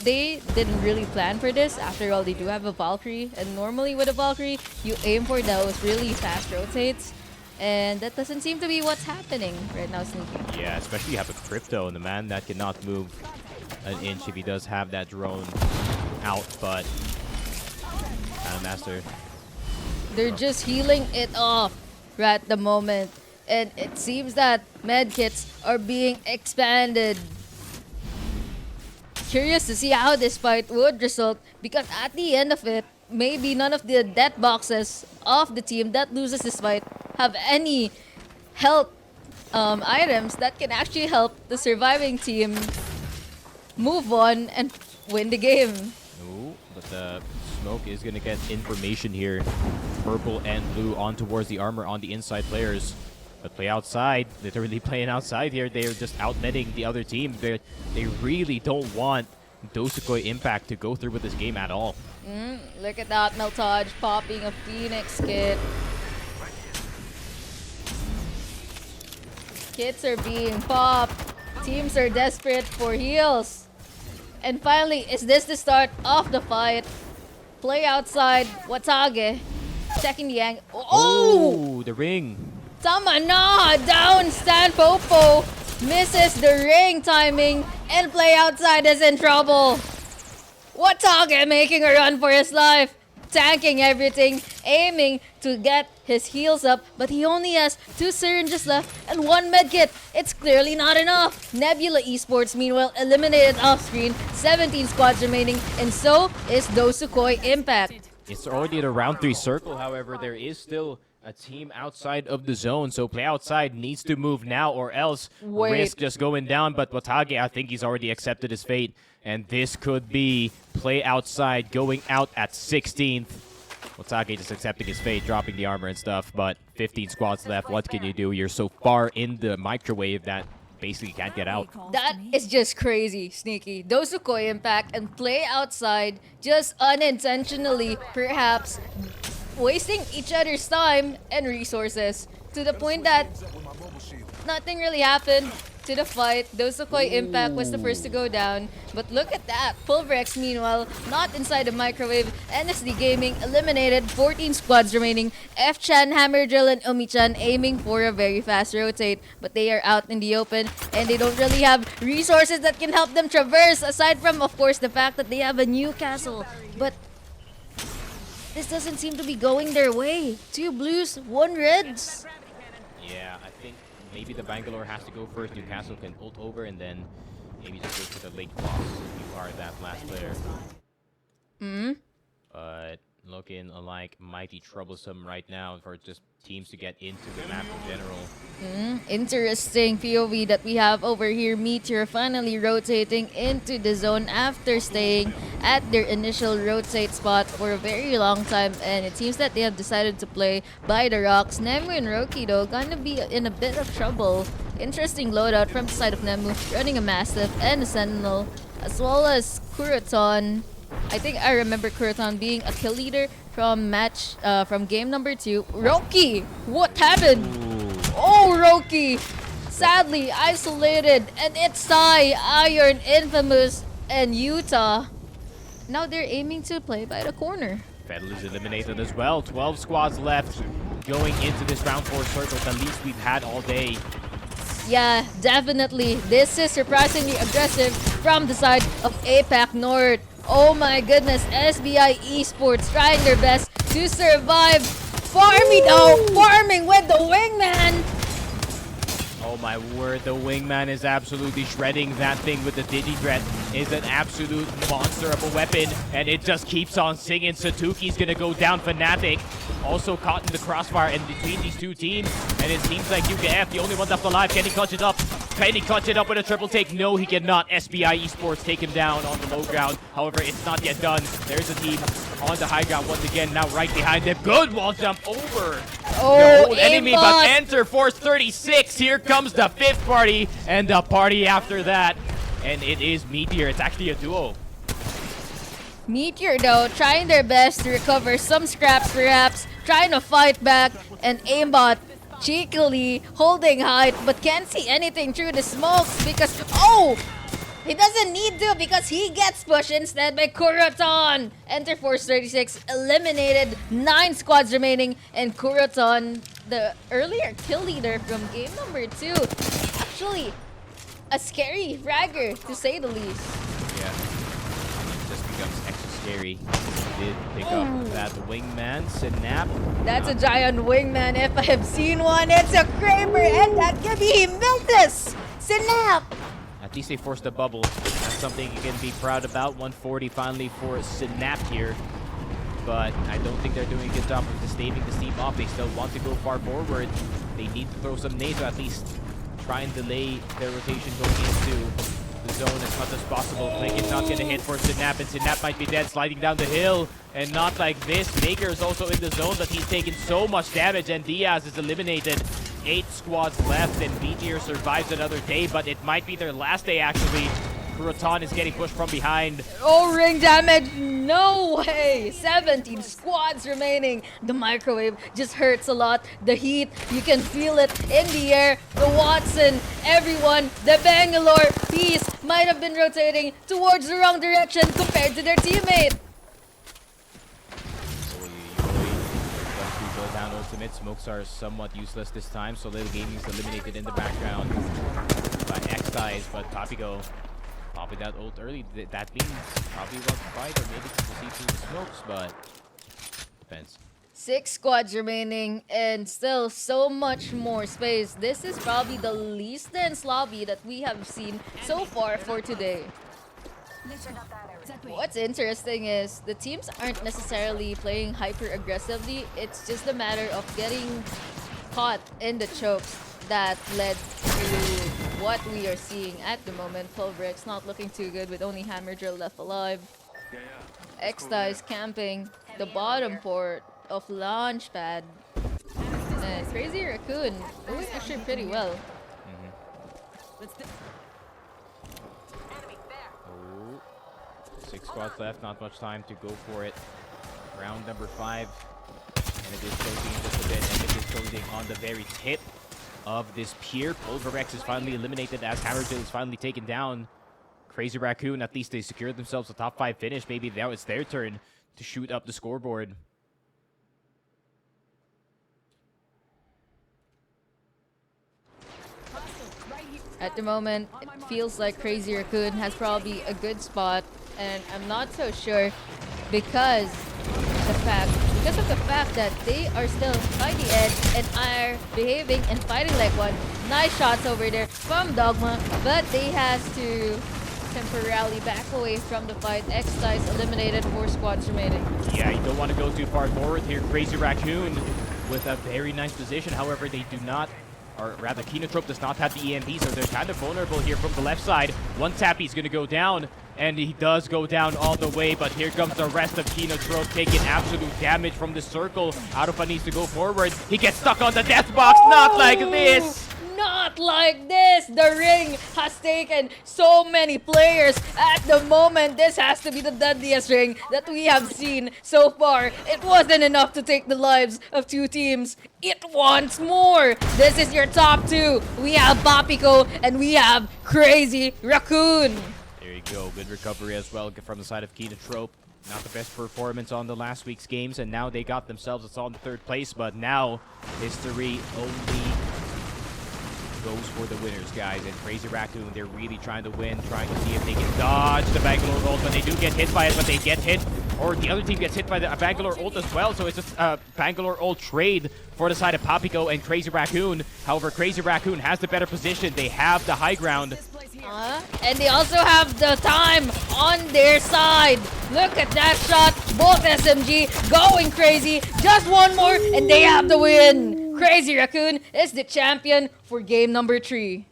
they didn't really plan for this. After all, they do have a Valkyrie, and normally with a Valkyrie, you aim for those really fast rotates, and that doesn't seem to be what's happening right now, Sneaky. Yeah, especially you have a Crypto and the man that cannot move an inch if he does have that drone out, but Master. They're just healing it off right at the moment, and it seems that medkits are being expanded. Curious to see how this fight would result, because at the end of it, maybe none of the death boxes of the team that loses this fight have any health items that can actually help the surviving team move on and win the game. Ooh, but the Smoke is going to get information here. Purple and blue on towards the armor on the inside players. But Play Outside, literally playing outside here. They're just outnetting the other team. They really don't want Dosukoi Impact to go through with this game at all. Look at that, Meltage popping a Phoenix kit. Kits are being popped. Teams are desperate for heals. And finally, is this the start of the fight? Play Outside, Watage, checking the angle. Oh! The ring. Tama na! Down Stan Popo. Misses the ring timing, and Play Outside is in trouble. Watage making a run for his life. Tanking everything, aiming to get his heals up, but he only has 2 syringes left and 1 medkit. It's clearly not enough. Nebula Esports, meanwhile, eliminated off screen. 17 squads remaining, and so is Dosukoi Impact. It's already at a round 3 circle, however, there is still a team outside of the zone, so Play Outside needs to move now or else risk just going down. But Watage, I think he's already accepted his fate, and this could be Play Outside going out at 16th. Watage just accepting his fate, dropping the armor and stuff, but 15 squads left. What can you do? You're so far in the microwave that basically can't get out. That is just crazy, Sneaky. Dosukoi Impact and Play Outside just unintentionally, perhaps, wasting each other's time and resources to the point that nothing really happened to the fight. Dosukoi Impact was the first to go down, but look at that. Pulverex, meanwhile, not inside the microwave. NSD Gaming eliminated. 14 squads remaining. F-Chan, Hammer Drill, and Umi-chan aiming for a very fast rotate, but they are out in the open, and they don't really have resources that can help them traverse, aside from, of course, the fact that they have a new castle. But this doesn't seem to be going their way. 2 blues, 1 reds. Yeah, I think maybe the Bangalore has to go first. Newcastle can ult over and then maybe just go for the late cross if you are that last player. But looking like mighty troublesome right now for just teams to get into the map in general. Interesting POV that we have over here. Meteor finally rotating into the zone after staying at their initial rotate spot for a very long time, and it seems that they have decided to play by the rocks. Nemu and Roki, though, gonna be in a bit of trouble. Interesting loadout from the side of Nemu, running a Mastiff and a Sentinel, as well as Kuroton. I think I remember Kurotan being a kill leader from from game number 2. Roki! What happened? Oh, Roki! Sadly isolated, and it's Sai, Iron, Infamous, and Utah. Now they're aiming to play by the corner. Fettel is eliminated as well. 12 squads left going into this round 4 circle, the least we've had all day. Yeah, definitely. This is surprisingly aggressive from the side of Apac North. Oh my goodness, SBI Esports trying their best to survive. Farming though, farming with the wingman. Oh my word, the wingman is absolutely shredding that thing with the Digidread. Is an absolute monster of a weapon, and it just keeps on singing. Satuki's gonna go down. Fnatic also caught in the crossfire in between these two teams, and it seems like UKF, the only one left alive. Can he clutch it up? Can he clutch it up with a triple take? No, he cannot. SBI Esports take him down on the low ground. However, it's not yet done. There's a team on the high ground once again, now right behind them. Good wall jump over Oh, the whole enemy, but aimbot. enter Force 36. Here comes the 5th party, and the party after that. And it is Meteor. It's actually a duo. Meteor though, trying their best to recover some scraps perhaps, trying to fight back, and Aimbot cheekily holding height, but can't see anything through the smokes because, oh! He doesn't need to because he gets pushed instead by Kurotan. Enter Force 36, eliminated, 9 squads remaining, and Kurotan, the earlier kill leader from game number 2, actually a scary fragger to say the least. Yeah. It just becomes extra scary. Did pick up that wingman, Snap. That's a giant wingman if I have seen one. It's a Kramer and that can be Miltus! Snap! At least they forced the bubble. That's something you can be proud about. 140 finally for Snap here. But I don't think they're doing a good job of staving this team off. They still want to go far forward. They need to throw some nades or at least try and delay their rotation going into the zone as much as possible. Blink is not going to hit for Snap, and Snap might be dead sliding down the hill. And not like this. Maker is also in the zone, but he's taking so much damage, and Diaz is eliminated. 8 squads left, and Meteor survives another day, but it might be their last day actually. Kurotan is getting pushed from behind. Oh, ring damage! No way! 17 squads remaining. The microwave just hurts a lot. The heat, you can feel it in the air. The Watson, everyone, the Bangalore piece might have been rotating towards the wrong direction compared to their teammate. Go down ultimate. Smokes are somewhat useless this time, so Little Gaming is eliminated in the background by X-Dice, but Papigo popping that ult early. That means probably wants to fight or maybe to see through the smokes, but depends. 6 squads remaining and still so much more space. This is probably the least dense lobby that we have seen so far for today. What's interesting is the teams aren't necessarily playing hyper aggressively. It's just a matter of getting caught in the chokes that led to what we are seeing at the moment. Pulverix not looking too good with only Hammer Drill left alive. X-Dice camping the bottom port of Launchpad. And Crazy Raccoon doing actually pretty well. Oh, 6 squads left, not much time to go for it. Round number 5, and it is closing in just a bit, and it is closing on the very tip of this pier. Pulverix is finally eliminated as Hammerjill is finally taken down. Crazy Raccoon, at least they secured themselves a top 5 finish. Maybe now it's their turn to shoot up the scoreboard. At the moment, it feels like Crazy Raccoon has probably a good spot, and I'm not so sure because of the fact that they are still by the edge and are behaving and fighting like one. Nice shots over there from Dogma, but they has to temporarily back away from the fight. X-Dice eliminated, 4 squads remaining. Yeah, you don't want to go too far forward here. Crazy Raccoon with a very nice position. However, they do not, or rather Kinotrope does not have the EMP, so they're kind of vulnerable here from the left side. One Tappy's going to go down, and he does go down all the way, but here comes the rest of Kinotrope taking absolute damage from the circle. Arupa needs to go forward. He gets stuck on the death box, not like this! Not like this! The ring has taken so many players. At the moment, this has to be the deadliest ring that we have seen so far. It wasn't enough to take the lives of 2 teams. It wants more! This is your top 2. We have Papico and we have Crazy Raccoon. There you go. Good recovery as well from the side of Trope. Not the best performance on the last week's games, and now they got themselves a solid 3rd place, but now history only goes for the winners, guys. And Crazy Raccoon, they're really trying to win, trying to see if they can dodge the Bangalore ult, but they do get hit by it, but they get hit, or the other team gets hit by the Bangalore ult as well, so it's just a Bangalore ult trade for the side of Papico and Crazy Raccoon. However, Crazy Raccoon has the better position. They have the high ground. And they also have the time on their side. Look at that shot. Both SMG going crazy. Just one more and they have the win. Crazy Raccoon is the champion for game number 3.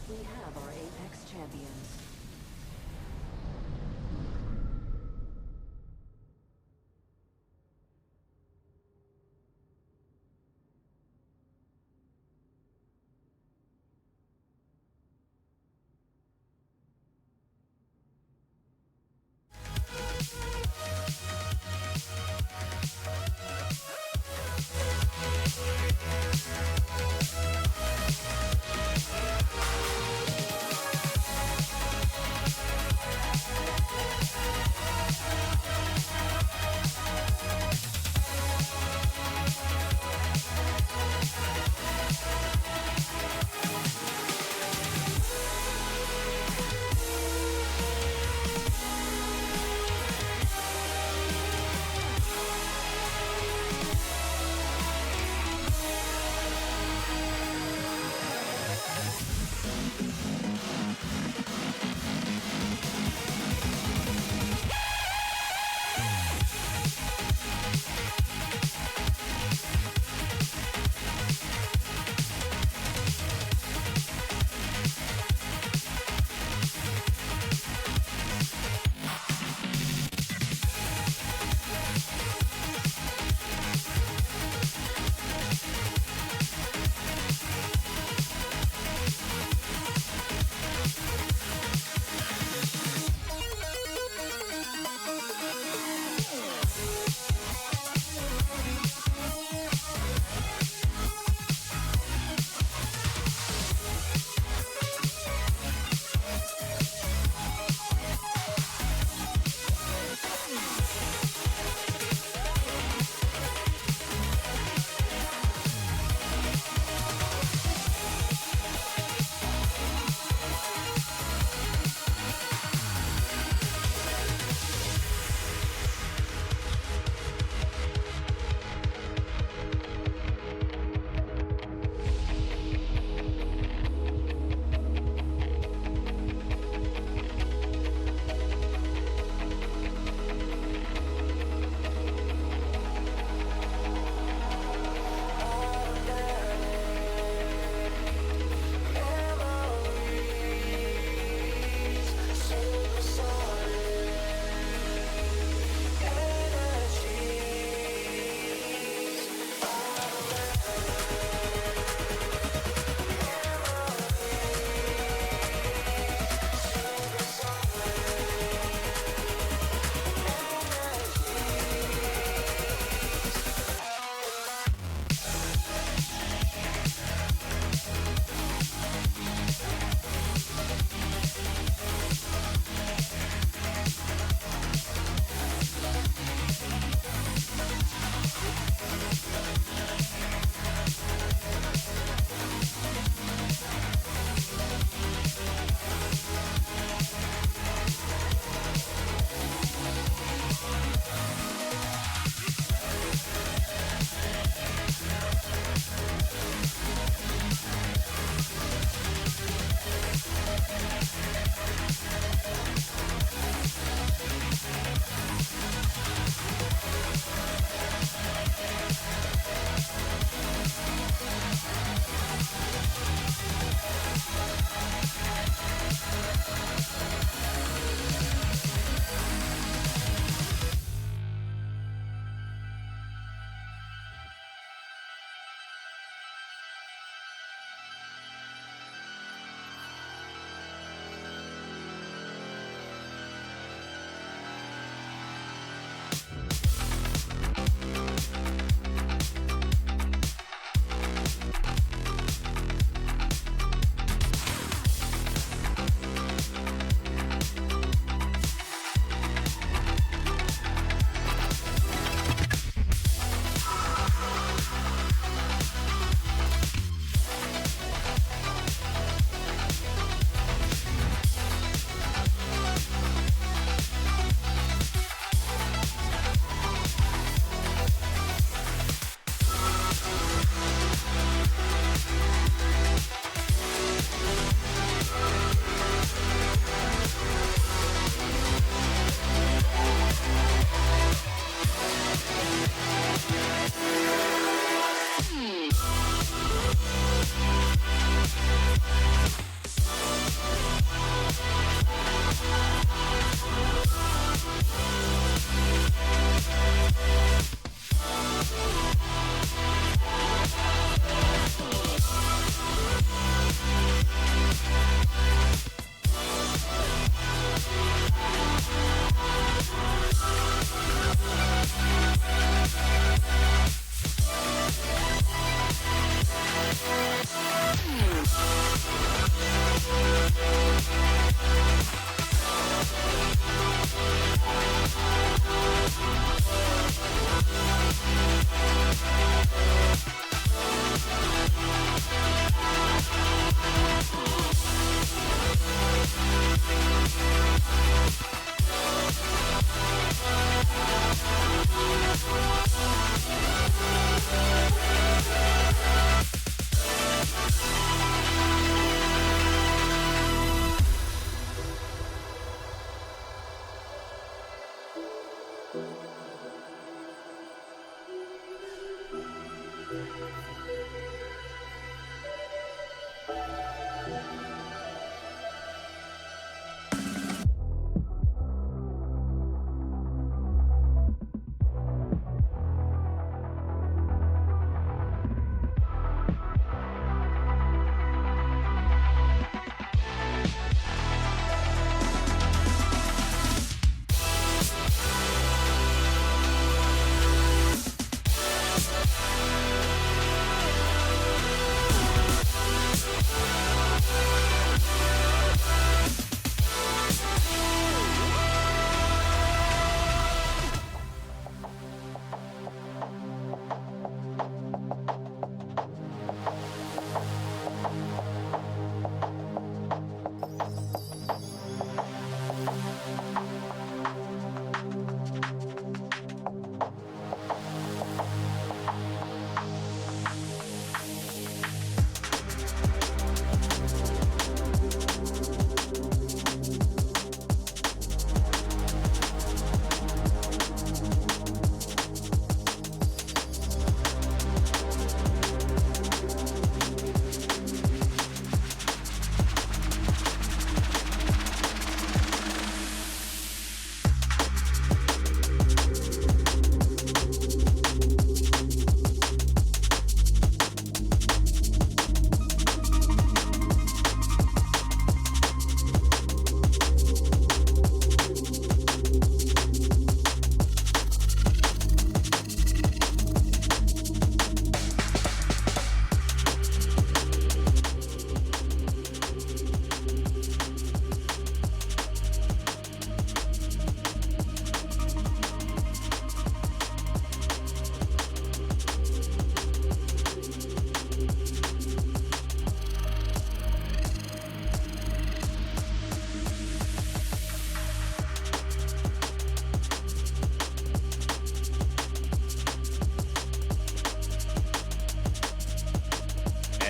We have our Apex champions.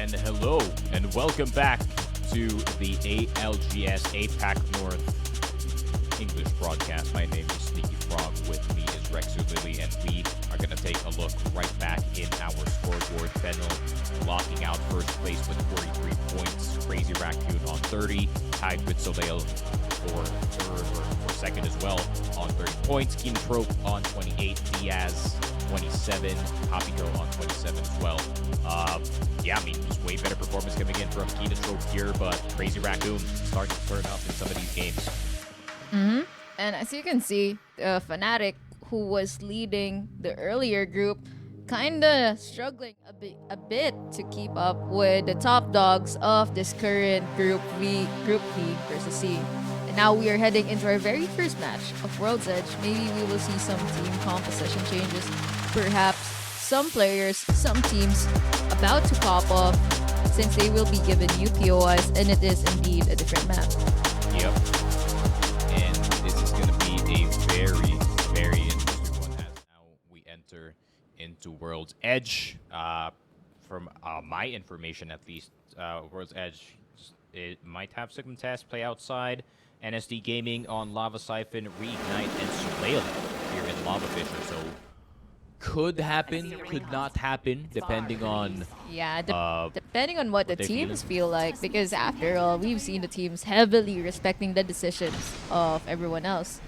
And hello, and welcome back to the ALGS APAC North English broadcast. My name is Sneaky Frog. With me is Rexu Lily, and we are going to take a look right back in our scoreboard. Fennel locking out first place with 43 points. Crazy Raccoon on 30, tied with Soleil for third or for second as well on 30 points. Kinotrope on 28, Diaz 27, Papito on 27 as well. Yeah, I mean, just way better performance coming in from Kinotrope here, but Crazy Raccoon starting to turn up in some of these games. And as you can see, Fnatic, who was leading the earlier group, kinda struggling a bit to keep up with the top dogs of this current Group V versus C. And now we are heading into our very first match of World's Edge. Maybe we will see some team composition changes. Perhaps some players, some teams about to pop off since they will be given new POIs, and it is indeed a different map. Yep. And this is going to be a very, very interesting one as now we enter into World's Edge. From my information, at least, World's Edge, it might have Sigma Test play outside, NSD Gaming on Lava Siphon, Reignite, and Soleil here in Lava Fisher. So could happen, could not happen, depending on depending on what the teams feel like, because after all, we've seen the teams heavily respecting the decisions of everyone else.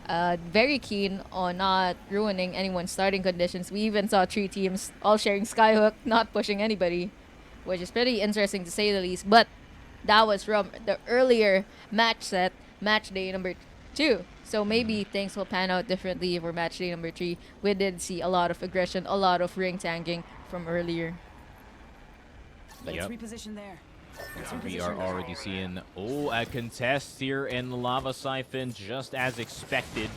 Very keen on not ruining anyone's starting conditions. We even saw 3 teams all sharing Skyhook, not pushing anybody, which is pretty interesting to say the least. But that was from the earlier match set, match day number 2. So maybe things will pan out differently for match day number 3. We did see a lot of aggression, a lot of ring tanking from earlier. Yep. Reposition there. We are already seeing, a contest here in Lava Siphon, just as expected.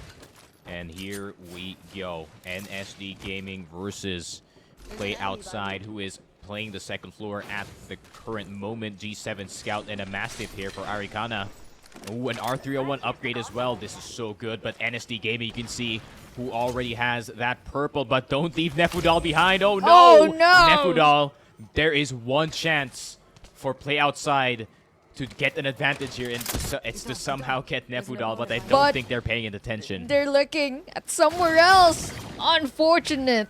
And here we go. NSD Gaming versus Play Outside, who is playing the second floor at the current moment. G7 Scout and a Mastiff here for Arikana. Ooh, an R301 upgrade as well. This is so good, but NSD Gaming, you can see who already has that purple, but don't leave Nefudal behind. Oh no! Oh no! Nefudal, there is one chance for Play Outside to get an advantage here, and it's to somehow get Nefudal, but I don't think they're paying attention. They're looking at somewhere else. Unfortunate.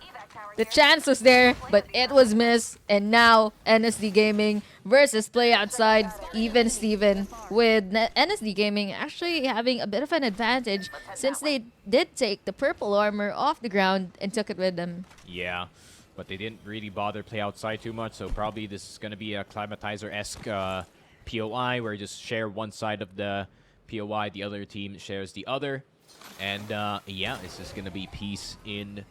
The chance was there, but it was missed. And now NSD Gaming versus Play Outside, even Steven, with NSD Gaming actually having a bit of an advantage since they did take the purple armor off the ground and took it with them. Yeah, but they didn't really bother play outside too much, so probably this is going to be a Climatizer-esque POI where you just share one side of the POI, the other team shares the other. And yeah, it's just going to be peace in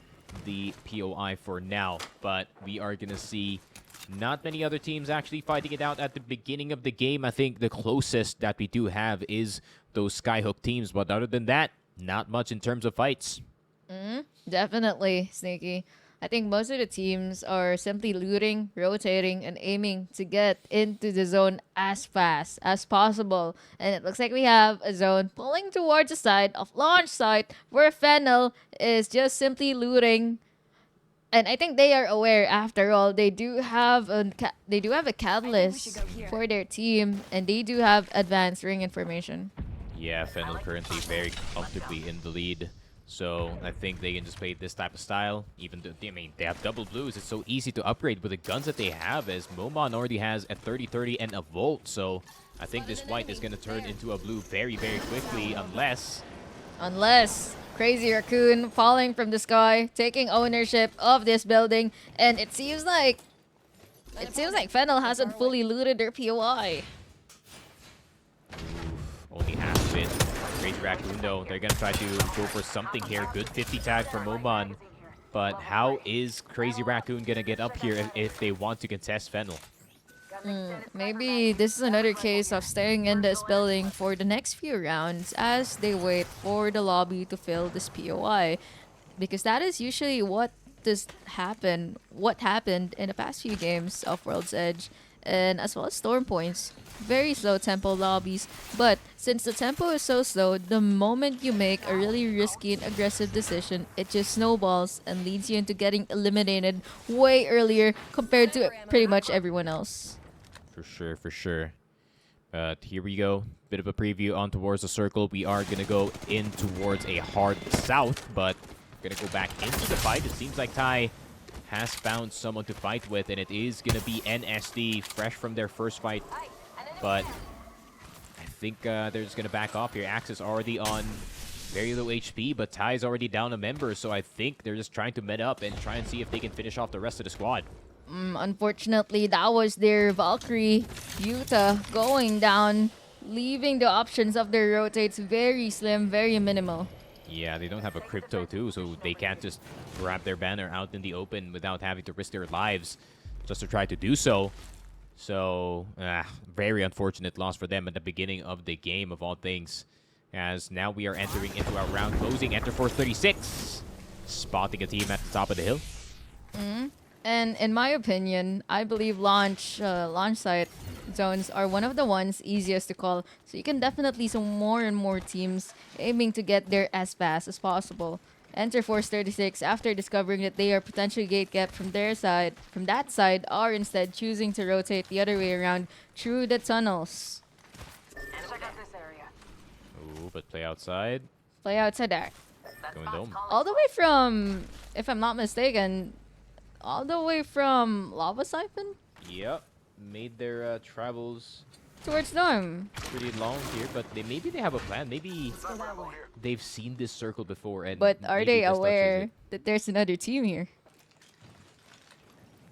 the POI for now. But we are going to see not many other teams actually fighting it out at the beginning of the game. I think the closest that we do have is those Skyhook teams. But other than that, not much in terms of fights. Definitely, Sneaky. I think most of the teams are simply looting, rotating, and aiming to get into the zone as fast as possible. And it looks like we have a zone pulling towards the side of launch site where Fennel is just simply looting. And I think they are aware. After all, they do have a catalyst for their team, and they do have advanced ring information. Yeah, Fennel currently very comfortably in the lead. So I think they can just play this type of style. Even though, I mean, they have double blues. It's so easy to upgrade with the guns that they have, as Momon already has a 30-30 and a Volt. So I think this white is going to turn into a blue very, very quickly, unless Crazy Raccoon falling from the sky, taking ownership of this building, and it seems like Fennel hasn't fully looted their POI. only half of it. Crazy Raccoon, though, they're going to try to go for something here. Good 50 tag for Momon. But how is Crazy Raccoon going to get up here if they want to contest Fennel? Maybe this is another case of staying in this building for the next few rounds as they wait for the lobby to fill this POI. Because that is usually what happened in the past few games of World's Edge, and as well as Storm Points. Very slow tempo lobbies, but since the tempo is so slow, the moment you make a really risky and aggressive decision, it just snowballs and leads you into getting eliminated way earlier compared to pretty much everyone else. For sure, for sure. But here we go. Bit of a preview on towards the circle. We are going to go in towards a hard south, but going to go back into the fight. It seems like Tai has found someone to fight with, and it is going to be NSD, fresh from their first fight. But I think they're just going to back off here. Axe is already on very low HP, but Ty's already down a member, so I think they're just trying to med up and try and see if they can finish off the rest of the squad. Unfortunately, that was their Valkyrie Yuta going down, leaving the options of their rotates very slim, very minimal. Yeah, they don't have a crypto too, so they can't just grab their banner out in the open without having to risk their lives just to try to do so. So, very unfortunate loss for them at the beginning of the game, of all things. As now we are entering into our round closing. Enter for 36. Spotting a team at the top of the hill. And in my opinion, I believe launch site zones are one of the ones easiest to call. So you can definitely see more and more teams aiming to get there as fast as possible. Enter Force 36 after discovering that they are potentially gate-kept from their side, from that side, are instead choosing to rotate the other way around through the tunnels. Ooh, but play outside. Play outside there. Going dome. All the way from, if I'm not mistaken, all the way from Lava Siphon Yep. Made their travels towards Dome. pretty long here, but maybe they have a plan. Maybe they've seen this circle before, and But are maybe they just touches aware it. that there's another team here?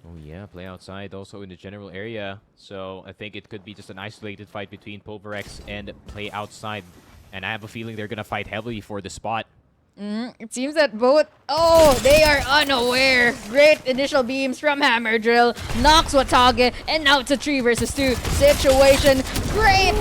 Oh yeah, play outside also in the general area. So I think it could be just an isolated fight between Pulverex and play outside. And I have a feeling they're gonna fight heavily for the spot. It seems that both... Oh, they are unaware. Great initial beams from Hammer Drill. Knocks Watage. And now it's a 3 versus 2 situation. Great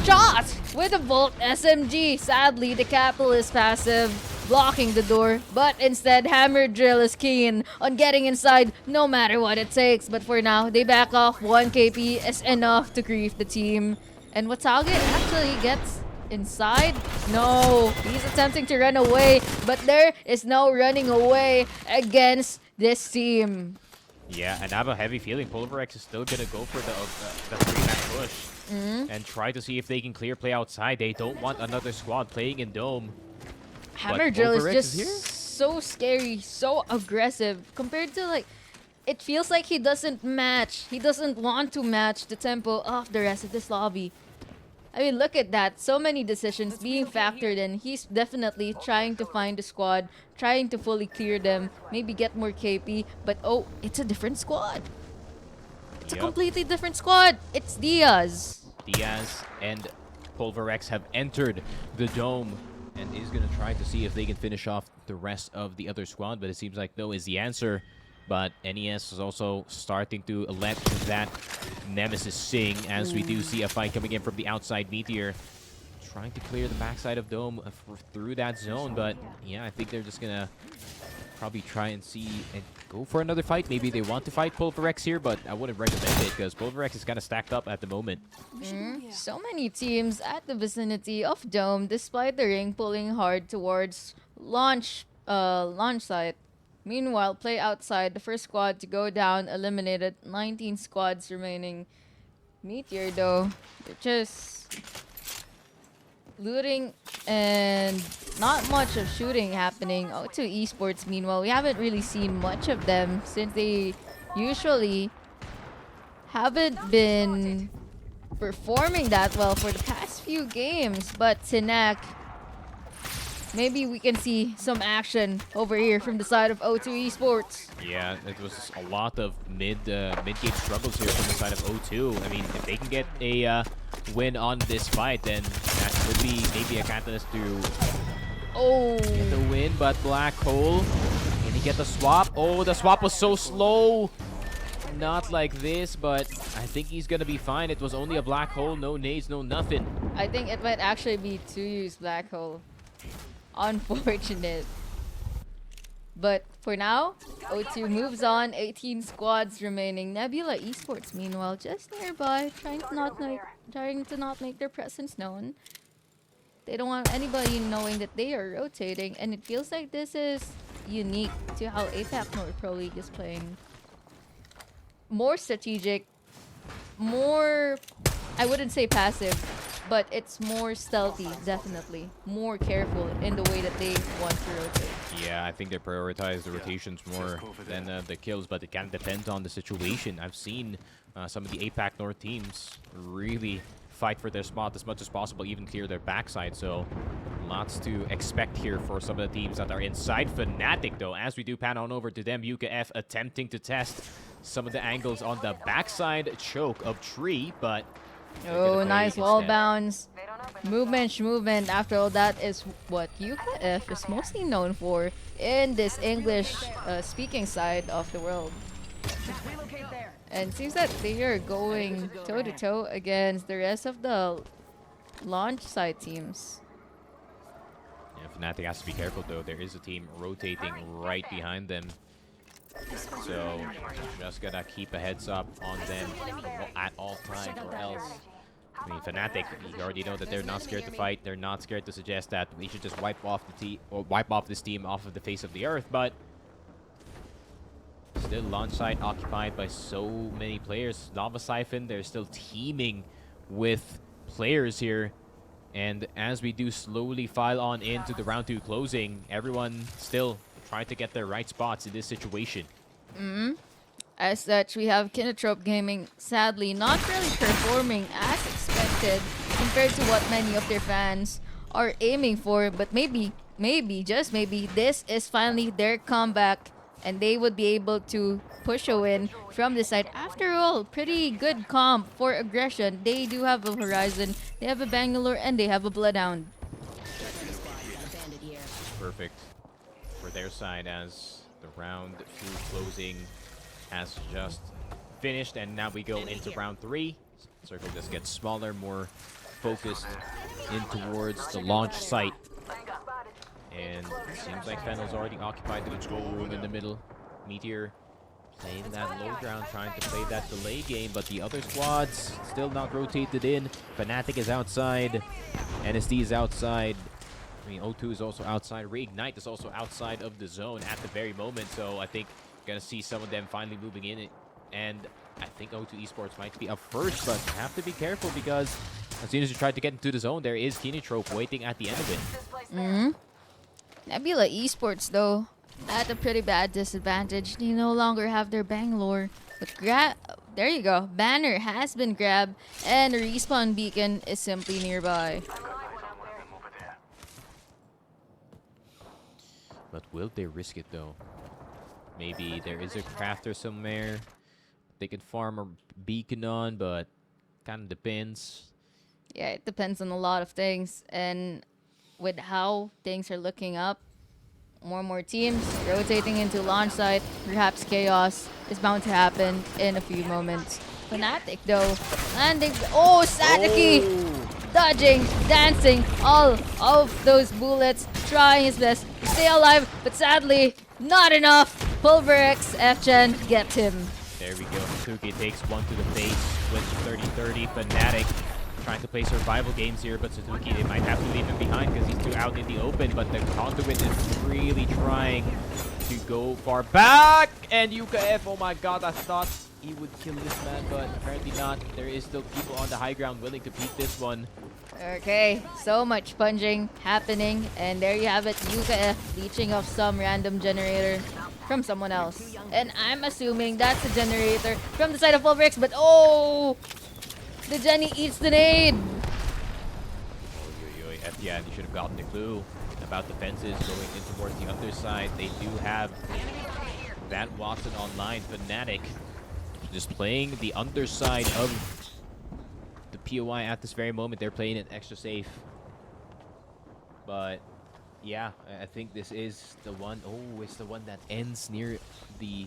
shot with a Volt SMG. Sadly, the Capitalist passive blocking the door. But instead, Hammer Drill is keen on getting inside no matter what it takes. But for now, they back off. 1 KP is enough to grief the team. And Watage actually gets... inside? No, he's attempting to run away, but there is no running away against this team. Yeah, and I have a heavy feeling Pulverex is still gonna go for the 3-man push and try to see if they can clear play outside. They don't want another squad playing in Dome. Hammer But Drill is Pulverex just here? so scary, so aggressive compared to like it feels like he doesn't match. He doesn't want to match the tempo of the rest of this lobby. I mean, look at that. So many decisions being factored in. He's definitely trying to find the squad, trying to fully clear them, maybe get more KP. But oh, it's a different squad. It's a completely different squad. It's Diaz. Diaz and Pulverex have entered the dome and is going to try to see if they can finish off the rest of the other squad. But it seems like no is the answer. But NES is also starting to let that Nemesis sing as we do see a fight coming in from the outside. Meteor trying to clear the backside of Dome through that zone. But yeah, I think they're just going to probably try and see and go for another fight. Maybe they want to fight Pulverex here, but I wouldn't recommend it because Pulverex is kind of stacked up at the moment. So many teams at the vicinity of Dome, despite the ring pulling hard towards launch site. Meanwhile, play outside, the first squad to go down, eliminated 19 squads remaining. Meteor, though, they're just looting and not much of shooting happening. O2 Esports, meanwhile, we haven't really seen much of them since they usually haven't been performing that well for the past few games. But Sinak, maybe we can see some action over here from the side of O2 Esports. Yeah, it was a lot of mid-game struggles here from the side of O2. I mean, if they can get a win on this fight, then that could be maybe a catalyst to get the win. But Black Hole, can he get the swap? Oh, the swap was so slow. Not like this, but I think he's gonna be fine. It was only a Black Hole, no nades, no nothing. I think it might actually be 2U's Black Hole. Unfortunate. But for now, O2 moves on. 18 squads remaining. Nebula Esports, meanwhile, just nearby, trying to not make their presence known. They don't want anybody knowing that they are rotating, and it feels like this is unique to how Apac North Pro League is playing. More strategic, more, I wouldn't say passive, but it's more stealthy, definitely. More careful in the way that they want to rotate. Yeah, I think they prioritize the rotations more than the kills, but it can depend on the situation. I've seen some of the APAC North teams really fight for their spot as much as possible, even clear their backside. So lots to expect here for some of the teams that are inside. Fnatic, though, as we do pan on over to them, Yuka F attempting to test some of the angles on the backside choke of Tree, but oh, nice wall bounce. Movement. After all, that is what Yuka F is mostly known for in this English speaking side of the world. And it seems that they are going toe-to-toe against the rest of the launch side teams. Yeah, Fnatic has to be careful, though. There is a team rotating right behind them. So just gotta keep a heads up on them at all times, or else, I mean, Fnatic, you already know that they're not scared to fight. They're not scared to suggest that we should just wipe off this team off of the face of the earth. But still, launch site occupied by so many players. Lava Siphon, they're still teaming with players here. And as we do slowly file on into the round 2 closing, everyone still trying to get their right spots in this situation. As such, we have Kinotrope Gaming sadly not really performing as expected compared to what many of their fans are aiming for. But maybe, just maybe, this is finally their comeback and they would be able to push a win from this side. After all, pretty good comp for aggression. They do have a Horizon, they have a Bangalore, and they have a Bloodhound. Perfect for their side as the round 2 closing has just finished, and now we go into round 3. Circle just gets smaller, more focused in towards the launch site. And it seems like Fennel's already occupied the control room in the middle. Meteor playing that low ground, trying to play that delay game, but the other squads still not rotated in. Fnatic is outside. NSD is outside. I mean, O2 is also outside. Reignite is also outside of the zone at the very moment. So I think gonna see some of them finally moving in. And I think O2 Esports might be up first, but you have to be careful because as soon as you try to get into the zone, there is Kinotrope waiting at the end of it. Nebula Esports, though, at a pretty bad disadvantage. They no longer have their Bangalore. But there you go. Banner has been grabbed, and the respawn beacon is simply nearby. But will they risk it though? Maybe there is a crafter somewhere they can farm a beacon on, but kind of depends. Yeah, it depends on a lot of things. And with how things are looking up, more and more teams rotating into launch site, perhaps chaos is bound to happen in a few moments. Fnatic though, landing. Oh, Sadiki! Dodging, dancing, all of those bullets, trying his best to stay alive, but sadly, not enough. Pulverex, F-Gen gets him. There we go. Suzuki takes one to the face. Switch 30-30. Fnatic trying to play survival games here, but Suzuki, they might have to leave him behind because he's too out in the open. But the Conduit is really trying to go far back. And UKF, oh my god, I thought he would kill this man, but apparently not. There is still people on the high ground willing to beat this one. Okay, so much punching happening, and there you have it, UKF leeching off some random generator from someone else. And I'm assuming that's a generator from the side of Pulverex, but oh! The Jenny eats the nade! Yeah, they should have gotten the clue about the fences going in towards the other side. They do have that Watson online. Fnatic just playing the underside of the POI at this very moment. They're playing it extra safe. But yeah, I think this is the one. Oh, it's the one that ends near the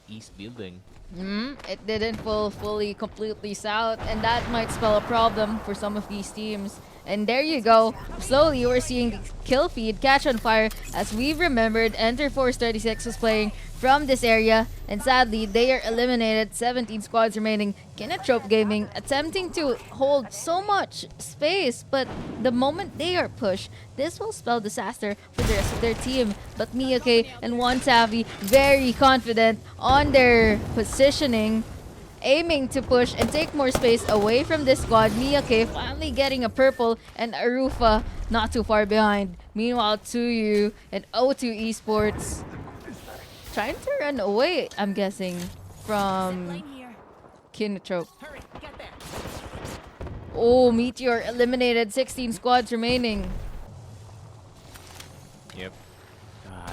east building. It didn't fully completely south, and that might spell a problem for some of these teams. And there you go. Slowly, we're seeing the kill feed catch on fire. As we've remembered, Enter Force 36 was playing from this area, and sadly, they are eliminated. 17 squads remaining. Kinetrope Gaming attempting to hold so much space, but the moment they are pushed, this will spell disaster for the rest of their team. But Miyake and One Savvy very confident on their positioning, aiming to push and take more space away from this squad. Miyake finally getting a purple, and Arufa not too far behind. Meanwhile, Tsuyu and O2 Esports trying to run away, I'm guessing, from Kinetrope. Oh, Meteor eliminated. 16 squads remaining. Yep.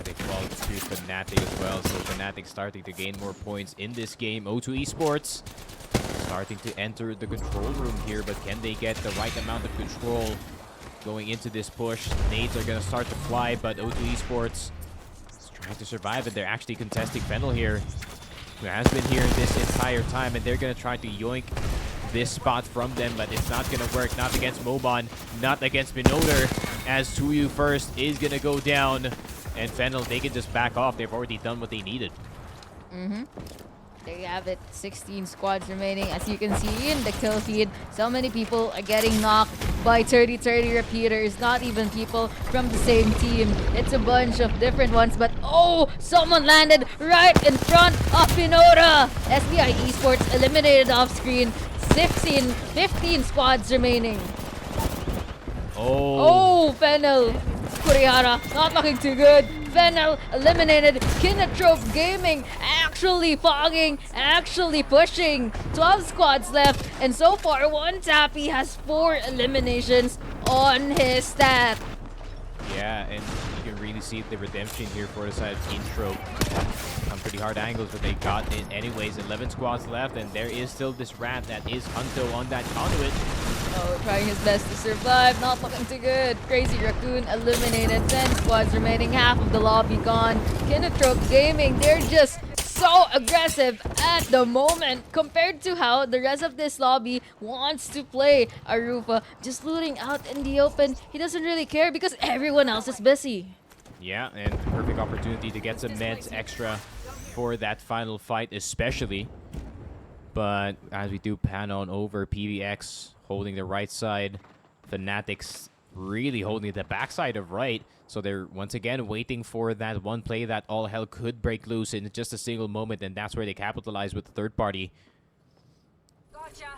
They fall to Fnatic as well, so Fnatic starting to gain more points in this game. O2 Esports starting to enter the control room here, but can they get the right amount of control going into this push? Nades are going to start to fly, but O2 Esports is trying to survive, and they're actually contesting Fennel here, who has been here this entire time, and they're going to try to yoink this spot from them, but it's not going to work. Not against Mobon, not against Minotaur, as Tsuyu first is going to go down. And Fennel, they can just back off. They've already done what they needed. There you have it. 16 squads remaining. As you can see in the kill feed, so many people are getting knocked by 30-30 repeaters. Not even people from the same team. It's a bunch of different ones. But oh, someone landed right in front of Pinota. SBI Esports eliminated off screen. 15 squads remaining. Oh, Fennel. Kurihara not looking too good. Fennel eliminated. Kinetrope Gaming actually fogging, actually pushing. 12 squads left, and so far, One Tappy has 4 eliminations on his stat. Yeah, and you can really see the redemption here for the side of Kinetrope. On pretty hard angles, but they got it anyways. 11 squads left, and there is still this rat that is Hunto on that conduit. Oh, trying his best to survive. Not looking too good. Crazy Raccoon eliminated. 10 squads remaining. Half of the lobby gone. Kinetrope Gaming, they're just so aggressive at the moment compared to how the rest of this lobby wants to play. Arufa just looting out in the open. He doesn't really care because everyone else is busy. Yeah, and perfect opportunity to get some meds extra for that final fight especially. But as we do pan on over, PVX holding the right side. Fnatic's really holding the backside of right. So they're once again waiting for that one play that all hell could break loose in just a single moment. And that's where they capitalize with the third party. Gotcha.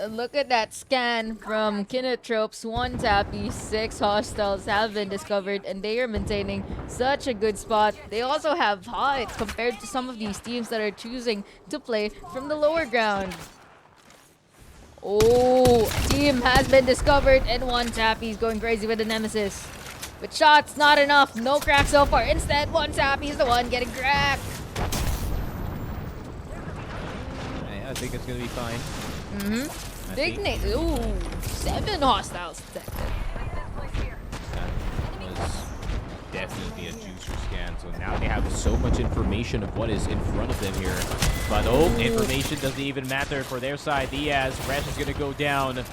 Look at that scan from Kinetropes. 1 tappy, 6 hostiles have been discovered, and they are maintaining such a good spot. They also have height compared to some of these teams that are choosing to play from the lower ground. Oh, team has been discovered, and 1 tappy is going crazy with the Nemesis. But shots, not enough. No crack so far. Instead, 1 tappy is the one getting cracked. I think it's gonna be fine. Big nade. Ooh, 7 hostiles detected. That was definitely a juicer scan. So now they have so much information of what is in front of them here. But information doesn't even matter for their side. Diaz, Resh is gonna go down.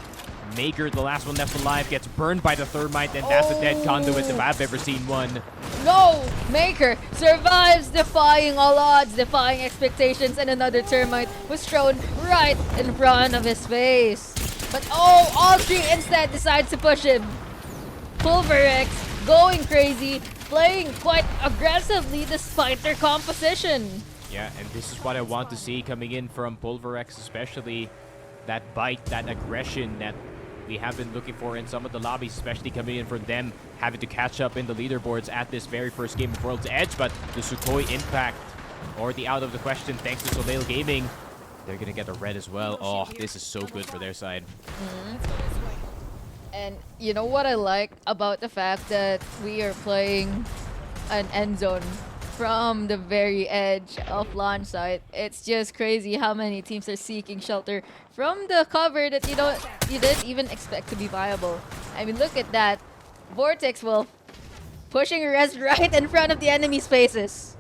Maker, the last one left alive, gets burned by the thermite, and that's a dead conduit if I've ever seen one. No! Maker survives, defying all odds, defying expectations, and another termite was thrown right in front of his face. But all 3 instead decides to push him. Pulverex going crazy, playing quite aggressively despite their composition. Yeah, and this is what I want to see coming in from Pulverex, especially that bite, that aggression that we have been looking for in some of the lobbies, especially coming in from them, having to catch up in the leaderboards at this very first game of World's Edge. But the Sukhoi impact already out of the question thanks to Soleil Gaming. They're going to get a red as well. Oh, this is so good for their side. And you know what I like about the fact that we are playing an end zone from the very edge of launch site. It's just crazy how many teams are seeking shelter from the cover that you didn't even expect to be viable. I mean, look at that. Vortex Wolf pushing a res right in front of the enemy's faces.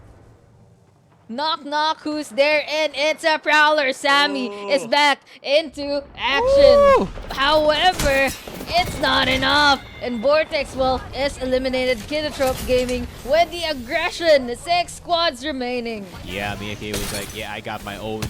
Knock knock, who's there? And it's a Prowler. Sammy is back into action. However, it's not enough. And Vortex Wolf is eliminated. Kinetrope Gaming with the aggression. 6 squads remaining. Yeah, Miyake was like, yeah, I got my own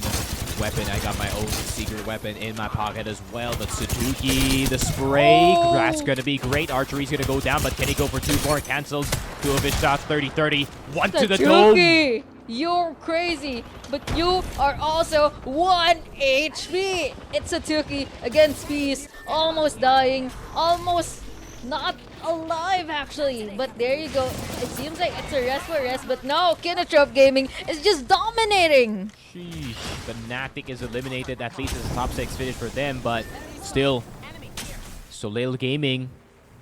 weapon. I got my own secret weapon in my pocket as well. But Suzuki, the spray, that's going to be great. Archery's going to go down, but can he go for 2 more? Cancels 2 of his shots, 30-30. 1 to the dome. You're crazy, but you are also 1 HP. It's Satuki against Peace, almost dying, almost not alive actually. But there you go. It seems like it's a rest for rest, but no, Kinetrope Gaming is just dominating. Sheesh. Fnatic is eliminated. At least it's a top 6 finish for them, but still, Soleil Gaming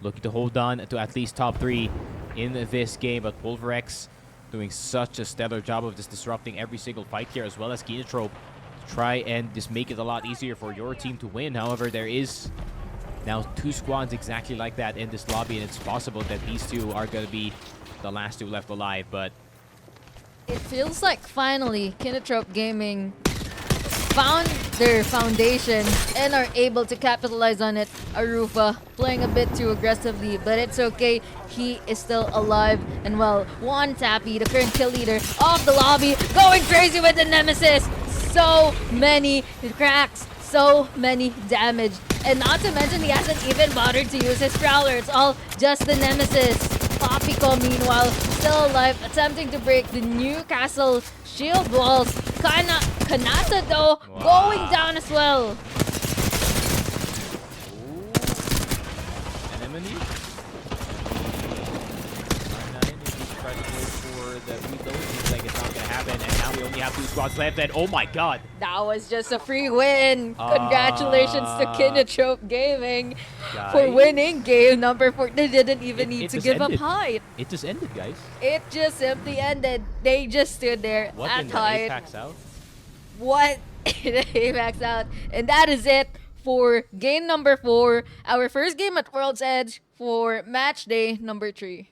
looking to hold on to at least top 3 in this game. But Pulverex doing such a stellar job of just disrupting every single fight here, as well as Kinetrope, to try and just make it a lot easier for your team to win. However, there is now 2 squads exactly like that in this lobby, and it's possible that these 2 are going to be the last 2 left alive. But it feels like finally Kinetrope Gaming found their foundation and are able to capitalize on it. Arufa playing a bit too aggressively, but it's okay. He is still alive and well. 1 tappy, the current kill leader of the lobby, going crazy with the Nemesis. So many cracks, so many damage. And not to mention, he hasn't even bothered to use his Prowler. It's all just the Nemesis. Papico, meanwhile, still alive, attempting to break the Newcastle shield walls. Kanata, though, going down as well. Anemone? Try to go for the reload. Seems like it's not going to happen. And now we only have 2 squads left. And oh my god. That was just a free win. Congratulations to Kinetrope Gaming for winning game number 4. They didn't even need to give up height. It just ended, guys. It just simply ended. They just stood there What at in the height. Apac South? What in the Apac South. And that is it for game number 4. Our first game at World's Edge for match day number 3.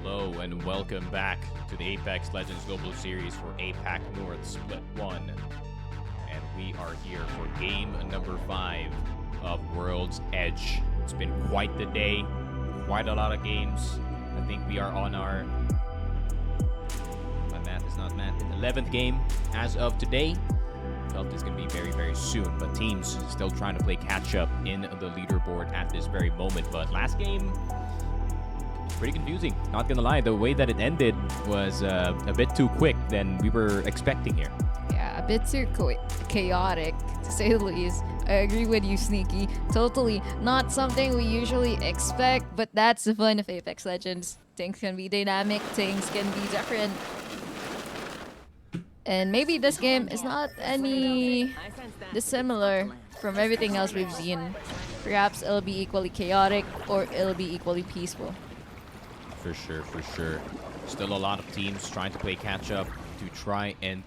Hello and welcome back to the Apex Legends Global Series for Apac North Split 1. And we are here for game number 5 of World's Edge. It's been quite the day, quite a lot of games. I think we are on our, my math is not math, 11th game as of today. Felt it's going to be very, very soon, but teams still trying to play catch up in the leaderboard at this very moment. But last game, pretty confusing, not gonna lie. The way that it ended was a bit too quick than we were expecting here. Yeah, a bit too chaotic, to say the least. I agree with you, Sneaky. Totally not something we usually expect, but that's the fun of Apex Legends. Things can be dynamic, things can be different. And maybe this game is not any dissimilar from everything else we've seen. Perhaps it'll be equally chaotic or it'll be equally peaceful. For sure, for sure. Still a lot of teams trying to play catch up to try and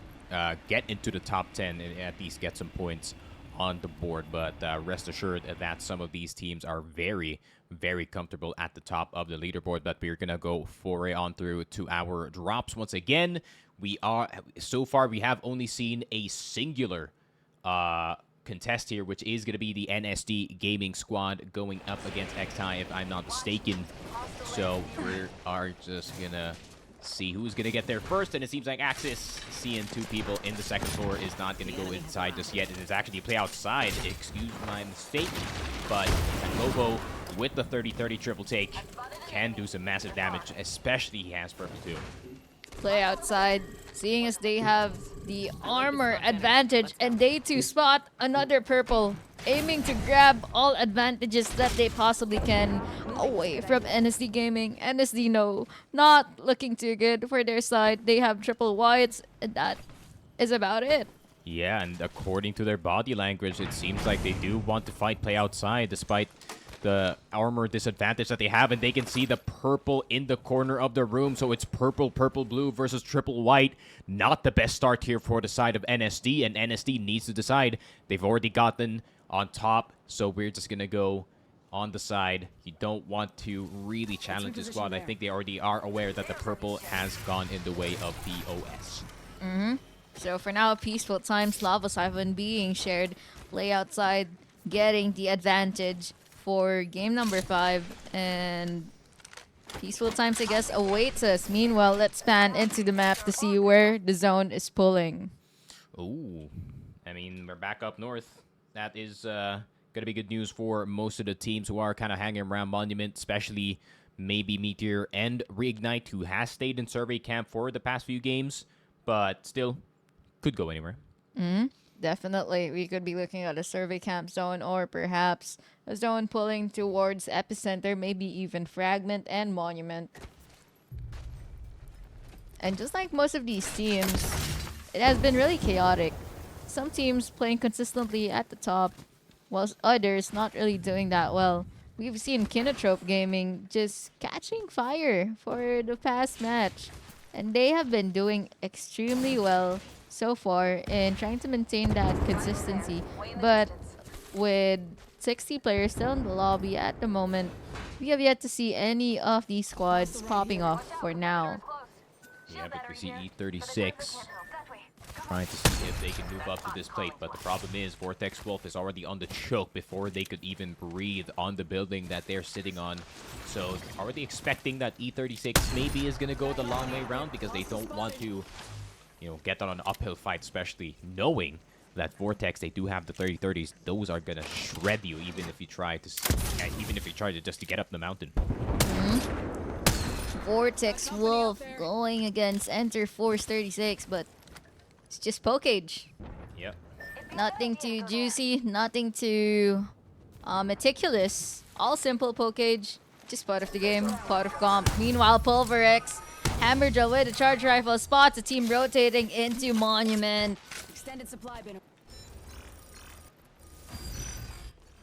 get into the top 10 and at least get some points on the board. But rest assured that some of these teams are very, very comfortable at the top of the leaderboard. But we're going to go foray on through to our drops once again. So far, we have only seen a singular contest here, which is going to be the NSD Gaming Squad going up against XTI, if I'm not mistaken. So we are just going to see who's going to get there first, and it seems like Axis, seeing two people in the second floor, is not going to go inside just yet. It is actually play outside, excuse my mistake, but Lobo with the 30-30 triple take can do some massive damage, especially he has purple too. Play outside, seeing as they have the armor advantage, and they too spot another purple aiming to grab all advantages that they possibly can away from NSD Gaming. NSD, no, not looking too good for their side. They have triple whites, and that is about it. Yeah, and according to their body language, it seems like they do want to play outside despite the armor disadvantage that they have, and they can see the purple in the corner of the room, so it's purple, blue versus triple white. Not the best start here for the side of NSD, and NSD needs to decide. They've already gotten on top, so we're just gonna go on the side. You don't want to really challenge the squad. I think they already are aware that the purple has gone in the way of the OS. So for now, Peaceful Times, Lava Siphon being shared, play outside, getting the advantage for game number 5, and Peaceful Times, I guess, awaits us. Meanwhile, let's pan into the map to see where the zone is pulling. Ooh, I mean, we're back up north. That is gonna be good news for most of the teams who are kind of hanging around Monument, especially maybe Meteor and Reignite, who has stayed in survey camp for the past few games, but still could go anywhere. Definitely, we could be looking at a survey camp zone, or perhaps a zone pulling towards Epicenter, maybe even Fragment and Monument. And just like most of these teams, it has been really chaotic. Some teams playing consistently at the top, whilst others not really doing that well. We've seen Kinotrope Gaming just catching fire for the past match, and they have been doing extremely well so far in trying to maintain that consistency. But with 60 players still in the lobby at the moment, we have yet to see any of these squads popping off for now. Yeah, but we see E36 trying to see if they can move up to this plate, but the problem is Vortex Wolf is already on the choke before they could even breathe on the building that they're sitting on. So are they expecting that E36 maybe is going to go the long way round because they don't want to, you know, get on an uphill fight, especially knowing that Vortex, they do have the 30-30s. Those are going to shred you even if you try to just to get up the mountain. Vortex Wolf going against Enter Force 36, but it's just Pokage. Yep. Nothing too juicy, nothing too meticulous. All simple Pokage, just part of the game, part of comp. Meanwhile, Pulverex, Hammer Drill with a charge rifle, spots a team rotating into Monument. Extended supply bin.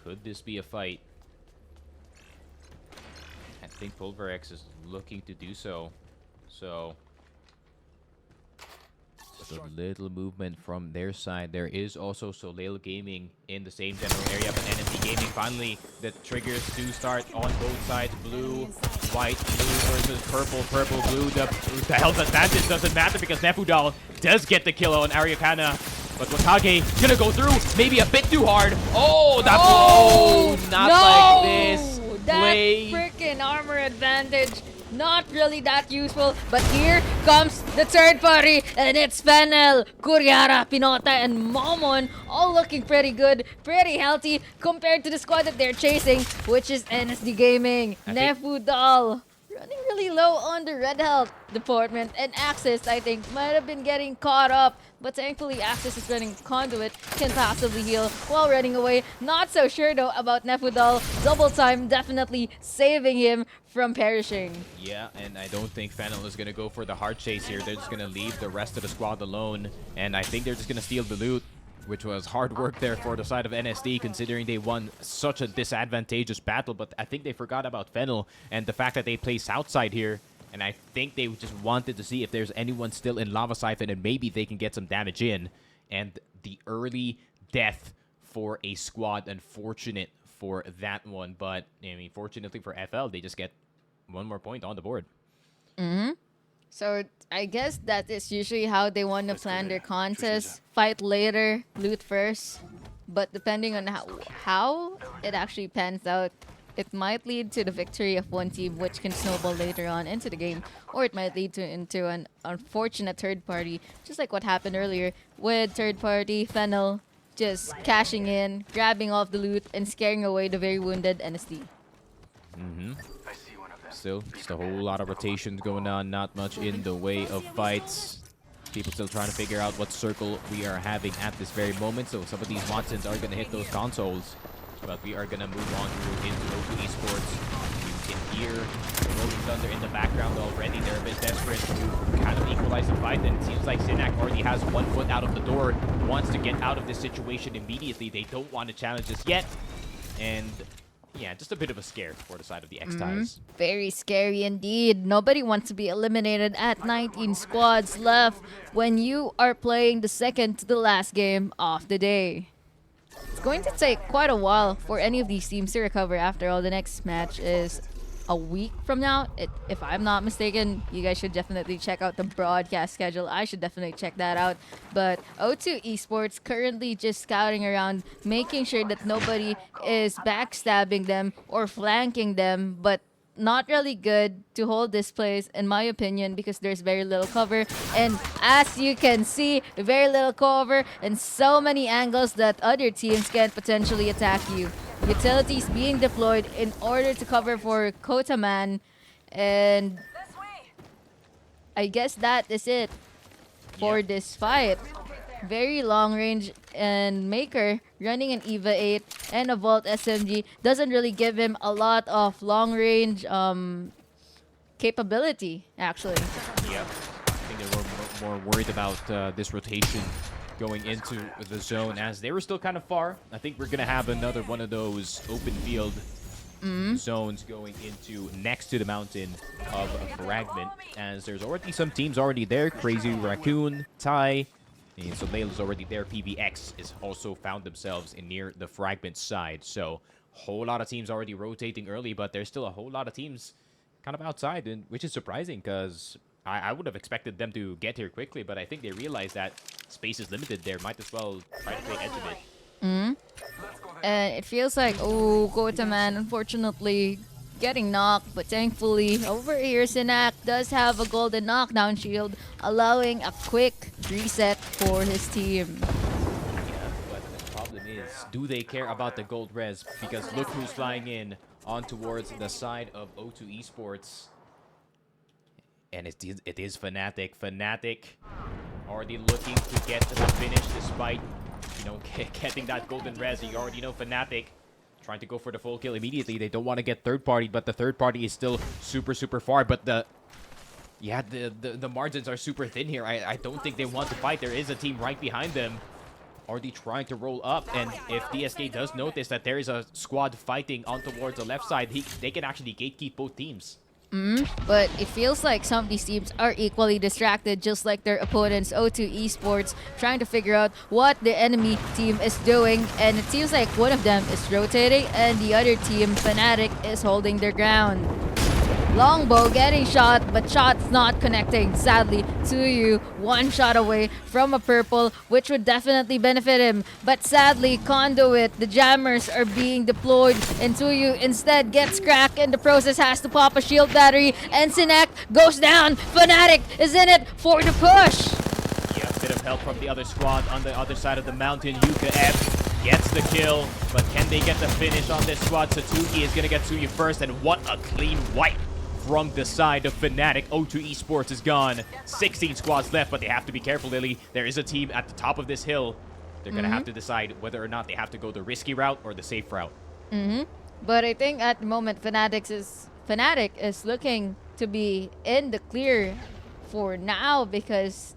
Could this be a fight? I think Pulverex is looking to do so. So, just a little movement from their side. There is also Soleil Gaming in the same general area, but NSD Gaming finally, the triggers do start on both sides. Blue, white, blue versus purple, purple, blue. The health advantage doesn't matter because Nefudal does get the kill on Ariakana. But Wakage gonna go through, maybe a bit too hard. Oh, that not like this. That freaking armor advantage, not really that useful. But here comes the third party, and it's Fennel, Kuriara, Pinota, and Momon, all looking pretty good, pretty healthy compared to the squad that they're chasing, which is NSD Gaming. Nefudal running really low on the red health department, and Axis, I think, might have been getting caught up, but thankfully Axis is running Conduit, can passively heal while running away. Not so sure though about Nefudal. Double time definitely saving him from perishing. Yeah, and I don't think Fennel is going to go for the hard chase here. They're just going to leave the rest of the squad alone, and I think they're just going to steal the loot, which was hard work there for the side of NSD, considering they won such a disadvantageous battle. But I think they forgot about Fennel and the fact that they play Southside here. And I think they just wanted to see if there's anyone still in Lava Siphon and maybe they can get some damage in. And the early death for a squad, unfortunate for that one. But, I mean, fortunately for FL, they just get one more point on the board. So I guess that is usually how they want to plan their contests. Fight later, loot first. But depending on how it actually pans out, it might lead to the victory of one team, which can snowball later on into the game. Or it might lead into an unfortunate third party, just like what happened earlier with third party Fennel just cashing in, grabbing off the loot, and scaring away the very wounded NSD. Still, just a whole lot of rotations going on, not much in the way of fights. People still trying to figure out what circle we are having at this very moment. So some of these Watsons are going to hit those consoles. But we are going to move on through into O2 Esports. You can hear the Rolling Thunder in the background already. They're a bit desperate to kind of equalize the fight. And it seems like Synack already has one foot out of the door. Wants to get out of this situation immediately. They don't want to challenge this yet. And yeah, just a bit of a scare for the side of the X-Ties. Very scary indeed. Nobody wants to be eliminated at 19 squads left when you are playing the second to the last game of the day. It's going to take quite a while for any of these teams to recover. After all, the next match is a week from now. If I'm not mistaken, you guys should definitely check out the broadcast schedule. I should definitely check that out. But O2 Esports currently just scouting around, making sure that nobody is backstabbing them or flanking them, but not really good to hold this place, in my opinion, because there's very little cover. And as you can see, very little cover and so many angles that other teams can potentially attack you. Utilities being deployed in order to cover for Kotaman. And I guess that is it for this fight. Very long range, and Maker running an EVA 8 and a Vault SMG doesn't really give him a lot of long range capability, actually. Yep. I think they were more worried about this rotation going into the zone, as they were still kind of far. I think we're going to have another one of those open field zones going into next to the mountain of Fragment, as there's already some teams already there. Crazy Raccoon, Tai, and Soleil's already there. PBX is also found themselves in near the Fragment side. So whole lot of teams already rotating early, but there's still a whole lot of teams kind of outside, and which is surprising because I would have expected them to get here quickly, but I think they realize that space is limited there. Might as well try to play edge of it. And it feels like, oh, Kotaman, unfortunately, getting knocked, but thankfully, over here, Synack does have a golden knockdown shield, allowing a quick reset for his team. Yeah, but the problem is, do they care about the gold res? Because look who's flying in on towards the side of O2 Esports. And it is Fnatic. Fnatic already looking to get the finish despite, you know, getting that golden res. You already know Fnatic trying to go for the full kill immediately. They don't want to get third party, but the third party is still super far. But the margins are super thin here. I don't think they want to fight. There is a team right behind them already trying to roll up, and if DSK does notice that there is a squad fighting on towards the left side, they can actually gatekeep both teams. But it feels like some of these teams are equally distracted, just like their opponents, O2 Esports, trying to figure out what the enemy team is doing. And it seems like one of them is rotating, and the other team, Fnatic, is holding their ground. Longbow getting shot, but shots not connecting. Sadly, Tsuyu one shot away from a purple, which would definitely benefit him. But sadly, Conduit, the jammers are being deployed, and Tsuyu instead gets cracked. In the process, has to pop a shield battery, and Synack goes down. Fnatic is in it for the push. Yeah, a bit of help from the other squad on the other side of the mountain. Yuka F gets the kill, but can they get the finish on this squad? Satsuki is gonna get Tsuyu first, and what a clean wipe from the side of Fnatic. O2 Esports is gone. 16 squads left, but they have to be careful, Lily. There is a team at the top of this hill. They're going to have to decide whether or not they have to go the risky route or the safe route. But I think at the moment, Fnatic is looking to be in the clear for now, because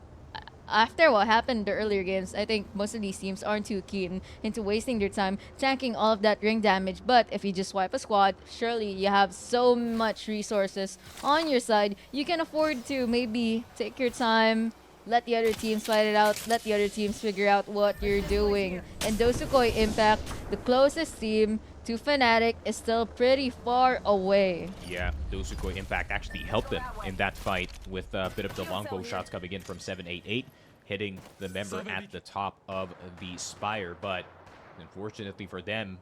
after what happened in the earlier games, I think most of these teams aren't too keen into wasting their time tanking all of that ring damage. But if you just wipe a squad, surely you have so much resources on your side. You can afford to maybe take your time, let the other teams fight it out, let the other teams figure out what you're doing. And Dosukoi Impact, the closest team to Fnatic, is still pretty far away. Yeah, Dosukoi Impact actually helped them in that fight with a bit of the longbow shots coming in from 788, hitting the member at the top of the spire. But unfortunately for them,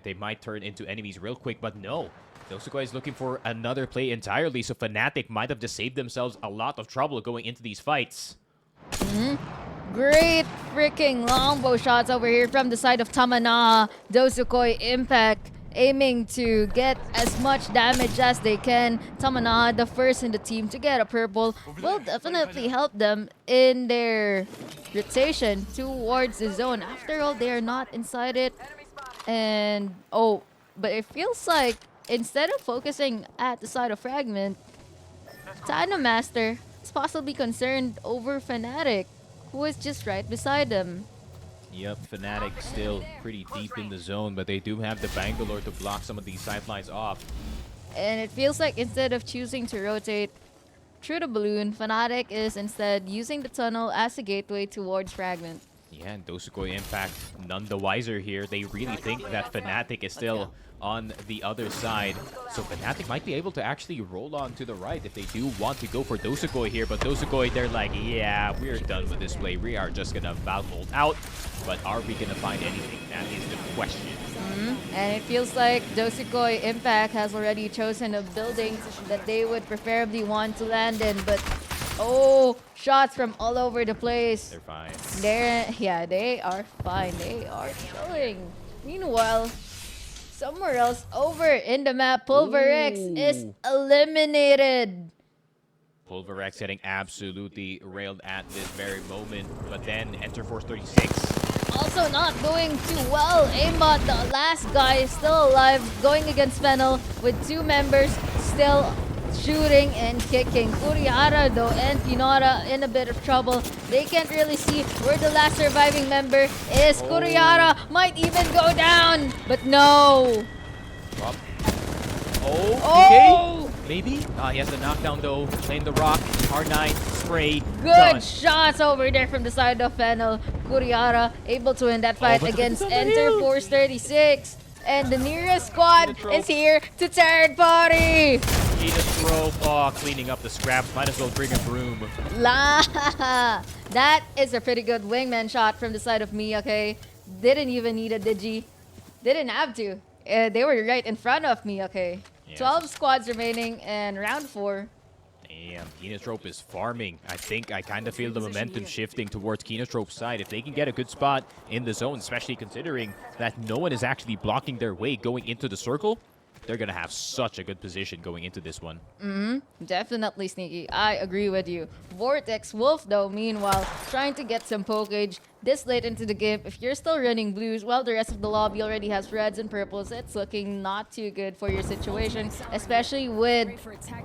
they might turn into enemies real quick, but no. Dosukoi is looking for another play entirely, so Fnatic might have just saved themselves a lot of trouble going into these fights. Great freaking longbow shots over here from the side of Tamanaha. Dosukoi Impact aiming to get as much damage as they can. Tamana, the first in the team to get a purple, will definitely help them in their rotation towards the zone. After all, they are not inside it. And, oh, but it feels like instead of focusing at the side of Fragment, Master is possibly concerned over Fnatic, who is just right beside them. Yep, Fnatic still pretty deep in the zone, but they do have the Bangalore to block some of these sidelines off. And it feels like instead of choosing to rotate through the balloon, Fnatic is instead using the tunnel as a gateway towards Fragment. Yeah, and Dosukoi Impact none the wiser here. They really think that Fnatic is still on the other side. So Fnatic might be able to actually roll on to the right if they do want to go for Dosukoi here. But Dosukoi, they're like, yeah, we're done with this play. We are just going to Valvolt out. But are we going to find anything? That is the question. And it feels like Dosukoi Impact has already chosen a building that they would preferably want to land in. But, oh, shots from all over the place. They're fine. Yeah, they are fine. They are chilling. Meanwhile, somewhere else over in the map, Pulverex is eliminated. Pulverex getting absolutely railed at this very moment. But then Enter Force 36. Also not doing too well. Aimbot, the last guy, is still alive, going against Fennel with two members still shooting and kicking. Kurihara though and Pinora in a bit of trouble. They can't really see where the last surviving member is. Kurihara might even go down, but no. Okay. Maybe. He has the knockdown though. Playing the rock. R9 spray. Good shots over there from the side of Fennel. Kurihara able to win that fight against Enter Force 36. And the nearest squad is here to third party. Cleaning up the scraps. Might as well bring a broom. That is a pretty good wingman shot from the side of me, okay? Didn't even need a digi. Didn't have to. They were right in front of me, okay? Yes. 12 squads remaining in round 4. Damn, Keenostrope is farming. I think I kind of feel the momentum shifting towards Keenostrope's side. If they can get a good spot in the zone, especially considering that no one is actually blocking their way going into the circle, they're going to have such a good position going into this one. Definitely sneaky. I agree with you. Vortex Wolf, though, meanwhile, trying to get some pokage this late into the game. If you're still running blues while the rest of the lobby already has reds and purples, it's looking not too good for your situation, especially with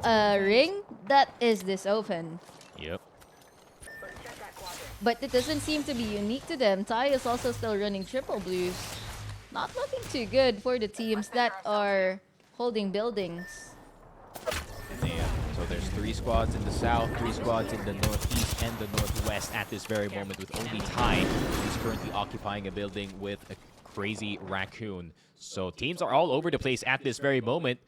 a ring that is this open. Yep. But it doesn't seem to be unique to them. Tai is also still running triple blues. Not looking too good for the teams that are holding buildings. Yeah. So there's 3 squads in the south, 3 squads in the northeast and the northwest at this very moment, with only Tai who's currently occupying a building with a crazy raccoon. So teams are all over the place at this very moment.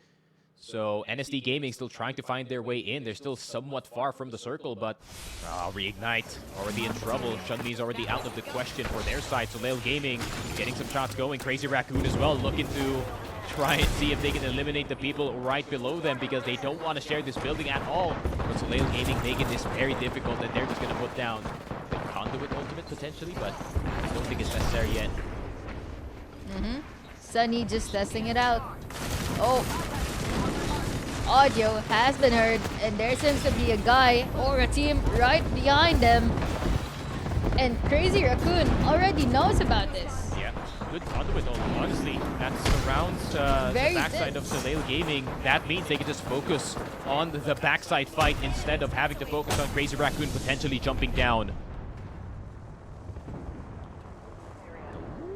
So NSD Gaming still trying to find their way in. They're still somewhat far from the circle, but Reignite already in trouble. Chun-Li's already out of the question for their side. Soleil Gaming getting some shots going. Crazy Raccoon as well, looking to try and see if they can eliminate the people right below them, because they don't want to share this building at all. But Soleil Gaming making this very difficult, and they're just going to put down the Conduit ultimate potentially, but I don't think it's necessary yet. Sunny just testing it out. Oh. Audio has been heard, and there seems to be a guy or a team right behind them. And Crazy Raccoon already knows about this. Yeah, good conduit though, honestly. That surrounds the backside of Soleil Gaming. That means they can just focus on the backside fight instead of having to focus on Crazy Raccoon potentially jumping down.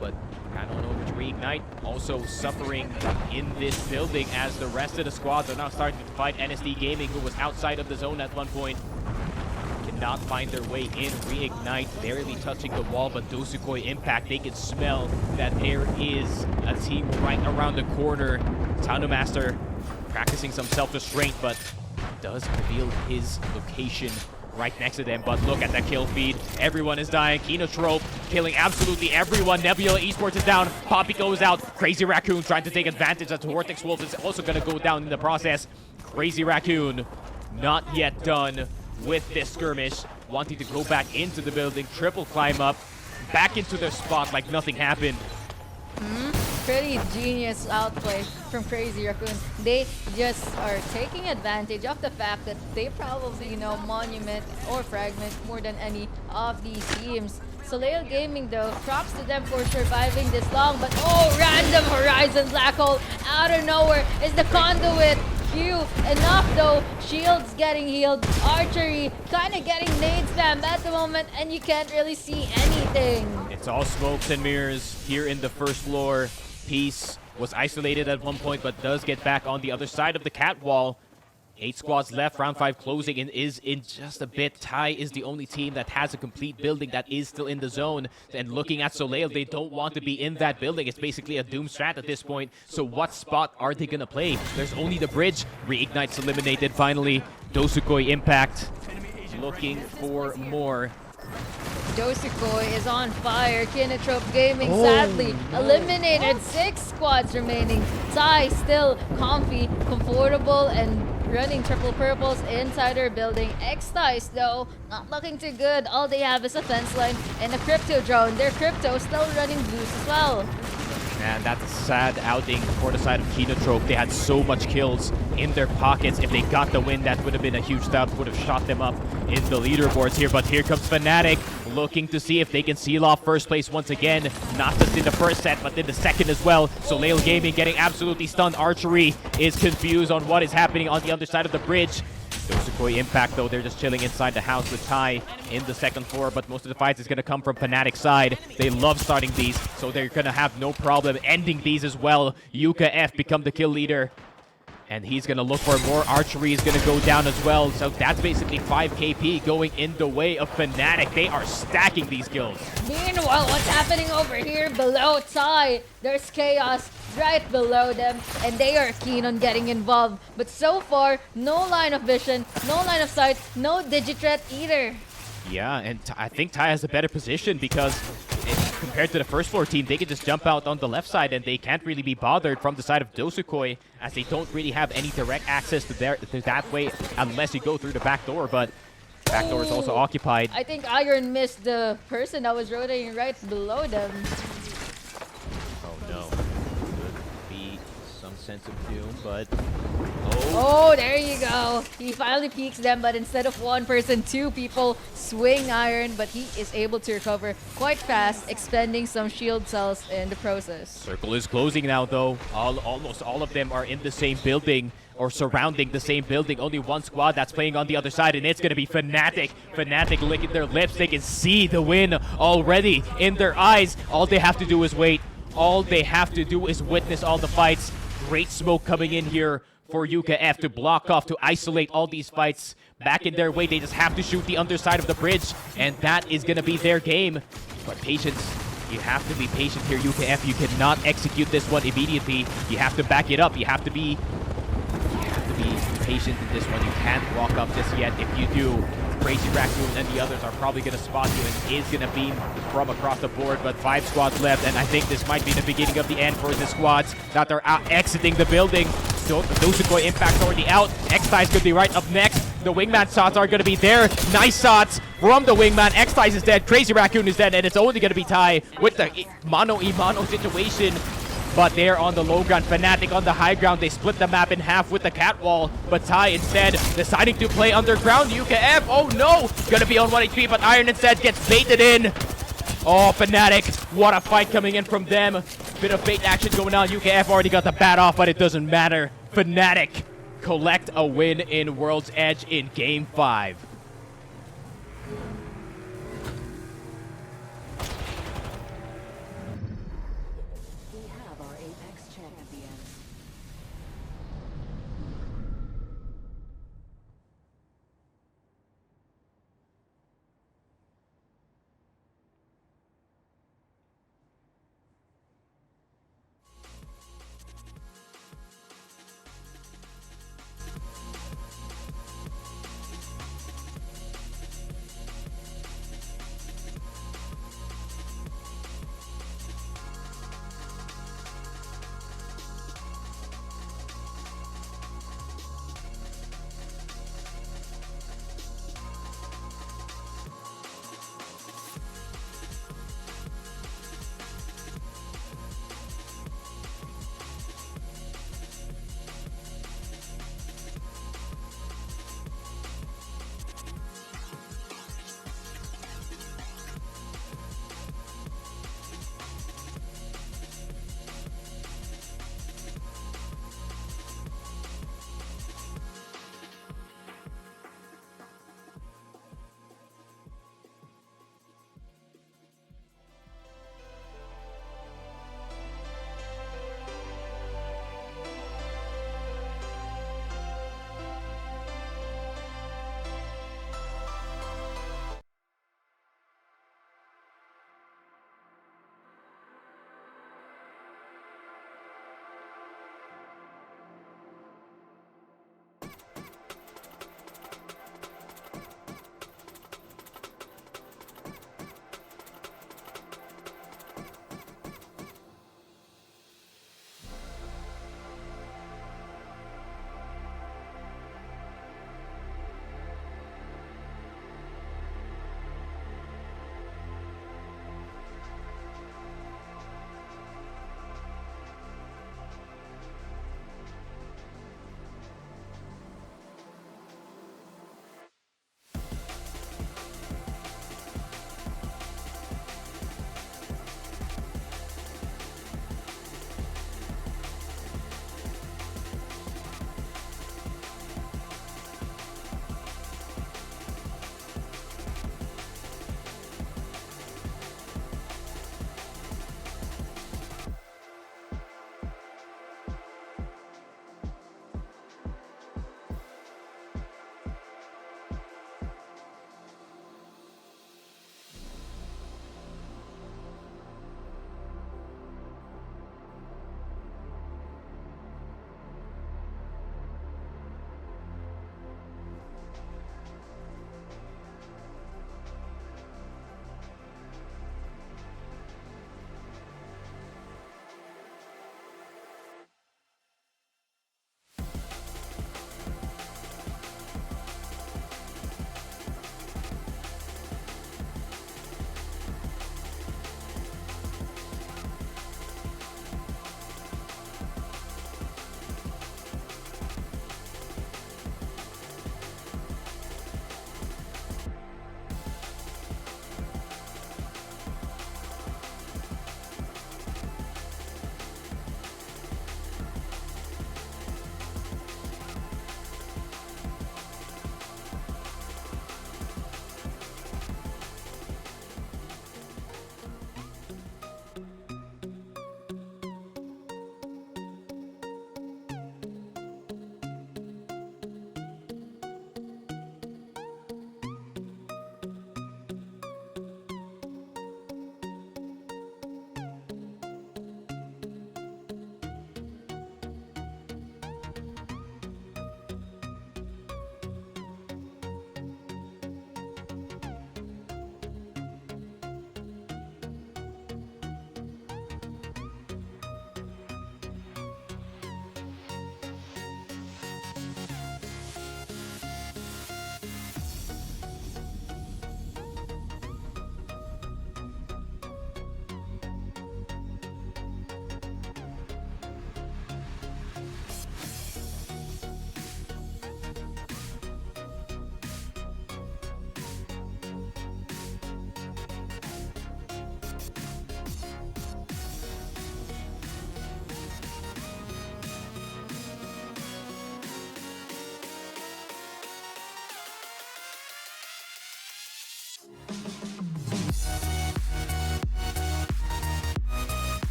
But I don't know which Reignite also suffering in this building as the rest of the squads are now starting to fight. NSD Gaming, who was outside of the zone at one point, cannot find their way in. Reignite barely touching the wall, but Dosukoi Impact, they can smell that there is a team right around the corner. Master practicing some self-restraint, but does reveal his location right next to them. But look at that kill feed. Everyone is dying. Keenostrope killing absolutely everyone. Nebula Esports is down. Poppy goes out. Crazy Raccoon trying to take advantage as Vortex Wolf is also going to go down in the process. Crazy Raccoon not yet done with this skirmish. Wanting to go back into the building. Triple climb up. Back into their spot like nothing happened. pretty genius outplay from Crazy Raccoon. They just are taking advantage of the fact that they probably, monument or fragment more than any of these teams. Soleil Gaming though, props to them for surviving this long, but random Horizon Black Hole out of nowhere is the conduit. Few enough though, shields getting healed, archery kind of getting nade spam at the moment, and you can't really see anything. It's all smokes and mirrors here in the first floor. Peace was isolated at one point, but does get back on the other side of the cat wall. 8 squads left, round 5 closing and is in just a bit. Tai is the only team that has a complete building that is still in the zone. And looking at Soleil, they don't want to be in that building. It's basically a doom strat at this point. So what spot are they gonna play? There's only the bridge. Reignite's eliminated finally. Dosukoi Impact looking for more. Dosukoi is on fire. Kinotrope Gaming sadly eliminated. 6 squads remaining. Tai still comfy, comfortable, and running triple purples inside their building. X-Dice though, not looking too good. All they have is a fence line and a crypto drone. Their crypto still running blues as well. And that's a sad outing for the side of Kinotrope. They had so much kills in their pockets. If they got the win, that would have been a huge step, would have shot them up in the leaderboards here. But here comes Fnatic, looking to see if they can seal off first place once again. Not just in the first set, but in the second as well. Soleil Gaming getting absolutely stunned. Archery is confused on what is happening on the other side of the bridge. Dosukoi Impact, though, they're just chilling inside the house with Tai in the second floor, but most of the fights is going to come from Fnatic's side. They love starting these, so they're going to have no problem ending these as well. Yuka F become the kill leader, and he's going to look for more. Archery is going to go down as well, so that's basically 5 KP going in the way of Fnatic. They are stacking these kills. Meanwhile, what's happening over here below Tai? There's chaos right below them, and they are keen on getting involved. But so far, no line of vision, no line of sight, no Digitret either. Yeah, and I think Tai has a better position because compared to the first floor team, they can just jump out on the left side and they can't really be bothered from the side of Dosukoi, as they don't really have any direct access to that way unless you go through the back door, but back door is also occupied. I think Iron missed the person that was rotating right below them. Oh no. Could be some sense of doom, but Oh, there you go. He finally peeks them, but instead of one person, 2 people swing Iron, but he is able to recover quite fast, expending some shield cells in the process. Circle is closing now, though. Almost all of them are in the same building or surrounding the same building. Only one squad that's playing on the other side, and it's going to be Fnatic. Fnatic licking their lips. They can see the win already in their eyes. All they have to do is wait. All they have to do is witness all the fights. Great smoke coming in here for Yuka F to block off, to isolate all these fights back in their way. They just have to shoot the underside of the bridge, and that is going to be their game. But patience, you have to be patient here, Yuka F. You cannot execute this one immediately. You have to back it up. You have to be patient in this one. You can't walk up just yet. If you do, Crazy Raccoon and the others are probably going to spot you and is going to beam from across the board. But 5 squads left, and I think this might be the beginning of the end for the squads that are exiting the building. So Dosukoi Impact's already out. X-Dice could be right up next. The Wingman shots are going to be there. Nice shots from the Wingman. X-Dice is dead. Crazy Raccoon is dead, and it's only going to be Tai with the mono-e-mono situation. But they're on the low ground. Fnatic on the high ground. They split the map in half with the catwall. But Tai instead deciding to play underground. Yuka F, oh no! Gonna be on 1 HP, but Iron instead gets baited in. Oh, Fnatic, what a fight coming in from them. Bit of bait action going on. Yuka F already got the bat off, but it doesn't matter. Fnatic collect a win in World's Edge in Game 5. We have our Apex champions.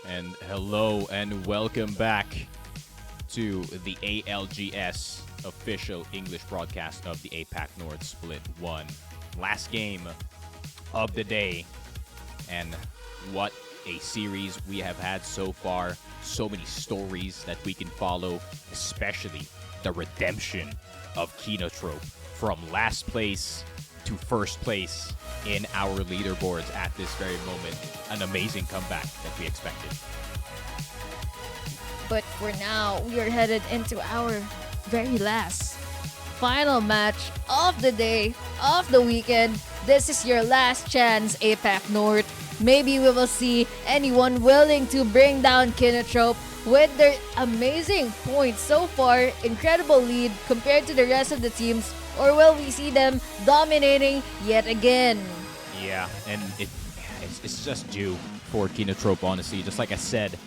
And hello and welcome back to the ALGS official English broadcast of the APAC North Split 1. Last game of the day. And what a series we have had so far. So many stories that we can follow, especially the redemption of Kinotrope from last place to first place in our leaderboards at this very moment. An amazing comeback that we expected. But for now, we are headed into our very last final match of the day, of the weekend. This is your last chance, APAC North. Maybe we will see anyone willing to bring down Kinotrope with their amazing points so far, incredible lead compared to the rest of the teams, or will we see them dominating yet again? Yeah, and it's just due for Kinotrope, honestly. Just like I said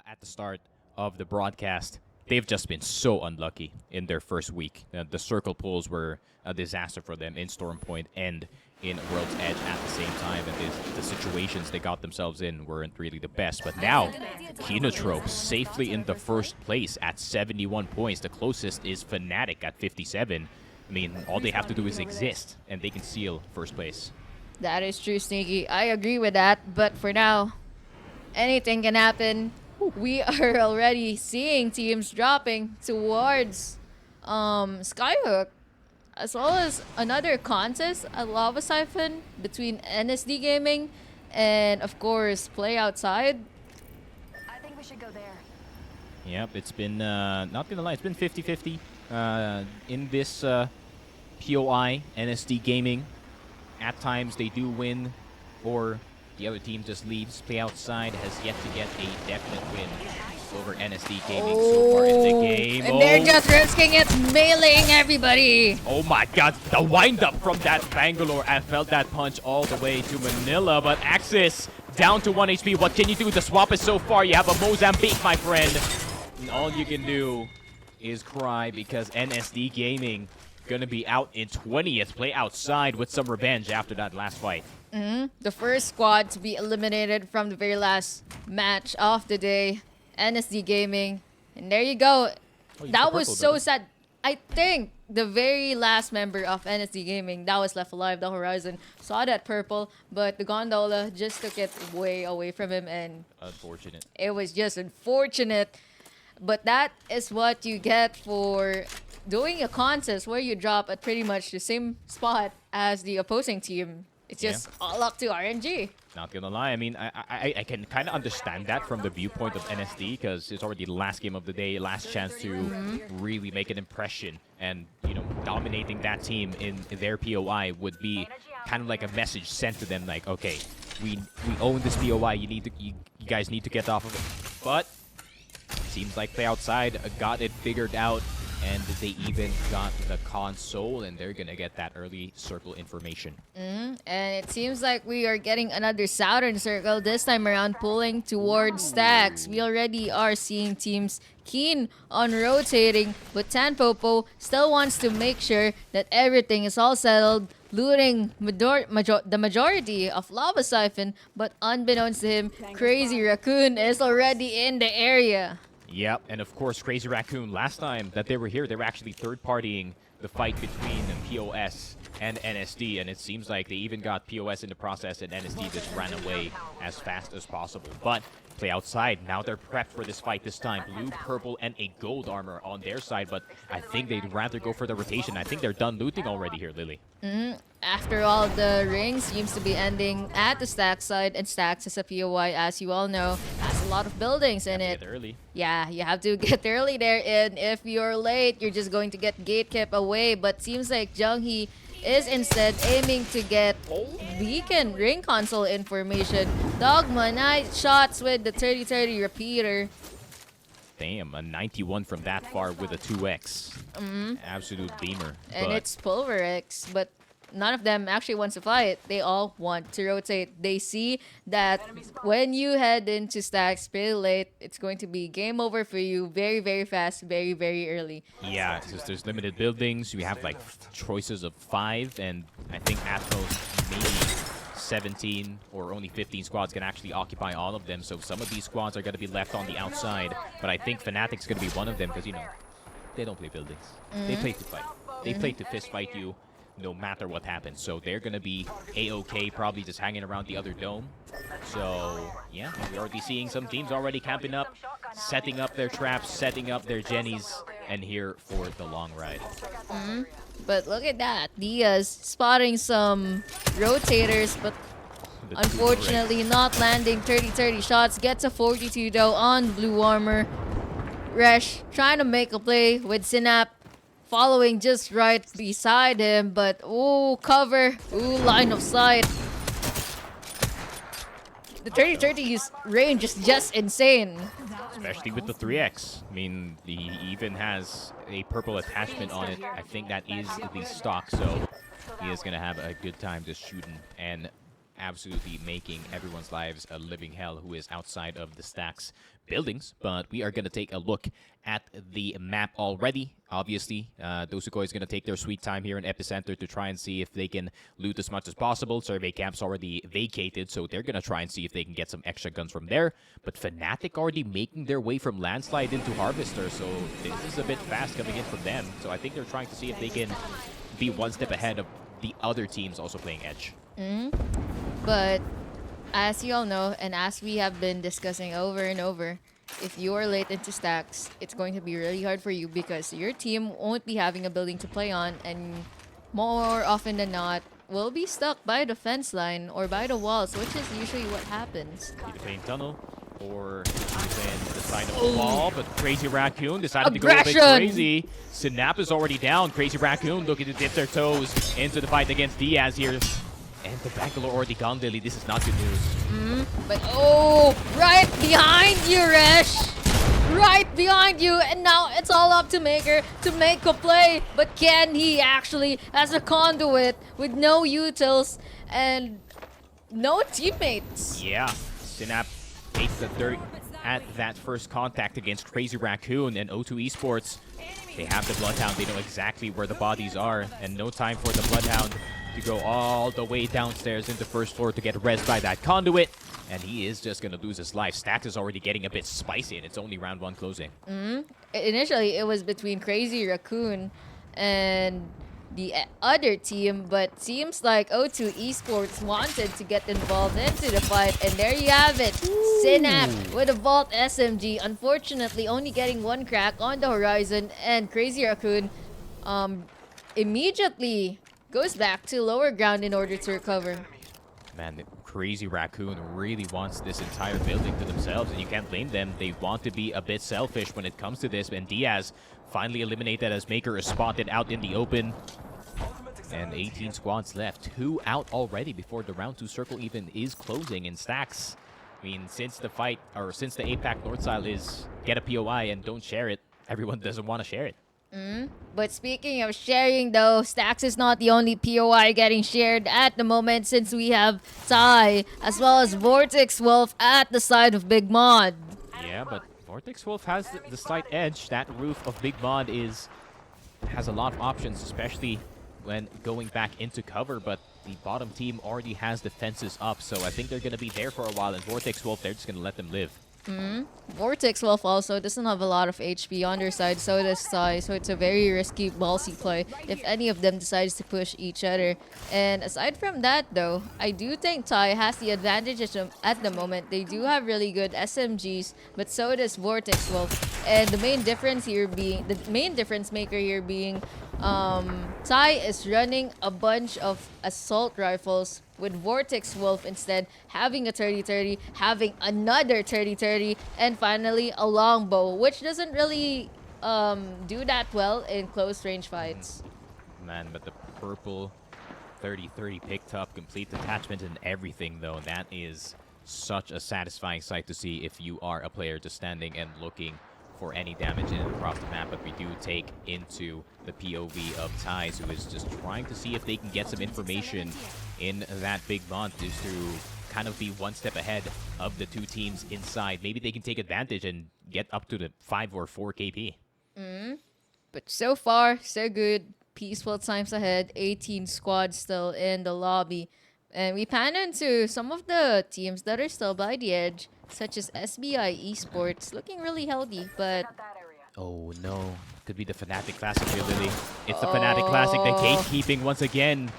at the start of the broadcast, they've just been so unlucky in their first week. The circle pulls were a disaster for them in Storm Point and in World's Edge at the same time, and the situations they got themselves in weren't really the best. But now, Kinotrope safely in the first place at 71 points. The closest is Fnatic at 57. I mean, all they have to do is exist, and they can seal first place. That is true, Sneaky. I agree with that. But for now, anything can happen. We are already seeing teams dropping towards Skyhook, as well as another contest at Lava Siphon between NSD Gaming and, of course, Play Outside. I think we should go there. Yep, it's been, not gonna lie, it's been 50-50 in this POI, NSD Gaming. At times they do win, or the other team just leaves. Play Outside has yet to get a definite win over NSD Gaming so far in the game. And they're just risking it, mailing everybody. Oh my god, the wind-up from that Bangalore. I felt that punch all the way to Manila, but Axis down to 1 HP. What can you do? The swap is so far. You have a Mozambique, my friend. And all you can do is cry because NSD Gaming gonna be out in 20th. Play Outside with some revenge after that last fight. The first squad to be eliminated from the very last match of the day, NSD Gaming. And there you go. That was so sad. I think the very last member of NSD Gaming that was left alive, the Horizon, saw that purple, but the Gondola just took it way away from him, and unfortunate. It was just unfortunate. But that is what you get for doing a contest where you drop at pretty much the same spot as the opposing team. It's just all up to RNG. Not gonna lie, I mean, I can kind of understand that from the viewpoint of NSD because it's already the last game of the day, last chance to really make an impression, and you know, dominating that team in their POI would be kind of like a message sent to them, like, okay, we own this POI, you guys need to get off of it. But seems like Play Outside got it figured out, and they even got the console, and they're gonna get that early circle information. And it seems like we are getting another Southern Circle, this time around pulling towards stacks. We already are seeing teams keen on rotating, but Tanpopo still wants to make sure that everything is all settled, looting the majority of Lava Siphon, but unbeknownst to him, Crazy Raccoon is already in the area. Yep, and of course, Crazy Raccoon, last time that they were here, they were actually third-partying the fight between POS and NSD, and it seems like they even got POS in the process, and NSD just ran away as fast as possible. But Play Outside, now they're prepped for this fight this time. Blue, purple, and a gold armor on their side, but I think they'd rather go for the rotation. I think they're done looting already here, Lily. After all, the ring seems to be ending at the stack side, and stacks is a POI, as you all know, has a lot of buildings in it. Get early. Yeah, you have to get early there, and if you're late, you're just going to get gatekept away. But seems like Jung-hee is instead aiming to get beacon ring console information. Dogma, nice shots with the 30-30 repeater. Damn, a 91 from that far with a 2x. Absolute beamer. And but it's Pulverex, but none of them actually wants to fight. They all want to rotate. They see that when you head into stacks pretty late, it's going to be game over for you very, very fast, very, very early. yeah, because there's limited buildings. You have like choices of 5, and I think at most maybe 17 or only 15 squads can actually occupy all of them. So some of these squads are going to be left on the outside. But I think Fnatic's going to be one of them because, you know, they don't play buildings. They play to fight. They play to fist fight you no matter what happens. So they're going to be A-OK, probably just hanging around the other dome. So, yeah, we're already seeing some teams already camping up, setting up their traps, setting up their jennies, and here for the long ride. But look at that. Diaz spotting some rotators, but The unfortunately not landing 30-30 shots. Gets a 42 though on blue armor. Resh trying to make a play with Synap following just right beside him, but ooh, cover, ooh, line of sight. The 30-30's range is just insane. Especially with the 3x. I mean, he even has a purple attachment on it. I think that is the stock, so he is going to have a good time just shooting and absolutely making everyone's lives a living hell who is outside of the stacks buildings. But we are going to take a look at the map already. Obviously, Dosukoi is going to take their sweet time here in Epicenter to try and see if they can loot as much as possible. Survey camp's already vacated, so they're going to try and see if they can get some extra guns from there. But Fnatic already making their way from Landslide into Harvester, so this is a bit fast coming in from them. So I think they're trying to see if they can be one step ahead of the other teams also playing Edge. But as you all know, and as we have been discussing over and over, if you are late into stacks, it's going to be really hard for you because your team won't be having a building to play on, and more often than not, will be stuck by the fence line or by the walls, which is usually what happens. Either playing tunnel or even the side of the wall, but Crazy Raccoon decided to go a bit Aggression! crazy. Synap is already down. Crazy Raccoon looking to dip their toes into the fight against Diaz here. And the Bangalore already gone, Lily. This is not good news. But oh, right behind you, Resh! Right behind you, and now it's all up to Maker to make a play. But can he actually, as a conduit with no utils and no teammates? Yeah, Synap takes the dirt at that first contact against Crazy Raccoon, and O2 Esports, they have the Bloodhound. They know exactly where the bodies are, and no time for the Bloodhound to go all the way downstairs into first floor to get rezzed by that conduit. And he is just going to lose his life. Stacks is already getting a bit spicy, and it's only round 1 closing. Initially, it was between Crazy Raccoon and the other team, but seems like O2 Esports wanted to get involved into the fight, and there you have it. Synap with a Vault SMG, unfortunately only getting 1 crack on the horizon, and Crazy Raccoon immediately goes back to lower ground in order to recover. Man, Crazy Raccoon really wants this entire building to themselves, and you can't blame them. They want to be a bit selfish when it comes to this, and Diaz finally eliminated as Maker is spotted out in the open. And 18 squads left. 2 out already before the round 2 circle even is closing. And Stacks, I mean, since the fight, or since the APAC North style is get a POI and don't share it, everyone doesn't want to share it. But speaking of sharing, though, Stacks is not the only POI getting shared at the moment, since we have Ty as well as Vortex Wolf at the side of Big Mod. Yeah, but Vortex Wolf has the slight edge. That roof of Big Mod has a lot of options, especially when going back into cover, but the bottom team already has defenses up, so I think they're going to be there for a while, and Vortex Wolf, they're just going to let them live. Vortex Wolf also doesn't have a lot of HP on their side, so does Ty, so it's a very risky ballsy play if any of them decides to push each other. And aside from that, though, I do think Ty has the advantage at the moment. They do have really good SMGs, but so does Vortex Wolf. And the main difference maker here being Ty is running a bunch of assault rifles, with Vortex Wolf instead having a 30-30, having another 30-30, and finally a longbow, which doesn't really do that well in close range fights. Man, but the purple 30-30 picked up, complete detachment and everything, though. That is such a satisfying sight to see if you are a player just standing and looking for any damage in and across the map. But we do take into the POV of Ties, who is just trying to see if they can get some information in that Big Mod, just to kind of be one step ahead of the 2 teams inside. Maybe they can take advantage and get up to the 5 or 4 KP. But so far, so good. Peaceful times ahead. 18 squads still in the lobby. And we pan into some of the teams that are still by the edge, such as SBI Esports, looking really healthy, but... Oh no, could be the Fnatic Classic here, Lily. It's the Fnatic Classic, the gatekeeping once again.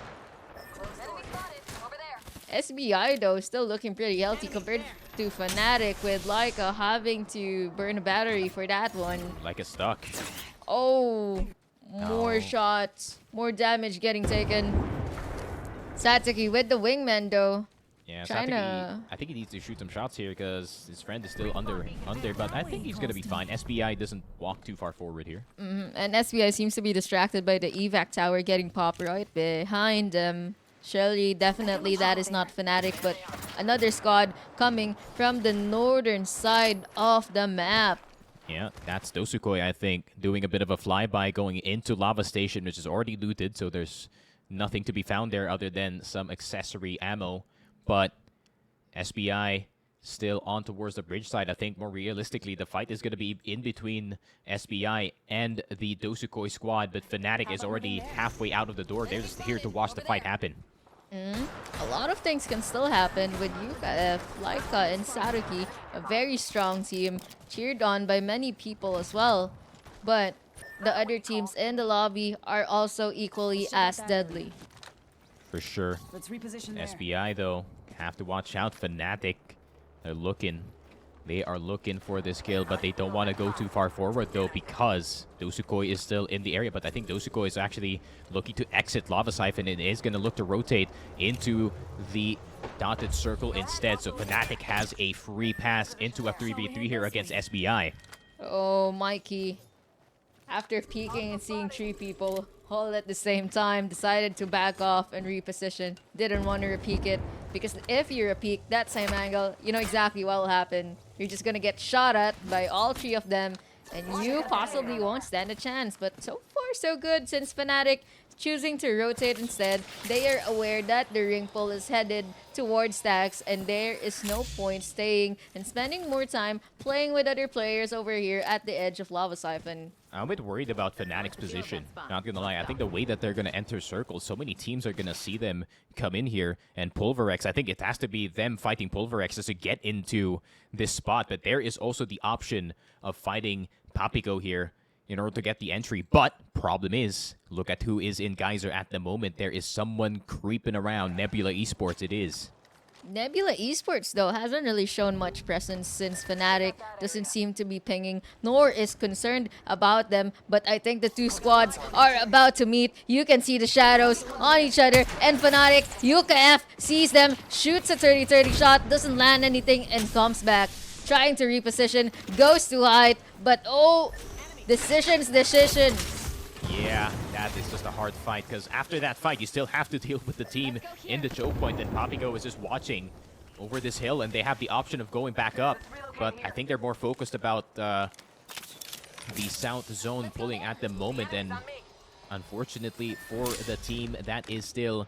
SBI, though, still looking pretty healthy compared to Fnatic, with Laika having to burn a battery for that one. Like a stuck. Oh, more shots, more damage getting taken. Satsuki with the wingman, though. Yeah, China. I think he needs to shoot some shots here because his friend is still under, but I think he's going to be fine. SBI doesn't walk too far forward here. And SBI seems to be distracted by the evac tower getting popped right behind them. Surely, definitely, that is not Fnatic, but another squad coming from the northern side of the map. Yeah, that's Dosukoi, I think, doing a bit of a flyby going into Lava Station, which is already looted, so there's nothing to be found there other than some accessory ammo. But SBI still on towards the bridge side. I think more realistically, the fight is going to be in between SBI and the Dosukoi squad, but Fnatic is already halfway out of the door. They're just here to watch the fight happen. A lot of things can still happen with Yuka, Laika, and Saruki, a very strong team, cheered on by many people as well. But the other teams in the lobby are also equally as deadly. For sure. Let's reposition there. SBI, though, have to watch out. Fnatic, they are looking for this kill, but they don't want to go too far forward, though, because Dosukoi is still in the area. But I think Dosukoi is actually looking to exit Lava Siphon and is going to look to rotate into the dotted circle instead. So Fnatic has a free pass into a 3v3 here against SBI. Oh, Mikey, after peeking and seeing 3 people all at the same time, decided to back off and reposition. Didn't want to repeat it, because if you repeat that same angle, you know exactly what will happen. You're just gonna get shot at by all 3 of them, and you possibly won't stand a chance. But so far, so good, since Fnatic choosing to rotate instead. They are aware that the ring pull is headed towards Stacks, and there is no point staying and spending more time playing with other players over here at the edge of Lava Siphon. I'm a bit worried about Fnatic's position, not gonna lie. I think the way that they're gonna enter circles, so many teams are gonna see them come in here, and Pulverex, I think it has to be them fighting Pulverex just to get into this spot, but there is also the option of fighting Papico here in order to get the entry. But problem is, look at who is in Geyser at the moment. There is someone creeping around. Nebula Esports it is. Nebula Esports, though, hasn't really shown much presence since Fnatic doesn't seem to be pinging, nor is concerned about them. But I think the two squads are about to meet. You can see the shadows on each other, and Fnatic, UKF sees them, shoots a 30-30 shot, doesn't land anything, and comes back. Trying to reposition, goes to height, but oh, decisions. Yeah, that is just a hard fight, because after that fight, you still have to deal with the team in the choke point, and Papigo is just watching over this hill, and they have the option of going back up. But I think they're more focused about the south zone pulling at the moment, and unfortunately for the team that is still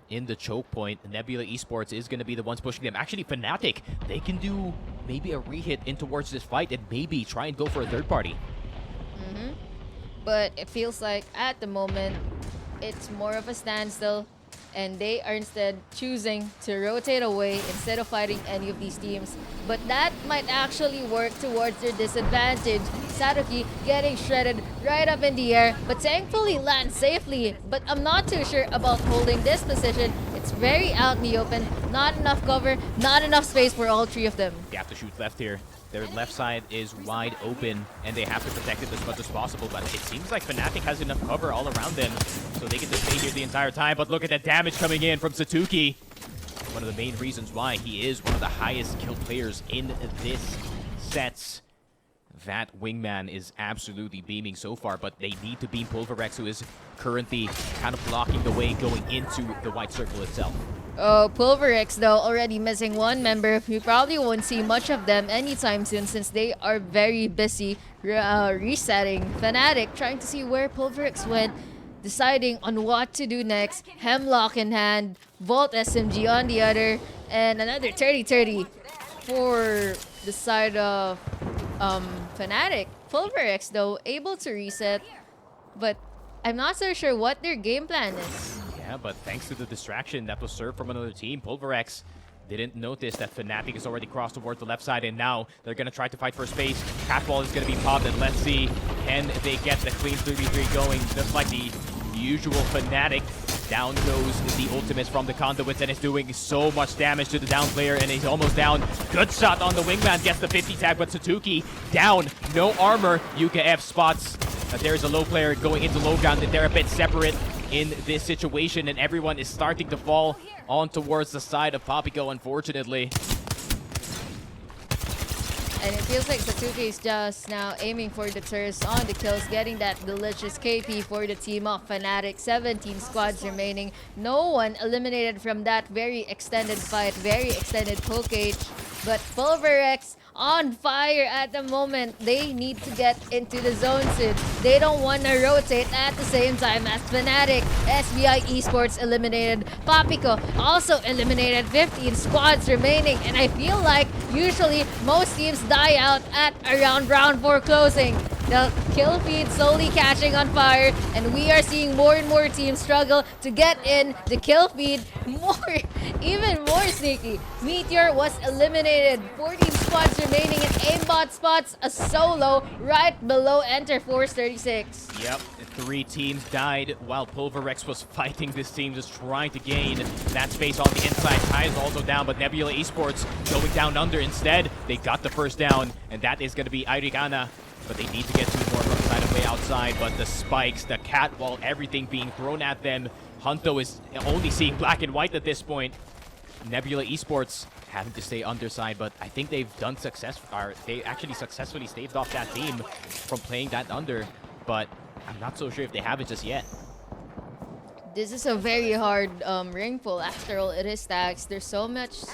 in the choke point, Nebula Esports is going to be the ones pushing them. Actually, Fnatic, they can do maybe a re-hit in towards this fight and maybe try and go for a third party. But it feels like at the moment it's more of a standstill, and they are instead choosing to rotate away instead of fighting any of these teams. But that might actually work towards their disadvantage. Saruki getting shredded right up in the air, but thankfully lands safely. But I'm not too sure about holding this position. It's very out in the open, not enough cover, not enough space for all three of them. They have to shoot left here. Their left side is wide open, and they have to protect it as much as possible. But it seems like Fnatic has enough cover all around them, so they can just stay here the entire time. But look at the damage coming in from Satuki. One of the main reasons why he is one of the highest kill players in this set. That wingman is absolutely beaming so far, but they need to beam Pulverex, who is currently kind of blocking the way going into the white circle itself. Oh, Pulverex, though, already missing one member. We probably won't see much of them anytime soon since they are very busy resetting. Fnatic trying to see where Pulverex went, deciding on what to do next. Hemlock in hand, Volt SMG on the other, and another 30-30 for the side of Fnatic. Pulverex, though, able to reset, but I'm not so sure what their game plan is. Yeah, but thanks to the distraction that was served from another team, Pulverex didn't notice that Fnatic is already crossed towards the left side, and now they're going to try to fight for space. Catwall is going to be popped, and let's see, can they get the clean 3v3 going, just like the usual Fnatic. Down goes the ultimates from the conduits, and it's doing so much damage to the down player, and he's almost down. Good shot on the wingman, gets the 50 tag, but Satuki down, no armor. UKF spots that there is a low player going into low ground, and they're a bit separate in this situation, and everyone is starting to fall on towards the side of Papigo, unfortunately. And it feels like Satuki is just now aiming for the turrets on the kills, getting that delicious KP for the team of Fnatic. 17 squads remaining. No one eliminated from that very extended fight, very extended poke cage. But Pulverex on fire at the moment. They need to get into the zone soon. They don't want to rotate at the same time as Fnatic. SBI Esports eliminated. Papico also eliminated. 15 squads remaining. And I feel like usually most teams die out at around round 4 closing. The kill feed slowly catching on fire, and we are seeing more and more teams struggle to get in the kill feed. Even more sneaky. Meteor was eliminated. 14 squads remaining, and aimbot spots a solo right below Enter Force 36. Yep, 3 teams died while Pulverex was fighting this team, just trying to gain that space on the inside. Kai is also down, but Nebula Esports going down under instead. They got the first down, and that is going to be Irigana. But they need to get 2 more from the side of way outside. But the spikes, the catwall, everything being thrown at them. Hunto is only seeing black and white at this point. Nebula Esports having to stay underside, but I think they've done they actually successfully staved off that team from playing that under. But I'm not so sure if they have it just yet. This is a very hard ring pull. After all, it is stacks. There's so much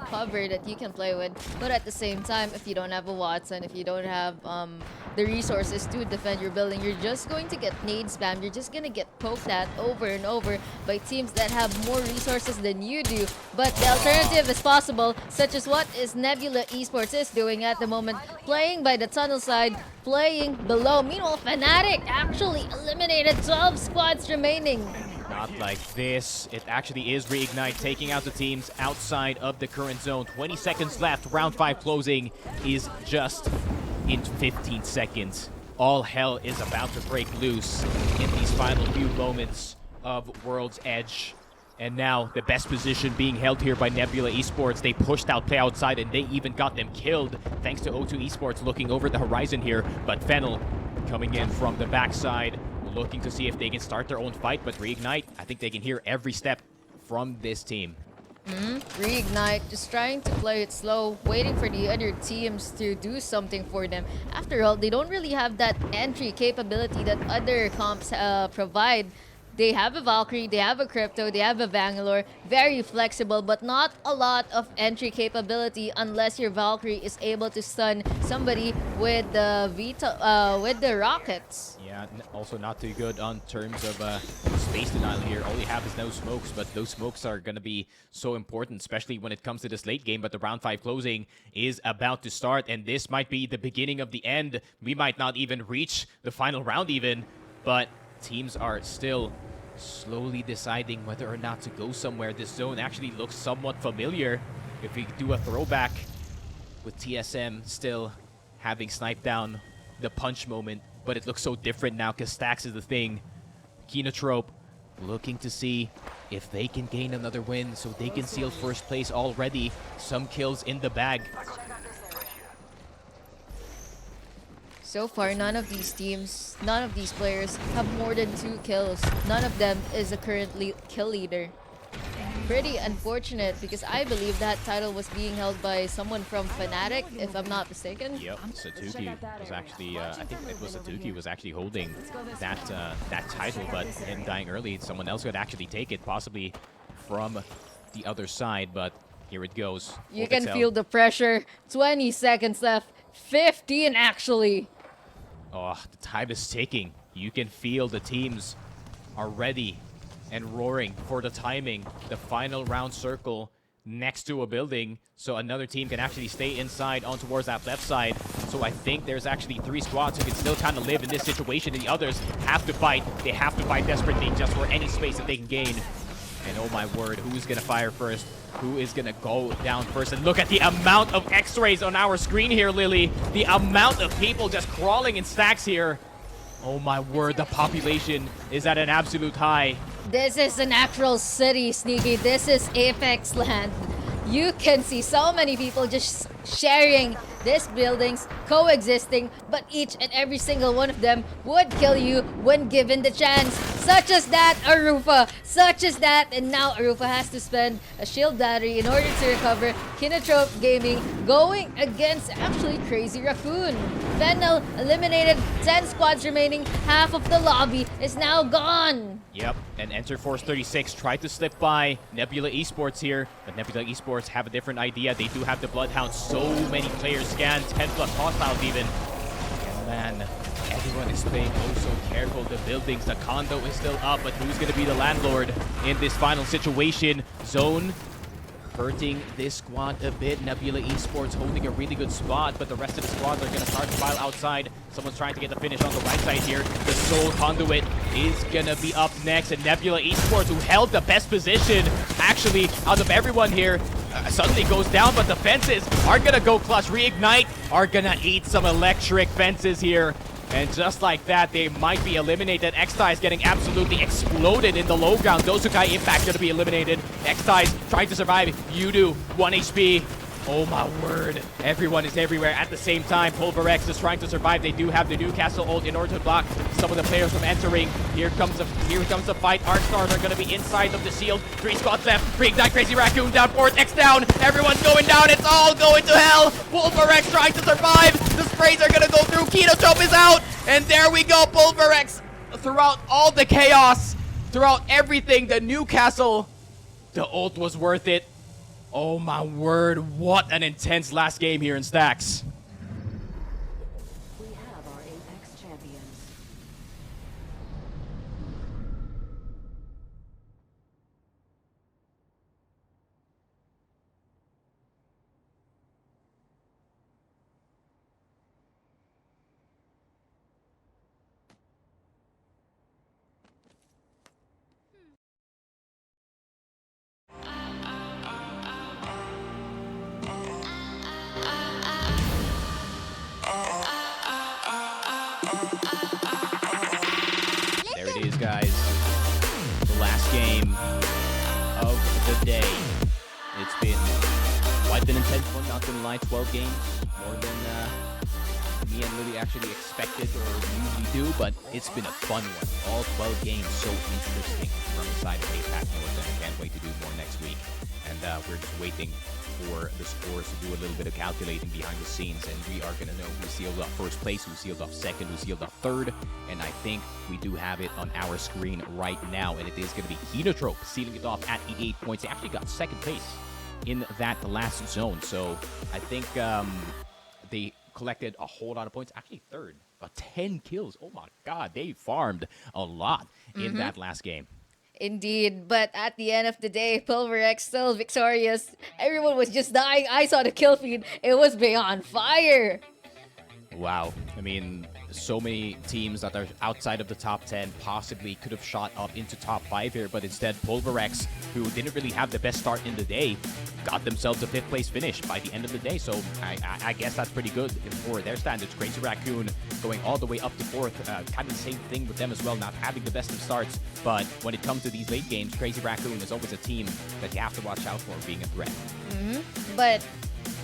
cover that you can play with. But at the same time, if you don't have a Watson, if you don't have the resources to defend your building, you're just going to get nade spam. You're just going to get poked at over and over by teams that have more resources than you do. But the alternative is possible, such as what is Nebula Esports is doing at the moment. Playing by the tunnel side, playing below. Meanwhile, Fnatic actually eliminated 12 squads remaining. Not like this. It actually is Reignite, taking out the teams outside of the current zone. 20 seconds left. Round 5 closing is just in 15 seconds. All hell is about to break loose in these final few moments of World's Edge. And now the best position being held here by Nebula Esports. They pushed out play outside and they even got them killed thanks to O2 Esports looking over the horizon here. But Fennel coming in from the backside, looking to see if they can start their own fight. But Reignite, I think they can hear every step from this team. Reignite, just trying to play it slow, waiting for the other teams to do something for them. After all, they don't really have that entry capability that other comps provide. They have a Valkyrie, they have a Crypto, they have a Bangalore. Very flexible, but not a lot of entry capability unless your Valkyrie is able to stun somebody with the with the rockets. Yeah, also not too good on terms of space denial here. All you have is no smokes, but those smokes are going to be so important, especially when it comes to this late game. But the round 5 closing is about to start, and this might be the beginning of the end. We might not even reach the final round even, but teams are still slowly deciding whether or not to go somewhere. This zone actually looks somewhat familiar if we do a throwback with TSM still having sniped down the punch moment, but it looks so different now because Stacks is the thing. Kinotrope looking to see if they can gain another win so they can seal first place already. Some kills in the bag. So far, none of these teams, none of these players have more than 2 kills. None of them is a current kill leader. Pretty unfortunate because I believe that title was being held by someone from Fnatic, if I'm not mistaken. Yep, Satuki was actually, I think it was Satuki was actually holding that that title, but him dying early, someone else could actually take it, possibly from the other side, but here it goes. You can feel the pressure. 20 seconds left. 15 actually. Oh, the time is ticking. You can feel the teams are ready and roaring for the timing. The final round circle next to a building, so another team can actually stay inside on towards that left side. So I think there's actually 3 squads who can still kind of live in this situation, and the others have to fight. They have to fight desperately just for any space that they can gain. And oh my word, who's gonna fire first? Who is gonna go down first? And look at the amount of X-rays on our screen here, Lily. The amount of people just crawling in stacks here. Oh my word, the population is at an absolute high. This is an actual city, Sneaky. This is Apex land. You can see so many people just sharing these buildings, coexisting, but each and every single one of them would kill you when given the chance. Such as that, Arufa. Such as that, and now Arufa has to spend a shield battery in order to recover. Kinotrope Gaming going against actually Crazy Raccoon. Fennel eliminated, 10 squads remaining, half of the lobby is now gone. Yep, and Enter Force 36 tried to slip by Nebula Esports here, but Nebula Esports have a different idea. They do have the Bloodhound. So many players scanned, 10 plus hostiles even. And man, everyone is playing oh so careful. The buildings, the condo is still up, but who's going to be the landlord in this final situation? Zone hurting this squad a bit. Nebula Esports holding a really good spot, but the rest of the squads are going to start to pile outside. Someone's trying to get the finish on the right side here. The Soul Conduit is going to be up next, and Nebula Esports, who held the best position, actually, out of everyone here, suddenly goes down, but the fences are going to go clutch. Reignite are going to eat some electric fences here. And just like that, they might be eliminated. X-Tai is getting absolutely exploded in the low ground. Dosukai Impact going to be eliminated. X-Tai is trying to survive. Yudu, 1 HP. Oh my word. Everyone is everywhere at the same time. Pulverex is trying to survive. They do have the Newcastle ult in order to block some of the players from entering. Here comes the fight. Arcstars are going to be inside of the shield. 3 squads left. Reignite, Crazy Raccoon down 4th. X down. Everyone's going down. It's all going to hell. Pulverex trying to survive. The sprays are going to go through. Kinotrope is out. And there we go. Pulverex throughout all the chaos. Throughout everything. The Newcastle. The ult was worth it. Oh my word, what an intense last game here in Stacks. We have our Apex champions. There it is, guys. The last game the day. It's been quite an intense one, not gonna lie, 12 games, more than me and Lily actually expected or usually do, but it's been a fun one. All 12 games so interesting from the side of Apac North, and I can't wait to do more next week. And we're just waiting for the scores to do a little bit of calculating behind the scenes, and we are going to know who sealed off first place, who sealed off second, who sealed off third, and I think we do have it on our screen right now, and it is going to be Kinotrope sealing it off at 88 points. They actually got second place in that last zone, so I think they collected a whole lot of points. Actually third, 10 kills. Oh my god, they farmed a lot in that last game. Indeed, but at the end of the day, Pulverex still victorious. Everyone was just dying. I saw the kill feed. It was beyond fire. Wow. I mean, so many teams that are outside of the top 10 possibly could have shot up into top 5 here, but instead Pulverex, who didn't really have the best start in the day, got themselves a 5th place finish by the end of the day. So I guess that's pretty good for their standards. Crazy Raccoon going all the way up to 4th. Kind of the same thing with them as well, not having the best of starts. But when it comes to these late games, Crazy Raccoon is always a team that you have to watch out for being a threat. But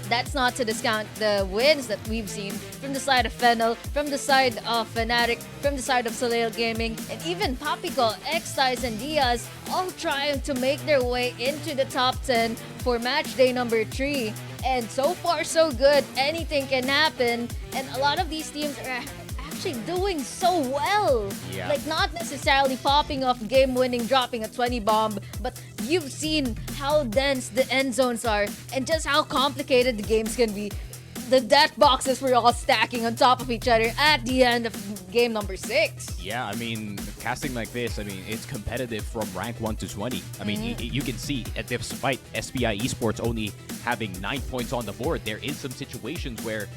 that's not to discount the wins that we've seen from the side of Fennel, from the side of Fnatic, from the side of Soleil Gaming, and even Papico, X-Ties, and Diaz all trying to make their way into the top 10 for match day number 3. And so far, so good. Anything can happen. And a lot of these teams are actually doing so well. Yeah. Like, not necessarily popping off game-winning, dropping a 20 bomb, but you've seen how dense the end zones are and just how complicated the games can be. The death boxes were all stacking on top of each other at the end of game number 6. Yeah, I mean, casting like this, I mean, it's competitive from rank 1 to 20. I mean, you can see, despite SBI Esports only having 9 points on the board, there is some situations where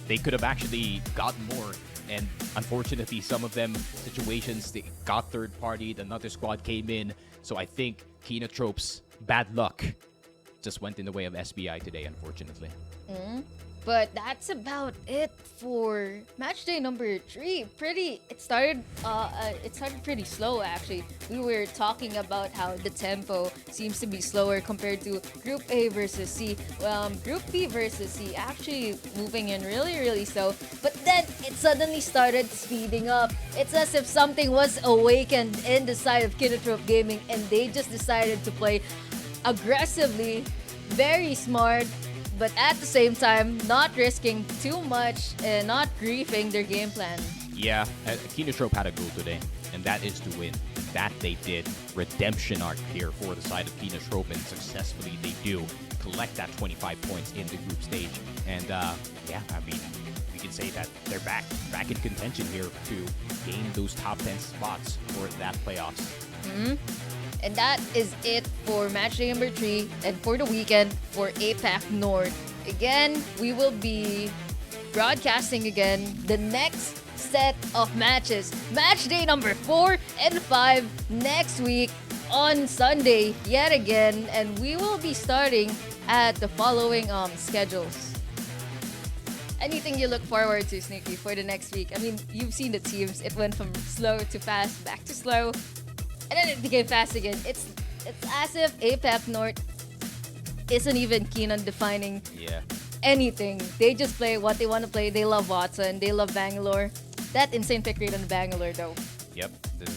they could have actually gotten more. And unfortunately, some of them situations, they got third-partied, another squad came in. So I think Kinotrope's bad luck just went in the way of SBI today, unfortunately. But that's about it for match day number 3. It started pretty slow actually. We were talking about how the tempo seems to be slower compared to Group A versus C. Group B versus C actually moving in really slow. But then it suddenly started speeding up. It's as if something was awakened in the side of Kinotrope Gaming, and they just decided to play aggressively, very smart, but at the same time, not risking too much and not griefing their game plan. Yeah, Kinotrope had a goal today, and that is to win. That they did. Redemption arc here for the side of Kinotrope, and successfully they do collect that 25 points in the group stage. And yeah, I mean, we can say that they're back in contention here to gain those top 10 spots for that playoffs. And that is it for match day number 3 and for the weekend for APAC North. Again, we will be broadcasting again the next set of matches. Match day number 4 and 5 next week on Sunday yet again. And we will be starting at the following schedules. Anything you look forward to, Sneaky, for the next week? I mean, you've seen the teams. It went from slow to fast, back to slow. And then it became fast again. It's as if APAC North isn't even keen on defining anything. They just play what they want to play. They love Watson. They love Bangalore. That insane pick rate on Bangalore, though. Yep,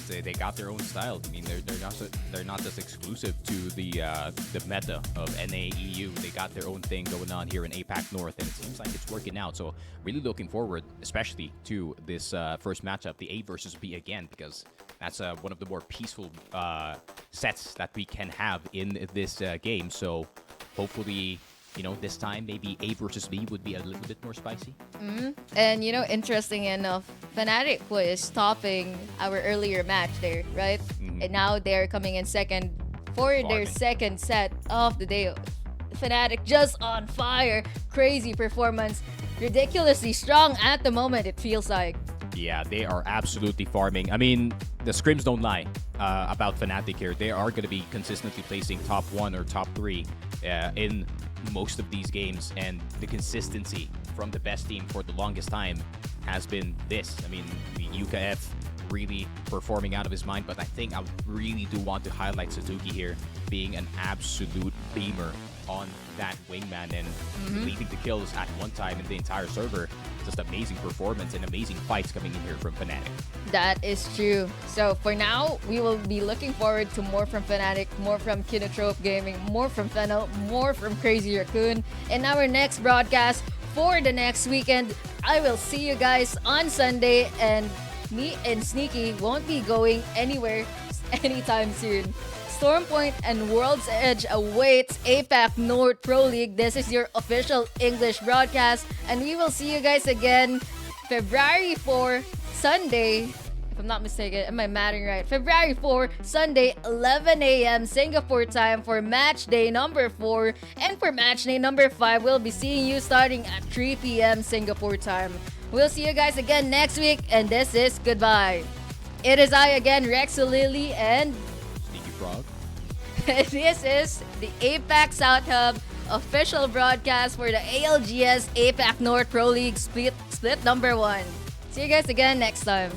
they got their own style. I mean, they're not just exclusive to the meta of NAEU. They got their own thing going on here in APAC North, and it seems like it's working out. So really looking forward, especially to this first matchup, the A versus B again, because that's one of the more peaceful sets that we can have in this game. So hopefully, you know, this time maybe A versus B would be a little bit more spicy. And, you know, interesting enough, Fnatic was topping our earlier match there, right? And now they're coming in second for their second set of the day. Fnatic just on fire. Crazy performance. Ridiculously strong at the moment, it feels like. Yeah, they are absolutely farming. I mean, the scrims don't lie about Fnatic here. They are going to be consistently placing top 1 or top 3 in most of these games, and the consistency from the best team for the longest time has been this. I mean, the UKF really performing out of his mind. But I think I really do want to highlight Suzuki here being an absolute beamer on that wingman and leading the kills at one time in the entire server. Just amazing performance and amazing fights coming in here from Fnatic. That is true. So for now, we will be looking forward to more from Fnatic, more from Kinotrope Gaming, more from Fennel, more from Crazy Raccoon. In our next broadcast for the next weekend, I will see you guys on Sunday, and me and Sneaky won't be going anywhere anytime soon. Stormpoint and World's Edge awaits APAC North Pro League. This is your official English broadcast, and we will see you guys again February 4, Sunday. If I'm not mistaken, am I mathing right? February 4, Sunday, 11 a.m. Singapore time for match day number 4. And for match day number 5, we'll be seeing you starting at 3 p.m. Singapore time. We'll see you guys again next week, and this is goodbye. It is I again, Rexolily, and Sneaky Frog. this is the APAC South Hub official broadcast for the ALGS APAC North Pro League split number 1. See you guys again next time.